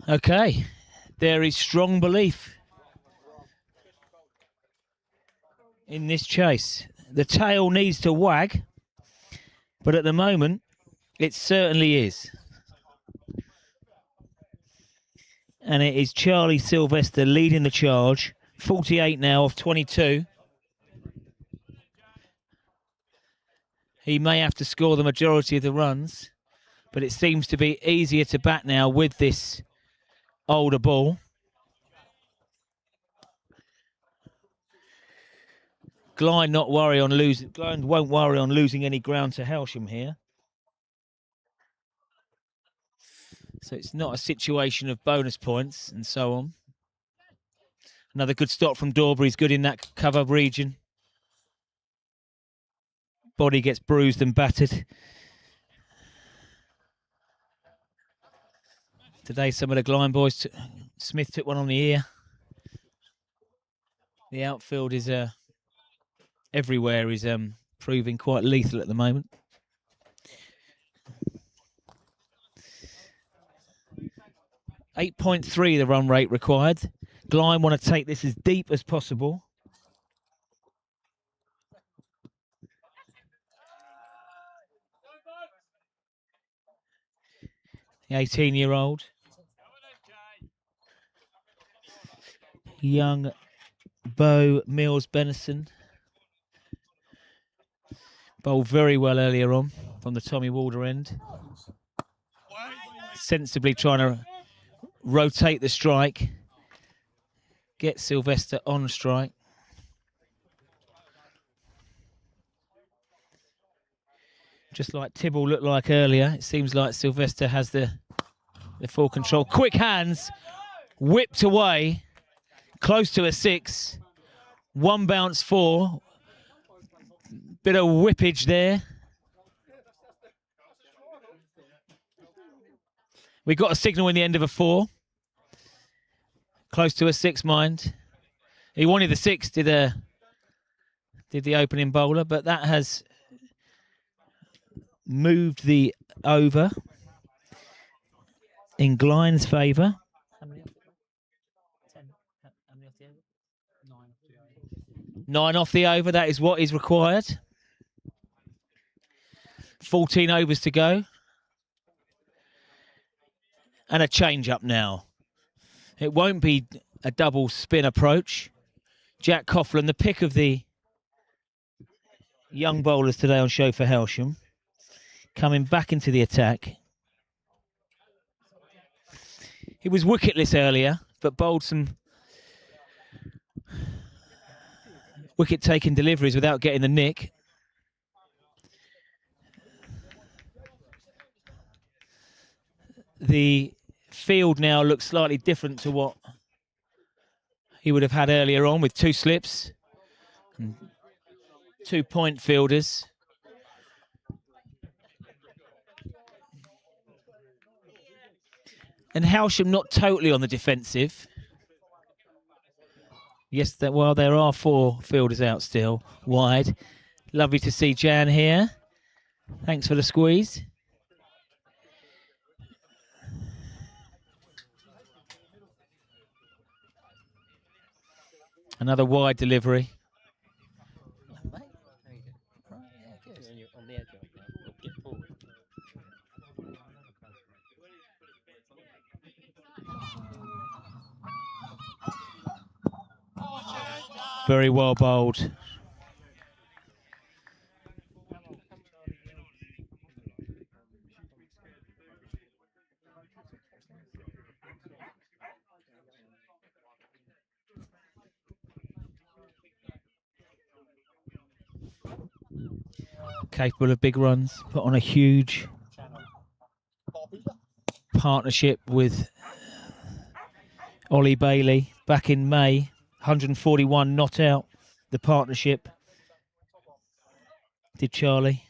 Okay, there is strong belief in this chase. The tail needs to wag, but at the moment, it certainly is. And it is Charlie Sylvester leading the charge, 48 now of 22. He may have to score the majority of the runs, but it seems to be easier to bat now with this older ball. Glynde won't worry on losing any ground to Hailsham here. So it's not a situation of bonus points and so on. Another good stop from Dorbury's good in that cover region. Body gets bruised and battered. Today some of the Glynde boys, Smith took one on the ear. The outfield is everywhere is proving quite lethal at the moment. .3 the run rate required. Glynde want to take this as deep as possible. The 18-year-old. Young Beau Mills-Benison. Bowled very well earlier on from the Tommy Walder end. Sensibly trying to rotate the strike. Get Sylvester on strike. Just like Tibble looked like earlier, it seems like Sylvester has the full control. Quick hands, whipped away, close to a 6. One bounce 4. Bit of whippage there. We got a signal in the end of a 4. Close to a 6, mind. He wanted the 6, did the opening bowler, but that has moved the over in Glynde's favour. 9 off the over, that is what is required. 14 overs to go. And a change up now. It won't be a double spin approach. Jack Coughlin, the pick of the young bowlers today on show for Hailsham, coming back into the attack. He was wicketless earlier, but bowled some wicket-taking deliveries without getting the nick. The field now looks slightly different to what he would have had earlier on, with 2 slips and 2 point fielders. And Hailsham not totally on the defensive. Yes, while there are 4 fielders out still, wide. Lovely to see Jan here. Thanks for the squeeze. Another wide delivery. Very well bowled. Capable of big runs, put on a huge partnership with Ollie Bailey back in May. 141 not out, the partnership. Did Charlie.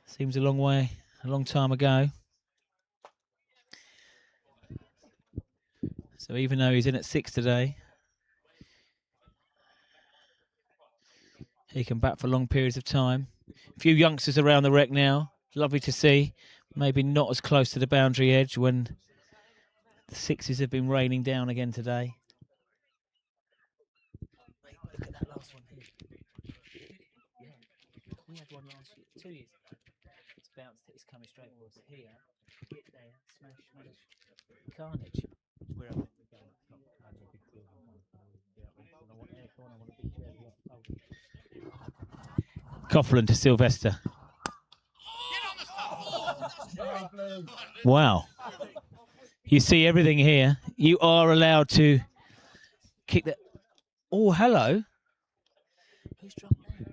Seems a long time ago. So even though he's in at 6 today, He can bat for long periods of time. A few youngsters around the rec now. Lovely to see. Maybe not as close to the boundary edge when the sixes have been raining down again today. Mate, look at that last one here. Yeah, we had one last year, 2 years ago. It's bounced, it's coming straight towards here. Hit there, smash, smash. Carnage. Where am I going? Coughlin to Sylvester. Wow. You see everything here. You are allowed to kick the... Oh, hello. Who's dropped there?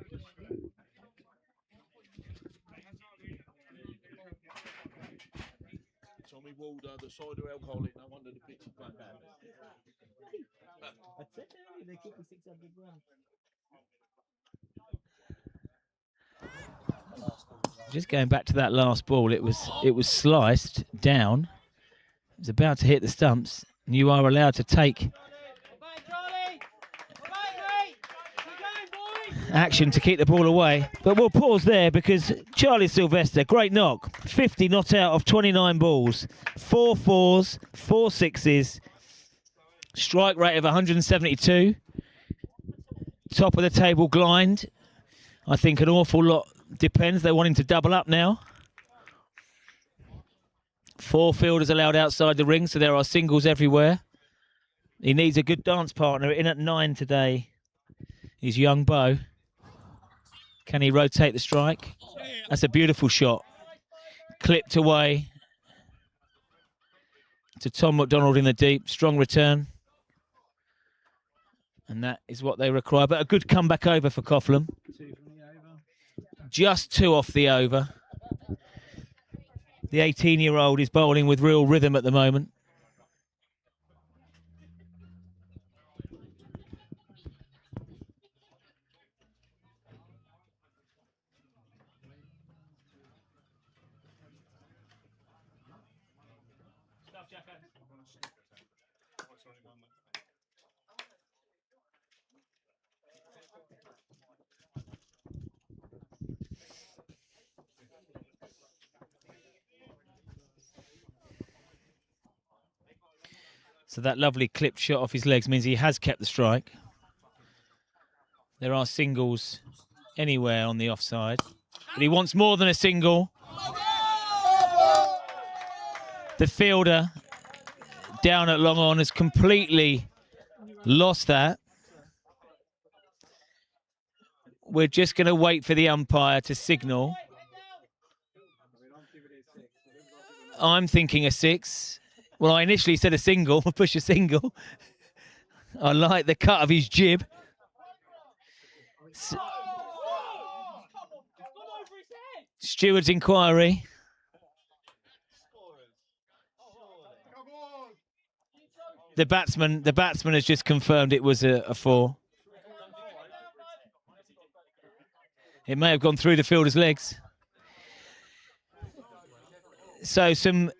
Tommy Walder, the cider alcoholic, no wonder the pitch is going bad. I said earlier they could be 600 grams. Just going back to that last ball, it was sliced down. It was about to hit the stumps. And you are allowed to take action to keep the ball away. But we'll pause there because Charlie Sylvester, great knock. 50 not out of 29 balls. 4 fours, 4 sixes. Strike rate of 172. Top of the table, Glynde. I think an awful lot depends. They want him to double up now. 4 fielders allowed outside the ring, so there are singles everywhere. He needs a good dance partner. In at 9 today is young Bo. Can he rotate the strike? That's a beautiful shot. Clipped away to Tom McDonald in the deep. Strong return. And that is what they require. But a good comeback over for Coughlin. Just 2 off the over. The 18-year-old is bowling with real rhythm at the moment. So that lovely clipped shot off his legs means he has kept the strike. There are singles anywhere on the offside. But he wants more than a single. The fielder down at long on has completely lost that. We're just going to wait for the umpire to signal. I'm thinking a 6. Well, I initially said a single, push a single. I like the cut of his jib. Steward's inquiry. The batsman has just confirmed it was a 4. It may have gone through the fielder's legs. So some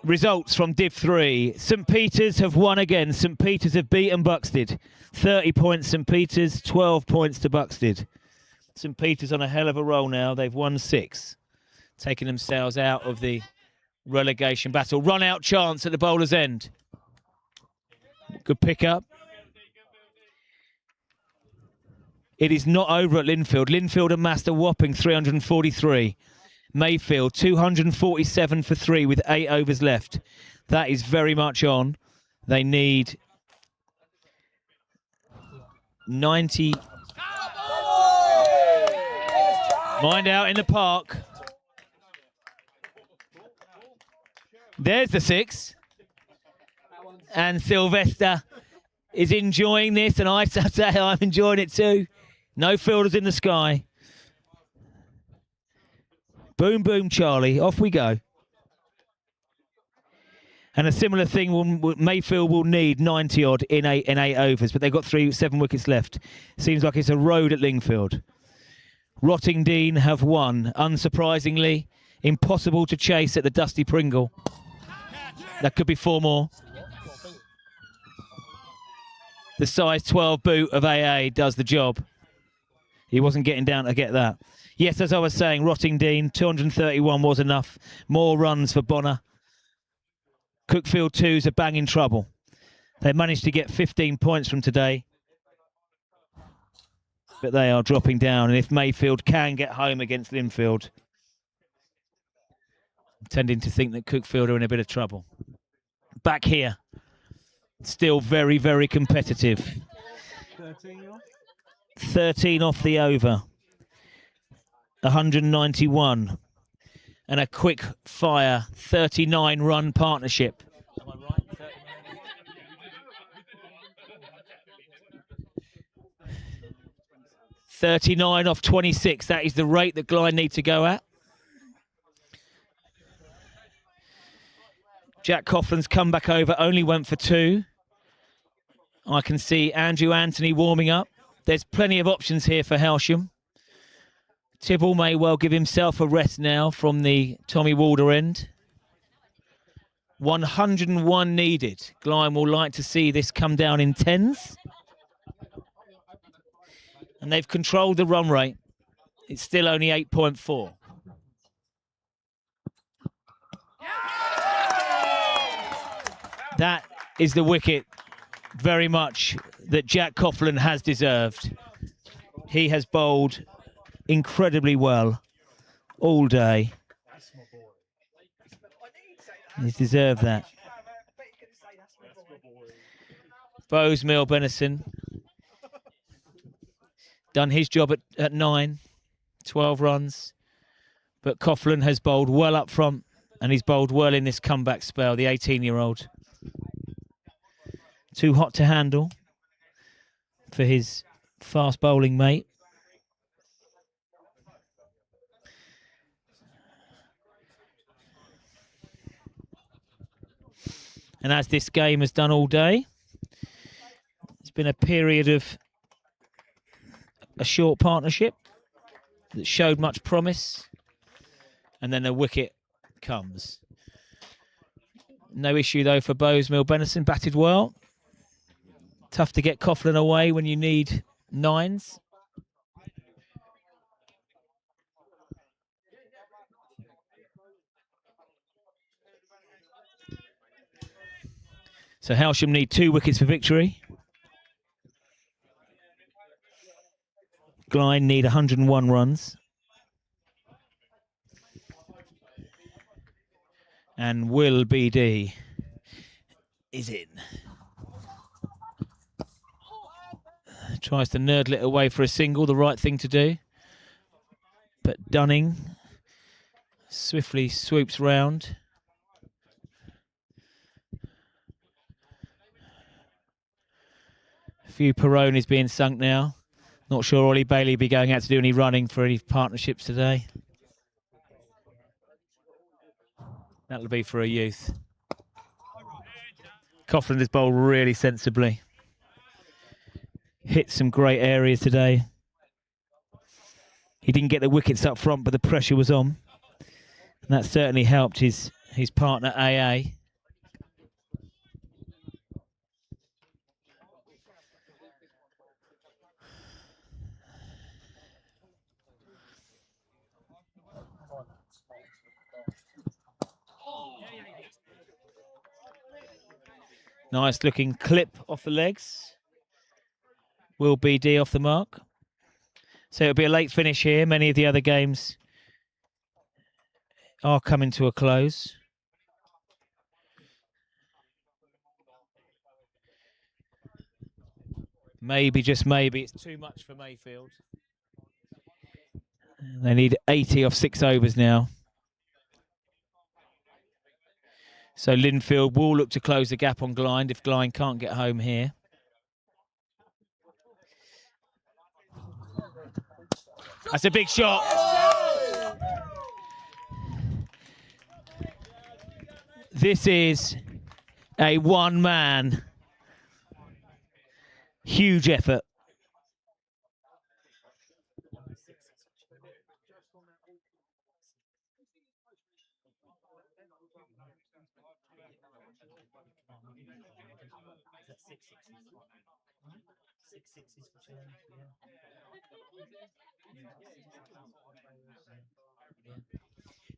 results from Div 3. St Peter's have won again. St Peter's have beaten Buxted. 30 points St Peter's, 12 points to Buxted. St Peter's on a hell of a roll now. They've won 6, taking themselves out of the relegation battle. Run out chance at the bowler's end. Good pick up. It is not over at Linfield. Linfield amassed a whopping 343. Mayfield 247 for 3 with 8 overs left. That is very much on. They need 90. Mind out in the park. There's the 6. And Sylvester is enjoying this, and I say I'm enjoying it too. No fielders in the sky. Boom, boom, Charlie. Off we go. And a similar thing, Mayfield will need 90-odd in 8 overs, but they've got 7 wickets left. Seems like it's a road at Lingfield. Rottingdean have won. Unsurprisingly, impossible to chase at the Dusty Pringle. That could be 4 more. The size 12 boot of AA does the job. He wasn't getting down to get that. Yes, as I was saying, Rottingdean, 231 was enough. More runs for Bonner. Cookfield 2's are bang in trouble. They managed to get 15 points from today, but they are dropping down. And if Mayfield can get home against Linfield, I'm tending to think that Cookfield are in a bit of trouble. Back here, still very, very competitive. 13 off the over. 191. And a quick fire 39 run partnership. Am I right? 39 off 26. That is the rate that Glynde need to go at. Jack Coughlin's come back over, only went for 2. I can see Andrew Anthony warming up. There's plenty of options here for Hailsham. Tibble may well give himself a rest now from the Tommy Walder end. 101 needed. Glynde will like to see this come down in 10s. And they've controlled the run rate. It's still only 8.4. That is the wicket very much that Jack Coughlin has deserved. He has bowled incredibly well all day. He's deserved that. Bowes-Mill Benison done his job at 9, 12 runs. But Coughlin has bowled well up front, and he's bowled well in this comeback spell, the 18-year-old. Too hot to handle for his fast bowling mate. And as this game has done all day, it's been a period of a short partnership that showed much promise, and then a wicket comes. No issue though for Bowes-Mill Benison, batted well. Tough to get Coughlin away when you need 9s. So Hailsham need 2 wickets for victory. Glynde need 101 runs. And Will BD is in. Tries to nerdle it away for a single, the right thing to do. But Dunning swiftly swoops round. A few Peronis being sunk now. Not sure Ollie Bailey will be going out to do any running for any partnerships today. That'll be for a youth. Coughlin has bowled really sensibly. Hit some great areas today. He didn't get the wickets up front, but the pressure was on. And that certainly helped his partner, AA. Nice looking clip off the legs. Will BD off the mark. So it'll be a late finish here. Many of the other games are coming to a close. Maybe, just maybe, it's too much for Mayfield. They need 80 off 6 overs now. So Linfield will look to close the gap on Glynde if Glynde can't get home here. That's a big shot. This is a one-man huge effort.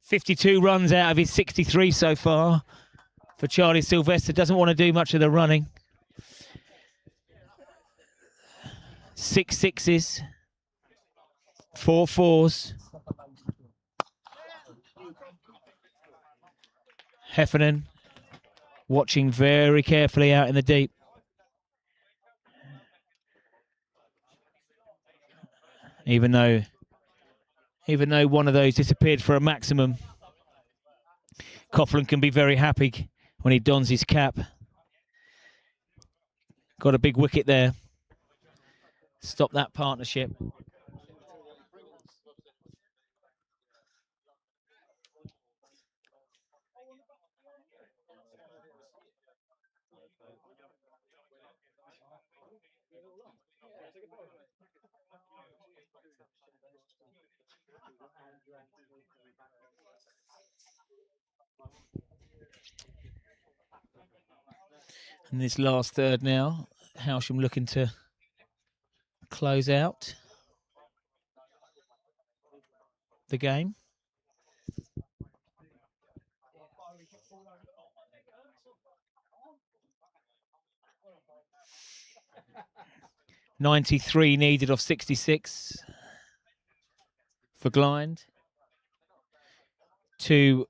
52 runs out of his 63 so far for Charlie Sylvester. Doesn't want to do much of the running. 6 sixes, 4 fours. Heffernan watching very carefully out in the deep. Even though one of those disappeared for a maximum, Coughlin can be very happy when he dons his cap. Got a big wicket there. Stop that partnership. And this last third now, Hailsham looking to close out the game. .93 needed off 66 for Glynde. 2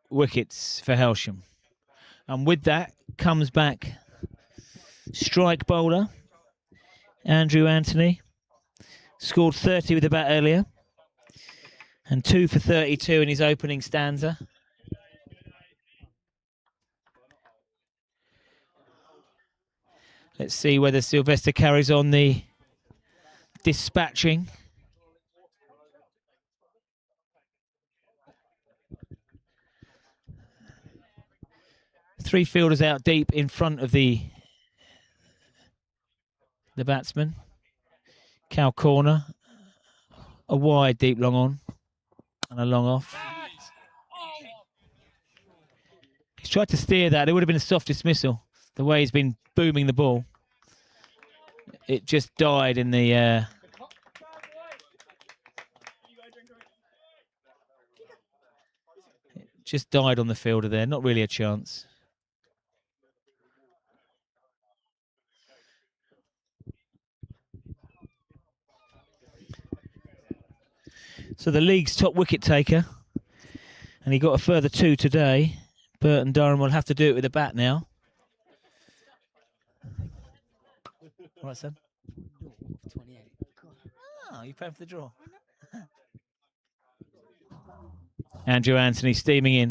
wickets for Hailsham. And with that comes back strike bowler Andrew Anthony. Scored 30 with the bat earlier. And 2 for 32 in his opening stanza. Let's see whether Sylvester carries on the dispatching. Three fielders out deep in front of the batsman. Cow corner. A wide, deep long on. And a long off. He's tried to steer that. It would have been a soft dismissal. The way he's been booming the ball. It just died in the... It just died on the fielder there. Not really a chance. So the league's top wicket taker, and he got a further 2 today. Burton Durham will have to do it with a bat now. All right, son. 28. Oh, you paying for the draw? Andrew Anthony steaming in.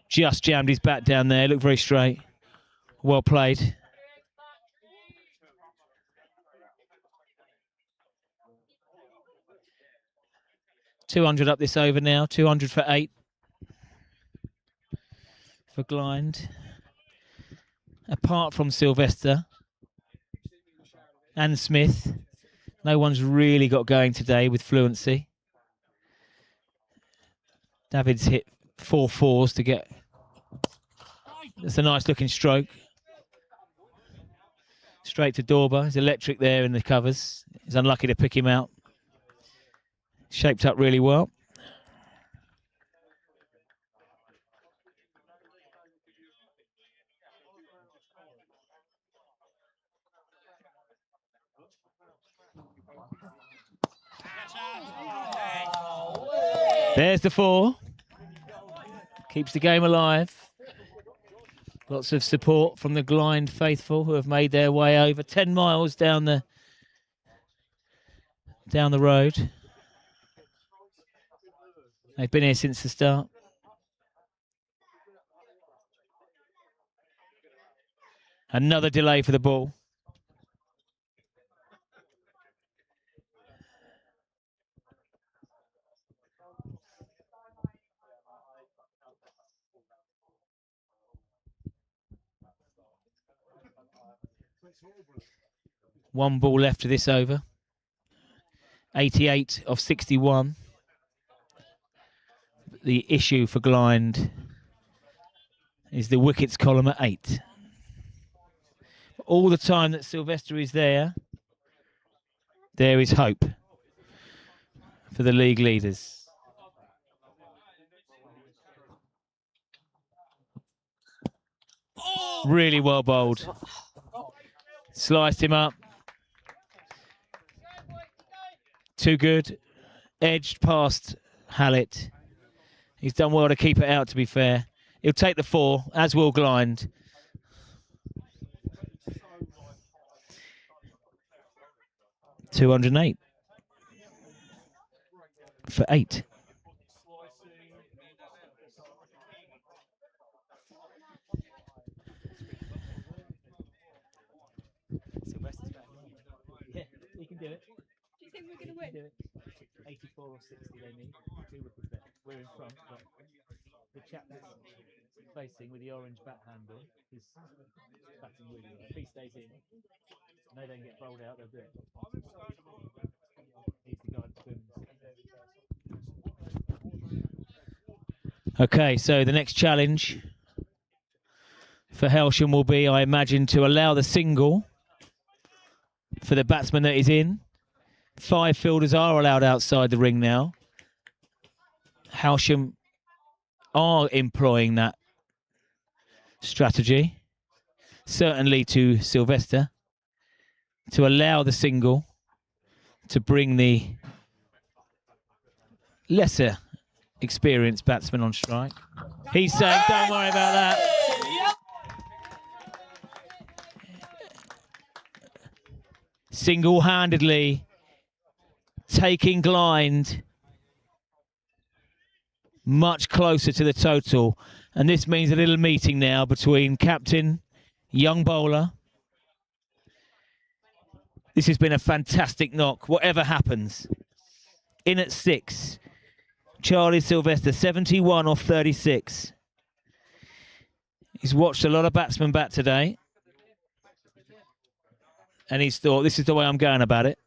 Just jammed his bat down there. Looked very straight. Well played. .200 up this over now. 200 for 8 for Glynde. Apart from Sylvester and Smith, no one's really got going today with fluency. David's hit 4 fours to get... That's a nice looking stroke. Straight to Dorber. He's electric there in the covers. He's unlucky to pick him out. Shaped up really well. There's the 4. Keeps the game alive. Lots of support from the Glynde faithful who have made their way over 10 miles down the road. They've been here since the start. Another delay for the ball. One ball left to this over. 88 of 61. The issue for Glynde is the wickets column at 8. all the time that Sylvester is there, there is hope for the league leaders. Really well bowled. Sliced him up. Too good. Edged past Hallett. He's done well to keep it out, to be fair. He'll take the 4, as will Glynde. $208 for 8. Yeah, he can do it. Do you think we're going to win? Do it. 84 or 60 they need. 2 wickets there. We're in front, but the chap that's facing with the orange bat handle is batting really well. If he stays in, and they don't get bowled out, they'll do it. He's the guy that's doing this. Okay, so the next challenge for Hailsham will be, I imagine, to allow the single for the batsman that is in. 5 fielders are allowed outside the ring now. Hailsham are employing that strategy, certainly to Sylvester, to allow the single to bring the lesser experienced batsman on strike. He's saying, don't worry about that. Single-handedly taking Glynde much closer to the total. And this means a little meeting now between captain, young bowler. This has been a fantastic knock, whatever happens. In at 6. Charlie Sylvester, 71 off 36. He's watched a lot of batsmen bat today. And he's thought, this is the way I'm going about it.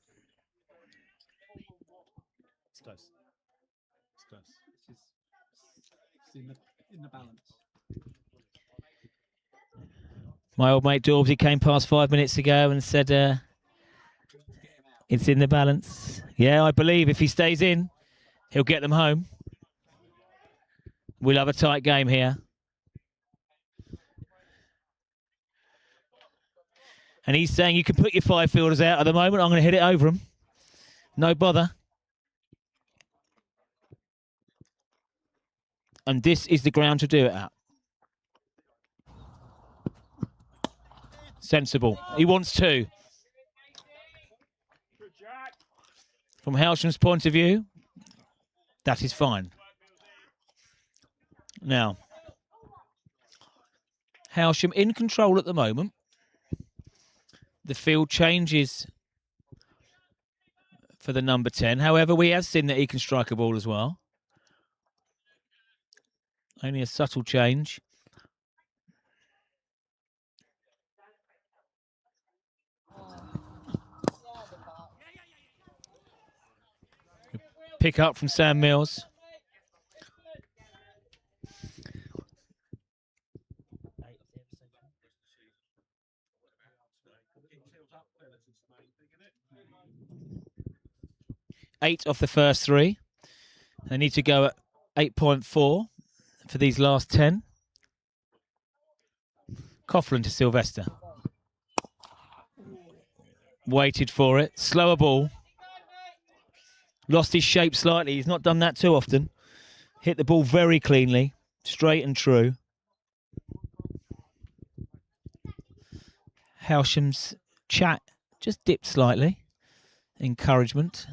It's close. It's close. It's in the balance. My old mate Dorbsy came past 5 minutes ago and said, it's in the balance. Yeah, I believe if he stays in, he'll get them home. We'll have a tight game here. And he's saying you can put your 5 fielders out at the moment. I'm going to hit it over them. No bother. And this is the ground to do it at. Sensible. He wants 2. From Hailsham's point of view, that is fine. Now, Hailsham in control at the moment. The field changes for the number 10. However, we have seen that he can strike a ball as well. Only a subtle change. Pick up from Sam Mills. Eight off the first 3. They need to go at 8.4 for these last 10. Coughlin to Sylvester. Waited for it. Slower ball. Lost his shape slightly. He's not done that too often. Hit the ball very cleanly. Straight and true. Hailsham's chat just dipped slightly. Encouragement.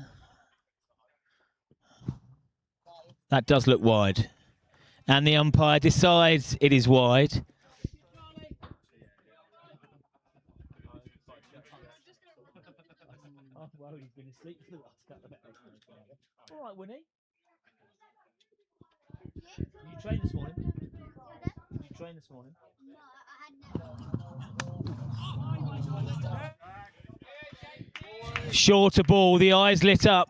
That does look wide. And the umpire decides it is wide. All right, Winnie. Did you train this morning? Did you train this morning? Shorter ball, the eyes lit up.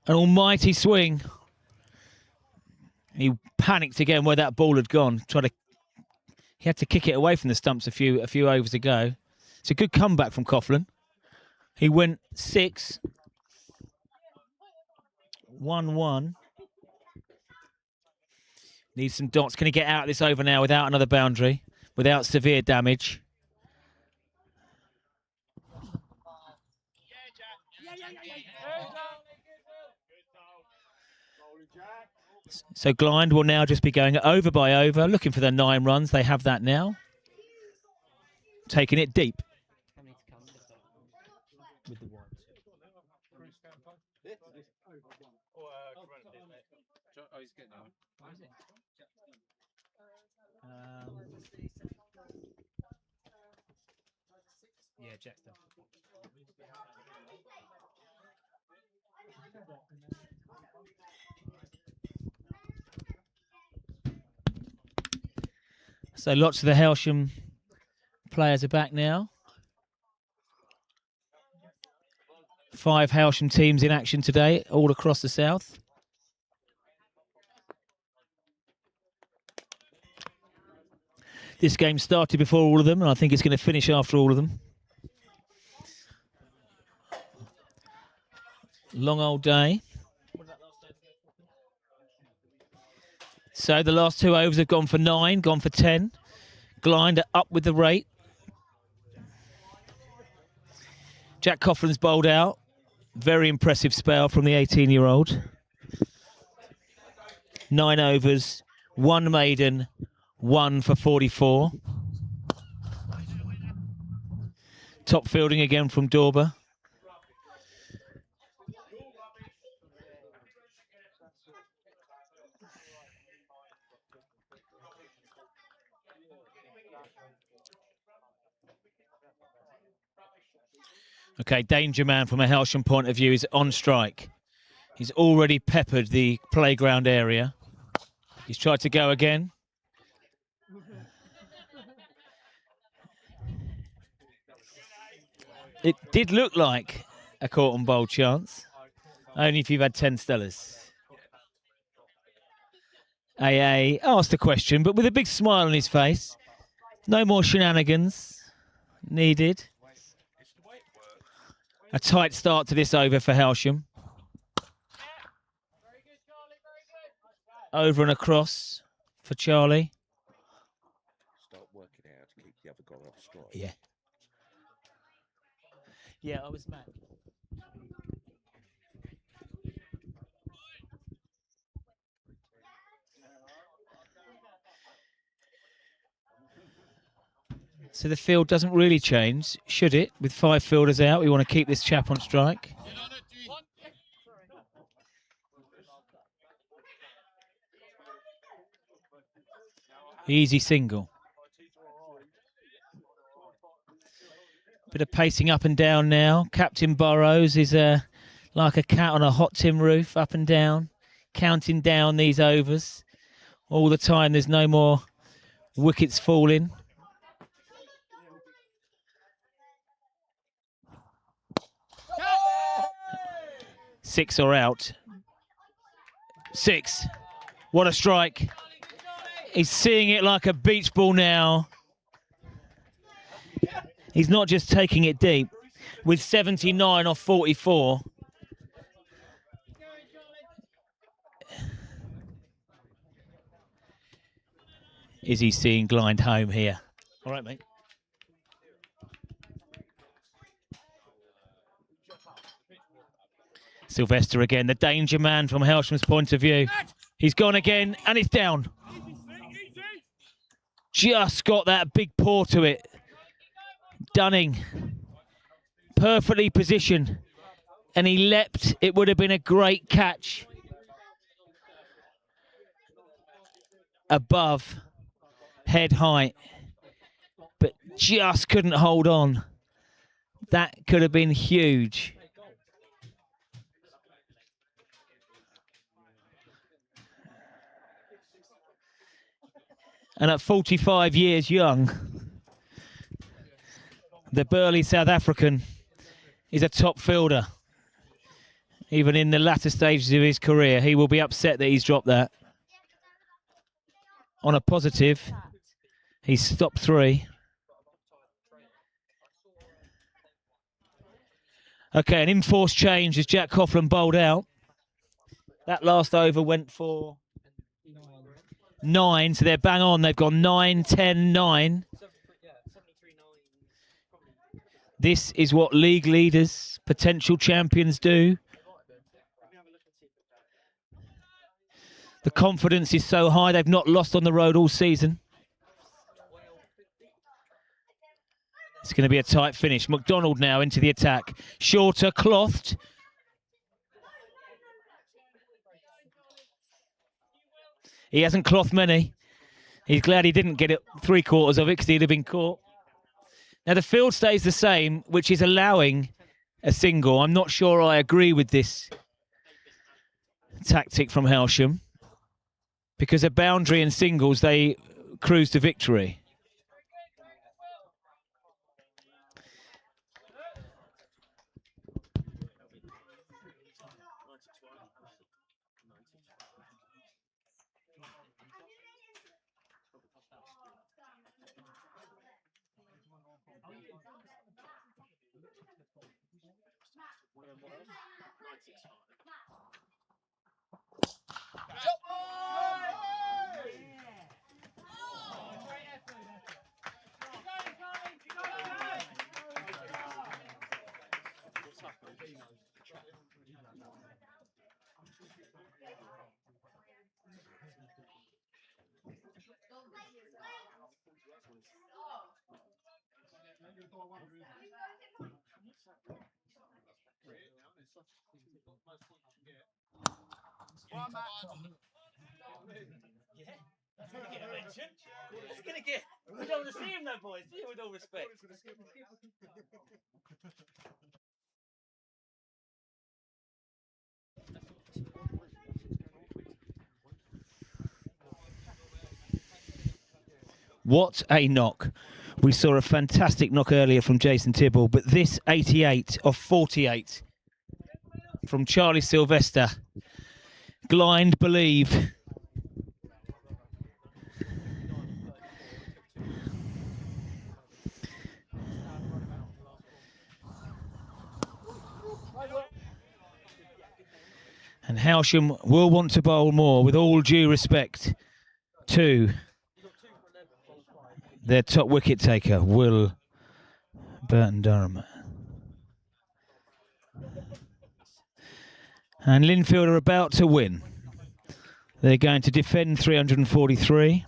An almighty swing. He panicked again where that ball had gone. He had to kick it away from the stumps a few overs ago. It's a good comeback from Coughlin. He went 6, 1-1. Needs some dots. Can he get out of this over now without another boundary, without severe damage? So Glynde will now just be going over by over, looking for the 9 runs. They have that now. Taking it deep. Yeah, Jack's done. So lots of the Hailsham players are back now. 5 Hailsham teams in action today, all across the south. This game started before all of them, and I think it's going to finish after all of them. Long old day. So the last 2 overs have gone for 9, gone for 10. Glynde up with the rate. Jack Coughlin's bowled out. Very impressive spell from the 18-year-old. 9 overs, 1 maiden, 1 for 44. Top fielding again from Dorber. Okay, danger man from a Hailsham point of view is on strike. He's already peppered the playground area. He's tried to go again. It did look like a caught and bowled chance. Only if you've had 10 Stellas. AA asked a question, but with a big smile on his face. No more shenanigans needed. A tight start to this over for Hailsham. Over and across for Charlie. Start working out to keep the other guy off strike. Yeah. Yeah, I was mad. So the field doesn't really change, should it? With 5 fielders out, we want to keep this chap on strike. Easy single. Bit of pacing up and down now. Captain Burrows is like a cat on a hot tin roof, up and down, counting down these overs. All the time, there's no more wickets falling. Six or out. 6. What a strike. He's seeing it like a beach ball now. He's not just taking it deep. With 79 off 44. Is he seeing Glynde home here? All right, mate. Sylvester again, the danger man from Hailsham's point of view. He's gone again, and it's down. Just got that big paw to it. Dunning, perfectly positioned, and he leapt. It would have been a great catch. Above head height, but just couldn't hold on. That could have been huge. And at 45 years young, the burly South African is a top fielder. Even in the latter stages of his career, he will be upset that he's dropped that. On a positive, he's stopped 3. Okay, an enforced change as Jack Coughlin bowled out. That last over went for 9, so they're bang on. They've gone 9, 10, 9. This is what league leaders, potential champions do. The confidence is so high, they've not lost on the road all season. It's going to be a tight finish. McDonald now into the attack. Shorter, clothed. He hasn't clothed many. He's glad he didn't get it 3/4 of it because he'd have been caught. Now the field stays the same, which is allowing a single. I'm not sure I agree with this tactic from Hailsham, because a boundary and singles, they cruise to victory. We don't want to see him though, boys, with all respect. What a knock. We saw a fantastic knock earlier from Jason Tibble, but this 88 of 48 from Charlie Sylvester. Glynde believe. And Hailsham will want to bowl more, with all due respect to their top wicket taker, Will Burton-Durham. And Linfield are about to win. They're going to defend 343.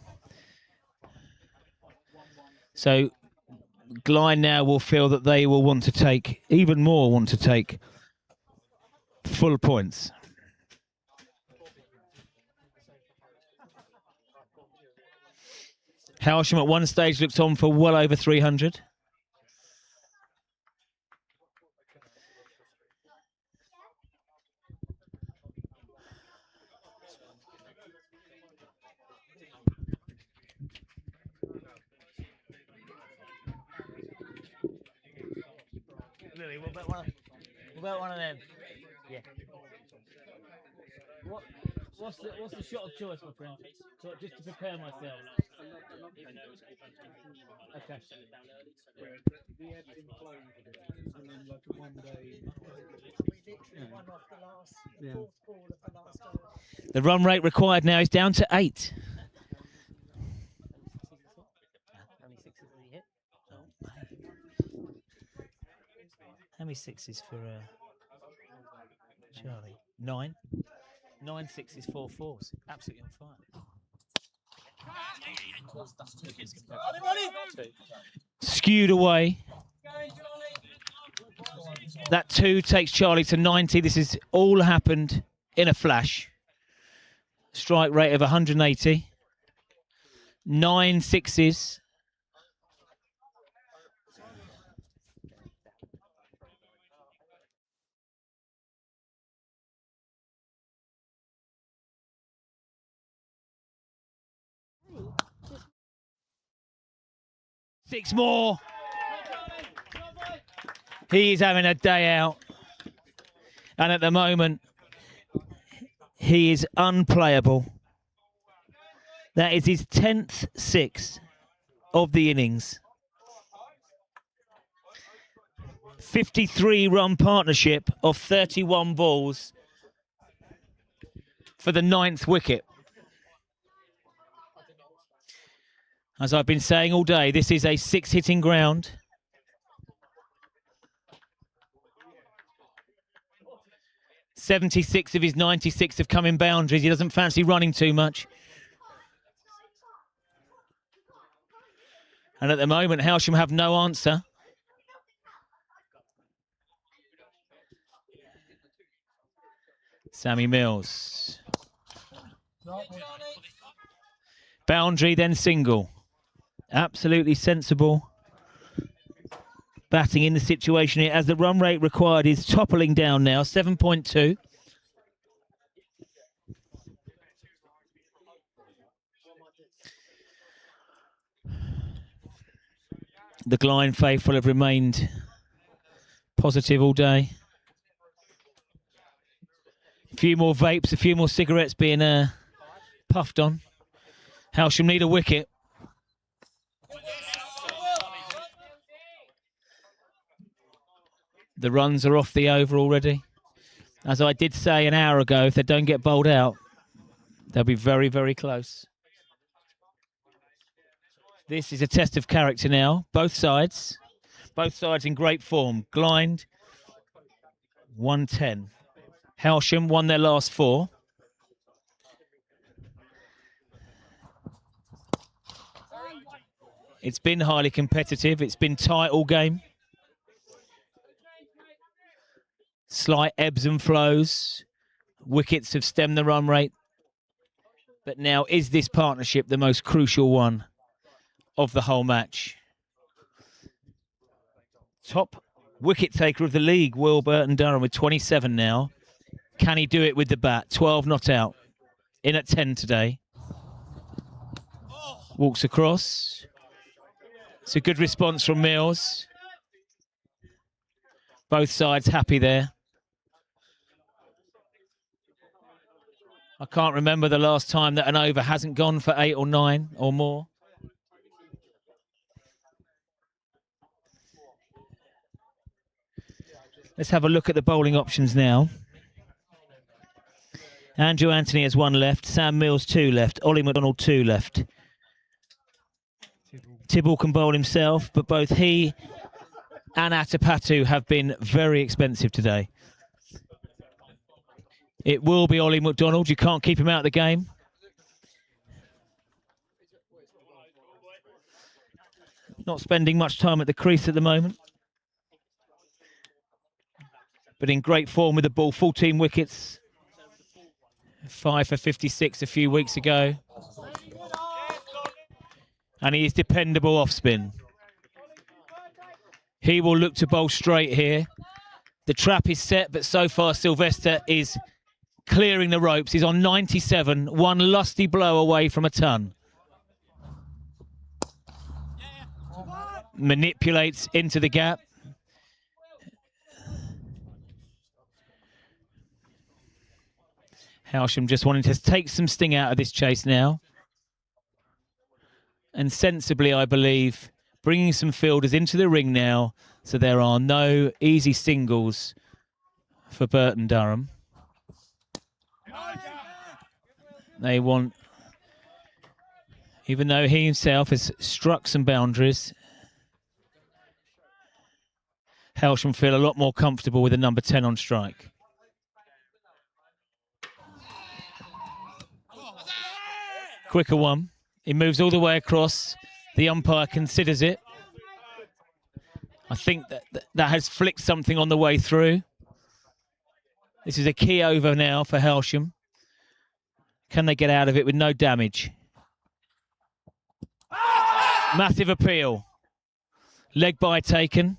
So Glynde now will feel that they will want to take, even more want to take, full points. Hailsham at one stage looked on for well over 300. Lily, what about one of them? Yeah. What's the shot of choice, my friend? So just to prepare myself. Okay. The run rate required now is down to 8. How many sixes for Charlie? 9. 9 sixes, 4 fours. Absolutely on fire. Skewed away. That 2 takes Charlie to 90. This has all happened in a flash. Strike rate of 180. 9 sixes. Six more. He is having a day out. And at the moment, he is unplayable. That is his 10th 6 of the innings. 53-run partnership of 31 balls for the 9th wicket. As I've been saying all day, this is a 6-hitting ground. "76 of his 96 have come in boundaries. He doesn't fancy running too much. And at the moment, Hailsham have no answer. Sammy Mills. Boundary, then single. Absolutely sensible batting in the situation here, as the run rate required is toppling down now, 7.2. The Glynde faithful have remained positive all day. A few more vapes, a few more cigarettes being puffed on. Hailsham need a wicket. The runs are off the over already. As I did say an hour ago, if they don't get bowled out, they'll be very, very close. This is a test of character now. Both sides in great form. Glynde, 110. Hailsham won their last 4. It's been highly competitive. It's been tight all game. Slight ebbs and flows. Wickets have stemmed the run rate. But now, is this partnership the most crucial one of the whole match? Top wicket taker of the league, Will Burton-Durham, with 27 now. Can he do it with the bat? 12 not out. In at 10 today. Walks across. It's a good response from Mills. Both sides happy there. I can't remember the last time that an over hasn't gone for 8 or 9 or more. Let's have a look at the bowling options now. Andrew Anthony has 1 left. Sam Mills 2 left. Ollie McDonald 2 left. Tibble can bowl himself, but both he and Atapatu have been very expensive today. It will be Ollie McDonald. You can't keep him out of the game. Not spending much time at the crease at the moment. But in great form with the ball. 14 wickets. 5 for 56 a few weeks ago. And he is dependable off spin. He will look to bowl straight here. The trap is set, but so far Sylvester is clearing the ropes. He's on 97, 1 lusty blow away from a ton. Manipulates into the gap. Hailsham just wanting to take some sting out of this chase now. And sensibly, I believe, bringing some fielders into the ring now, so there are no easy singles for Burton-Durham. They want, even though he himself has struck some boundaries, Hailsham feel a lot more comfortable with the number 10 on strike. Quicker one. He moves all the way across. The umpire considers it. I think that has flicked something on the way through. This is a key over now for Hailsham. Can they get out of it with no damage? Massive appeal. Leg bye taken.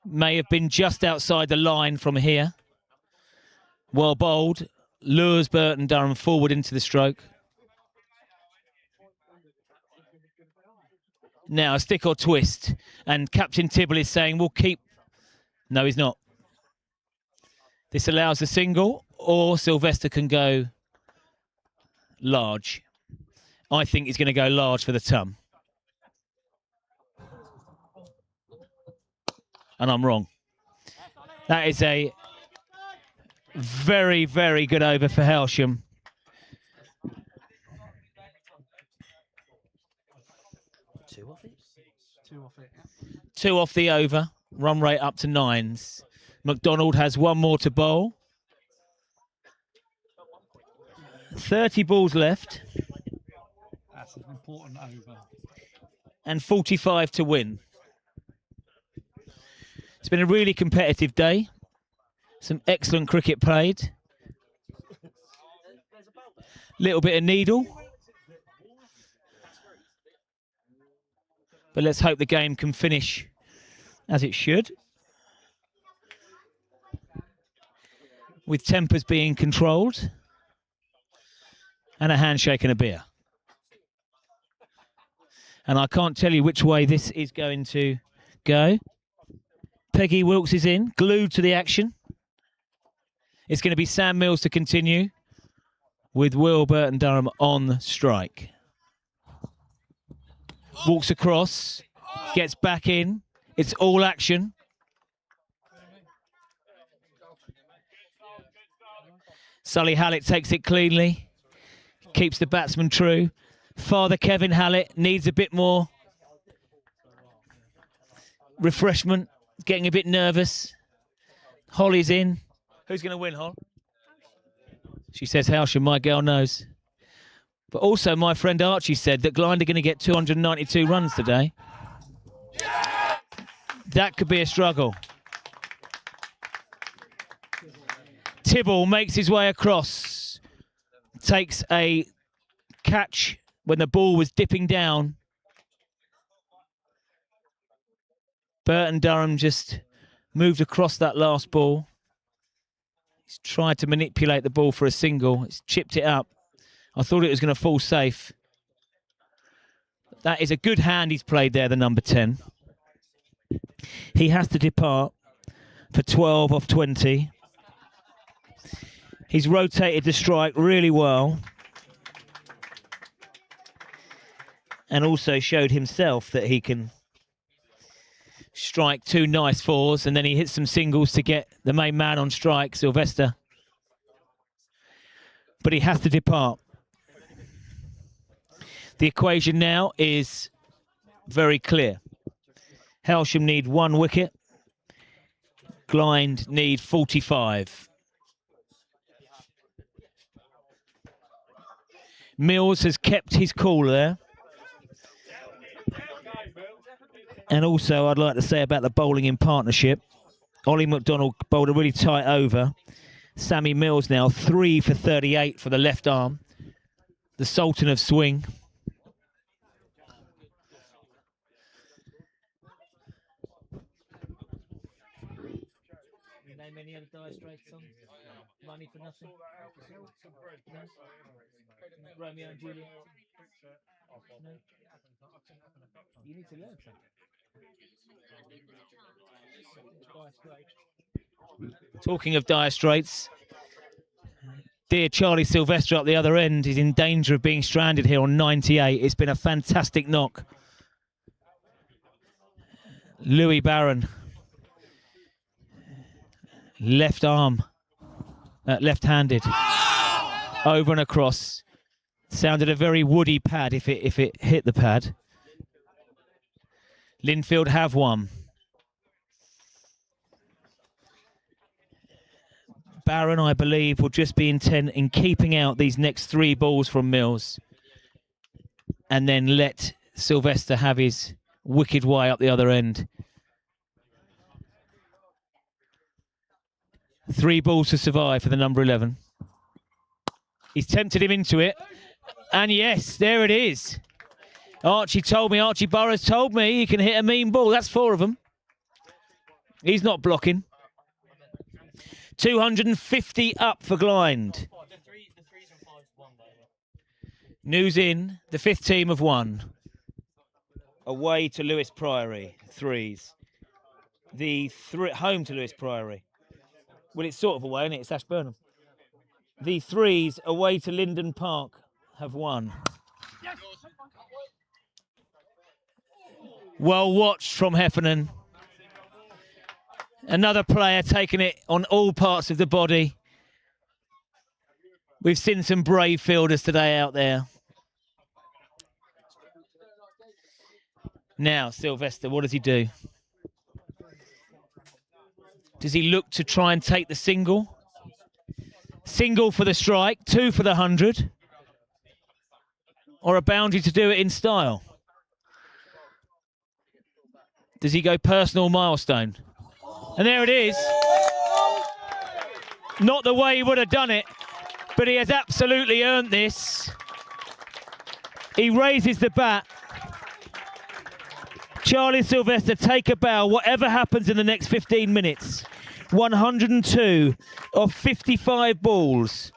May have been just outside the line from here. Well bowled. Lures Burton-Durham forward into the stroke. Now a stick or twist. And Captain Tibble is saying, we'll keep... No, he's not. This allows a single, or Sylvester can go large. I think he's going to go large for the ton. and I'm wrong. That is a very, very good over for Hailsham. Two off it. Two off the over. Run rate up to 9s. McDonald has one more to bowl. 30 balls left. That's an important over. And 45 to win. It's been a really competitive day. Some excellent cricket played. Little bit of needle. But let's hope the game can finish as it should. With tempers being controlled. And a handshake and a beer. And I can't tell you which way this is going to go. Peggy Wilkes is in, glued to the action. It's going to be Sam Mills to continue with Will Burton Durham on strike. Walks across, gets back in. It's all action. Sully Hallett takes it cleanly. Keeps the batsman true. Father Kevin Hallett needs a bit more refreshment. Getting a bit nervous. Holly's in. Who's going to win, Hol? She says, Hailsham, my girl knows. But also, my friend Archie said that Glynde are going to get 292 runs today. That could be a struggle. Tibble makes his way across. Takes a catch when the ball was dipping down. Burton Durham just moved across that last ball. He's tried to manipulate the ball for a single. He's chipped it up. I thought it was going to fall safe. That is a good hand he's played there, the number 10. He has to depart for 12 off 20. He's rotated the strike really well. And also showed himself that he can strike 2 nice 4s, and then he hits some singles to get the main man on strike, Sylvester. But he has to depart. The equation now is very clear. Hailsham need 1 wicket. Glynde need 45. Mills has kept his cool there. And also, I'd like to say about the bowling in partnership. Ollie McDonald bowled a really tight over. Sammy Mills now 3 for 38 for the left arm. The Sultan of swing. You name any other Dire Straits songs? Money for Nothing? Romeo and Juliet? No? You need to learn something. Talking of Dire Straits, dear Charlie Sylvester up the other end is in danger of being stranded here on 98. It's been a fantastic knock. Louis Barron, left arm, left-handed, over and across. Sounded a very woody pad if it hit the pad. Linfield have one. Barron, I believe, will just be intent in keeping out these next 3 balls from Mills, and then let Sylvester have his wicked way up the other end. 3 balls to survive for the number 11. He's tempted him into it. And yes, there it is. Archie Burrows told me he can hit a mean ball. That's 4 of them. He's not blocking. 250 up for Glynde. News in, the 5th team have won. Away to Lewis Priory, 3s. Home to Lewis Priory. Well, it's sort of away, isn't it? It's Ashburnham. The 3s away to Linden Park have won. Well watched from Heffernan. Another player taking it on all parts of the body. We've seen some brave fielders today out there. Now, Sylvester, what does he do? Does he look to try and take the single? Single for the strike, 2 for the 100. Or a boundary to do it in style? Does he go personal milestone? And there it is. Not the way he would have done it, but he has absolutely earned this. He raises the bat. Charlie Sylvester, take a bow, whatever happens in the next 15 minutes. 102 of 55 balls.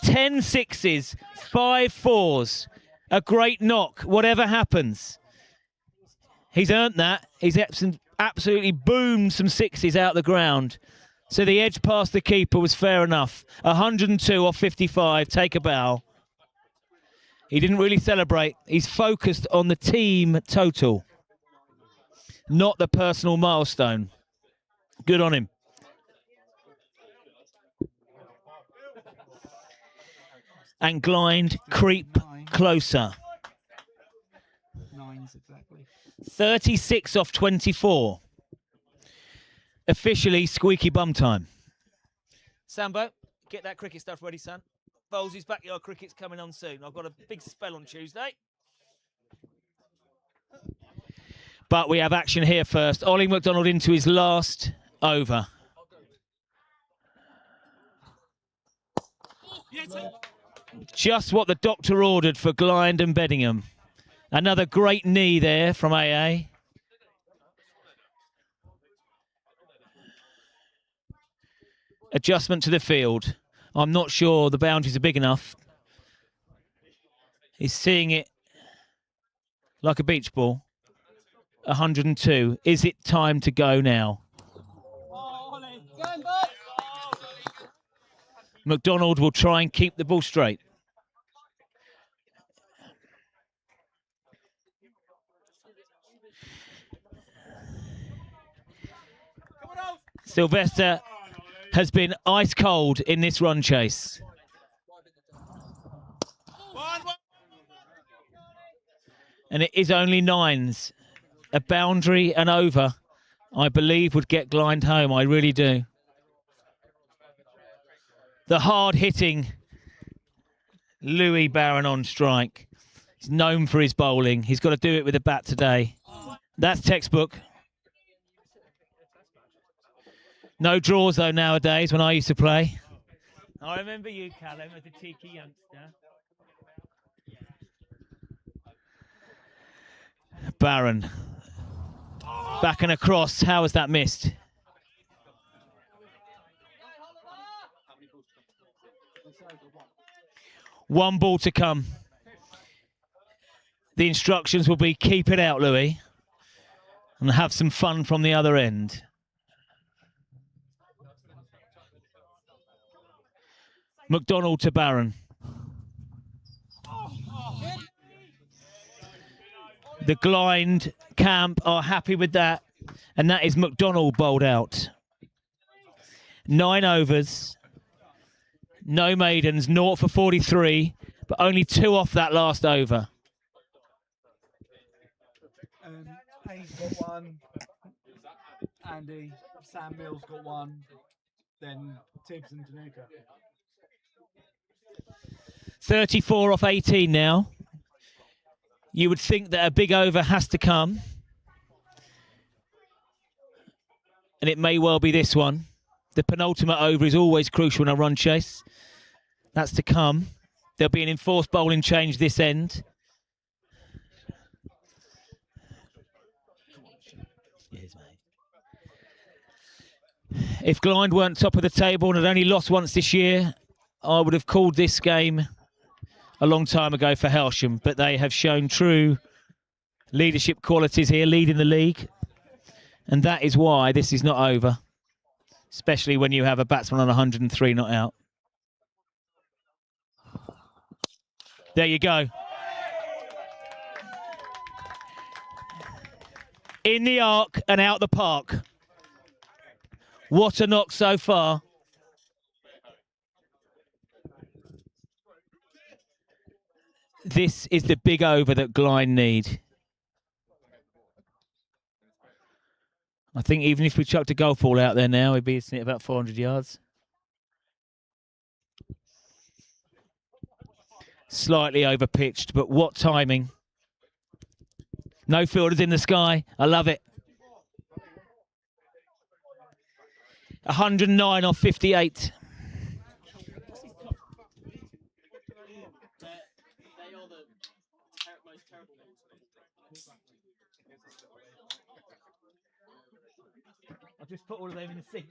10 sixes, 5 fours. A great knock, whatever happens. He's earned that. He's absolutely boomed some sixes out the ground. So the edge past the keeper was fair enough. 102 off 55, take a bow. He didn't really celebrate. He's focused on the team total, not the personal milestone. Good on him. And Glynde creep closer. 9s exactly. 36 off 24. Officially squeaky bum time. Sambo, get that cricket stuff ready, son. Bowlsy's backyard cricket's coming on soon. I've got a big spell on Tuesday. But we have action here first. Ollie McDonald into his last over. Just what the doctor ordered for Glynde Beddingham. Another great knee there from AA. Adjustment to the field. I'm not sure the boundaries are big enough. He's seeing it like a beach ball. 102. Is it time to go now? McDonald will try and keep the ball straight. Sylvester has been ice cold in this run chase. And it is only 9s. A boundary and over, I believe, would get Glynde home. I really do. The hard-hitting Louis Barron on strike. He's known for his bowling. He's got to do it with a bat today. That's textbook. No draws, though, nowadays, when I used to play. I remember you, Callum, as a cheeky youngster. Barron. Back and across. How was that missed? One ball to come. The instructions will be keep it out, Louis, and have some fun from the other end. McDonald to Barron. The Glynde camp are happy with that, and that is McDonald bowled out. 9 overs, no maidens, 0 for 43, but only 2 off that last over. Hayes got 1, Andy, Sam Mills got 1, then Tibbs and Danuka. 34 off 18 now. You would think that a big over has to come. And it may well be this one. The penultimate over is always crucial in a run chase. That's to come. There'll be an enforced bowling change this end. Cheers, mate. If Glynde weren't top of the table and had only lost once this year, I would have called this game a long time ago for Hailsham, but they have shown true leadership qualities here, leading the league. And that is why this is not over, especially when you have a batsman on 103 not out. There you go. In the arc and out the park. What a knock so far. This is the big over that Glynde need. I think even if we chucked a golf ball out there now, we'd be sitting at about 400 yards. Slightly over pitched, but what timing. No fielders in the sky. I love it. 109 off 58. I've just put all of them in the sink.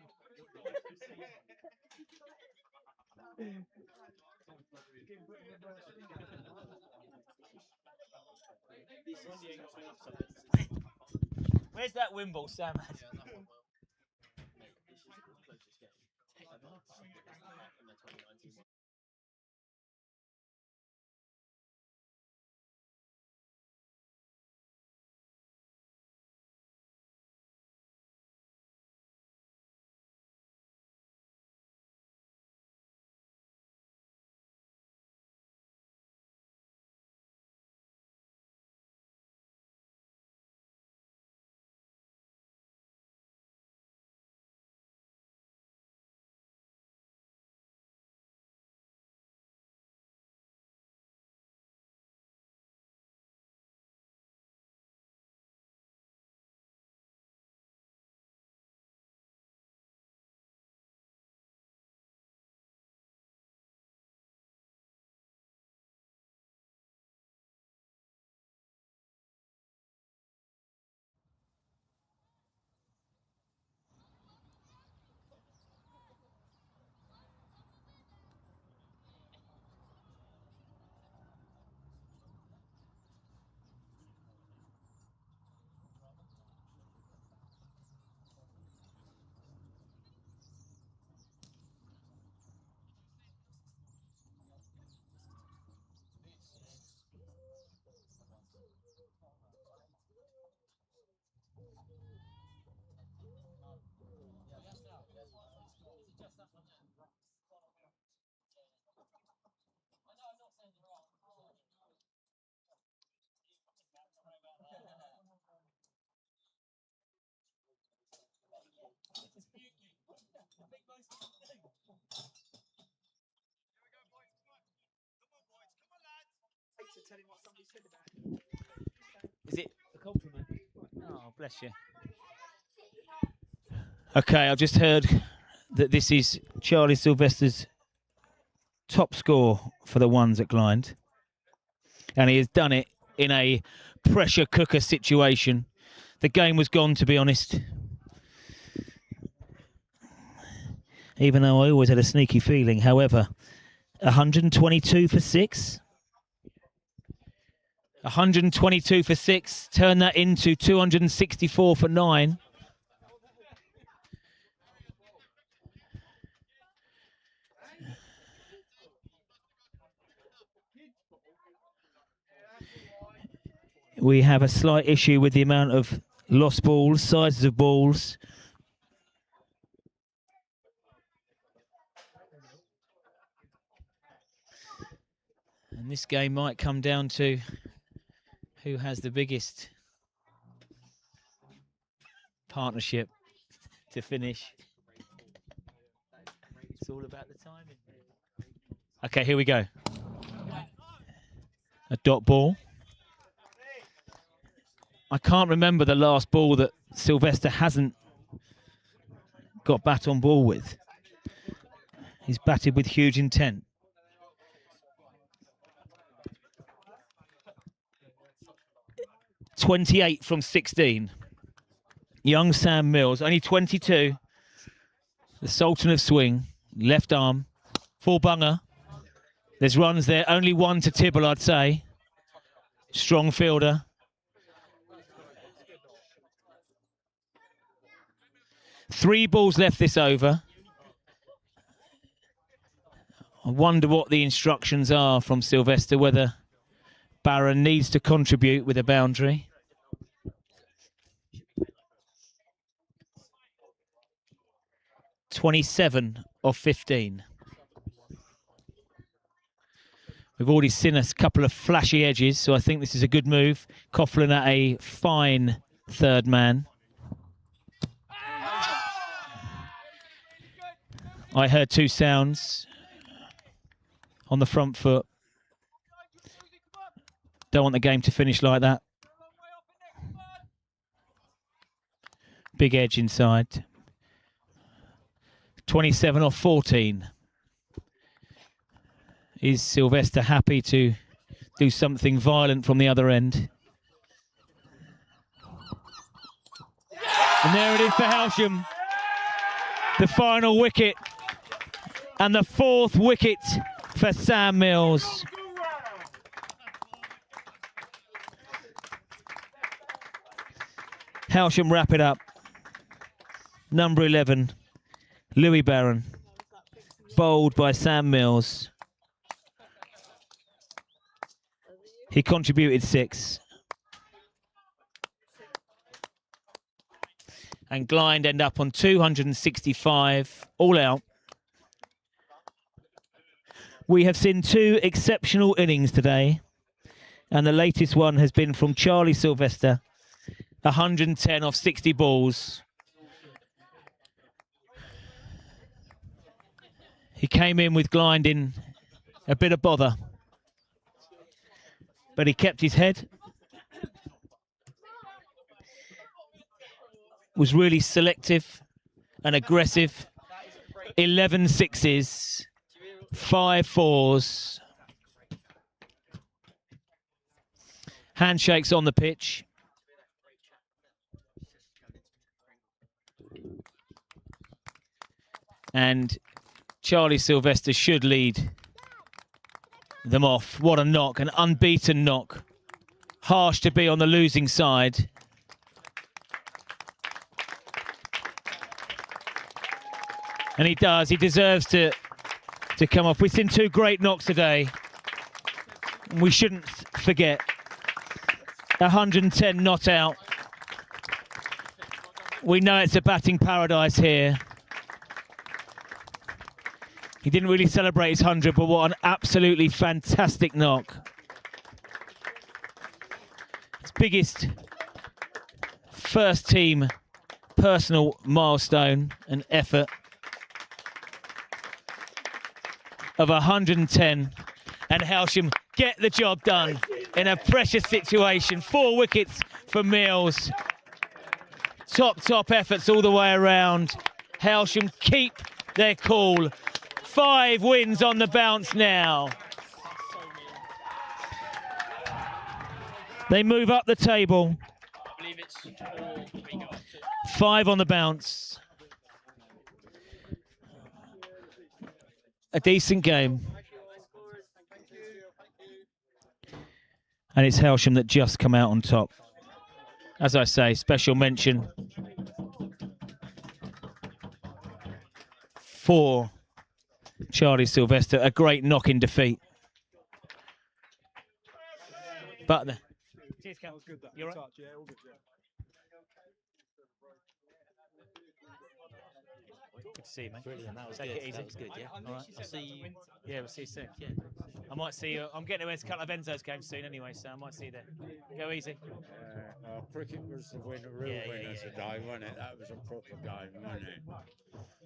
Where's that wimble Sam had? Is it a compliment? Oh, bless you. Okay, I've just heard that this is Charlie Sylvester's top score for the ones at Glynde. And he has done it in a pressure cooker situation. The game was gone, to be honest. Even though I always had a sneaky feeling. However, 122 for 6. 122 for 6. Turn that into 264 for 9. We have a slight issue with the amount of lost balls, sizes of balls. And this game might come down to who has the biggest partnership to finish. It's all about the timing. Okay, here we go. A dot ball. I can't remember the last ball that Sylvester hasn't got bat on ball with. He's batted with huge intent. .28 from 16. Young Sam Mills, only 22. The Sultan of Swing, left arm, full bunger. There's runs there, only one to Tibble, I'd say. Strong fielder. Three balls left this over. I wonder what the instructions are from Sylvester, whether Barron needs to contribute with a boundary. 27 of 15. We've already seen a couple of flashy edges, so I think this is a good move. Coughlin at a fine third man. I heard two sounds on the front foot. Don't want the game to finish like that. Big edge inside. 27 off 14. Is Sylvester happy to do something violent from the other end? And there it is for Hailsham. The final wicket. And the fourth wicket for Sam Mills. Hailsham wrap it up. Number 11, Louis Barron. Bowled by Sam Mills. He contributed 6. And Glynde end up on 265, all out. We have seen 2 exceptional innings today. And the latest one has been from Charlie Sylvester. 110 off 60 balls. He came in with Glynde in a bit of bother. But he kept his head. Was really selective and aggressive. 11 sixes, 5 fours. Handshakes on the pitch. And Charlie Sylvester should lead them off. What a knock, an unbeaten knock. Harsh to be on the losing side. And he does, he deserves to come off. We've seen 2 great knocks today. We shouldn't forget. 110 not out. We know it's a batting paradise here. He didn't really celebrate his 100, but what an absolutely fantastic knock. His biggest first team personal milestone and effort of 110. And Hailsham get the job done in a precious situation. 4 wickets for Mills. Top efforts all the way around. Hailsham keep their cool. 5 wins on the bounce now. They move up the table. 5 on the bounce. A decent game. And it's Hailsham that just come out on top. As I say, special mention for Charlie Sylvester. A great knock in defeat. But the... Cheers, Cal. You're right. Good to see you, mate. Brilliant. That was Take good. it easy. That was good, yeah. All right. I'll see you. Yeah, we'll see you soon. Yeah. I might see you. I'm getting to a couple of Enzo's games soon anyway, so I might see you there. Go easy. Cricket was the winner, winner today, wasn't it? That was a proper game, wasn't it?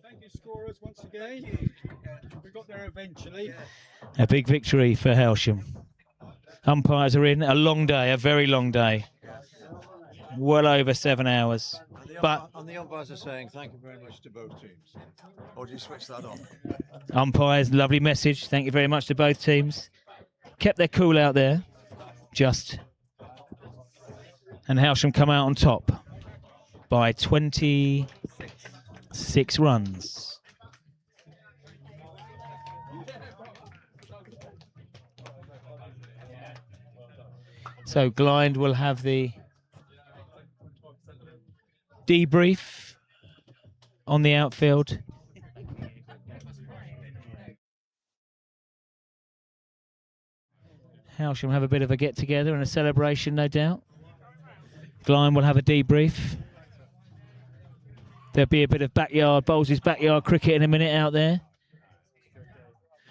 Thank you, scorers, once again. We got there eventually. A big victory for Hailsham. Umpires are in. A long day, a very long day. Well over 7 hours. And the umpires are saying thank you very much to both teams. Or do you switch that on? Umpires, lovely message. Thank you very much to both teams. Kept their cool out there. Just. And Hailsham come out on top by 26 runs. So Glynde will have the debrief on the outfield. Hailsham have a bit of a get-together and a celebration, no doubt. Glynde will have a debrief. There'll be a bit of Bowles' backyard cricket in a minute out there.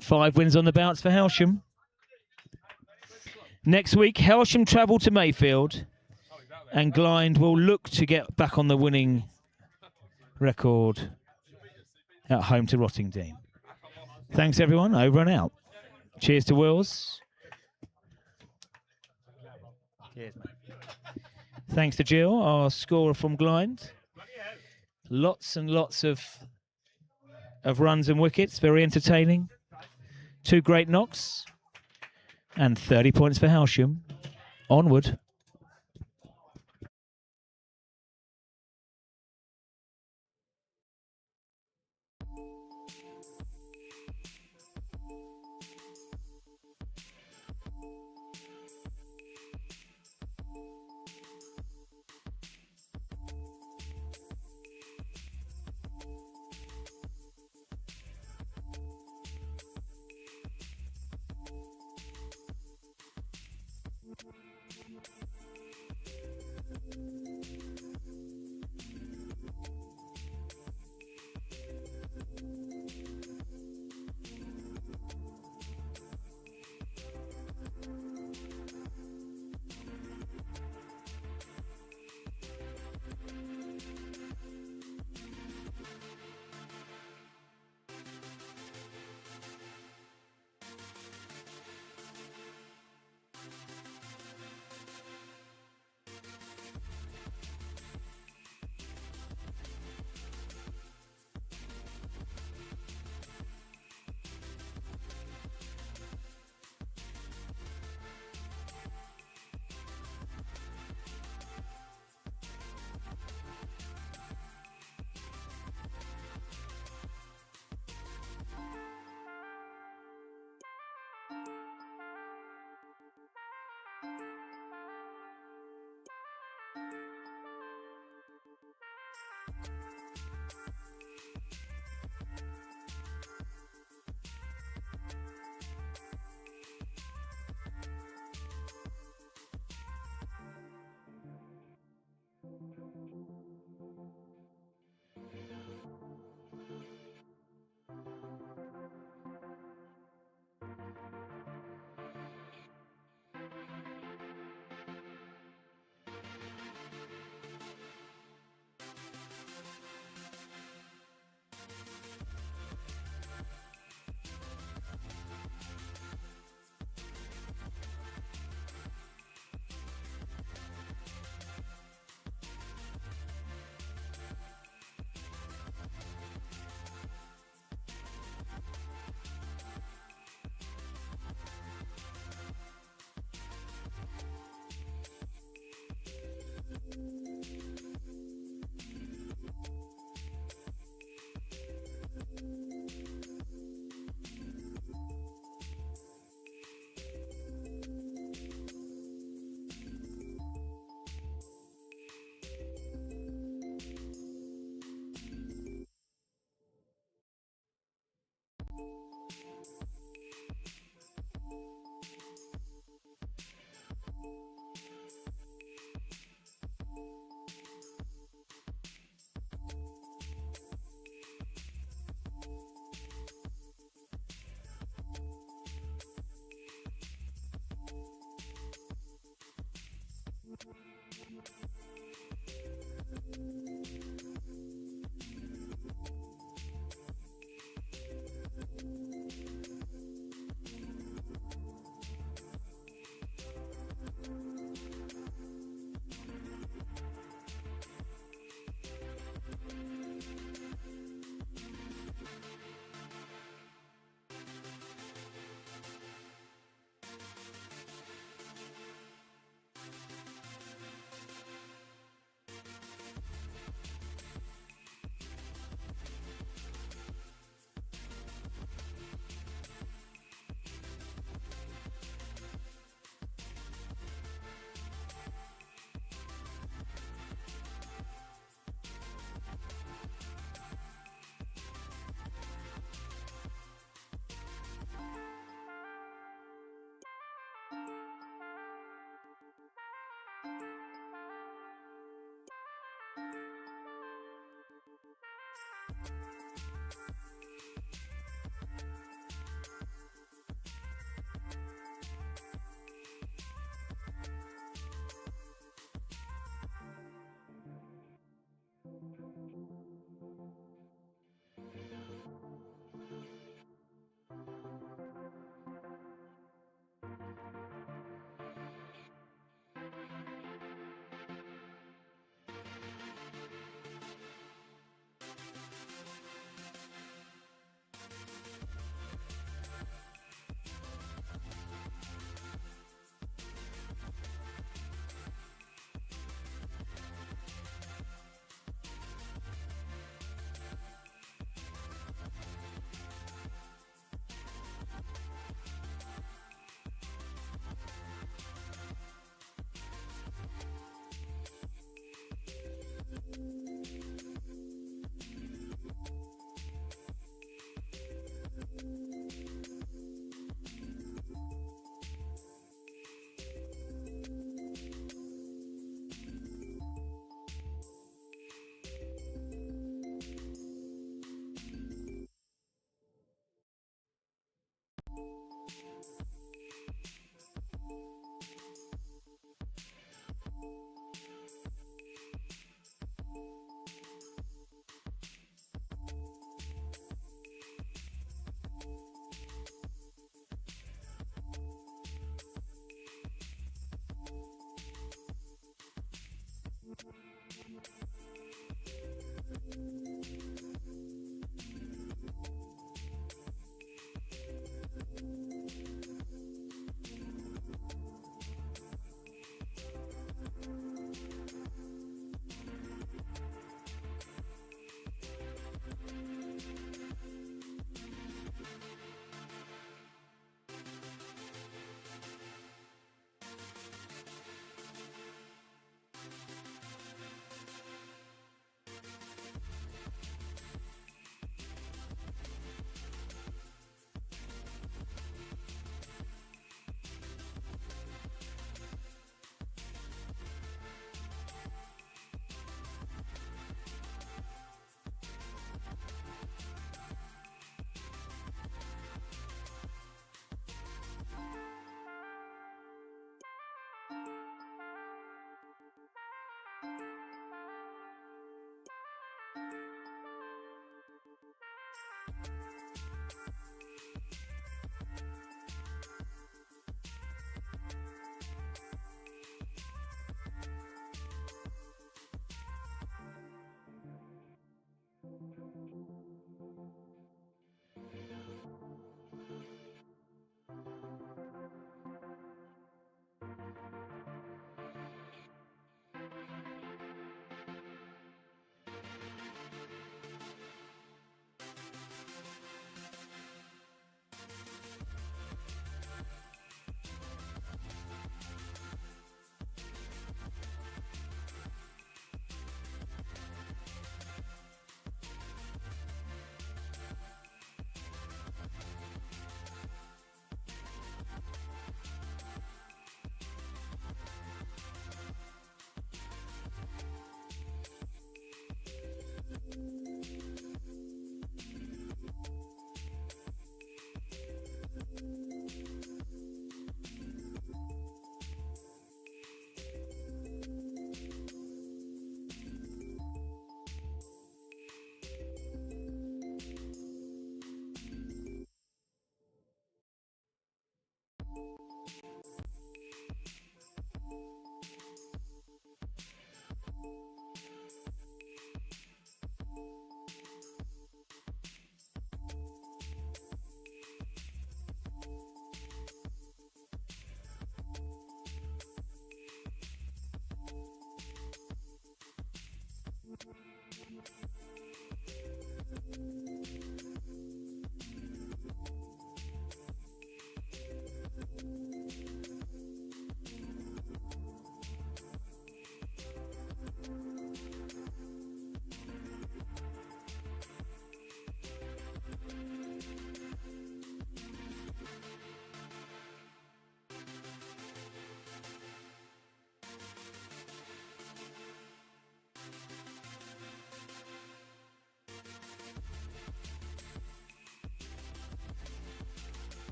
5 wins on the bounce for Hailsham. Next week, Hailsham travel to Mayfield, and Glynde will look to get back on the winning record at home to Rottingdean. Thanks, everyone. Over and out. Cheers to Wills. Cheers, mate. Thanks to Jill, our scorer from Glynde. Lots and lots of runs and wickets. Very entertaining. 2 great knocks. And 30 points for Hailsham. Onward.